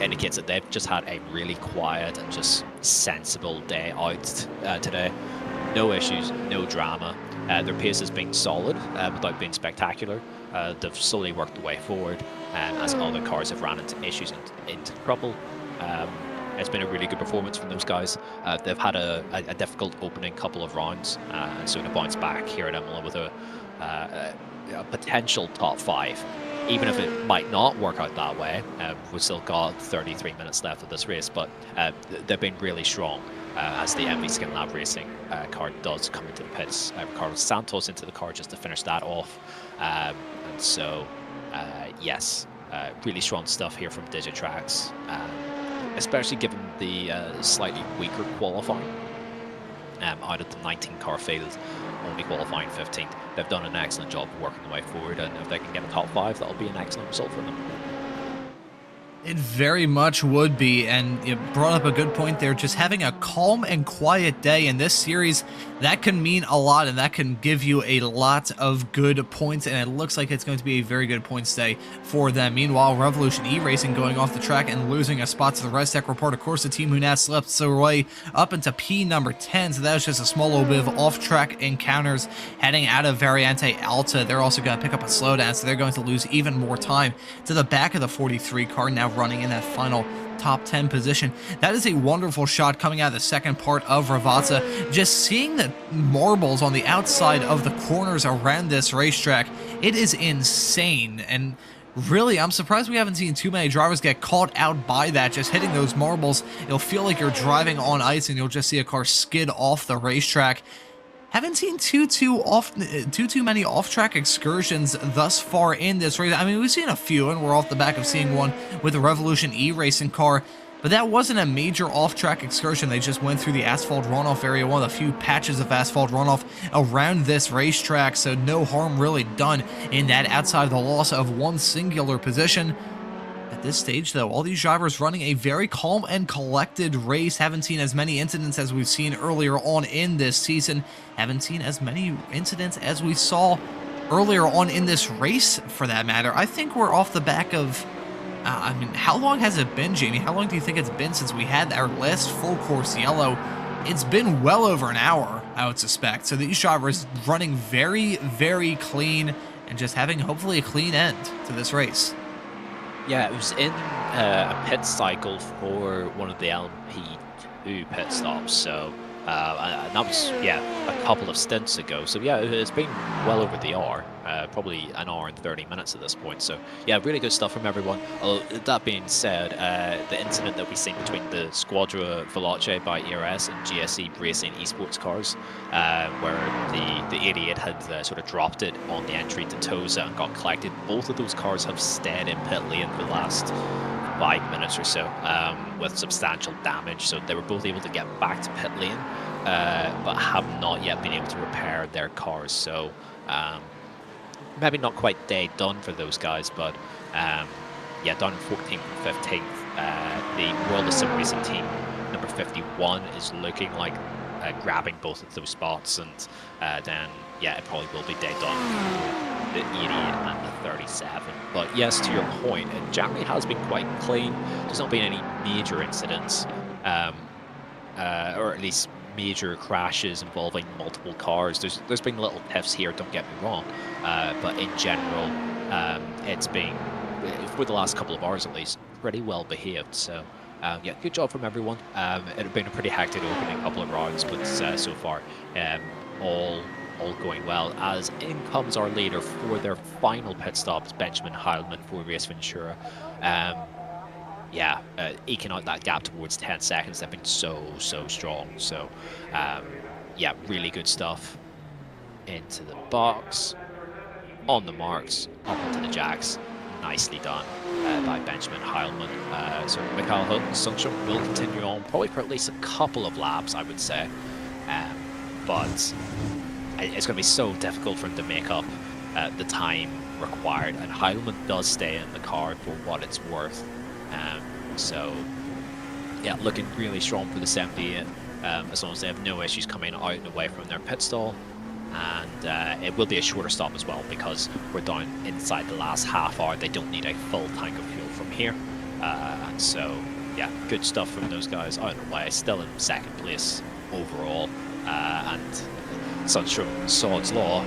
Speaker 3: indicates that they've just had a really quiet and just sensible day out today. No issues, no drama. Their pace has been solid without being spectacular. They've slowly worked their way forward as other cars have ran into issues and into trouble. It's been a really good performance from those guys. They've had a difficult opening couple of rounds, and so to bounce back here at Imola with a potential top 5. Even if it might not work out that way, we've still got 33 minutes left of this race, but they've been really strong as the MV Skin Lab Racing car does come into the pits. Ricardo Santos into the car just to finish that off. And so, yes, really strong stuff here from Digitrax, especially given the slightly weaker qualifying. Out of the 19 car field, only qualifying 15th. They've done an excellent job working their way forward, and if they can get a top 5, that'll be an excellent result for them.
Speaker 2: It very much would be, and you brought up a good point there. Just having a calm and quiet day in this series, that can mean a lot, and that can give you a lot of good points, and it looks like it's going to be a very good points day for them. Meanwhile, Revolution E-Racing going off the track and losing a spot to the Red Tech Report, of course, the team who now slipped their way up into P number 10, so that was just a small little bit of off-track encounters heading out of Variante Alta. They're also going to pick up a slowdown, so they're going to lose even more time to the back of the 43 car, now running in that final top 10 position. That is a wonderful shot coming out of the second part of Ravazza. Just seeing the marbles on the outside of the corners around this racetrack, it is insane. And really, I'm surprised we haven't seen too many drivers get caught out by that. Just hitting those marbles, it'll feel like you're driving on ice and you'll just see a car skid off the racetrack. Haven't seen too many off-track excursions thus far in this race. I mean, we've seen a few, and we're off the back of seeing one with the Revolution E-Racing car, but that wasn't a major off-track excursion. They just went through the asphalt runoff area, one of the few patches of asphalt runoff around this racetrack, so no harm really done in that outside of the loss of one singular position. At this stage, though, all these drivers running a very calm and collected race. Haven't seen as many incidents as we've seen earlier on in this season. Haven't seen as many incidents as we saw earlier on in this race, for that matter. I think we're off the back of... I mean, how long has it been, Jamie? How long do you think it's been since we had our last full course yellow? It's been well over an hour, I would suspect. So these drivers running very, very clean and just having hopefully a clean end to this race.
Speaker 3: Yeah, it was in a pit cycle for one of the LP2 pit stops, so and that was, yeah, a couple of stints ago. So yeah, it's been well over the hour, probably an hour and 30 minutes at this point. So yeah, really good stuff from everyone. That being said, the incident that we've seen between the Squadra Veloce by ERS and GSE Racing esports cars, where the idiot had sort of dropped it on the entry to Tosa and got collected. Both of those cars have stayed in pit lane for the last 5 minutes or so with substantial damage, so they were both able to get back to pit lane, but have not yet been able to repair their cars. So maybe not quite day done for those guys, but yeah, down 14th and 15th. The World of Sim Racing team number 51 is looking like grabbing both of those spots, and then yeah, it probably will be day done. The 88 and the 37. But yes, to your point, it generally has been quite clean. There's not been any major incidents, or at least major crashes involving multiple cars. There's been little tiffs here, don't get me wrong, but in general, it's been, for the last couple of hours at least, pretty well behaved. So yeah, good job from everyone. It had been a pretty hectic opening couple of rounds, but so far, all going well, as in comes our leader for their final pit stops, Benjamin Heilman for Race Ventura. Yeah, eking out that gap towards 10 seconds. They've been so strong. So yeah, really good stuff. Into the box, on the marks, up into the jacks. Nicely done by Benjamin Heilman. So Mikhail Hutton's Sunshine will continue on, probably for at least a couple of laps, I would say. But it's going to be so difficult for him to make up the time required, and Heilman does stay in the car for what it's worth. So yeah, looking really strong for the 78, as long as they have no issues coming out and away from their pit stall. and it will be a shorter stop as well because we're down inside the last half hour. They don't need a full tank of fuel from here, and so yeah, good stuff from those guys. Out of the way, still in second place overall, and Sunstrom Sod's Law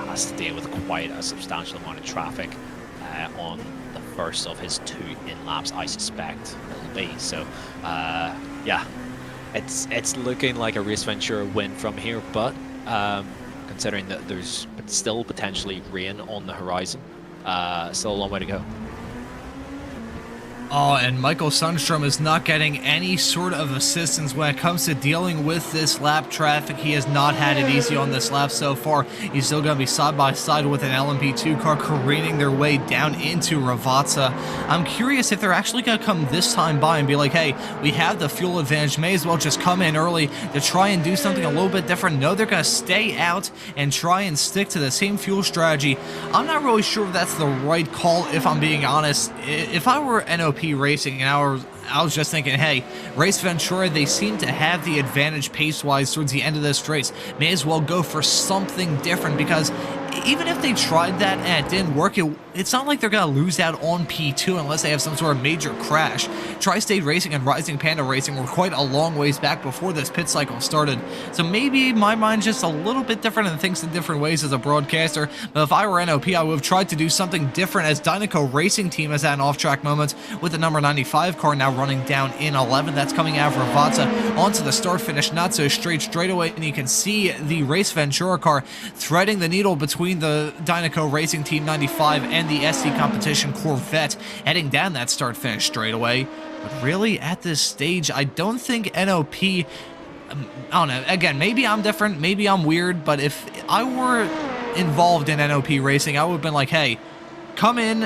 Speaker 3: has to deal with quite a substantial amount of traffic on the first of his 2 in-laps, I suspect it'll be. So yeah, it's looking like a Race Ventura win from here, but considering that there's still potentially rain on the horizon, still a long way to go.
Speaker 2: Oh, and Michael Sundstrom is not getting any sort of assistance when it comes to dealing with this lap traffic. He has not had it easy on this lap so far. He's still going to be side by side with an LMP2 car careening their way down into Ravazza. I'm curious if they're actually going to come this time by and be like, hey, we have the fuel advantage, may as well just come in early to try and do something a little bit different. No, they're going to stay out and try and stick to the same fuel strategy. I'm not really sure if that's the right call, if I'm being honest. If I were NOP Racing and I was just thinking, hey, Race Ventura, they seem to have the advantage pace-wise towards the end of this race. May as well go for something different, because even if they tried that and it didn't work, it's not like they're going to lose out on P2 unless they have some sort of major crash. Tri-State Racing and Rising Panda Racing were quite a long ways back before this pit cycle started. So maybe my mind's just a little bit different and thinks in different ways as a broadcaster. But if I were NOP, I would have tried to do something different, as Dynaco Racing Team has had an off-track moment with the number 95 car now running down in 11. That's coming out of Ravazza onto the start-finish, not so straight away, and you can see the Race Ventura car threading the needle between the Dynaco Racing Team 95 and the SC Competition Corvette, heading down that start-finish straightaway. But really, at this stage, I don't think NOP... I don't know, again, maybe I'm different, maybe I'm weird, but if I were involved in NOP racing, I would have been like, hey, come in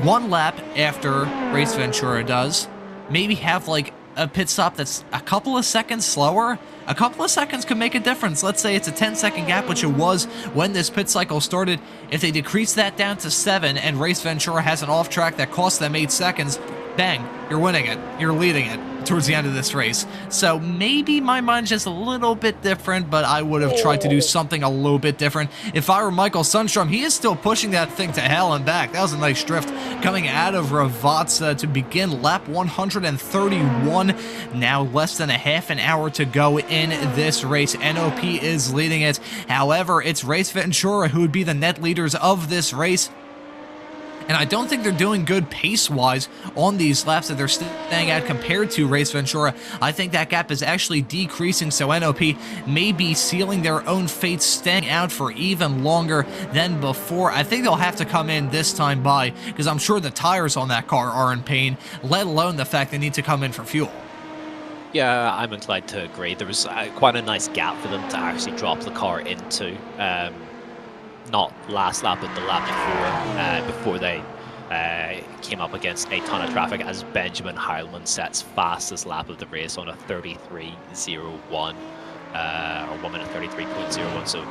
Speaker 2: one lap after Race Ventura does, maybe have like a pit stop that's a couple of seconds slower. A couple of seconds could make a difference. Let's say it's a 10-second gap, which it was when this pit cycle started. If they decrease that down to 7 and Race Ventura has an off track that costs them 8 seconds, bang, you're winning it. You're leading it towards the end of this race. So maybe my mind's just a little bit different, but I would have tried to do something a little bit different. If I were Michael Sundstrom, he is still pushing that thing to hell and back. That was a nice drift coming out of Ravazza to begin lap 131. Now less than a half an hour to go in this race. NOP is leading it. However, it's Race Ventura who would be the net leaders of this race. And I don't think they're doing good pace-wise on these laps that they're staying at compared to Race Ventura. I think that gap is actually decreasing, so NOP may be sealing their own fate, staying out for even longer than before. I think they'll have to come in this time by, because I'm sure the tires on that car are in pain, let alone the fact they need to come in for fuel.
Speaker 3: Yeah, I'm inclined to agree. There was quite a nice gap for them to actually drop the car into. Not last lap, but the lap before they came up against a ton of traffic, as Benjamin Heilman sets fastest lap of the race on a 33.01 or 1 minute 33.01. So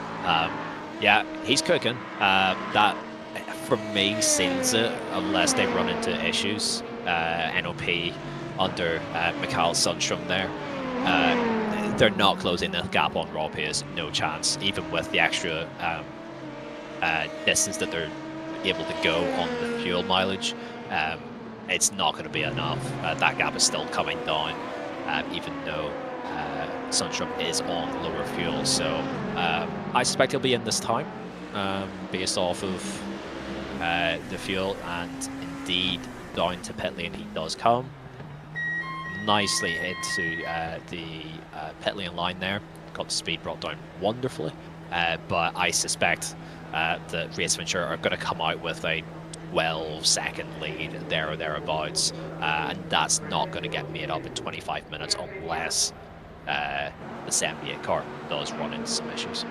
Speaker 3: yeah, he's cooking. That for me seals it unless they run into issues. NOP under Mikhail Sundstrom there. They're not closing the gap on raw pace, no chance, even with the extra distance that they're able to go on the fuel mileage. It's not going to be enough. That gap is still coming down, even though Sundstrom is on lower fuel. So I suspect he'll be in this time, based off of the fuel, and indeed down to pit lane he does come. Nicely into the pit lane line there. Got the speed brought down wonderfully, but I suspect that Race Ventura are going to come out with a 12-second lead there or thereabouts, and that's not going to get made up in 25 minutes unless the 78 car does run into some issues.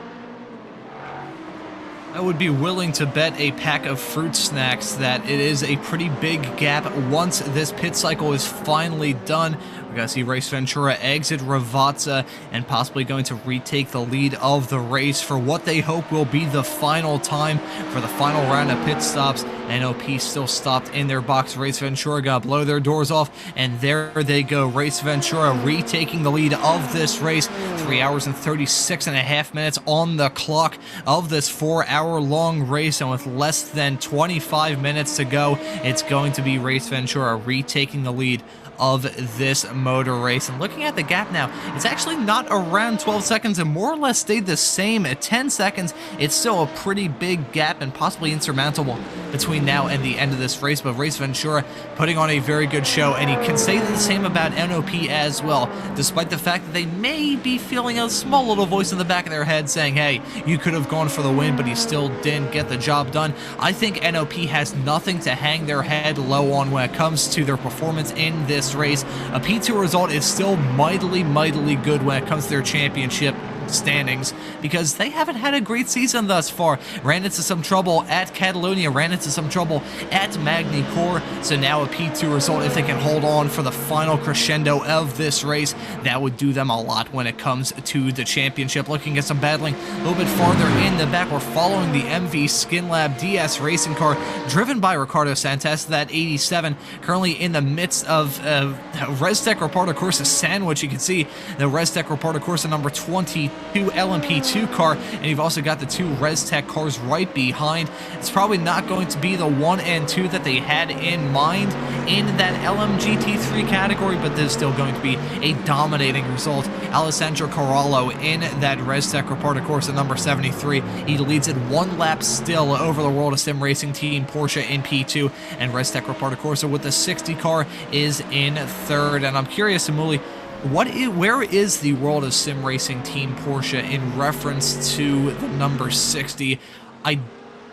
Speaker 2: I would be willing to bet a pack of fruit snacks that it is a pretty big gap once this pit cycle is finally done. We're going to see Race Ventura exit Ravazza and possibly going to retake the lead of the race for what they hope will be the final time for the final round of pit stops. NOP still stopped in their box. Race Ventura got to blow their doors off, and there they go. Race Ventura retaking the lead of this race. 3 hours and 36 and a half minutes on the clock of this 4-hour-long race, and with less than 25 minutes to go, it's going to be Race Ventura retaking the lead of this motor race. And looking at the gap now, it's actually not around 12 seconds and more or less stayed the same at 10 seconds. It's still a pretty big gap and possibly insurmountable between now and the end of this race, but Race Ventura putting on a very good show, and you can say the same about NOP as well, despite the fact that they may be feeling a small little voice in the back of their head saying, hey, you could have gone for the win, but you still didn't get the job done. I think NOP has nothing to hang their head low on when it comes to their performance in this race. A P2 result is still mightily good when it comes to their championship standings, because they haven't had a great season thus far. Ran into some trouble at Catalonia, ran into some trouble at Magny Cours, so now a P2 result, if they can hold on for the final crescendo of this race, that would do them a lot when it comes to the championship. Looking at some battling a little bit farther in the back, we're following the MV Skin Lab DS racing car driven by Ricardo Santos, that 87, currently in the midst of Restec Reparto Corsa sandwich. You can see the Restec Reparto Corsa number 22 LMP2 car, and you've also got the two Restec cars right behind. It's probably not going to be the 1 and 2 that they had in mind in that LMGT3 category, but there's still going to be a dominating result. Alessandro Corallo in that Restec Reparto Corsa number 73. He leads it 1 lap still over the World of Sim Racing Team Porsche in P2, and Restec Reparto Corsa with the 60 car is in 3rd. And I'm curious, Imuli, where is the World of Sim Racing Team Porsche in reference to the number 60? I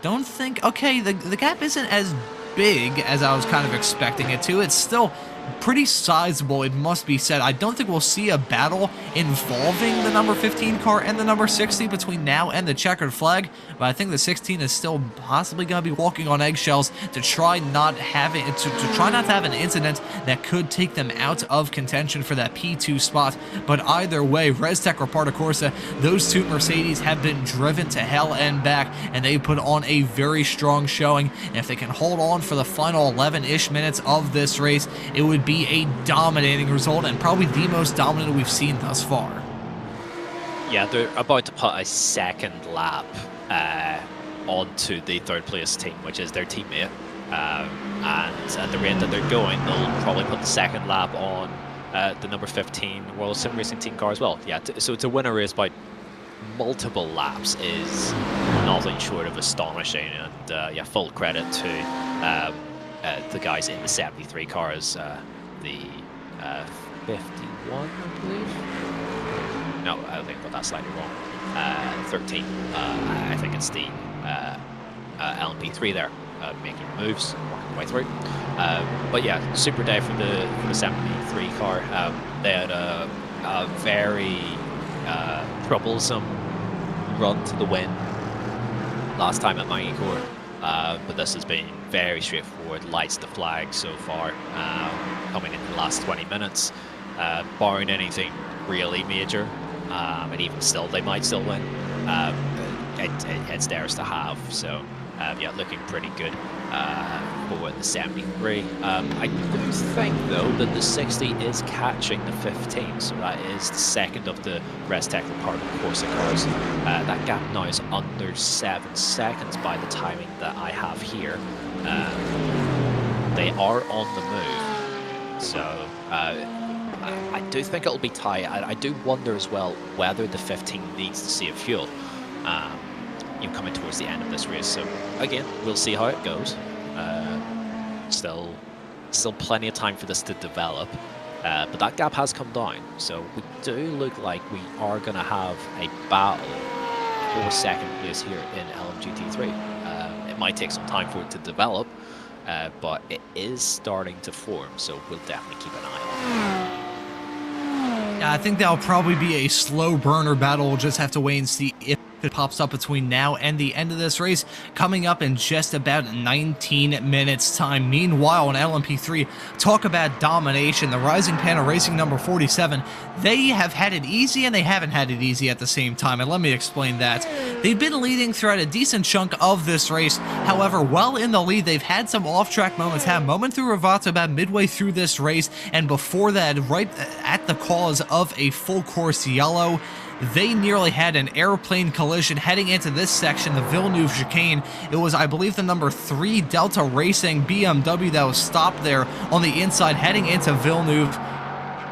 Speaker 2: don't think... Okay, the gap isn't as big as I was kind of expecting it to. It's still pretty sizable, it must be said. I don't think we'll see a battle involving the number 15 car and the number 60 between now and the checkered flag, but I think the 16 is still possibly going to be walking on eggshells to try not having to try not to have an incident that could take them out of contention for that P2 spot. But either way, Restec Reparto Corsa, those two Mercedes have been driven to hell and back, and they put on a very strong showing. And if they can hold on for the final 11-ish minutes of this race, it would be a dominating result, and probably the most dominant we've seen thus far.
Speaker 3: Yeah, they're about to put a second lap onto the 3rd place team, which is their teammate. And at the rate that they're going, they'll probably put the second lap on the number 15 World Sim Racing Team car as well. Yeah, so to win a race by multiple laps is nothing short of astonishing, and yeah, full credit to the guys in the 73 cars, the 51, I believe. No, I think I got that slightly wrong. 13. I think it's the LMP3 there, making moves, working way through. But yeah, super day for the 73 car. They had a very troublesome run to the win last time at Magny Cours. But this has been very straightforward, lights the flag so far, coming in the last 20 minutes, barring anything really major, and even still, they might still win. It's theirs to have, so yeah, looking pretty good for the 73. I do think, though, that the 60 is catching the 15, so that is the second of the Restec Reparto Corsa cars. That gap now is under 7 seconds by the timing that I have here. They are on the move, so I do think it'll be tight. I do wonder as well whether the 15 needs to save fuel. You're coming towards the end of this race, so again, we'll see how it goes. Still plenty of time for this to develop, but that gap has come down, so we do look like we are going to have a battle for second place here in LMGT3. It might take some time for it to develop, but it is starting to form, so we'll definitely keep an eye on it.
Speaker 2: Yeah, I think that'll probably be a slow burner battle. We'll just have to wait and see if it pops up between now and the end of this race, coming up in just about 19 minutes time. Meanwhile, in LMP3, talk about domination. The Rising Panda Racing number 47, they have had it easy and they haven't had it easy at the same time, and let me explain that. They've been leading throughout a decent chunk of this race. However, while in the lead, they've had some off-track moments. Had a moment through Ravato about midway through this race, and before that, right at the cause of a full course yellow, they nearly had an airplane collision heading into this section, the Villeneuve chicane. It was, I believe, the number 3 Delta Racing BMW that was stopped there on the inside heading into Villeneuve.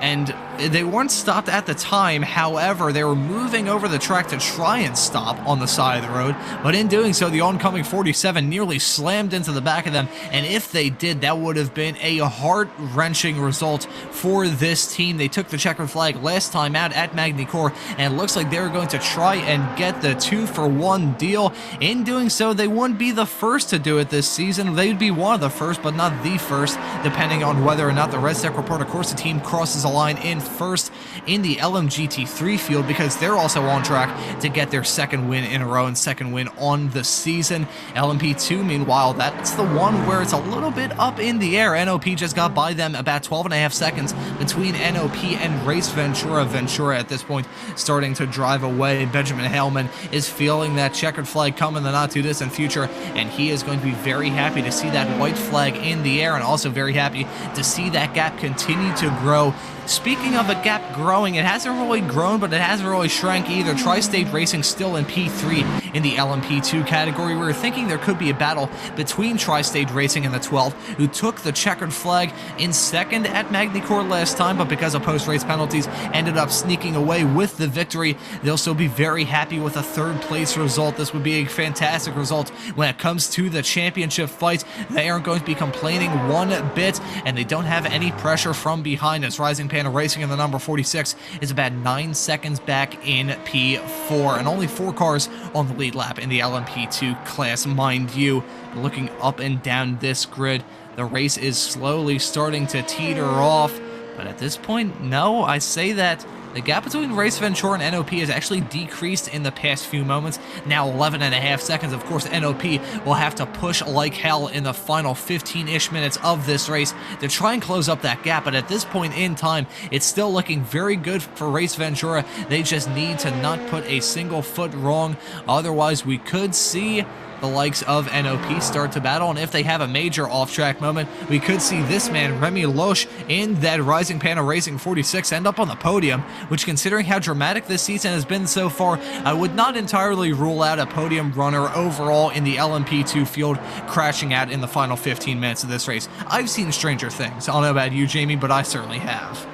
Speaker 2: And they weren't stopped at the time. However, they were moving over the track to try and stop on the side of the road, but in doing so, the oncoming 47 nearly slammed into the back of them, and if they did, that would have been a heart-wrenching result for this team. They took the checkered flag last time out at Magny-Cours, and it looks like they were going to try and get the 2-for-1 deal. In doing so, they wouldn't be the first to do it this season. They would be one of the first, but not the first, depending on whether or not the Rennsport Reporter Corsa team crosses a line in first in the LMGT3 field, because they're also on track to get their second win in a row and second win on the season. LMP2, meanwhile, that's the one where it's a little bit up in the air. NOP just got by them about 12.5 seconds between NOP and Race Ventura. Ventura at this point starting to drive away. Benjamin Haleman is feeling that checkered flag come in the not too distant future, and he is going to be very happy to see that white flag in the air, and also very happy to see that gap continue to grow. Speaking of a gap growing, it hasn't really grown, but it hasn't really shrank either. Tri-State Racing still in P3 in the LMP2 category. We were thinking there could be a battle between Tri-State Racing and the 12, who took the checkered flag in second at Magny-Cours last time, but because of post-race penalties, ended up sneaking away with the victory. They'll still be very happy with a third-place result. This would be a fantastic result when it comes to the championship fight. They aren't going to be complaining one bit, and they don't have any pressure from behind, as Rising Panda Racing in the number 46 is about 9 seconds back in P4, and only 4 cars on the lead lap in the LMP2 class, mind you. Looking up and down this grid, the race is slowly starting to teeter off, but at this point, no, I say that the gap between Race Ventura and NOP has actually decreased in the past few moments. Now 11.5 seconds. Of course, NOP will have to push like hell in the final 15-ish minutes of this race to try and close up that gap. But at this point in time, it's still looking very good for Race Ventura. They just need to not put a single foot wrong. Otherwise, we could see the likes of NOP start to battle, and if they have a major off-track moment, we could see this man, Remy Loche, in that Rising Panda Racing 46 end up on the podium, which, considering how dramatic this season has been so far, I would not entirely rule out a podium runner overall in the LMP2 field crashing out in the final 15 minutes of this race. I've seen stranger things. I don't know about you, Jamie, but I certainly have.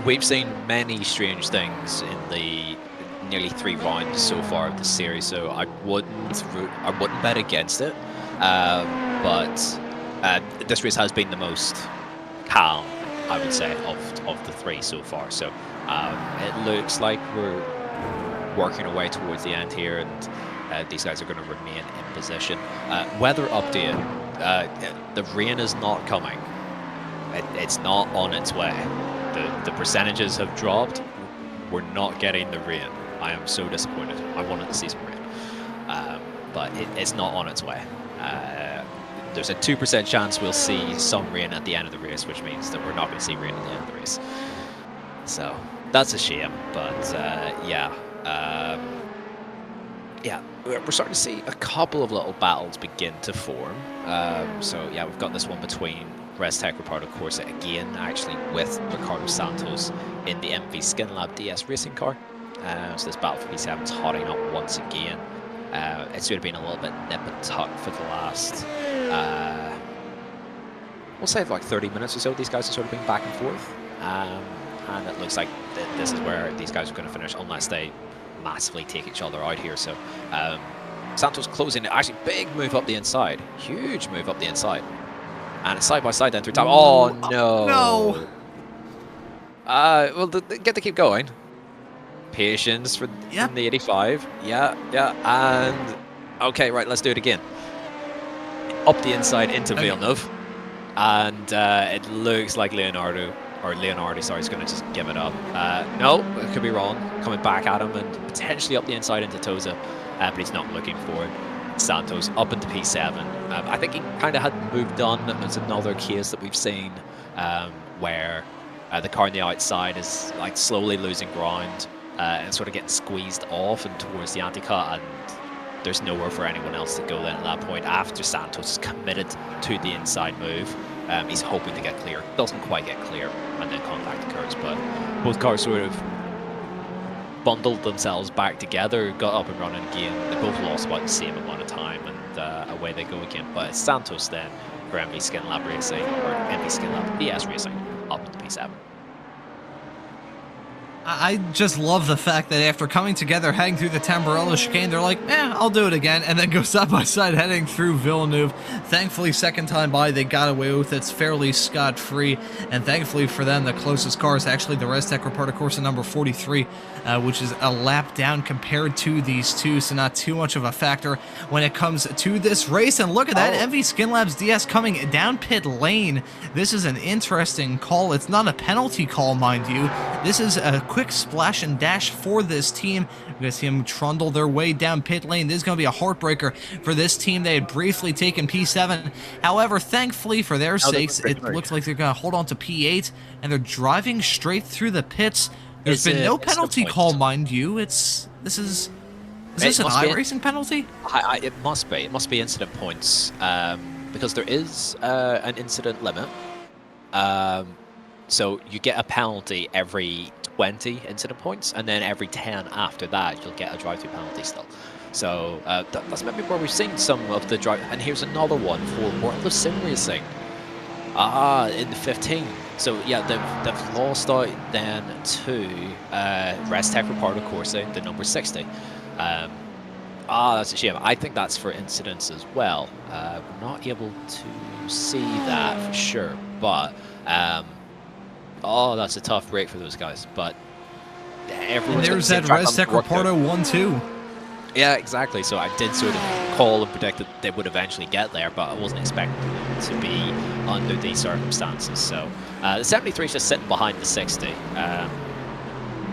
Speaker 3: We've seen many strange things in the nearly 3 rounds so far of the series, so I wouldn't bet against it. But this race has been the most calm, I would say, of the 3 so far. So it looks like we're working our way towards the end here, and these guys are going to remain in position. Weather update: the rain is not coming. It's not on its way. The percentages have dropped. We're not getting the rain. I am so disappointed. I wanted to see some rain, but it's not on its way. There's a 2% chance we'll see some rain at the end of the race, which means that we're not going to see rain at the end of the race. So that's a shame, but yeah, we're starting to see a couple of little battles begin to form. So yeah, we've got this one between Rennsport Reporter Corsa again, actually with Ricardo Santos in the MV Skin Lab DS racing car. So this battle for P7 is hotting up once again. It's sort of been a little bit nip and tuck for the last, we'll say like 30 minutes or so. These guys have sort of been back and forth. And it looks like this is where these guys are going to finish, unless they massively take each other out here. So Santos closing, actually big move up the inside. Huge move up the inside. And it's side by side then through time. Oh no!
Speaker 2: No!
Speaker 3: Well, get to keep going. Patience for
Speaker 2: Yep.
Speaker 3: the 85. Yeah, and okay, right. Let's do it again. Up the inside into Villeneuve, and it looks like Leonardo or Leonardo, sorry, is going to just give it up. No, it could be wrong. Coming back at him and potentially up the inside into Toza, but he's not looking for it. Santos up into P7. I think he kind of had moved on. It's another case that we've seen where the car on the outside is like slowly losing ground and sort of getting squeezed off and towards the anti-cut, and there's nowhere for anyone else to go then at that point after Santos is committed to the inside move. He's hoping to get clear, doesn't quite get clear, and then contact occurs, but both cars sort of bundled themselves back together, got up and running again. They both lost about the same amount of time, and away they go again. But it's Santos then for MV Skin Lab Racing, or MV Skin Lab BS Racing, up into P7.
Speaker 2: I just love the fact that after coming together, heading through the Tamburello chicane, they're like, I'll do it again, and then go side by side heading through Villeneuve. Thankfully, second time by, they got away with it fairly scot-free, and thankfully for them, the closest car is actually the Restec Reparta Corsa number 43, which is a lap down compared to these two, so not too much of a factor when it comes to this race. And look at that, MV Skin Labs DS coming down pit lane. This is an interesting call. It's not a penalty call, mind you. This is a quick splash and dash for this team. You're going to see them trundle their way down pit lane. This is going to be a heartbreaker for this team. They had briefly taken P7. However, thankfully for their sakes, it looks like they're going to hold on to P8, and they're driving straight through the pits. There's been no penalty call, mind you. Is this an iRacing penalty?
Speaker 3: It must be. It must be incident points, because there is an incident limit. So you get a penalty every 20 incident points, and then every 10 after that, you'll get a drive-through penalty still. So that's maybe where we've seen some of the drive. And here's another one for World of Sim Racing. In the 15. So yeah, they've lost out then to Restec Reparta Corsa, the number 60. That's a shame. I think that's for incidents as well. We're not able to see that for sure, but that's a tough break for those guys. But everyone's
Speaker 2: there's that Restec Reparta 1-2.
Speaker 3: Yeah, exactly. So I did sort of call and predict that they would eventually get there, but I wasn't expecting them to be under these circumstances. So the 73 is just sitting behind the 60.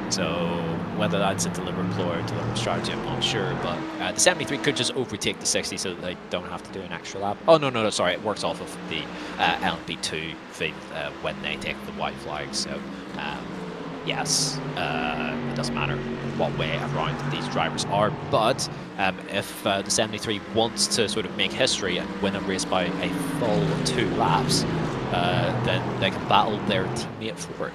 Speaker 3: So whether that's a deliberate ploy or deliberate strategy, I'm not sure. But the 73 could just overtake the 60 so that they don't have to do an extra lap. Oh, no, sorry. It works off of the LMP2 feed when they take the white flag. So yes, it doesn't matter what way around these drivers are, but if the 73 wants to sort of make history and win a race by a full 2 laps, then they can battle their teammate forward.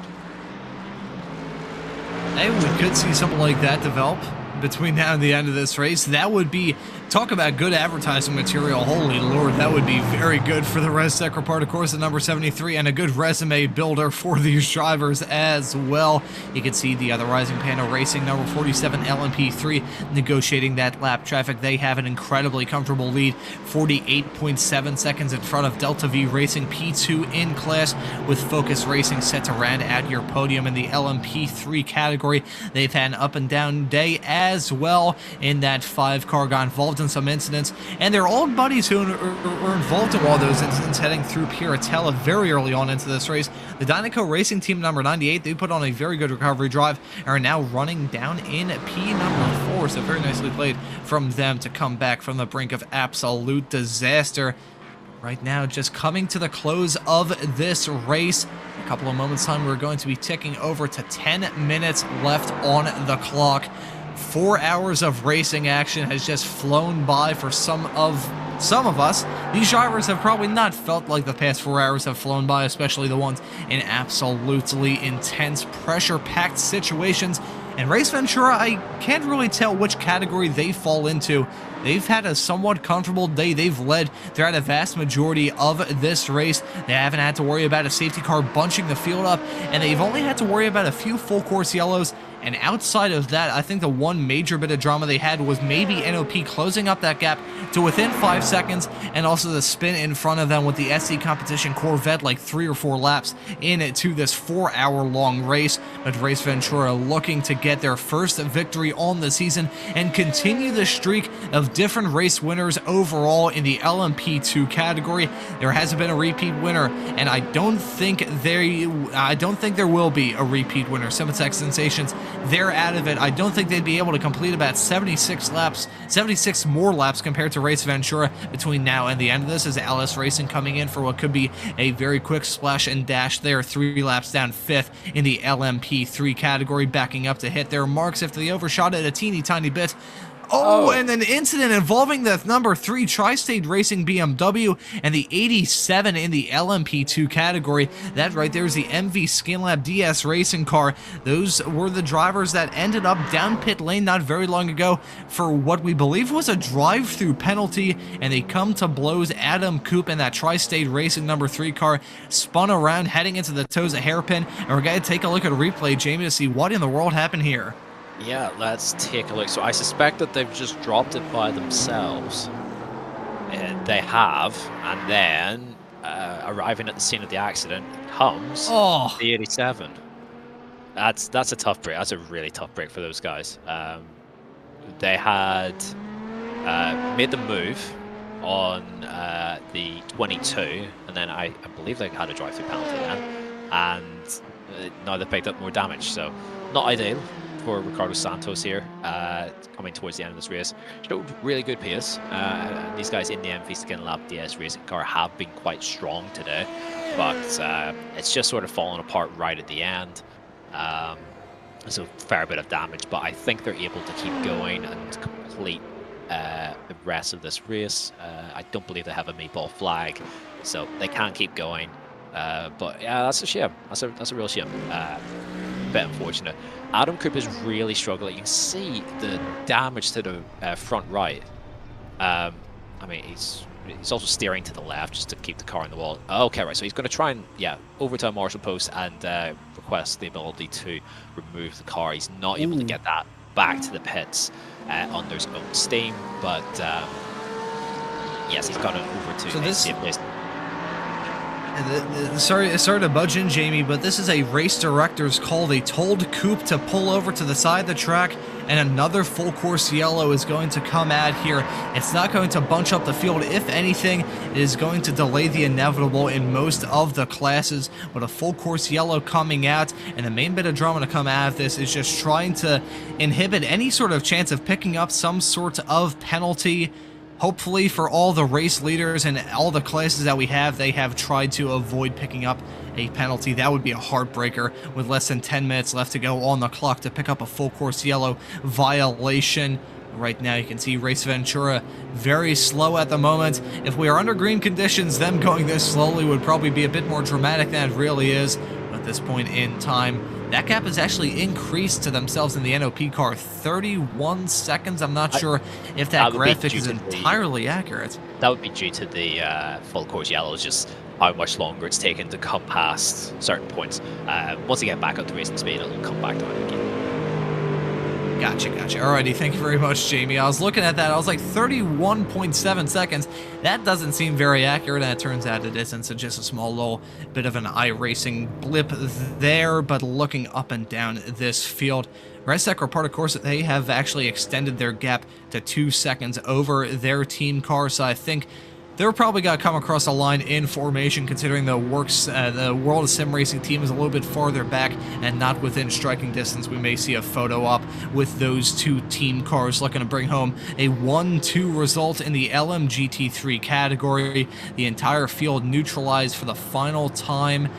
Speaker 2: Hey, we could see something like that develop between now and the end of this race. That would be, talk about good advertising material. Holy Lord, that would be very good for the Restec Reparta Corsa number 73, and a good resume builder for these drivers as well. You can see the other Rising Panda Racing number 47 LMP3 negotiating that lap traffic. They have an incredibly comfortable lead, 48.7 seconds in front of Delta V Racing P2 in class, with Focus Racing set to round out your podium in the LMP3 category. They've had an up and down day as well in that 5-car got involved in some incidents, and their old buddies who were involved in all those incidents heading through Piratella very early on into this race. The Dynaco Racing Team number 98, they put on a very good recovery drive and are now running down in P number 4, so very nicely played from them to come back from the brink of absolute disaster. Right now, just coming to the close of this race. In a couple of moments' time, we're going to be ticking over to 10 minutes left on the clock. 4 hours of racing action has just flown by for some of us. These drivers have probably not felt like the past 4 hours have flown by, especially the ones in absolutely intense, pressure-packed situations. And Race Ventura, I can't really tell which category they fall into. They've had a somewhat comfortable day. They've led throughout a vast majority of this race. They haven't had to worry about a safety car bunching the field up, and they've only had to worry about a few full course yellows And outside of that, I think the one major bit of drama they had was maybe NOP closing up that gap to within 5 seconds, and also the spin in front of them with the SC Competition Corvette like 3 or 4 laps into this 4-hour-long race. But Race Ventura looking to get their first victory on the season and continue the streak of different race winners overall in the LMP2 category. There hasn't been a repeat winner, and I don't think there will be a repeat winner. Simatech Sensations, they're out of it. I don't think they'd be able to complete about 76 more laps compared to Race Ventura between now and the end of this, as LS Racing coming in for what could be a very quick splash and dash there, 3 laps down 5th in the LMP3 category, backing up to hit their marks after they overshot it a teeny tiny bit. Oh, and an incident involving the number 3 Tri-State Racing BMW and the 87 in the LMP2 category. That right there is the MV Skinlab DS racing car. Those were the drivers that ended up down pit lane not very long ago for what we believe was a drive-through penalty, and they come to blows. Adam Coop and that Tri-State Racing number 3 car spun around heading into the toes of hairpin, and we're going to take a look at a replay, Jamie, to see what in the world happened here.
Speaker 3: Yeah, let's take a look. So I suspect that they've just dropped it by themselves. They have, and then arriving at the scene of the accident comes the 87. That's a tough break. That's a really tough break for those guys. They had made the move on the 22, and then I believe they had a drive-through penalty then, and now they picked up more damage. So not ideal for Ricardo Santos here, coming towards the end of this race. Showed really good pace. These guys in the MV Skinlab DS racing car have been quite strong today, but it's just sort of fallen apart right at the end. There's a fair bit of damage, but I think they're able to keep going and complete the rest of this race. I don't believe they have a meatball flag, so they can keep going. But yeah, that's a shame. That's a real shame. Bit unfortunate. Adam Coop is really struggling. You can see the damage to the front right. I mean, he's also steering to the left just to keep the car on the wall. Okay, right. So he's going to try and overturn marshal post and request the ability to remove the car. He's not able to get that back to the pits under his own steam, but yes, he's got it over to a safe place.
Speaker 2: Sorry to budge in, Jamie, but this is a race director's call. They told Coop to pull over to the side of the track, and another full course yellow is going to come out here. It's not going to bunch up the field. If anything, it is going to delay the inevitable in most of the classes, but a full course yellow coming out, and the main bit of drama to come out of this is just trying to inhibit any sort of chance of picking up some sort of penalty. Hopefully for all the race leaders and all the classes that we have, they have tried to avoid picking up a penalty. That would be a heartbreaker with less than 10 minutes left to go on the clock to pick up a full course yellow violation. Right now you can see Race Ventura very slow at the moment. If we are under green conditions, them going this slowly would probably be a bit more dramatic than it really is. But at this point in time, that gap has actually increased to themselves in the NOP car, 31 seconds. I'm not sure if that graphic is entirely accurate.
Speaker 3: That would be due to the full course yellows, just how much longer it's taken to come past certain points. Once they get back up to racing speed, it'll come back down again.
Speaker 2: Gotcha. Alrighty, thank you very much, Jamie. I was looking at that, I was like 31.7 seconds. That doesn't seem very accurate, and it turns out it isn't, so just a small little bit of an iRacing blip there, but looking up and down this field. Rennsport report, of course, that they have actually extended their gap to 2 seconds over their team car, so I think they're probably going to come across a line in formation, considering the World of Sim Racing team is a little bit farther back and not within striking distance. We may see a photo op with those two team cars looking to bring home a 1-2 result in the LMGT3 category. The entire field neutralized for the final time.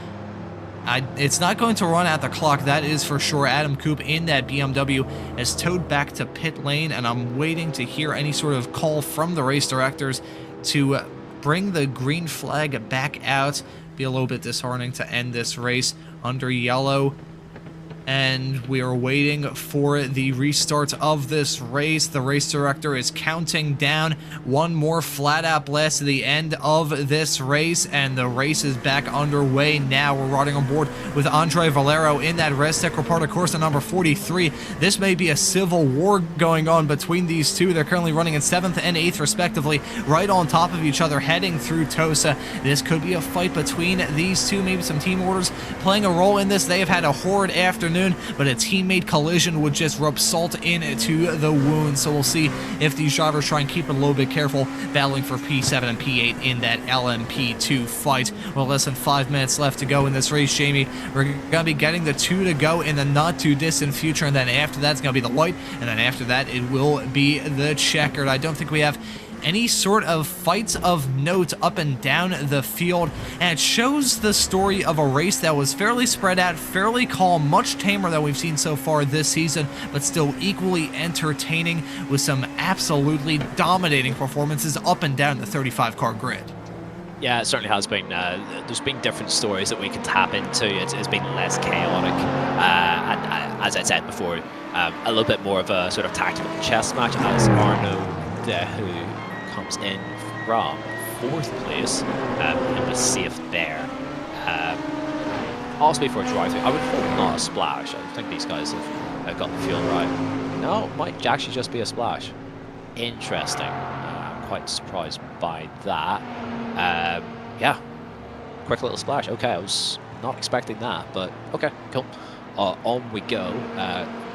Speaker 2: It's not going to run out the clock, that is for sure. Adam Coop in that BMW is towed back to pit lane, and I'm waiting to hear any sort of call from the race directors to bring the green flag back out. Be a little bit disheartening to end this race under yellow. and we are waiting for the restart of this race. The race director is counting down one more flat-out blast to the end of this race, and the race is back underway now. We're riding on board with Andre Valero in that Restec Reparto Corsa number 43. This may be a civil war going on between these two. They're currently running in 7th and 8th respectively, right on top of each other, heading through Tosa. This could be a fight between these two, maybe some team orders playing a role in this. They have had a horrid afternoon, but a teammate collision would just rub salt into the wound. So we'll see if these drivers try and keep it a little bit careful, battling for P7 and P8 in that LMP2 fight. Well, less than 5 minutes left to go in this race, Jamie. We're going to be getting the 2 to go in the not too distant future, and then after that's going to be the white, and then after that it will be the checkered. I don't think we have any sort of fights of note up and down the field, and it shows the story of a race that was fairly spread out, fairly calm, much tamer than we've seen so far this season, but still equally entertaining with some absolutely dominating performances up and down the 35-car grid.
Speaker 3: Yeah, it certainly has been. There's been different stories that we can tap into. It's been less chaotic, and as I said before, a little bit more of a sort of tactical chess match, as Arno Dehu comes in from 4th place. He'll be safe there. Also before drive-through, I would hope not a splash. I think these guys have got the fuel right. No, it might actually just be a splash. Interesting. I'm quite surprised by that. Yeah, quick little splash. Okay, I was not expecting that, but okay, cool. On we go.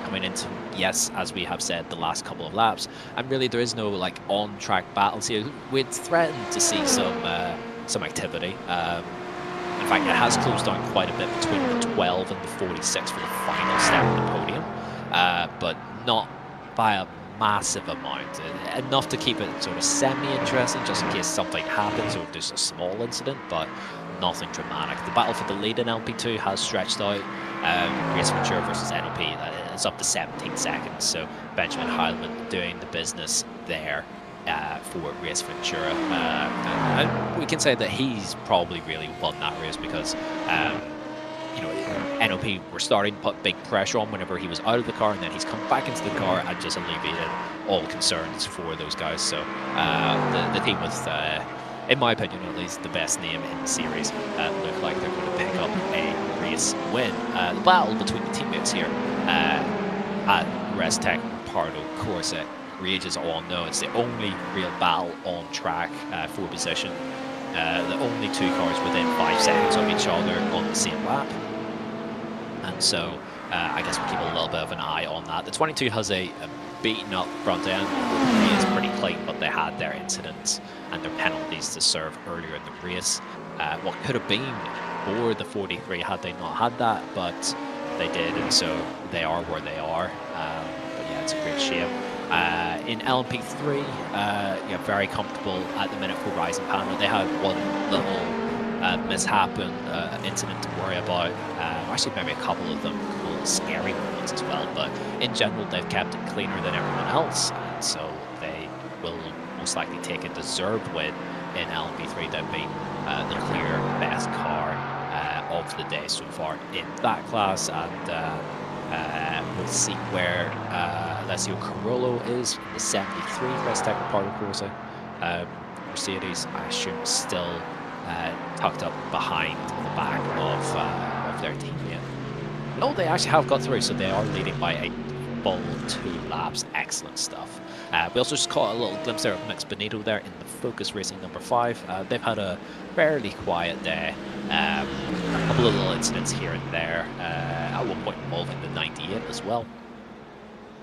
Speaker 3: Coming into, yes, as we have said, the last couple of laps, and really there is no like on-track battles here. We'd threatened to see some activity. In fact, it has closed down quite a bit between the 12 and the 46 for the final step of the podium, but not by a massive amount. Enough to keep it sort of semi-interesting, just in case something happens or there's a small incident, but nothing dramatic. The battle for the lead in LP2 has stretched out. Race Ventura versus NLP, it's up to 17 seconds, so Benjamin Heilman doing the business there for Race Ventura. And we can say that he's probably really won that race because you know, NLP were starting to put big pressure on whenever he was out of the car, and then he's come back into the car and just alleviated all concerns for those guys. So the team with, in my opinion at least, the best name in the series look like they're going to pick up a race win. The battle between the teammates here at Restec Reparto Corsa rages on. No, it's the only real battle on track for position. The only 2 cars within 5 seconds of each other on the same lap. And so I guess we'll keep a little bit of an eye on that. The 22 has a beaten up front end. It is pretty clean, but they had their incidents and their penalties to serve earlier in the race. What could have been for the 43 had they not had that, but they did, and so they are where they are. But yeah, it's a great shame. In LMP3, yeah, very comfortable at the minute for Rising Panda. They had one little mishap and incident to worry about. Actually, maybe a couple of them cool, scary ones as well. But in general, they've kept it cleaner than everyone else, and so they will most likely take a deserved win in LMP3. They've been the clear best car of the day so far in that class, and we'll see where Alessio Carollo is in the 73 Restec Reparto Corsa. Mercedes, I assume, still tucked up behind the back of their teammate. No, they actually have got through, so they are leading by a full 2 laps. Excellent stuff. We also just caught a little glimpse there of Mix Benito there in the Focus Racing number 5. They've had a fairly quiet day. A couple of little incidents here and there, at one point involving the 98 as well.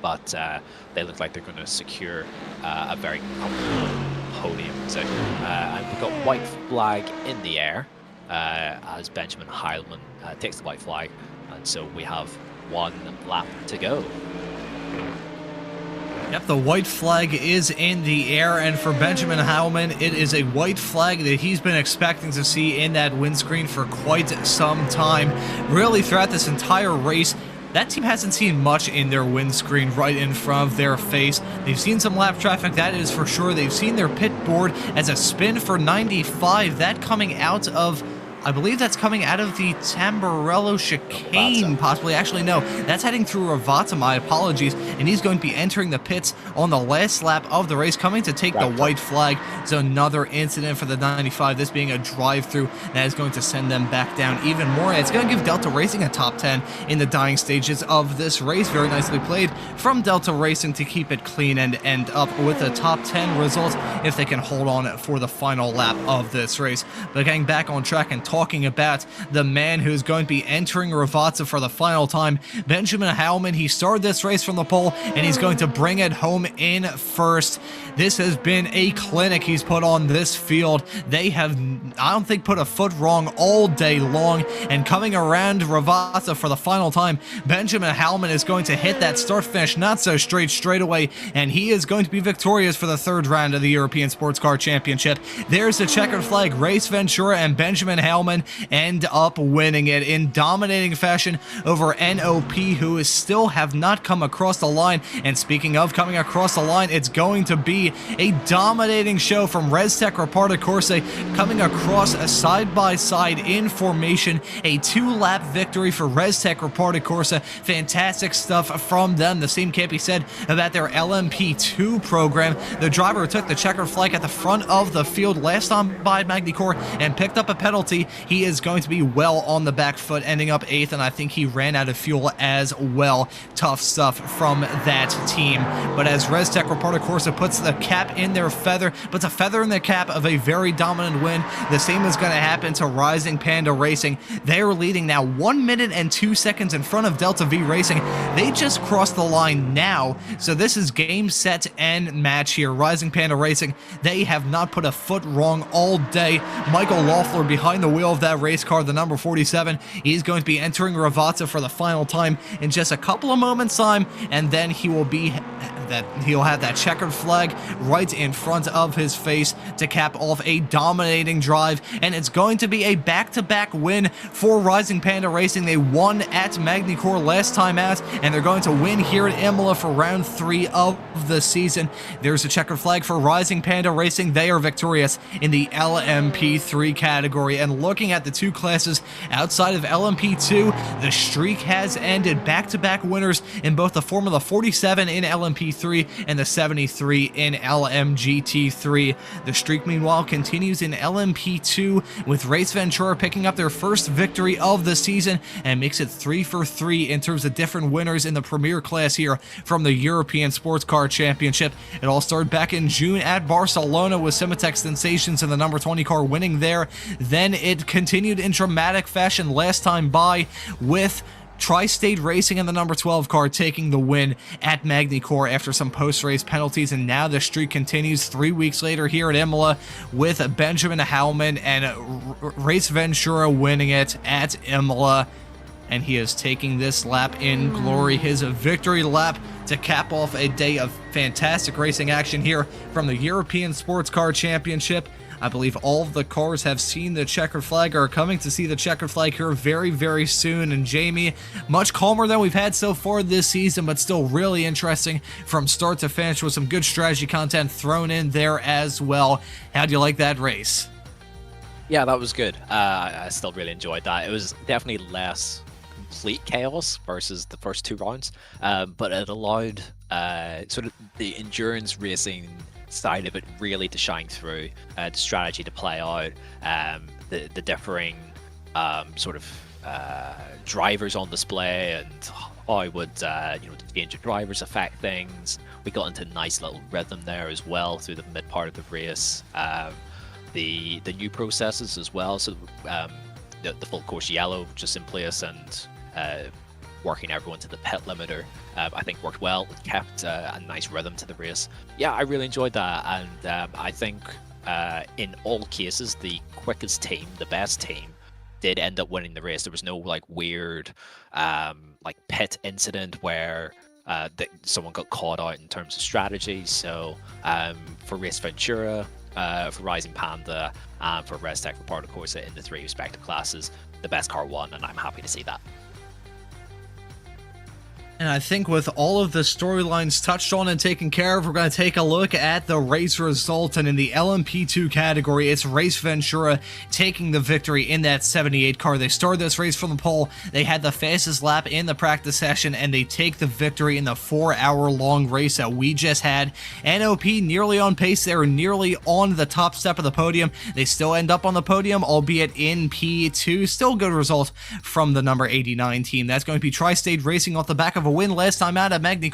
Speaker 3: But they look like they're going to secure a very comfortable podium position. And we've got white flag in the air as Benjamin Heilman takes the white flag. And so we have 1 lap to go.
Speaker 2: Yep, the white flag is in the air, and for Benjamin Heilman, it is a white flag that he's been expecting to see in that windscreen for quite some time. Really, throughout this entire race, that team hasn't seen much in their windscreen right in front of their face. They've seen some lap traffic, that is for sure. They've seen their pit board as a spin for 95, that coming out of I believe that's coming out of the Tamburello chicane, possibly. Actually, no, that's heading through Ravata, my apologies, and he's going to be entering the pits on the last lap of the race, coming to take the white flag. So another incident for the 95, this being a drive-through that is going to send them back down even more. It's going to give Delta Racing a top 10 in the dying stages of this race. Very nicely played from Delta Racing to keep it clean and end up with a top 10 result if they can hold on for the final lap of this race. But getting back on track and talking about the man who's going to be entering Ravata for the final time, Benjamin Howman. He started this race from the pole, and he's going to bring it home in first. This has been a clinic he's put on this field. They have, I don't think, put a foot wrong all day long, and coming around Ravata for the final time, Benjamin Howman is going to hit that start-finish not so straight away, and he is going to be victorious for the third round of the European Sports Car Championship. There's the checkered flag. Race Ventura and Benjamin Howman end up winning it in dominating fashion over NOP, who still have not come across the line. And speaking of coming across the line, it's going to be a dominating show from ResTech Reparta Corse coming across a side-by-side in formation. A 2-lap victory for ResTech Reparta Corse. Fantastic stuff from them. The same can't be said about their LMP2 program. The driver who took the checkered flag at the front of the field last time by Magny-Cours and picked up a penalty. He is going to be well on the back foot, ending up 8th, and I think he ran out of fuel as well. Tough stuff from that team. But as ResTech Reparta Corse puts the cap in their feather, puts a feather in the cap of a very dominant win, the same is going to happen to Rising Panda Racing. They are leading now 1 minute and 2 seconds in front of Delta V Racing. They just crossed the line now, so this is game, set, and match here. Rising Panda Racing, they have not put a foot wrong all day. Michael Loeffler behind the wheel of that race car, the number 47. He's going to be entering Ravata for the final time in just a couple of moments' time, and then he'll have that checkered flag right in front of his face to cap off a dominating drive, and it's going to be a back-to-back win for Rising Panda Racing. They won at Magny-Cours last time out, and they're going to win here at Imola for round 3 of the season. There's a checkered flag for Rising Panda Racing. They are victorious in the LMP3 category, and looking at the two classes outside of LMP2, the streak has ended. Back-to-back winners in both the Formula 47 in LMP3 and the 73 in LMGT3. The streak, meanwhile, continues in LMP2 with Race Ventura picking up their first victory of the season and makes it 3 for 3 in terms of different winners in the premier class here from the European Sports Car Championship. It all started back in June at Barcelona with Simatec Sensations and the number 20 car winning there. Then it continued in dramatic fashion last time by with Tri-State Racing and the number 12 car taking the win at Magny-Cours after some post-race penalties, and now the streak continues 3 weeks later here at Imola with Benjamin Howman and Race Ventura winning it at Imola, and he is taking this lap in glory, his victory lap, to cap off a day of fantastic racing action here from the European Sports Car Championship. I believe all of the cars have seen the checkered flag, or are coming to see the checkered flag here very, very soon. And Jamie, much calmer than we've had so far this season, but still really interesting from start to finish with some good strategy content thrown in there as well. How'd you like that race?
Speaker 3: Yeah, that was good. I still really enjoyed that. It was definitely less complete chaos versus the first 2 rounds, but it allowed sort of the endurance racing side of it really to shine through, the strategy to play out, the differing sort of drivers on display, and how would the change of drivers affect things. We got into a nice little rhythm there as well through the mid part of the race. The new processes as well, so the full course yellow just in place and working everyone to the pit limiter, I think worked well. It kept a nice rhythm to the race. Yeah, I really enjoyed that, and I think in all cases the quickest team, the best team, did end up winning the race. There was no like weird like pit incident where someone got caught out in terms of strategy. So for Race Ventura, for Rising Panda, and for ResTech Reparta Corse in the 3 respective classes, the best car won, and I'm happy to see that.
Speaker 2: And I think with all of the storylines touched on and taken care of, we're going to take a look at the race result. And in the LMP2 category, it's Race Ventura taking the victory in that 78 car. They started this race from the pole. They had the fastest lap in the practice session, and they take the victory in the 4-hour-long race that we just had. NOP nearly on pace. They were nearly on the top step of the podium. They still end up on the podium, albeit in P2. Still good result from the number 89 team. That's going to be Tri-State Racing off the back of a win last time out at Magny-Cours.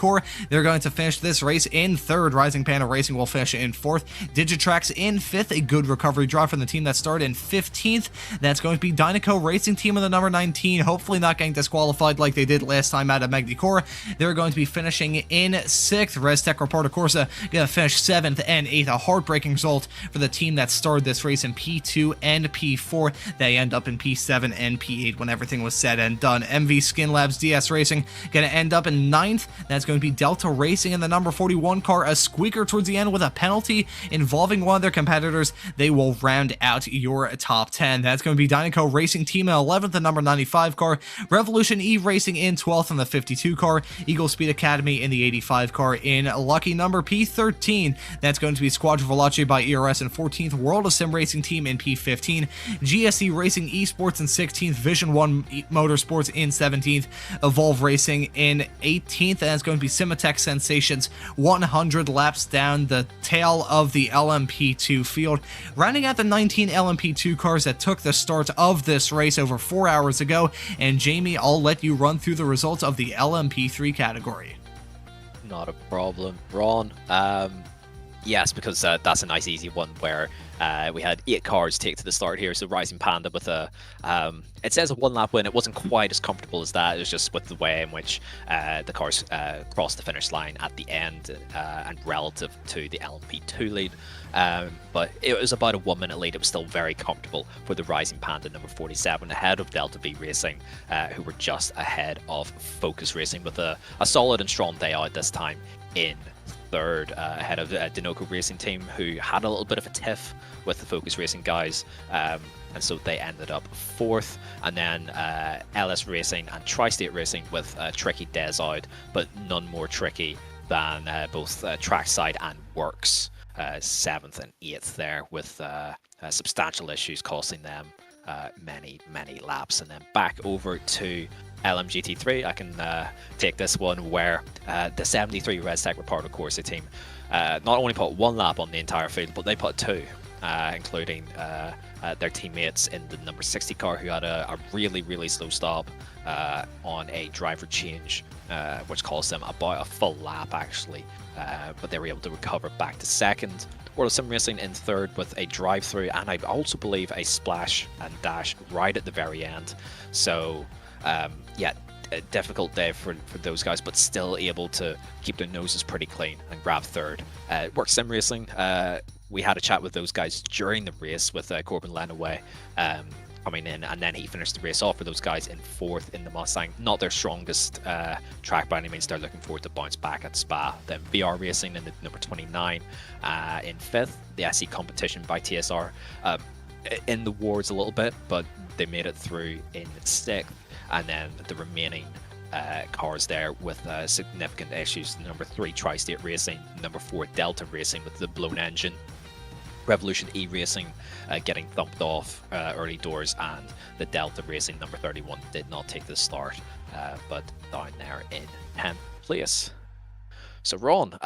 Speaker 2: They're going to finish this race in 3rd. Rising Panda Racing will finish in 4th. Digitrax in 5th. A good recovery drive from the team that started in 15th. That's going to be Dynaco Racing team in the number 19. Hopefully not getting disqualified like they did last time out at Magny-Cours. They're going to be finishing in 6th. Restec Reporter Corsa going to finish 7th and 8th. A heartbreaking result for the team that started this race in P2 and P4. They end up in P7 and P8 when everything was said and done. MV Skin Labs DS Racing going to end up in 9th. That's going to be Delta Racing in the number 41 car. A squeaker towards the end with a penalty involving one of their competitors. They will round out your top 10. That's going to be Dynaco Racing Team in 11th, the number 95 car. Revolution E Racing in 12th on the 52 car. Eagle Speed Academy in the 85 car in lucky number P13. That's going to be Squadra Veloce by ERS in 14th. World of Sim Racing Team in P15. GSC Racing Esports in 16th. Vision 1 Motorsports in 17th. Evolve Racing in 18th, and that's going to be Cimatech Sensations 100 laps down the tail of the LMP2 field. Rounding out the 19 LMP2 cars that took the start of this race over 4 hours ago, and Jamie, I'll let you run through the results of the LMP3 category.
Speaker 3: Not a problem, Ron. Yes, because that's a nice easy one where we had 8 cars take to the start here. So Rising Panda with a, it says a 1-lap win. It wasn't quite as comfortable as that. It was just with the way in which the cars crossed the finish line at the end and relative to the LMP2 lead. But it was about a 1-minute lead. It was still very comfortable for the Rising Panda number 47 ahead of Delta V Racing, who were just ahead of Focus Racing with a solid and strong day out this time in 3rd, ahead of Dinoco Racing Team, who had a little bit of a tiff with the Focus Racing guys, and so they ended up 4th. And then LS Racing and Tri-State Racing with Tricky Des out, but none more tricky than both Trackside and Works, 7th and 8th there, with substantial issues costing them many laps. And then back over to LMGT3, I can take this one where the 73 Restec Reporter Corsa team not only put 1 lap on the entire field, but they put 2, including their teammates in the number 60 car, who had a really slow stop on a driver change, which cost them about a full lap actually, but they were able to recover back to 2nd. World of Sim Racing in 3rd with a drive-through, and I also believe a splash and dash right at the very end. So yeah, a difficult day for those guys, but still able to keep their noses pretty clean and grab 3rd. Work Sim Racing, we had a chat with those guys during the race with Corbin Lenway coming in, and then he finished the race off for those guys in 4th in the Mustang. Not their strongest track by any means. They're looking forward to bounce back at Spa. Then VR Racing in the number 29 in 5th. The SE Competition by TSR in the wards a little bit, but they made it through in 6th. And then the remaining cars there with significant issues. Number 3 Tri-State Racing, number 4 Delta Racing with the blown engine, Revolution E Racing getting thumped off early doors, and the Delta Racing number 31 did not take the start, but down there in 10th place. So Ron,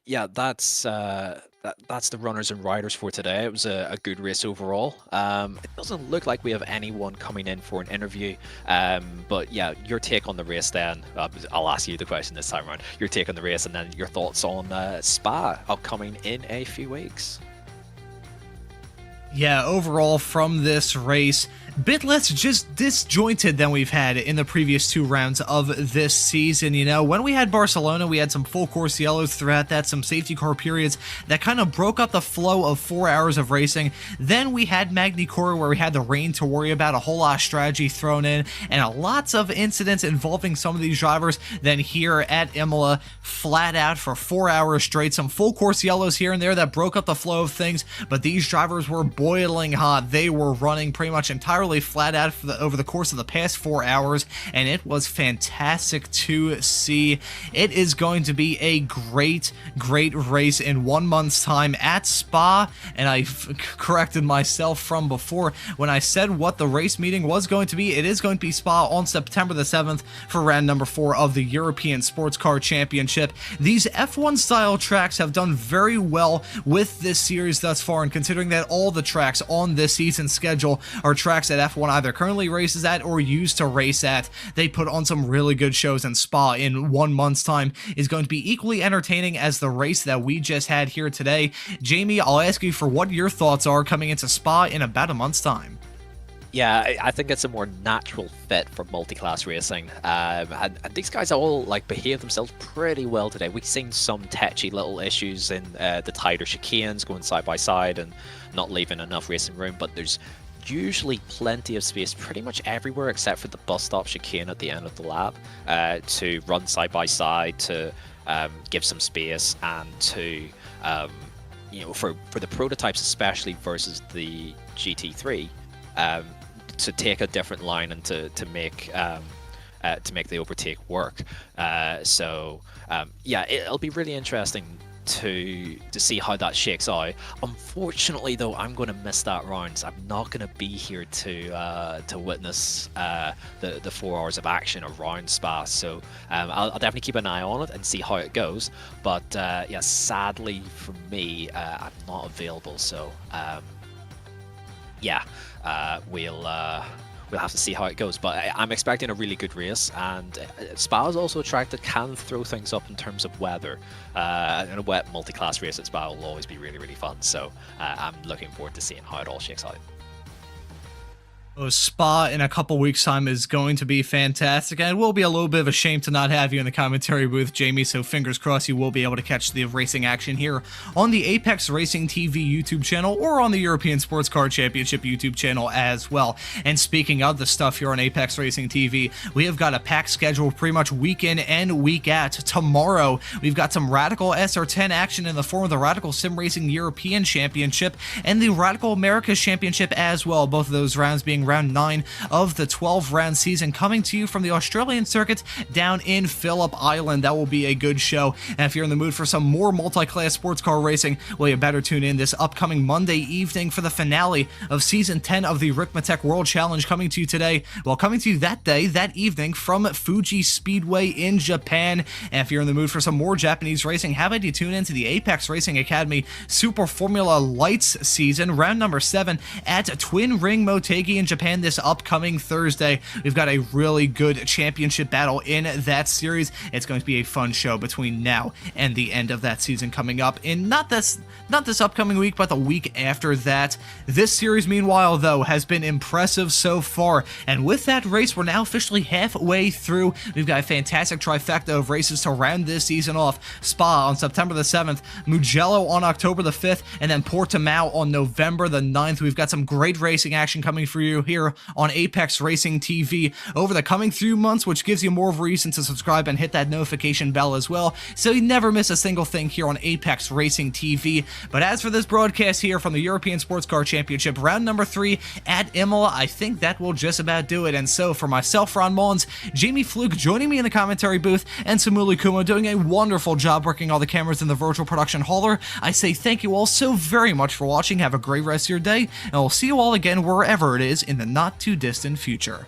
Speaker 3: yeah, that's the runners and riders for today. It was a good race overall. It doesn't look like we have anyone coming in for an interview, but yeah, your take on the race then. I'll ask you the question this time around. Your take on the race, and then your thoughts on Spa upcoming in a few weeks.
Speaker 2: Yeah, overall from this race, bit less just disjointed than we've had in the previous 2 rounds of this season. You know, when we had Barcelona, we had some full course yellows throughout that, some safety car periods that kind of broke up the flow of 4 hours of racing. Then we had Magny-Cours, where we had the rain to worry about, a whole lot of strategy thrown in, and lots of incidents involving some of these drivers. Then here at Imola, flat out for 4 hours straight, some full course yellows here and there that broke up the flow of things, but these drivers were boiling hot. They were running pretty much entirely flat out over the course of the past 4 hours, and it was fantastic to see. It is going to be a great race in 1 month's time at Spa, and I corrected myself from before when I said what the race meeting was going to be. It is going to be Spa on September the 7th for round number 4 of the European Sports Car Championship. These F1 style tracks have done very well with this series thus far, and considering that all the tracks on this season's schedule are tracks that F1 either currently races at or used to race at, they put on some really good shows, and Spa in 1 month's time is going to be equally entertaining as the race that we just had here today. Jamie, I'll ask you for what your thoughts are coming into Spa in about a month's time.
Speaker 3: Yeah, I think it's a more natural fit for multi-class racing, and these guys all like behave themselves pretty well today. We've seen some tetchy little issues in the tighter chicanes going side by side and not leaving enough racing room, but there's usually plenty of space pretty much everywhere except for the bus stop chicane at the end of the lap to run side by side, to give some space, and to for the prototypes especially versus the GT3, to take a different line and to make the overtake work. Yeah, it'll be really interesting to see how that shakes out. Unfortunately, though, I'm going to miss that round. So I'm not going to be here to witness the 4 hours of action around Spa. So I'll definitely keep an eye on it and see how it goes. But yeah, sadly for me, I'm not available. So yeah, we'll have to see how it goes, but I'm expecting a really good race, and Spa is also a track that can throw things up in terms of weather, and a wet multi-class race at Spa will always be really fun, so I'm looking forward to seeing how it all shakes out.
Speaker 2: Spa in a couple weeks' time is going to be fantastic, and it will be a little bit of a shame to not have you in the commentary booth, Jamie, so fingers crossed you will be able to catch the racing action here on the Apex Racing TV YouTube channel or on the European Sports Car Championship YouTube channel as well. And speaking of the stuff here on Apex Racing TV, we have got a packed schedule pretty much week in and week out. Tomorrow, we've got some Radical SR10 action in the form of the Radical Sim Racing European Championship and the Radical Americas Championship as well, both of those rounds being round 9 of the 12-round season, coming to you from the Australian circuit down in Phillip Island. That will be a good show, and if you're in the mood for some more multi-class sports car racing, well, you better tune in this upcoming Monday evening for the finale of Season 10 of the Rikmatech World Challenge, coming to you today, well, coming to you that evening from Fuji Speedway in Japan. And if you're in the mood for some more Japanese racing, how about you tune into the Apex Racing Academy Super Formula Lights season, round number 7 at Twin Ring Motegi in Japan this upcoming Thursday. We've got a really good championship battle in that series. It's going to be a fun show between now and the end of that season coming up in not this upcoming week, but the week after that. This series, meanwhile, though, has been impressive so far, and with that race, we're now officially halfway through. We've got a fantastic trifecta of races to round this season off. Spa on September the 7th, Mugello on October the 5th, and then Portimao on November the 9th. We've got some great racing action coming for you here on Apex Racing TV over the coming few months, which gives you more of a reason to subscribe and hit that notification bell as well, so you never miss a single thing here on Apex Racing TV. But as for this broadcast here from the European Sports Car Championship, round number 3 at Imola, I think that will just about do it. And so for myself, Ron Mullins, Jamie Fluke joining me in the commentary booth, and Samuli Kuma doing a wonderful job working all the cameras in the virtual production hauler, I say thank you all so very much for watching. Have a great rest of your day, and we'll see you all again wherever it is in the not too distant future.